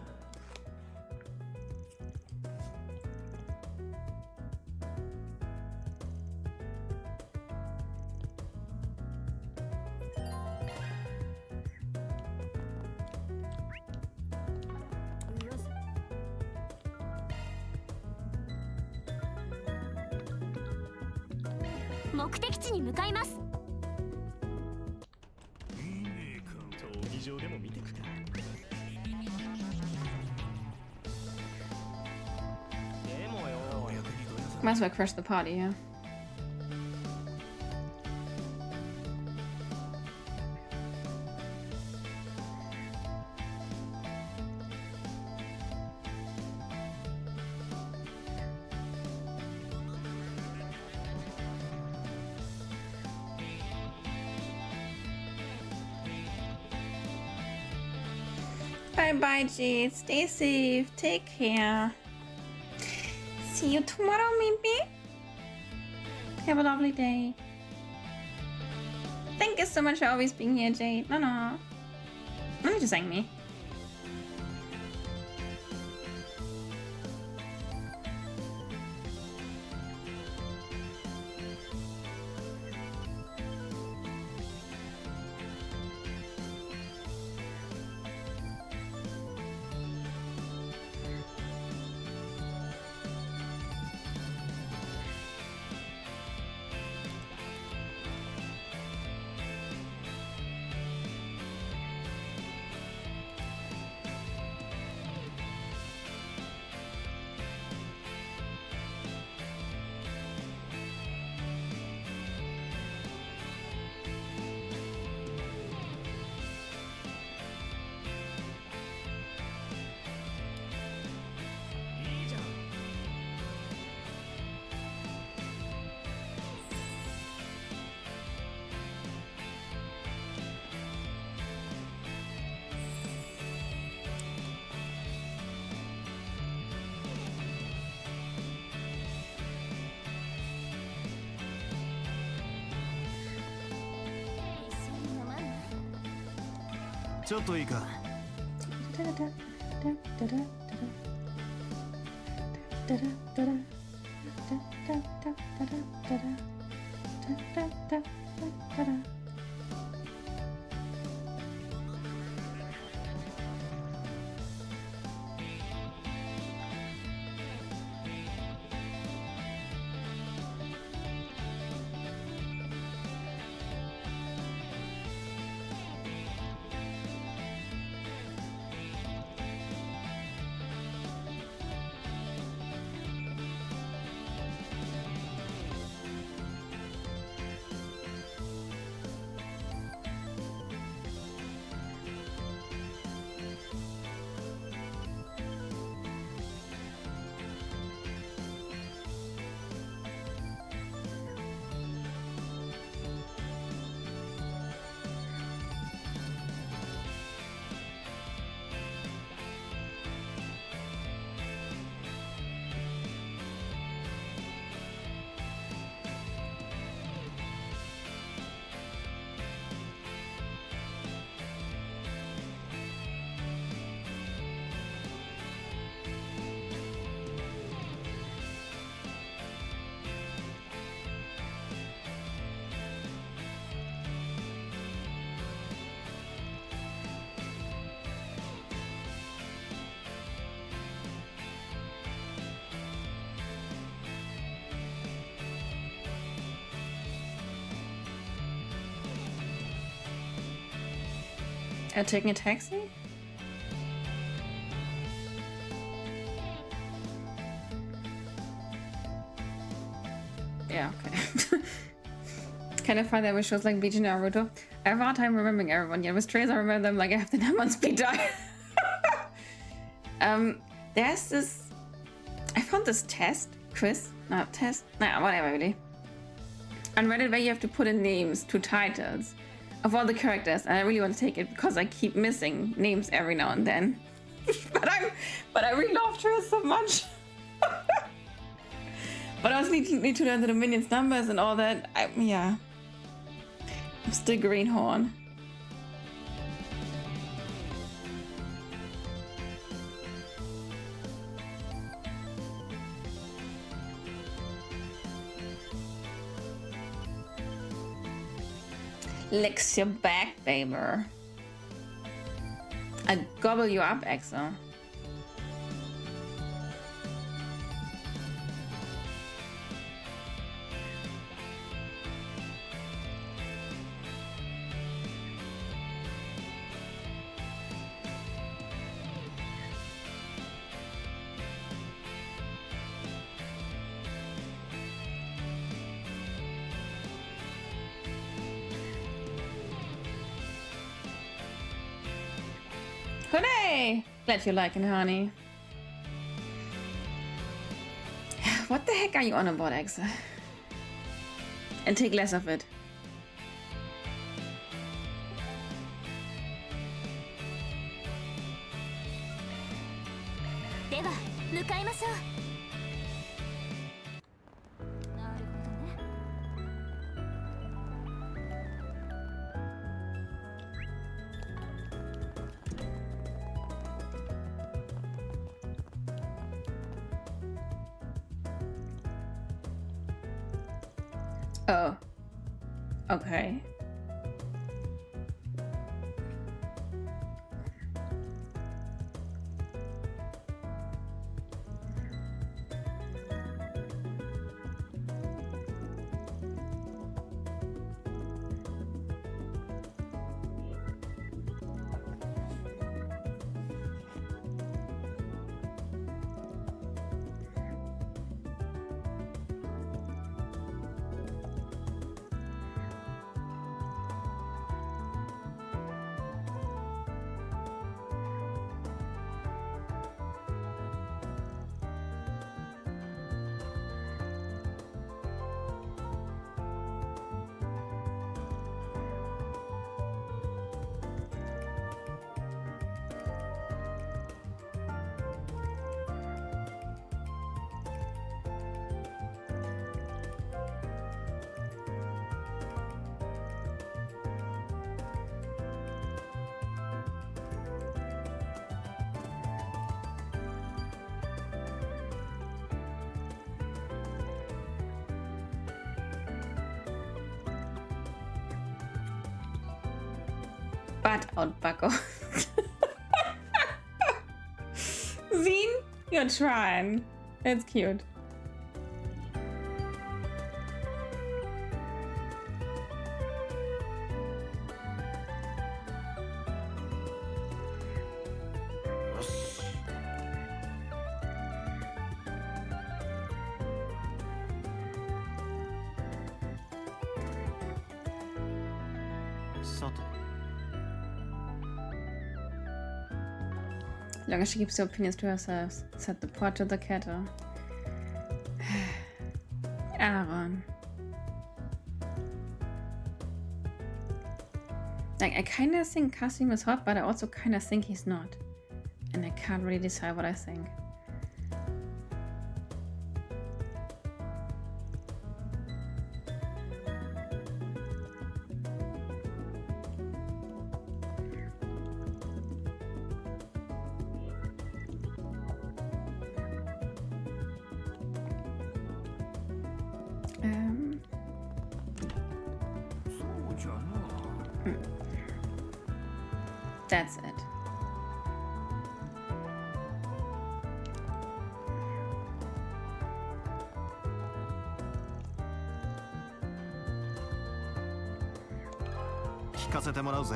目的地に向かいます。
闘技場でも見てくか。でもよ。
Might as well crush the party, yeah. Bye bye, Jade. Stay safe. Take care. See you tomorrow, maybe. Have a lovely day. Thank you so much for always being here, Jade. No. Let me just thank me.
ちょっといいか。
Taking a taxi? Yeah, okay. Kind of fun that with shows like Bleach and Naruto. I have a hard time remembering everyone. Yeah, with Trace I remember them like I have the name on speed dial. There's this... I found this quiz, whatever really. On Reddit where you have to put in names to titles of all the characters, and I really want to take it because I keep missing names every now and then. but I really love Trace so much. But I also need to learn the minions numbers and all that. Yeah. I'm still Greenhorn. Licks your back, baby. I gobble you up, Exo. Hooray! Glad you like it, honey. What the heck are you on about, Exa? And take less of it.
かいましょう。
Oh. Okay. Butt out, Bucko. Zine, you're trying. It's cute. Long as she keeps her opinions to herself, said the poor to the kettle. Aaron. Like, I kinda think Kasim is hot, but I also kinda think he's not. And I can't really decide what I think. That's it.
聞かせてもらうぜ。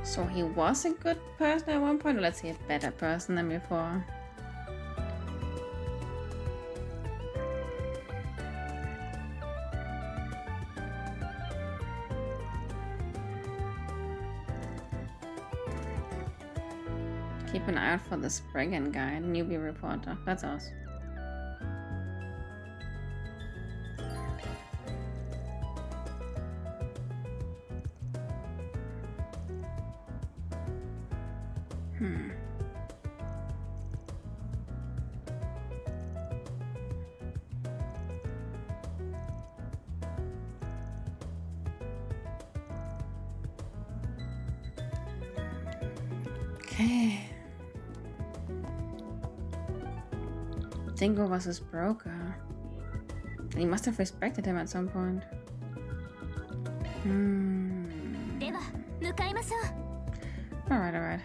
So he was a good person at one point, or let's say a better person than before. Keep an eye out for the Spriggan guy, the newbie reporter. That's us. Okay. Dingo was his broker. He must have respected him at some point. Alright, alright.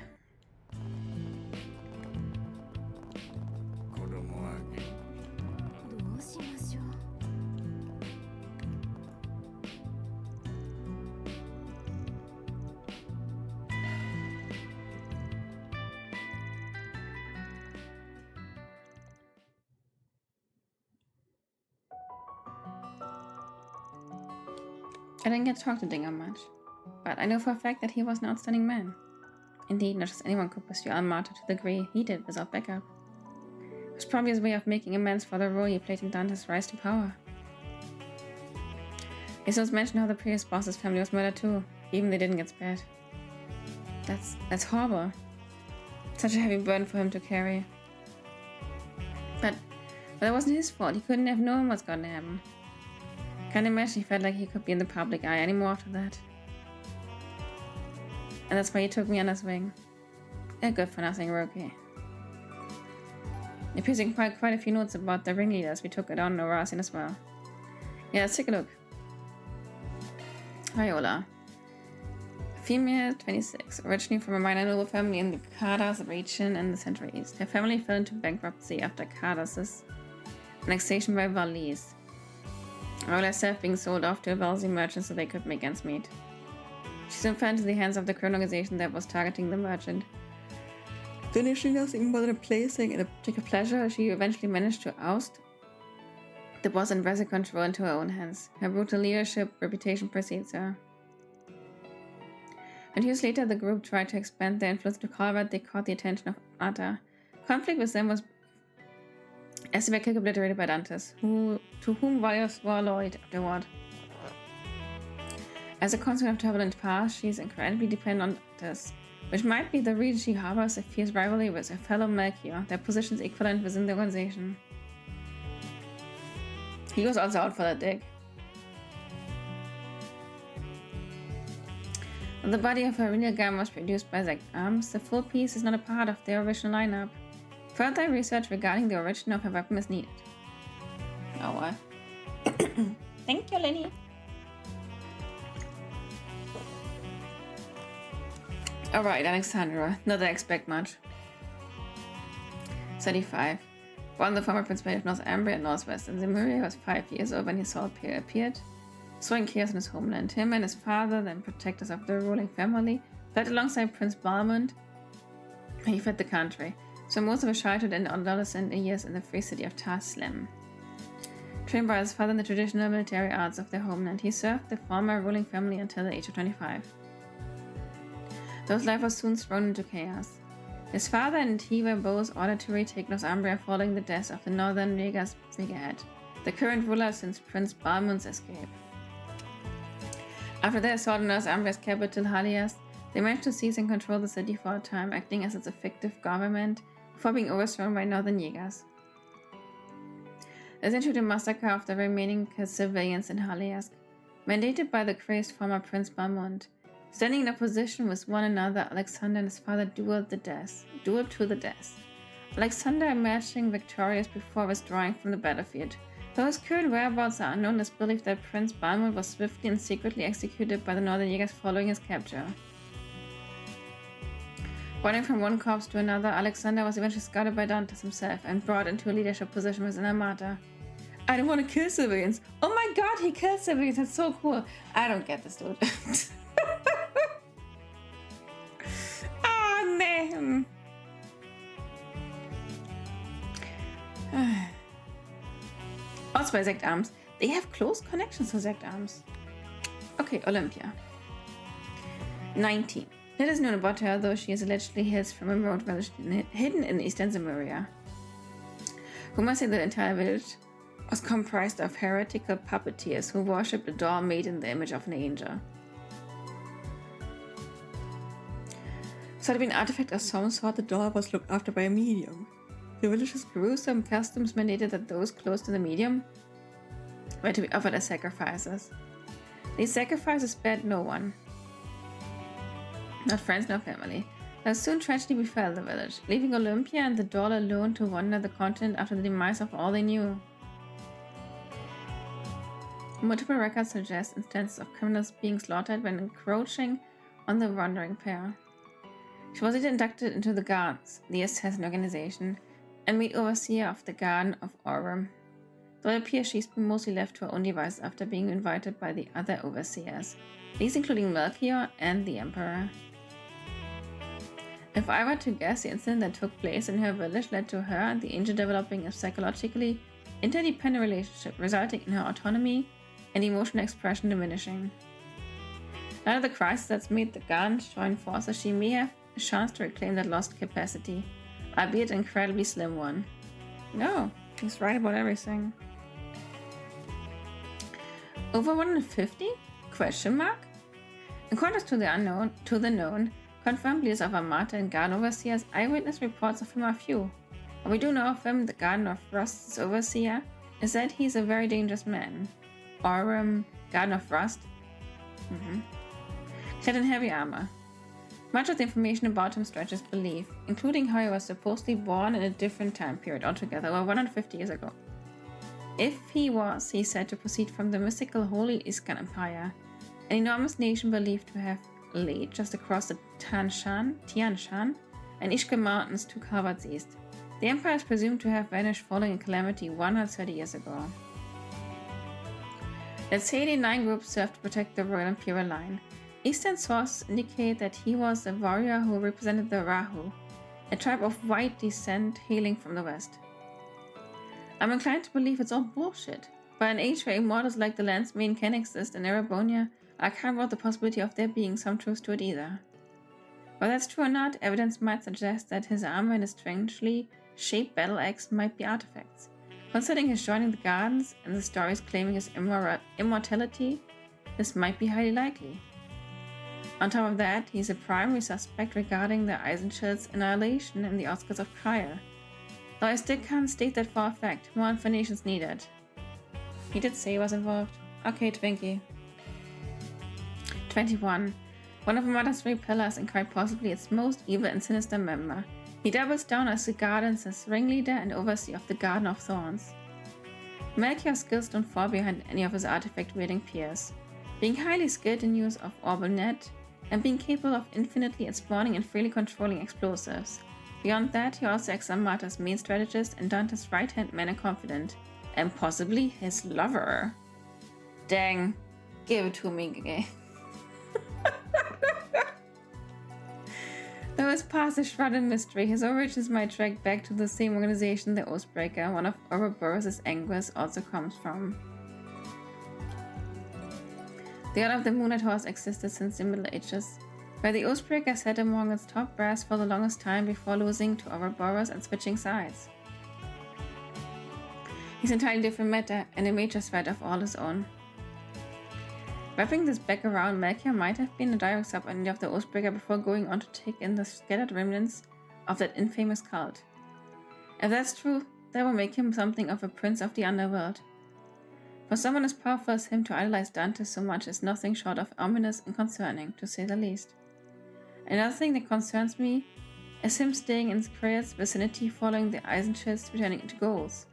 I didn't get to talk to Dinger much, but I know for a fact that he was an outstanding man. Indeed, not just anyone could pursue Almata to the degree he did without backup. It was probably his way of making amends for the role he played in Dante's rise to power. He also mentioned how the previous boss's family was murdered too, even they didn't get spared. That's horrible. Such a heavy burden for him to carry. But that wasn't his fault. He couldn't have known what's gonna happen. Can't imagine he felt like he could be in the public eye anymore after that. And that's why he took me under his wing. A good for nothing rookie. It appears you can find quite a few notes about the ringleaders we took down in Eurasian as well. Yeah, let's take a look. Viola. Female, 26, originally from a minor noble family in the Kadas region in the Central East. Her family fell into bankruptcy after Kadas' annexation by Valese. Viola herself being sold off to a wealthy merchant so they could make ends meet. She soon fell into the hands of the criminal organization that was targeting the merchant. Initially nothing more than a plaything and a particular pleasure, she eventually managed to oust the boss and wrestle control into her own hands. Her brutal leadership reputation precedes her. And years later, the group tried to expand their influence to Calvert. They caught the attention of Atta. Conflict with them was as they were quickly obliterated by Dantes, to whom Valios were loyal afterward. As a consequence of turbulent past, she is incredibly dependent on Dantes, which might be the reason she harbors a fierce rivalry with her fellow Melchior, their positions equivalent within the organization. He was also out for that dig. The body of her real gun was produced by Zect Arms. The full piece is not a part of their original lineup. Further research regarding the origin of her weapon is needed. Oh well. Thank you, Lenny. Alright, Alexandra. Not that I expect much. 35. Born the former Principality of North Ambria and Northwest in Zemuria, was 5 years old when his soul appeared, sowing chaos in his homeland. Him and his father, then protectors of the ruling family, fled alongside Prince Balmond. He fled the country, spent most of his childhood and adolescent years in the free city of Taslim. Trained by his father in the traditional military arts of their homeland, he served the former ruling family until the age of 25. Though his life was soon thrown into chaos. His father and he were both ordered to retake Northumbria following the death of the Northern Vegas figurehead, the current ruler since Prince Balmond's escape. After their assault on Northumbria's capital, Halias, they managed to seize and control the city for a time, acting as its effective government before being overthrown by Northern Jaegers. This ensued a massacre of the remaining civilians in Halias, mandated by the crazed former Prince Balmond. Standing in opposition with one another, Alexander and his father dueled to the death. Alexander emerging victorious before withdrawing from the battlefield. Though his current whereabouts are unknown, it is believed that Prince Balmond was swiftly and secretly executed by the Northern Jaegers following his capture. Running from one corpse to another, Alexander was eventually scouted by Dantes himself and brought into a leadership position within Armata. I don't want to kill civilians. Oh my god, he kills civilians. That's so cool. I don't get this, dude. Oh, man. Also by Zect Arms. They have close connections to Zect Arms. Okay, Olympia. 19. Little is known about her, though she is allegedly hails from a remote village hidden in eastern Zemuria. Rumors say that the entire village was comprised of heretical puppeteers who worshipped a doll made in the image of an angel. So to be an artifact of some sort, the doll was looked after by a medium. The village's gruesome customs mandated that those close to the medium were to be offered as sacrifices. These sacrifices spared no one. Not friends, nor family. Thus soon tragedy befell the village, leaving Olympia and the doll alone to wander the continent after the demise of all they knew. Multiple records suggest instances of criminals being slaughtered when encroaching on the wandering pair. She was inducted into the Guards, the assassin organization, and made overseer of the Garden of Aurum, though it appears she's been mostly left to her own devices after being invited by the other overseers, these including Melchior and the Emperor. If I were to guess, the incident that took place in her village led to her and the angel developing a psychologically interdependent relationship, resulting in her autonomy and emotional expression diminishing. Now that the crisis has made the Gardens join forces, she may have a chance to reclaim that lost capacity, albeit an incredibly slim one. No, he's right about everything. Over 150? Question mark? In contrast to the known, confirmed leaders of Armata and Garden Overseers, eyewitness reports of him are few. What we do know of him, the Garden of Rust's overseer, is that he's a very dangerous man. Or, Garden of Rust? Clad in heavy armor. Much of the information about him stretches belief, including how he was supposedly born in a different time period altogether, over 150 years ago. If he was, he said, to proceed from the mystical Holy Iskan Empire, an enormous nation believed to have laid just across the Tian Shan and Ishka Mountains 2 Calverts east. The empire is presumed to have vanished following a calamity 130 years ago. Let's say the 9 groups served to protect the royal imperial line. Eastern sources indicate that he was a warrior who represented the Rahu, a tribe of white descent hailing from the west. I'm inclined to believe it's all bullshit. By an age where immortals like the land's main can exist in Erebonia, I can't rule the possibility of there being some truth to it either. Whether that's true or not, evidence might suggest that his armor and his strangely shaped battle axe might be artifacts. Considering his joining the Gardens and the stories claiming his immortality, this might be highly likely. On top of that, he's a primary suspect regarding the Eisenschild's annihilation in the outskirts of Kryre. Though I still can't state that for a fact, more information's needed. He did say he was involved. Okay, Twinkie. 21. One of Armata's 3 pillars and quite possibly its most evil and sinister member. He doubles down as the Garden's ringleader and overseer of the Garden of Thorns. Melchior's skills don't fall behind any of his artifact-wielding peers. Being highly skilled in use of Orbital Net, and being capable of infinitely spawning and freely controlling explosives. Beyond that, he also acts as Armata's main strategist and Dante's right-hand man and confidant, and possibly his lover. Dang, give it to me, gay. Though his past is shrouded in mystery, his origins might track back to the same organization the Oathbreaker, one of Ouroboros' anguish, also comes from. The Order of the Moonlight Horse existed since the Middle Ages, where the Oathbreaker sat among its top brass for the longest time before losing to Ouroboros and switching sides. He's an entirely different matter and a major threat of all his own. Wrapping this back around, Melchior might have been a direct subordinate of the Oathbreaker before going on to take in the scattered remnants of that infamous cult. If that's true, that will make him something of a prince of the underworld. For someone as powerful as him to idolize Dante so much is nothing short of ominous and concerning, to say the least. Another thing that concerns me is him staying in Kryre's vicinity following the Eisenschild's returning to goals.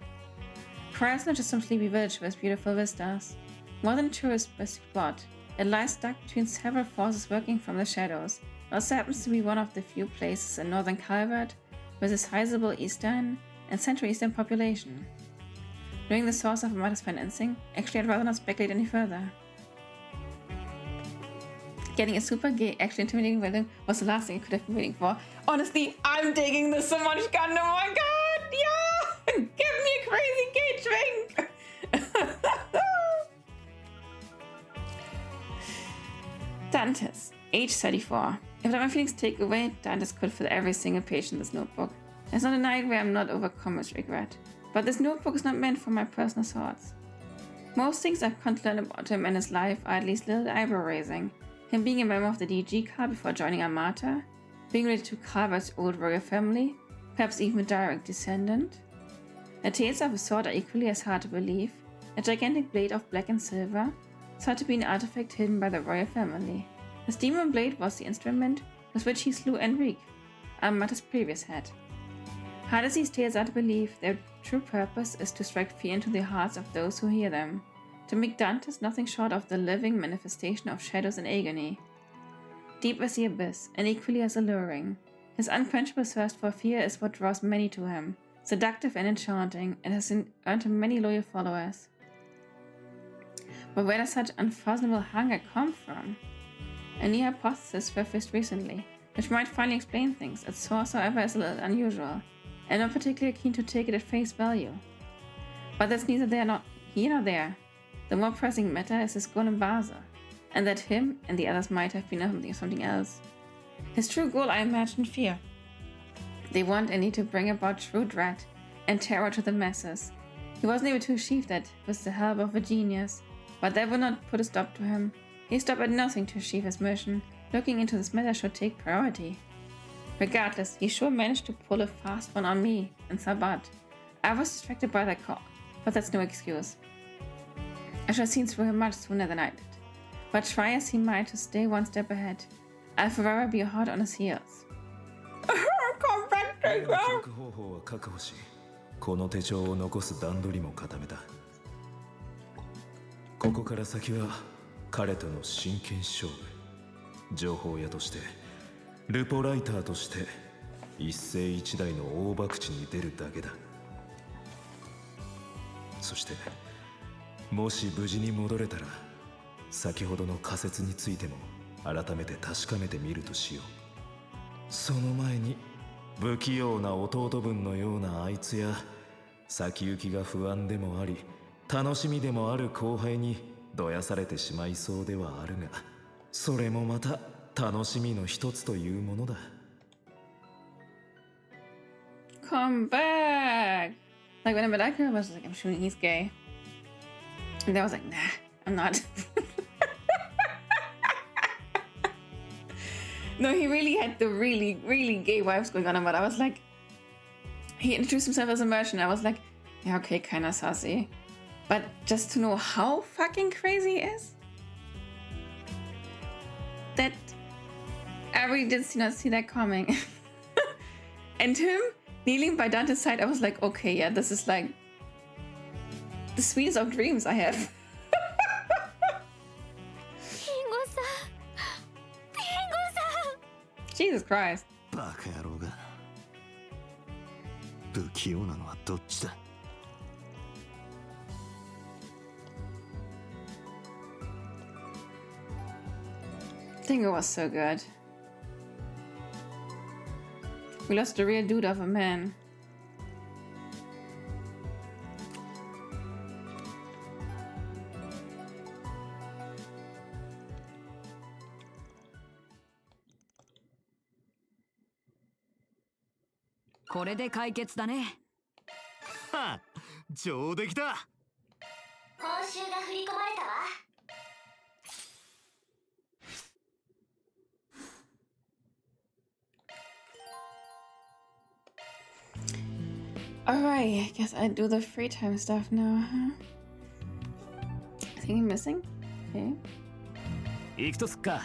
Kryre is not just some sleepy village with beautiful vistas. More than a tourist spot, it lies stuck between several forces working from the shadows. It also happens to be one of the few places in northern Calvert with a sizable eastern and central eastern population. Knowing the source of Armata's financing, actually I'd rather not speculate any further. Getting a super gay, actually intimidating villain was the last thing I could have been waiting for. Honestly, I'm digging this so much, God, oh my god, yeah! Give me a crazy gay drink! Dantes, age 34. If let my feelings take away, Dantes could fill every single page in this notebook. There's not a night where I'm not overcome with regret. But this notebook is not meant for my personal thoughts. Most things I've come to learn about him and his life are at least a little eyebrow-raising. Him being a member of the DG car before joining Armata, being related to Calvert's old royal family, perhaps even a direct descendant. The tales of his sword are equally as hard to believe. A gigantic blade of black and silver, thought to be an artifact hidden by the royal family. His demon blade was the instrument with which he slew Enrique, Armata's previous head. Hard as these tales are to believe, their true purpose is to strike fear into the hearts of those who hear them, to make Dantes nothing short of the living manifestation of shadows and agony. Deep as the abyss, and equally as alluring, his unquenchable thirst for fear is what draws many to him, seductive and enchanting, and has earned him many loyal followers. But where does such unfathomable hunger come from? A new hypothesis surfaced recently, which might finally explain things. Its source, however, is a little unusual, and I'm particularly keen to take it at face value. But that's neither here nor there. The more pressing matter is his golem Baza. and that him and the others might have been something else. His true goal, I imagine, fear. They want and need to bring about true dread and terror to the masses. He wasn't able to achieve that with the help of a genius, but that would not put a stop to him. He stopped at nothing to achieve his mission. Looking into this matter should take priority. Regardless, he sure managed to pull a fast one on me and Sabat. I was distracted by that call, but that's no excuse. I should have seen through him much sooner than I did. But try as he might to stay one step ahead, I'll forever be hot on his heels. Come back, Jacob!
方法は確保し、この手帳を残す段取りも固めた。ここから先は彼との真剣勝負。情報屋として、ルポライターとして、一世一代の大博打に出るだけだ。そして、もし無事に戻れたら、先ほどの仮説についても改めて確かめてみるとしよう。その前に不器用な弟分のようなあいつや先行きが不安でもあり楽しみでもある後輩にどやされてしまいそうではあるが、それもまた楽しみの一つというものだ。
Come back! Like when I met that girl, I was like, I'm assuming he's gay. And then I was like, nah, I'm not. No, he really had the really gay vibes going on, but I was like, he introduced himself as a merchant. I was like, yeah, okay, kinda sassy. But just to know how fucking crazy he is, that I really did not see that coming. And him kneeling by Dante's side, I was like, okay, yeah, this is like the sweetest of dreams I have. Jesus Christ.
バカ野郎が。不器用なのはどっちだ。
Dingo was so good. We lost the real dude of a man.
これで解決だね。
はあ、上出来だ。
報酬が振り込まれたわ。
Alright, I guess I do the free time stuff now, huh? I think I'm missing? Okay.
行くとすっか。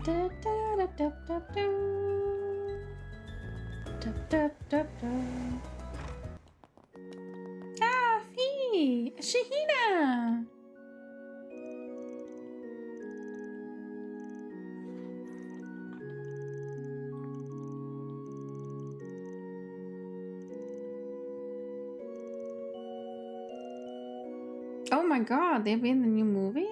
Da, da, da, da, da, da. Da, da, da, da. Ah, Fee! Shahina! Oh my god, they'll be in the new movie?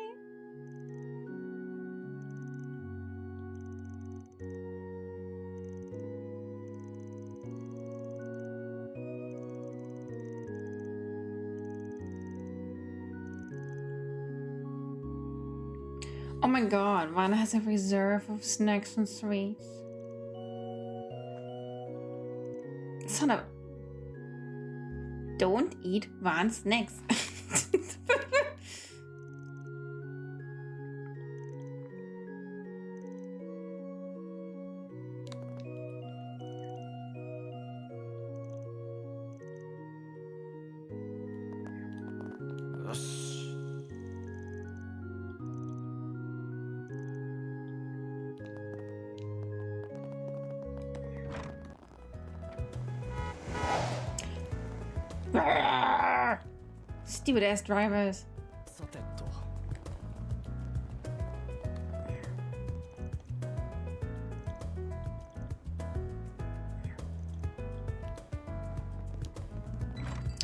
Oh my god, Vana has a reserve of snacks and sweets. Son of... Don't eat Van's snacks. Stupid ass drivers.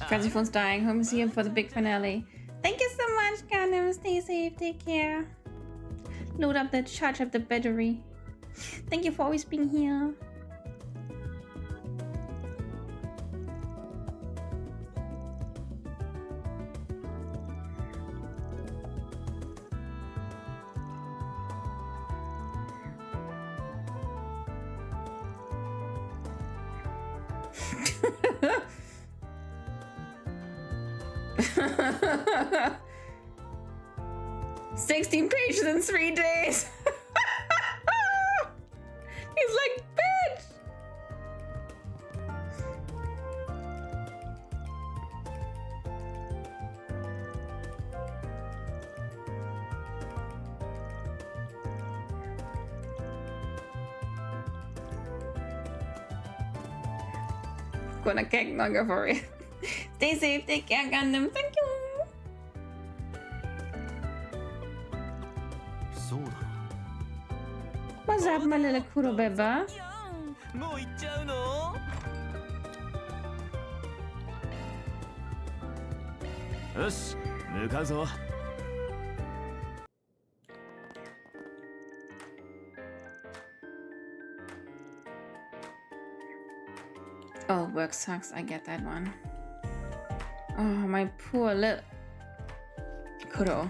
Fancy phone's dying. Home is here for the big finale. Thank you so much, Gundam. Stay safe. Take care. Load up the charge up the battery. Thank you for always being here. 16 pages in 3 days. He's like, bitch. Gonna cake nugget for it. Stay safe, take care, Gundam. Thank you. What's up, my little Kuro Beba?
もう行っちゃうの？よし、向かうぞ。
Oh, work sucks. I get that one. Oh, my poor little Kuro.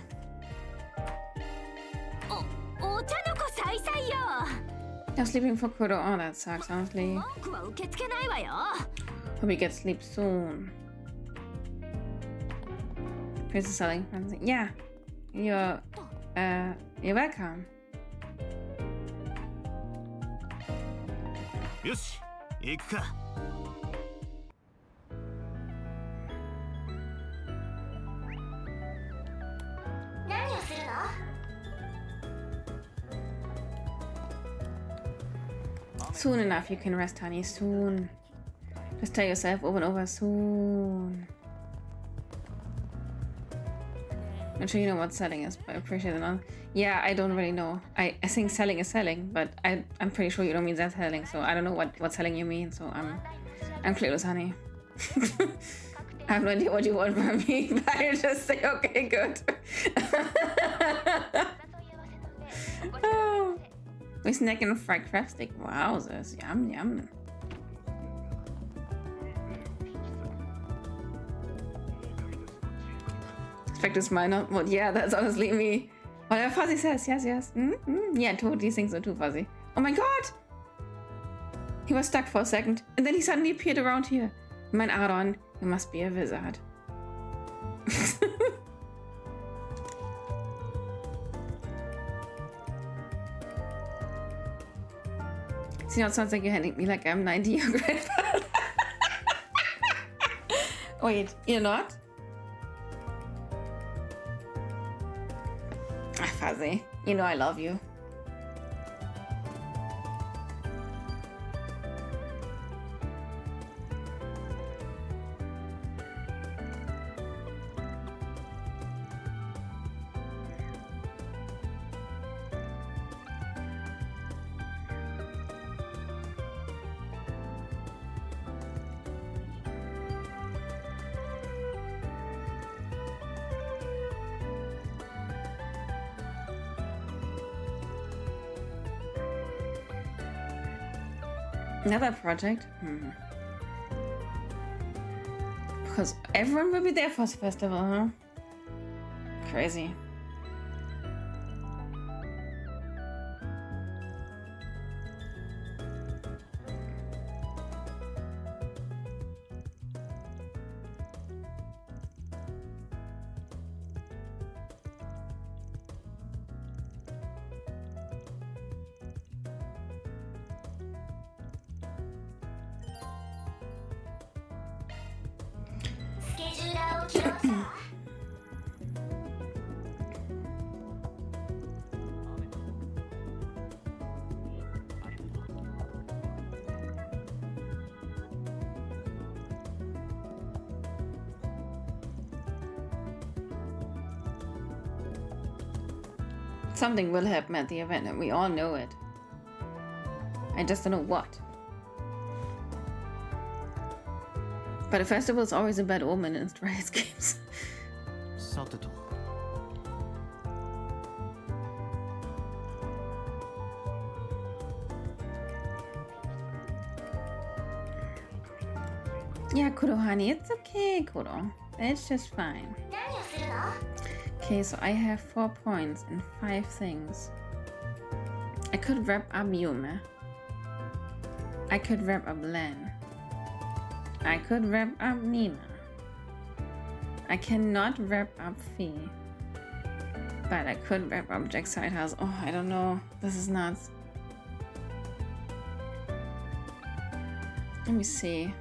お茶の子さいさいよ。
You're sleeping for Kuro. Oh, that sucks, honestly.
文句は受け付けないわよ。
Hope you get sleep soon. Here's the selling frenzy. Yeah, you're welcome.
よし、行くか。
何をするの？
Soon enough, you can rest, honey. Soon. Just tell yourself over and over. Soon. I'm sure you know what selling is, but I appreciate it not. Yeah, I don't really know. I think selling is selling, but I'm pretty sure you don't mean that selling, so I don't know what selling you mean, so I'm clueless, honey. I have no idea what you want from me, but I just say, okay, good. Oh. We snacking a fried crab stick. Wowzers. Yum, yum. Expect a smile, not what? Yeah, that's honestly me. Whatever Fuzzy says. Yes, yes. Yeah, totally think so too, Fuzzy. Oh my god! He was stuck for a second, and then he suddenly appeared around here. Mein Aaron, you must be a wizard. See, now it sounds like you're handing me like I'm 90 your grandfather. Wait, you're not? Ah, Fuzzy, you know I love you. Another project? Because everyone will be there for the festival, huh? Crazy. Something will happen at the event, and we all know it. I just don't know what. But a festival is always a bad omen in Strides games.
さてと。
Yeah, Kuro, honey, it's okay, Kuro. It's just fine. Okay, so I have 4 points and 5 things. I could wrap up Yume. I could wrap up Len. I could wrap up Nina. I cannot wrap up Fee. But I could wrap up Jack Sidehouse. Oh, I don't know. This is nuts. Let me see.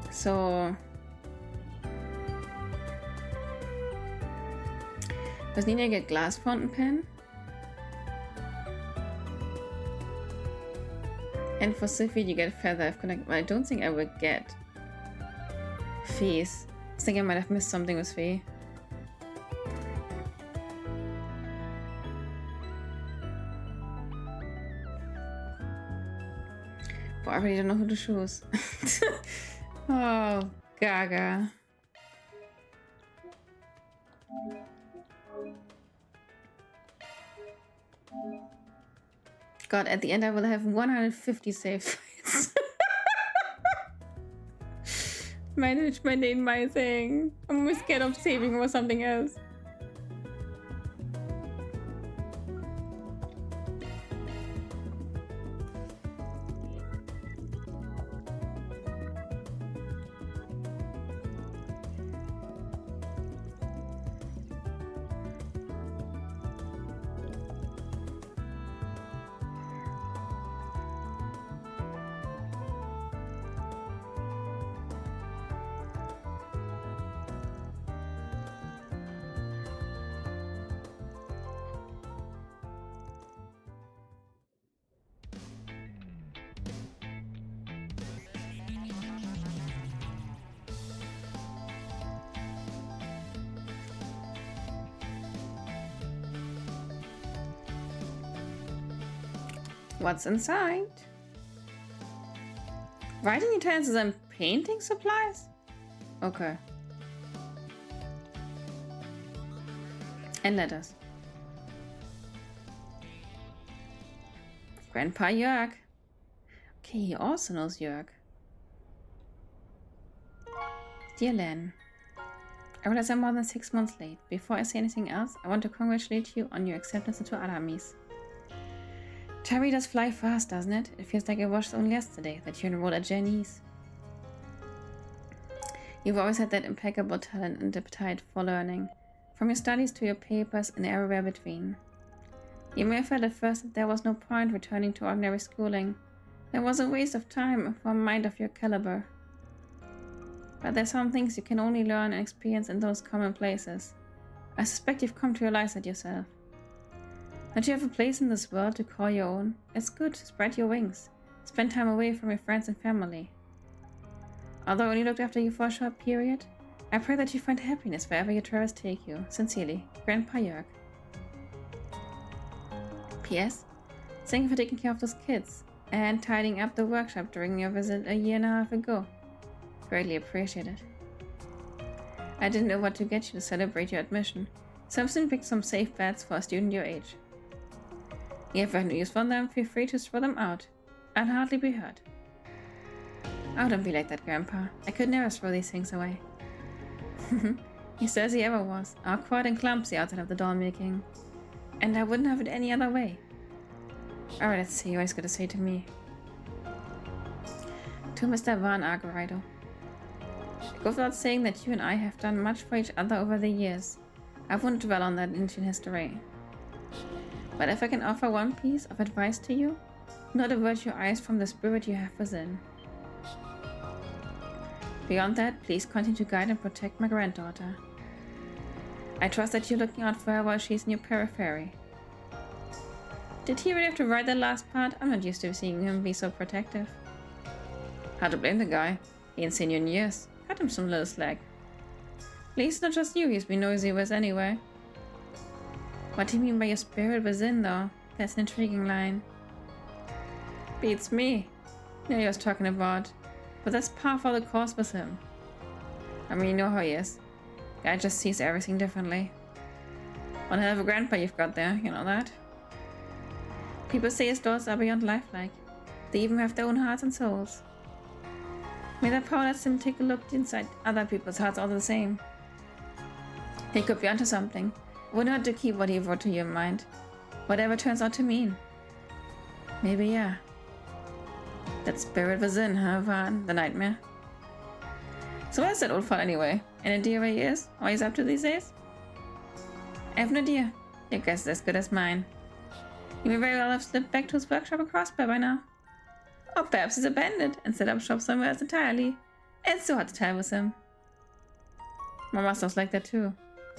So... does Nina get glass fountain pen? And for Sylphie you get feather. I've connected. I don't think I will get Fees. I think I might have missed something with Fee. But I really don't know who to choose. Oh, Gaga. God, at the end I will have 150 save fights. Manage my name, my thing. I'm more scared of saving or something else. What's inside? Writing utensils and painting supplies? Okay. And letters. Grandpa Jörg. Okay, he also knows Jörg. Dear Len, I realize I'm more than 6 months late. Before I say anything else, I want to congratulate you on your acceptance into Aramis. Terry does fly fast, doesn't it? It feels like it was only yesterday that you enrolled at Janice. You've always had that impeccable talent and appetite for learning, from your studies to your papers and everywhere between. You may have felt at first that there was no point returning to ordinary schooling. That was a waste of time for a mind of your caliber. But there's some things you can only learn and experience in those common places. I suspect you've come to realize that yourself. That you have a place in this world to call your own, it's good to spread your wings, spend time away from your friends and family. Although I only looked after you for a short period, I pray that you find happiness wherever your travels take you. Sincerely, Grandpa Jörg. P.S. Thank you for taking care of those kids and tidying up the workshop during your visit a year and a half ago. Greatly appreciated. I didn't know what to get you to celebrate your admission, so I've soon picked some safe bets for a student your age. If I have no use for them, feel free to throw them out. I'll hardly be hurt. Oh, don't be like that, Grandpa. I could never throw these things away. He says he ever was, awkward and clumsy outside of the doll making. And I wouldn't have it any other way. Alright, let's see what he's gonna say to me. To Mr. Van Argerido. It goes without saying that you and I have done much for each other over the years. I won't dwell on that ancient history. But if I can offer one piece of advice to you, not avert your eyes from the spirit you have within. Beyond that, please continue to guide and protect my granddaughter. I trust that you're looking out for her while she's in your periphery. Did he really have to write that last part? I'm not used to seeing him be so protective. Hard to blame the guy. He ain't seen you in years. Cut him some little slack. At least not just you he's been noisy with anyway. What do you mean by your spirit within, though? That's an intriguing line. Beats me. You know what I was talking about. But that's par for the course with him. I mean, you know how he is. Guy just sees everything differently. One hell of a grandpa you've got there, you know that? People say his daughters are beyond lifelike. They even have their own hearts and souls. May that power lets him take a look inside other people's hearts all the same. He could be onto something. Wouldn't hurt to keep what he wrote to you in mind. Whatever turns out to mean. Maybe, yeah. That spirit was in, huh, Van? The nightmare. So where's that old fart anyway? Any idea where he is? What he's up to these days? I have no idea. Your guess is as good as mine. He may very well have slipped back to his workshop across by now. Or perhaps he's abandoned and set up shop somewhere else entirely. It's so hard to tell with him. My master's like that too.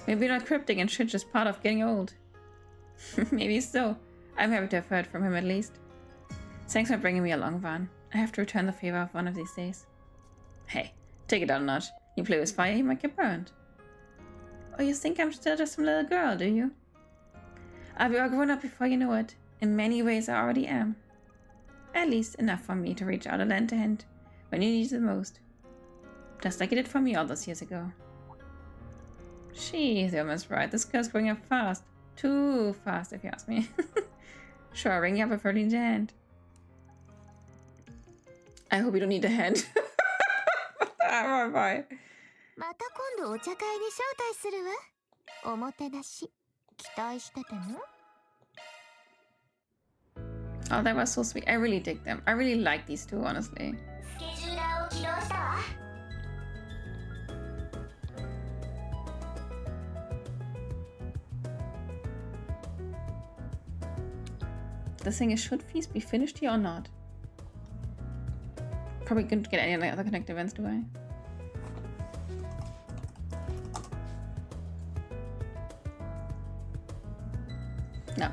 Maybe not cryptic and shit, just part of getting old. Maybe so. I'm happy to have heard from him at least. Thanks for bringing me along, Van. I have to return the favor of one of these days. Hey, take it down a notch. You play with fire, you might get burned. Oh, you think I'm still just some little girl, do you? I'll be all grown up before you know it. In many ways, I already am. At least enough for me to reach out and lend a hand when you need it the most. Just like you did for me all those years ago. She's almost right. This girl's growing up fast. Too fast, if you ask me. Sure, ring you up if I need a hand. I hope you don't need a hand. Bye bye.
また今度お茶会に招待するわ。おもてなし期待しててね。
Oh, that was so sweet. I really dig them. I really like these two, honestly.
スケジューラーを起動したわ。
The thing is, should feast be finished here or not? Probably couldn't get any other connect events, do I? No.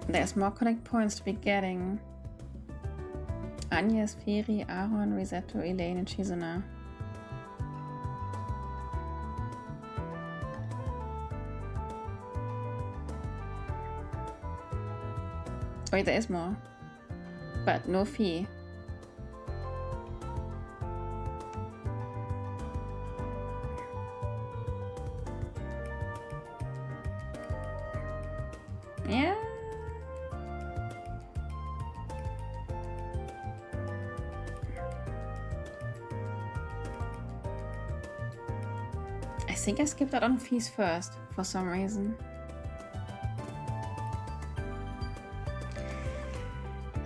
There's more connect points to be getting. Agnes, Feri, Aaron, Risetto, Elaine, and Shizuna. Wait, there is more. But no fee. Yeah. I think I skipped out on fees first for some reason.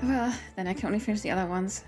Well, then I can only finish the other ones.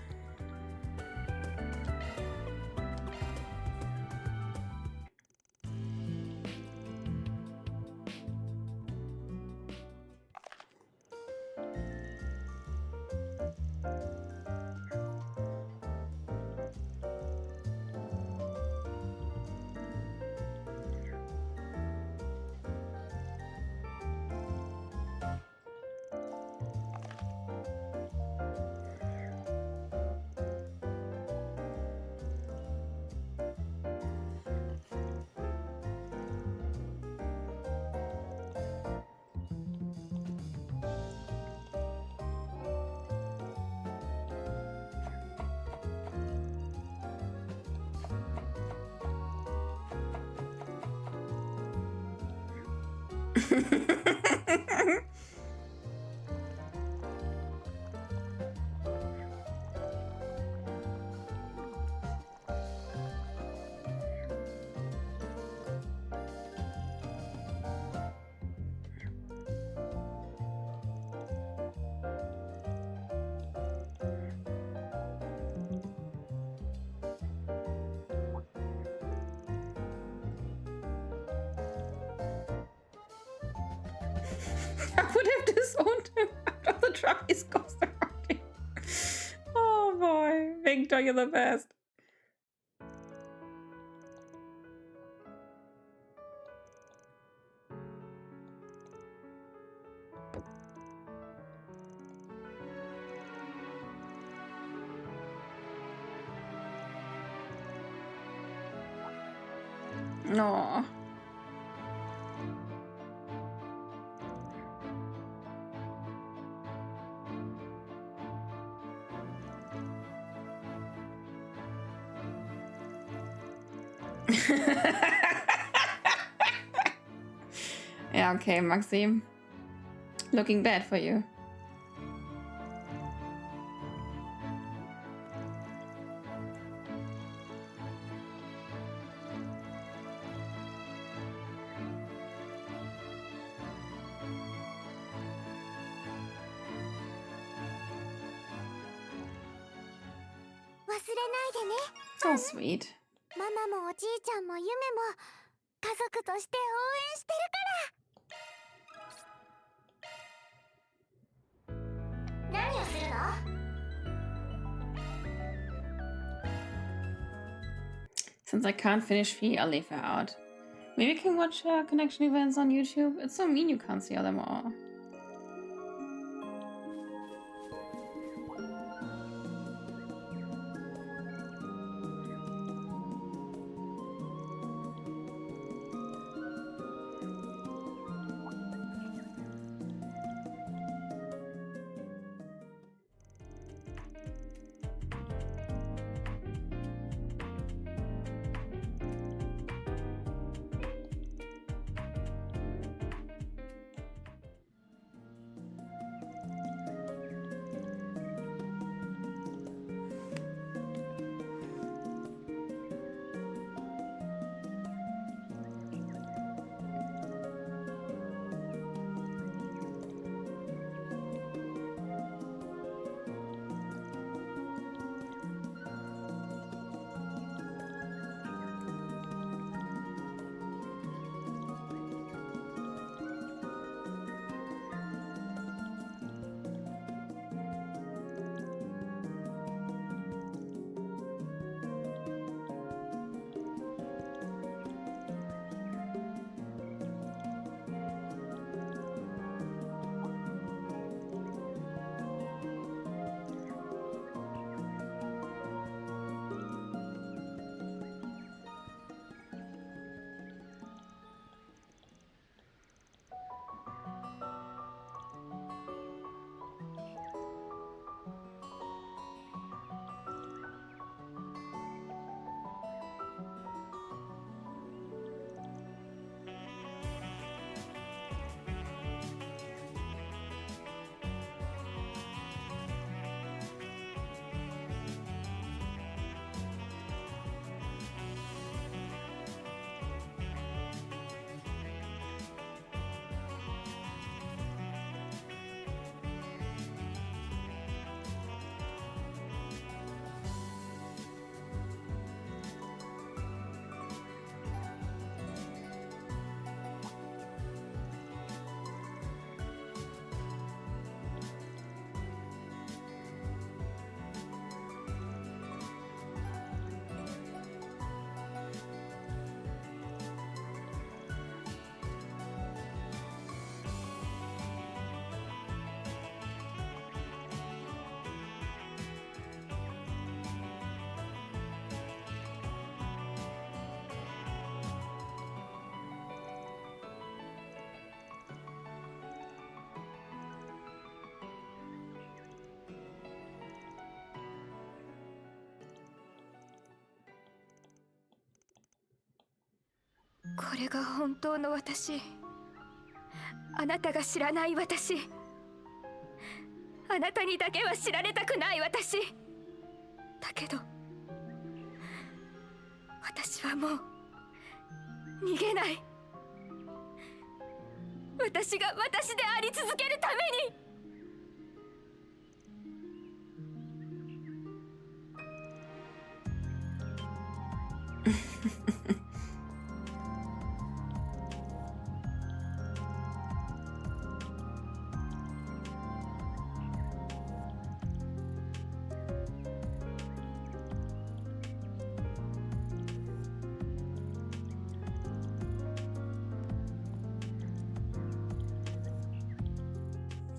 I would have disowned him after the trophies cost around him. Oh boy, Victor, you're the best. No. Yeah, okay, Maxim. Looking bad for you.
ないでね。
So sweet.
ママもおじいちゃんもユメも家族として応援してるから。何をするの？
Since I can't finish Fee, I'll leave her out. Maybe we can watch her connection events on YouTube. It's so mean you can't see them all.
「これが本当の私。あなたが知らない私。あなたにだけは知られたくない私。だけど私はもう逃げない。私が私であり続けるために。」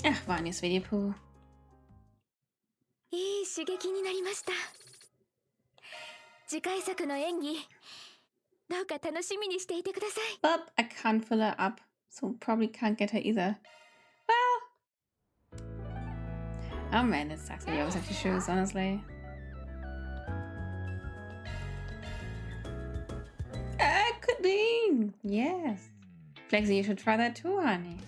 Ach, Vanya, Sweetie Pooh.
いい刺激になりました。次回作の演技、どうか楽しみにしていてください。
But I can't fill her up, so probably can't get her either. Well, oh man, it sucks when you always have to choose, honestly. Could be. Yes. Flexi, you should try that too, honey.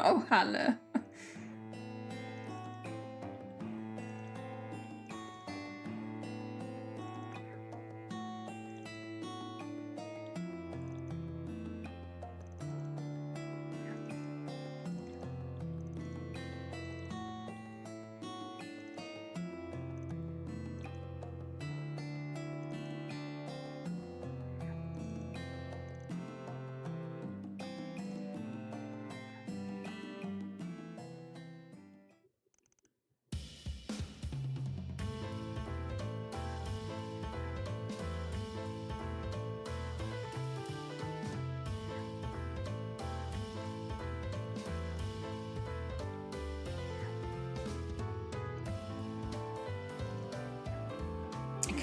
Oh, Halle.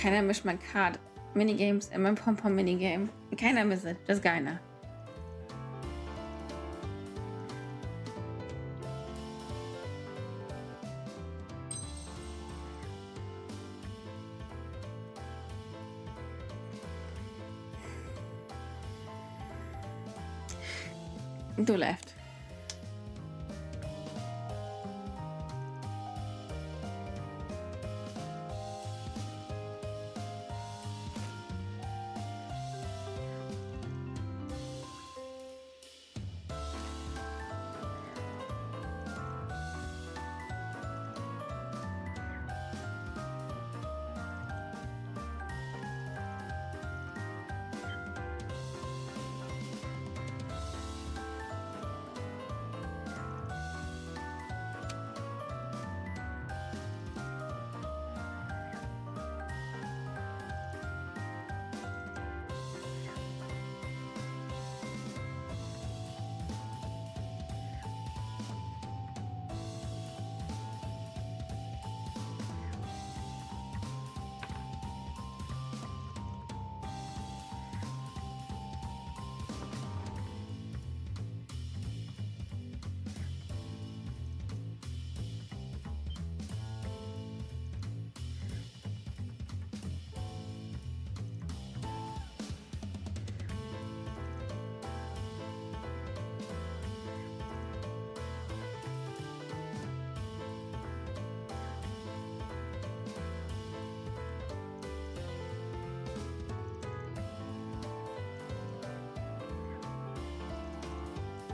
Keiner mischt mein Card. Minigames in meinem Pom-Pom-Minigame. Keiner misst es. Das ist keiner. Du left.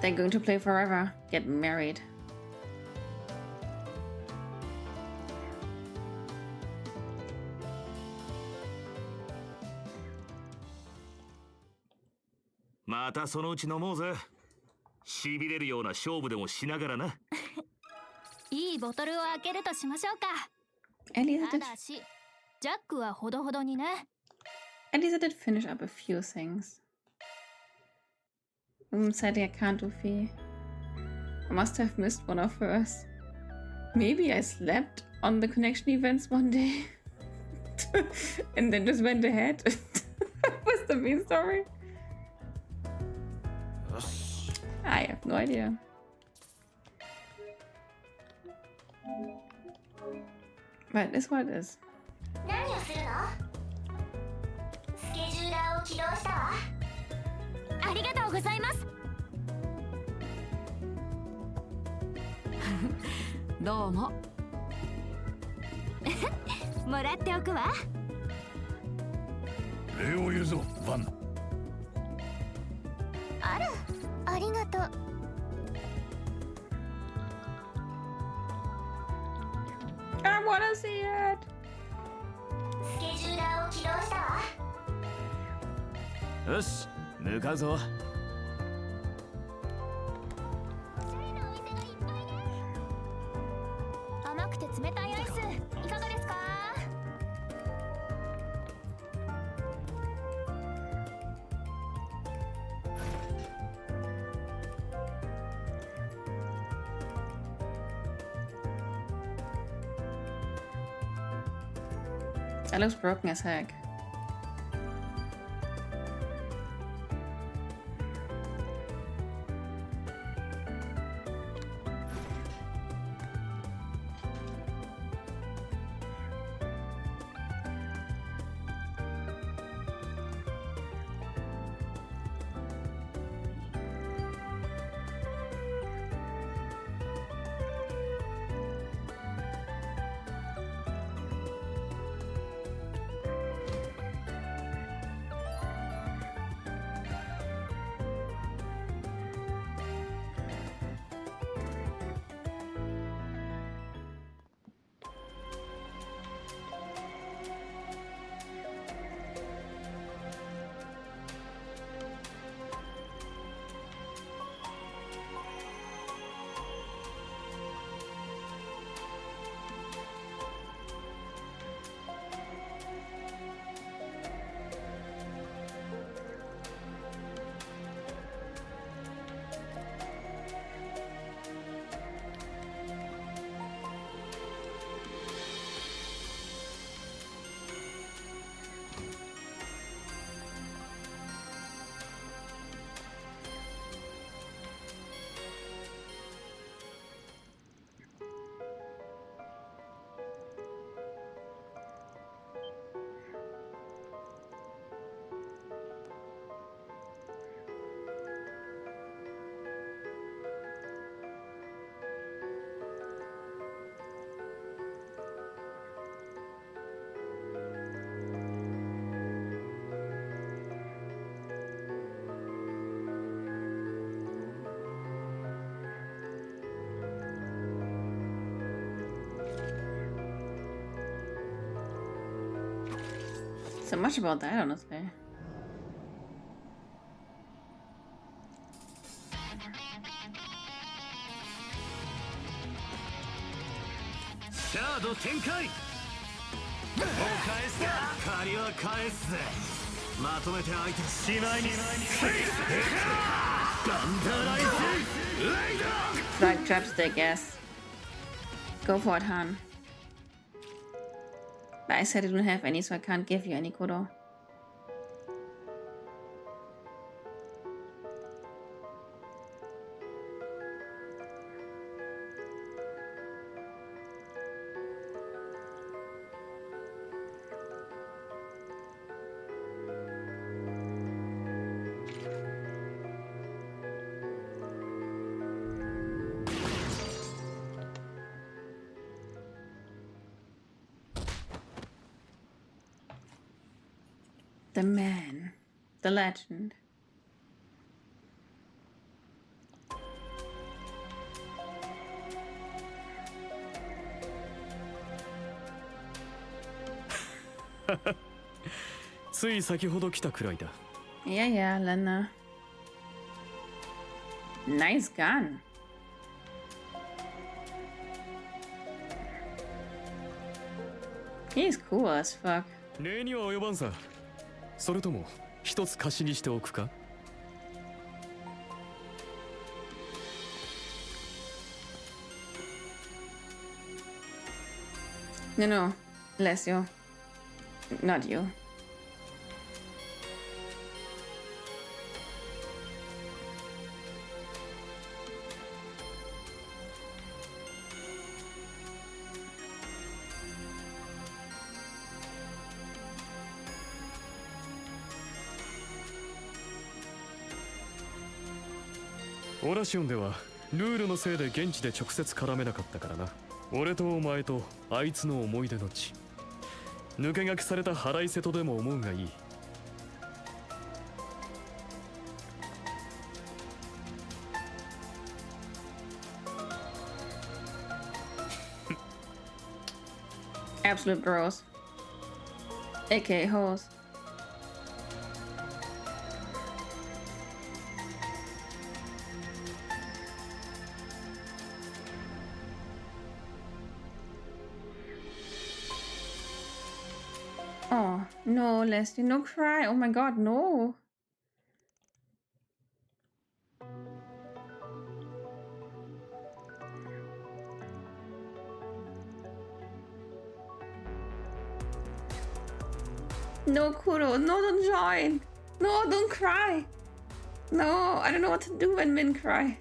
They're going to play forever. Get married.
またそのうち飲もうぜ。しびれるような勝負でもしながらな。
いいボトルを開けるとしましょうか。
Elisa
た
did,
だし、ジャックはほどほどにね。
Elisa did finish up a few things. Sadly, I can't do Fee. I must have missed one of hers. Maybe I slept on the connection events one day and then just went ahead. What's the main story? I have no idea. But it's what it is.
何をするの？スケジューラーを起動したわ。
ありがとうございます。
どうも。
もらっておくわ。
礼を言うぞ、ヴァン。
あら、ありがとう。
I wanna see it.
スケジューラーを起動したわ。
よし、向かうぞ。
甘くて冷たいアイス、いかがですか？That
looks broken as heck. So much about that, honestly. Like chopstick, yes. Go for it, Han. But I said I don't have any, so I can't give you any, Kodo. The man, the legend. Yeah, Lena. Nice gun. He's cool as fuck.
礼には及ばんさ。それとも一つ貸しにしておくか?
No, bless you. Not you.
オラシオンではルールのせいで現地で直接絡めなかったからな。俺とお前とあいつの思い出の地。抜け書きされた腹いせとでも思うがいい。
Absolute bros. AKA hoes. Oh, no, Leslie, no cry. Oh my god, no. No, Kuro, no, don't join. No, don't cry. No, I don't know what to do when men cry.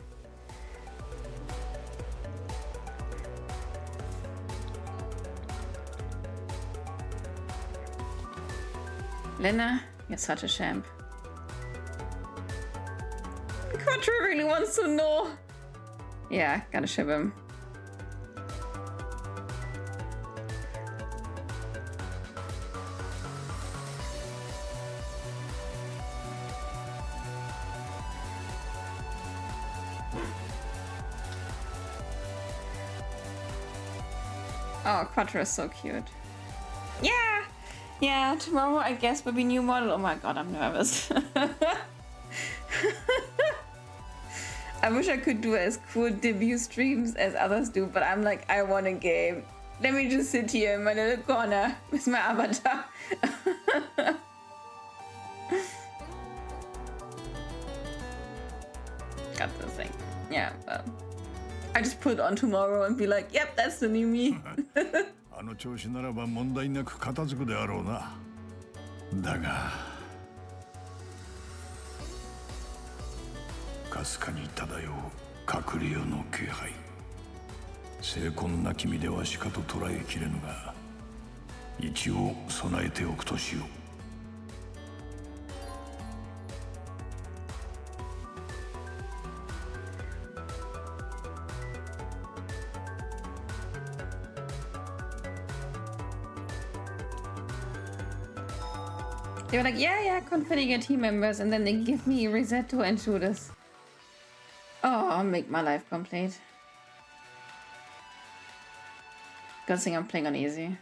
Lena, you're such a champ. Quattro really wants to know. Yeah, gotta ship him. Oh, Quattro is so cute. Yeah! Yeah, tomorrow I guess will be new model. Oh my god, I'm nervous. I wish I could do as cool debut streams as others do, but I'm like, I want a game. Let me just sit here in my little corner with my avatar. Got this thing. Yeah, well. I just put it on tomorrow and be like, yep, that's the new me.
あの調子ならば問題なく片付くであろうな。だがかすかに漂う隠れ世の気配。精魂なき身ではしかと捉えきれぬが、一応備えておくとしよう。
They were like, yeah, configure team members, and then they give me Resetto and shooters. Oh, make my life complete. Good thing I'm playing on easy.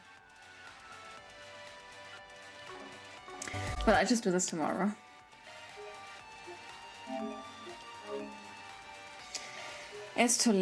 But I just do this tomorrow. It's too late.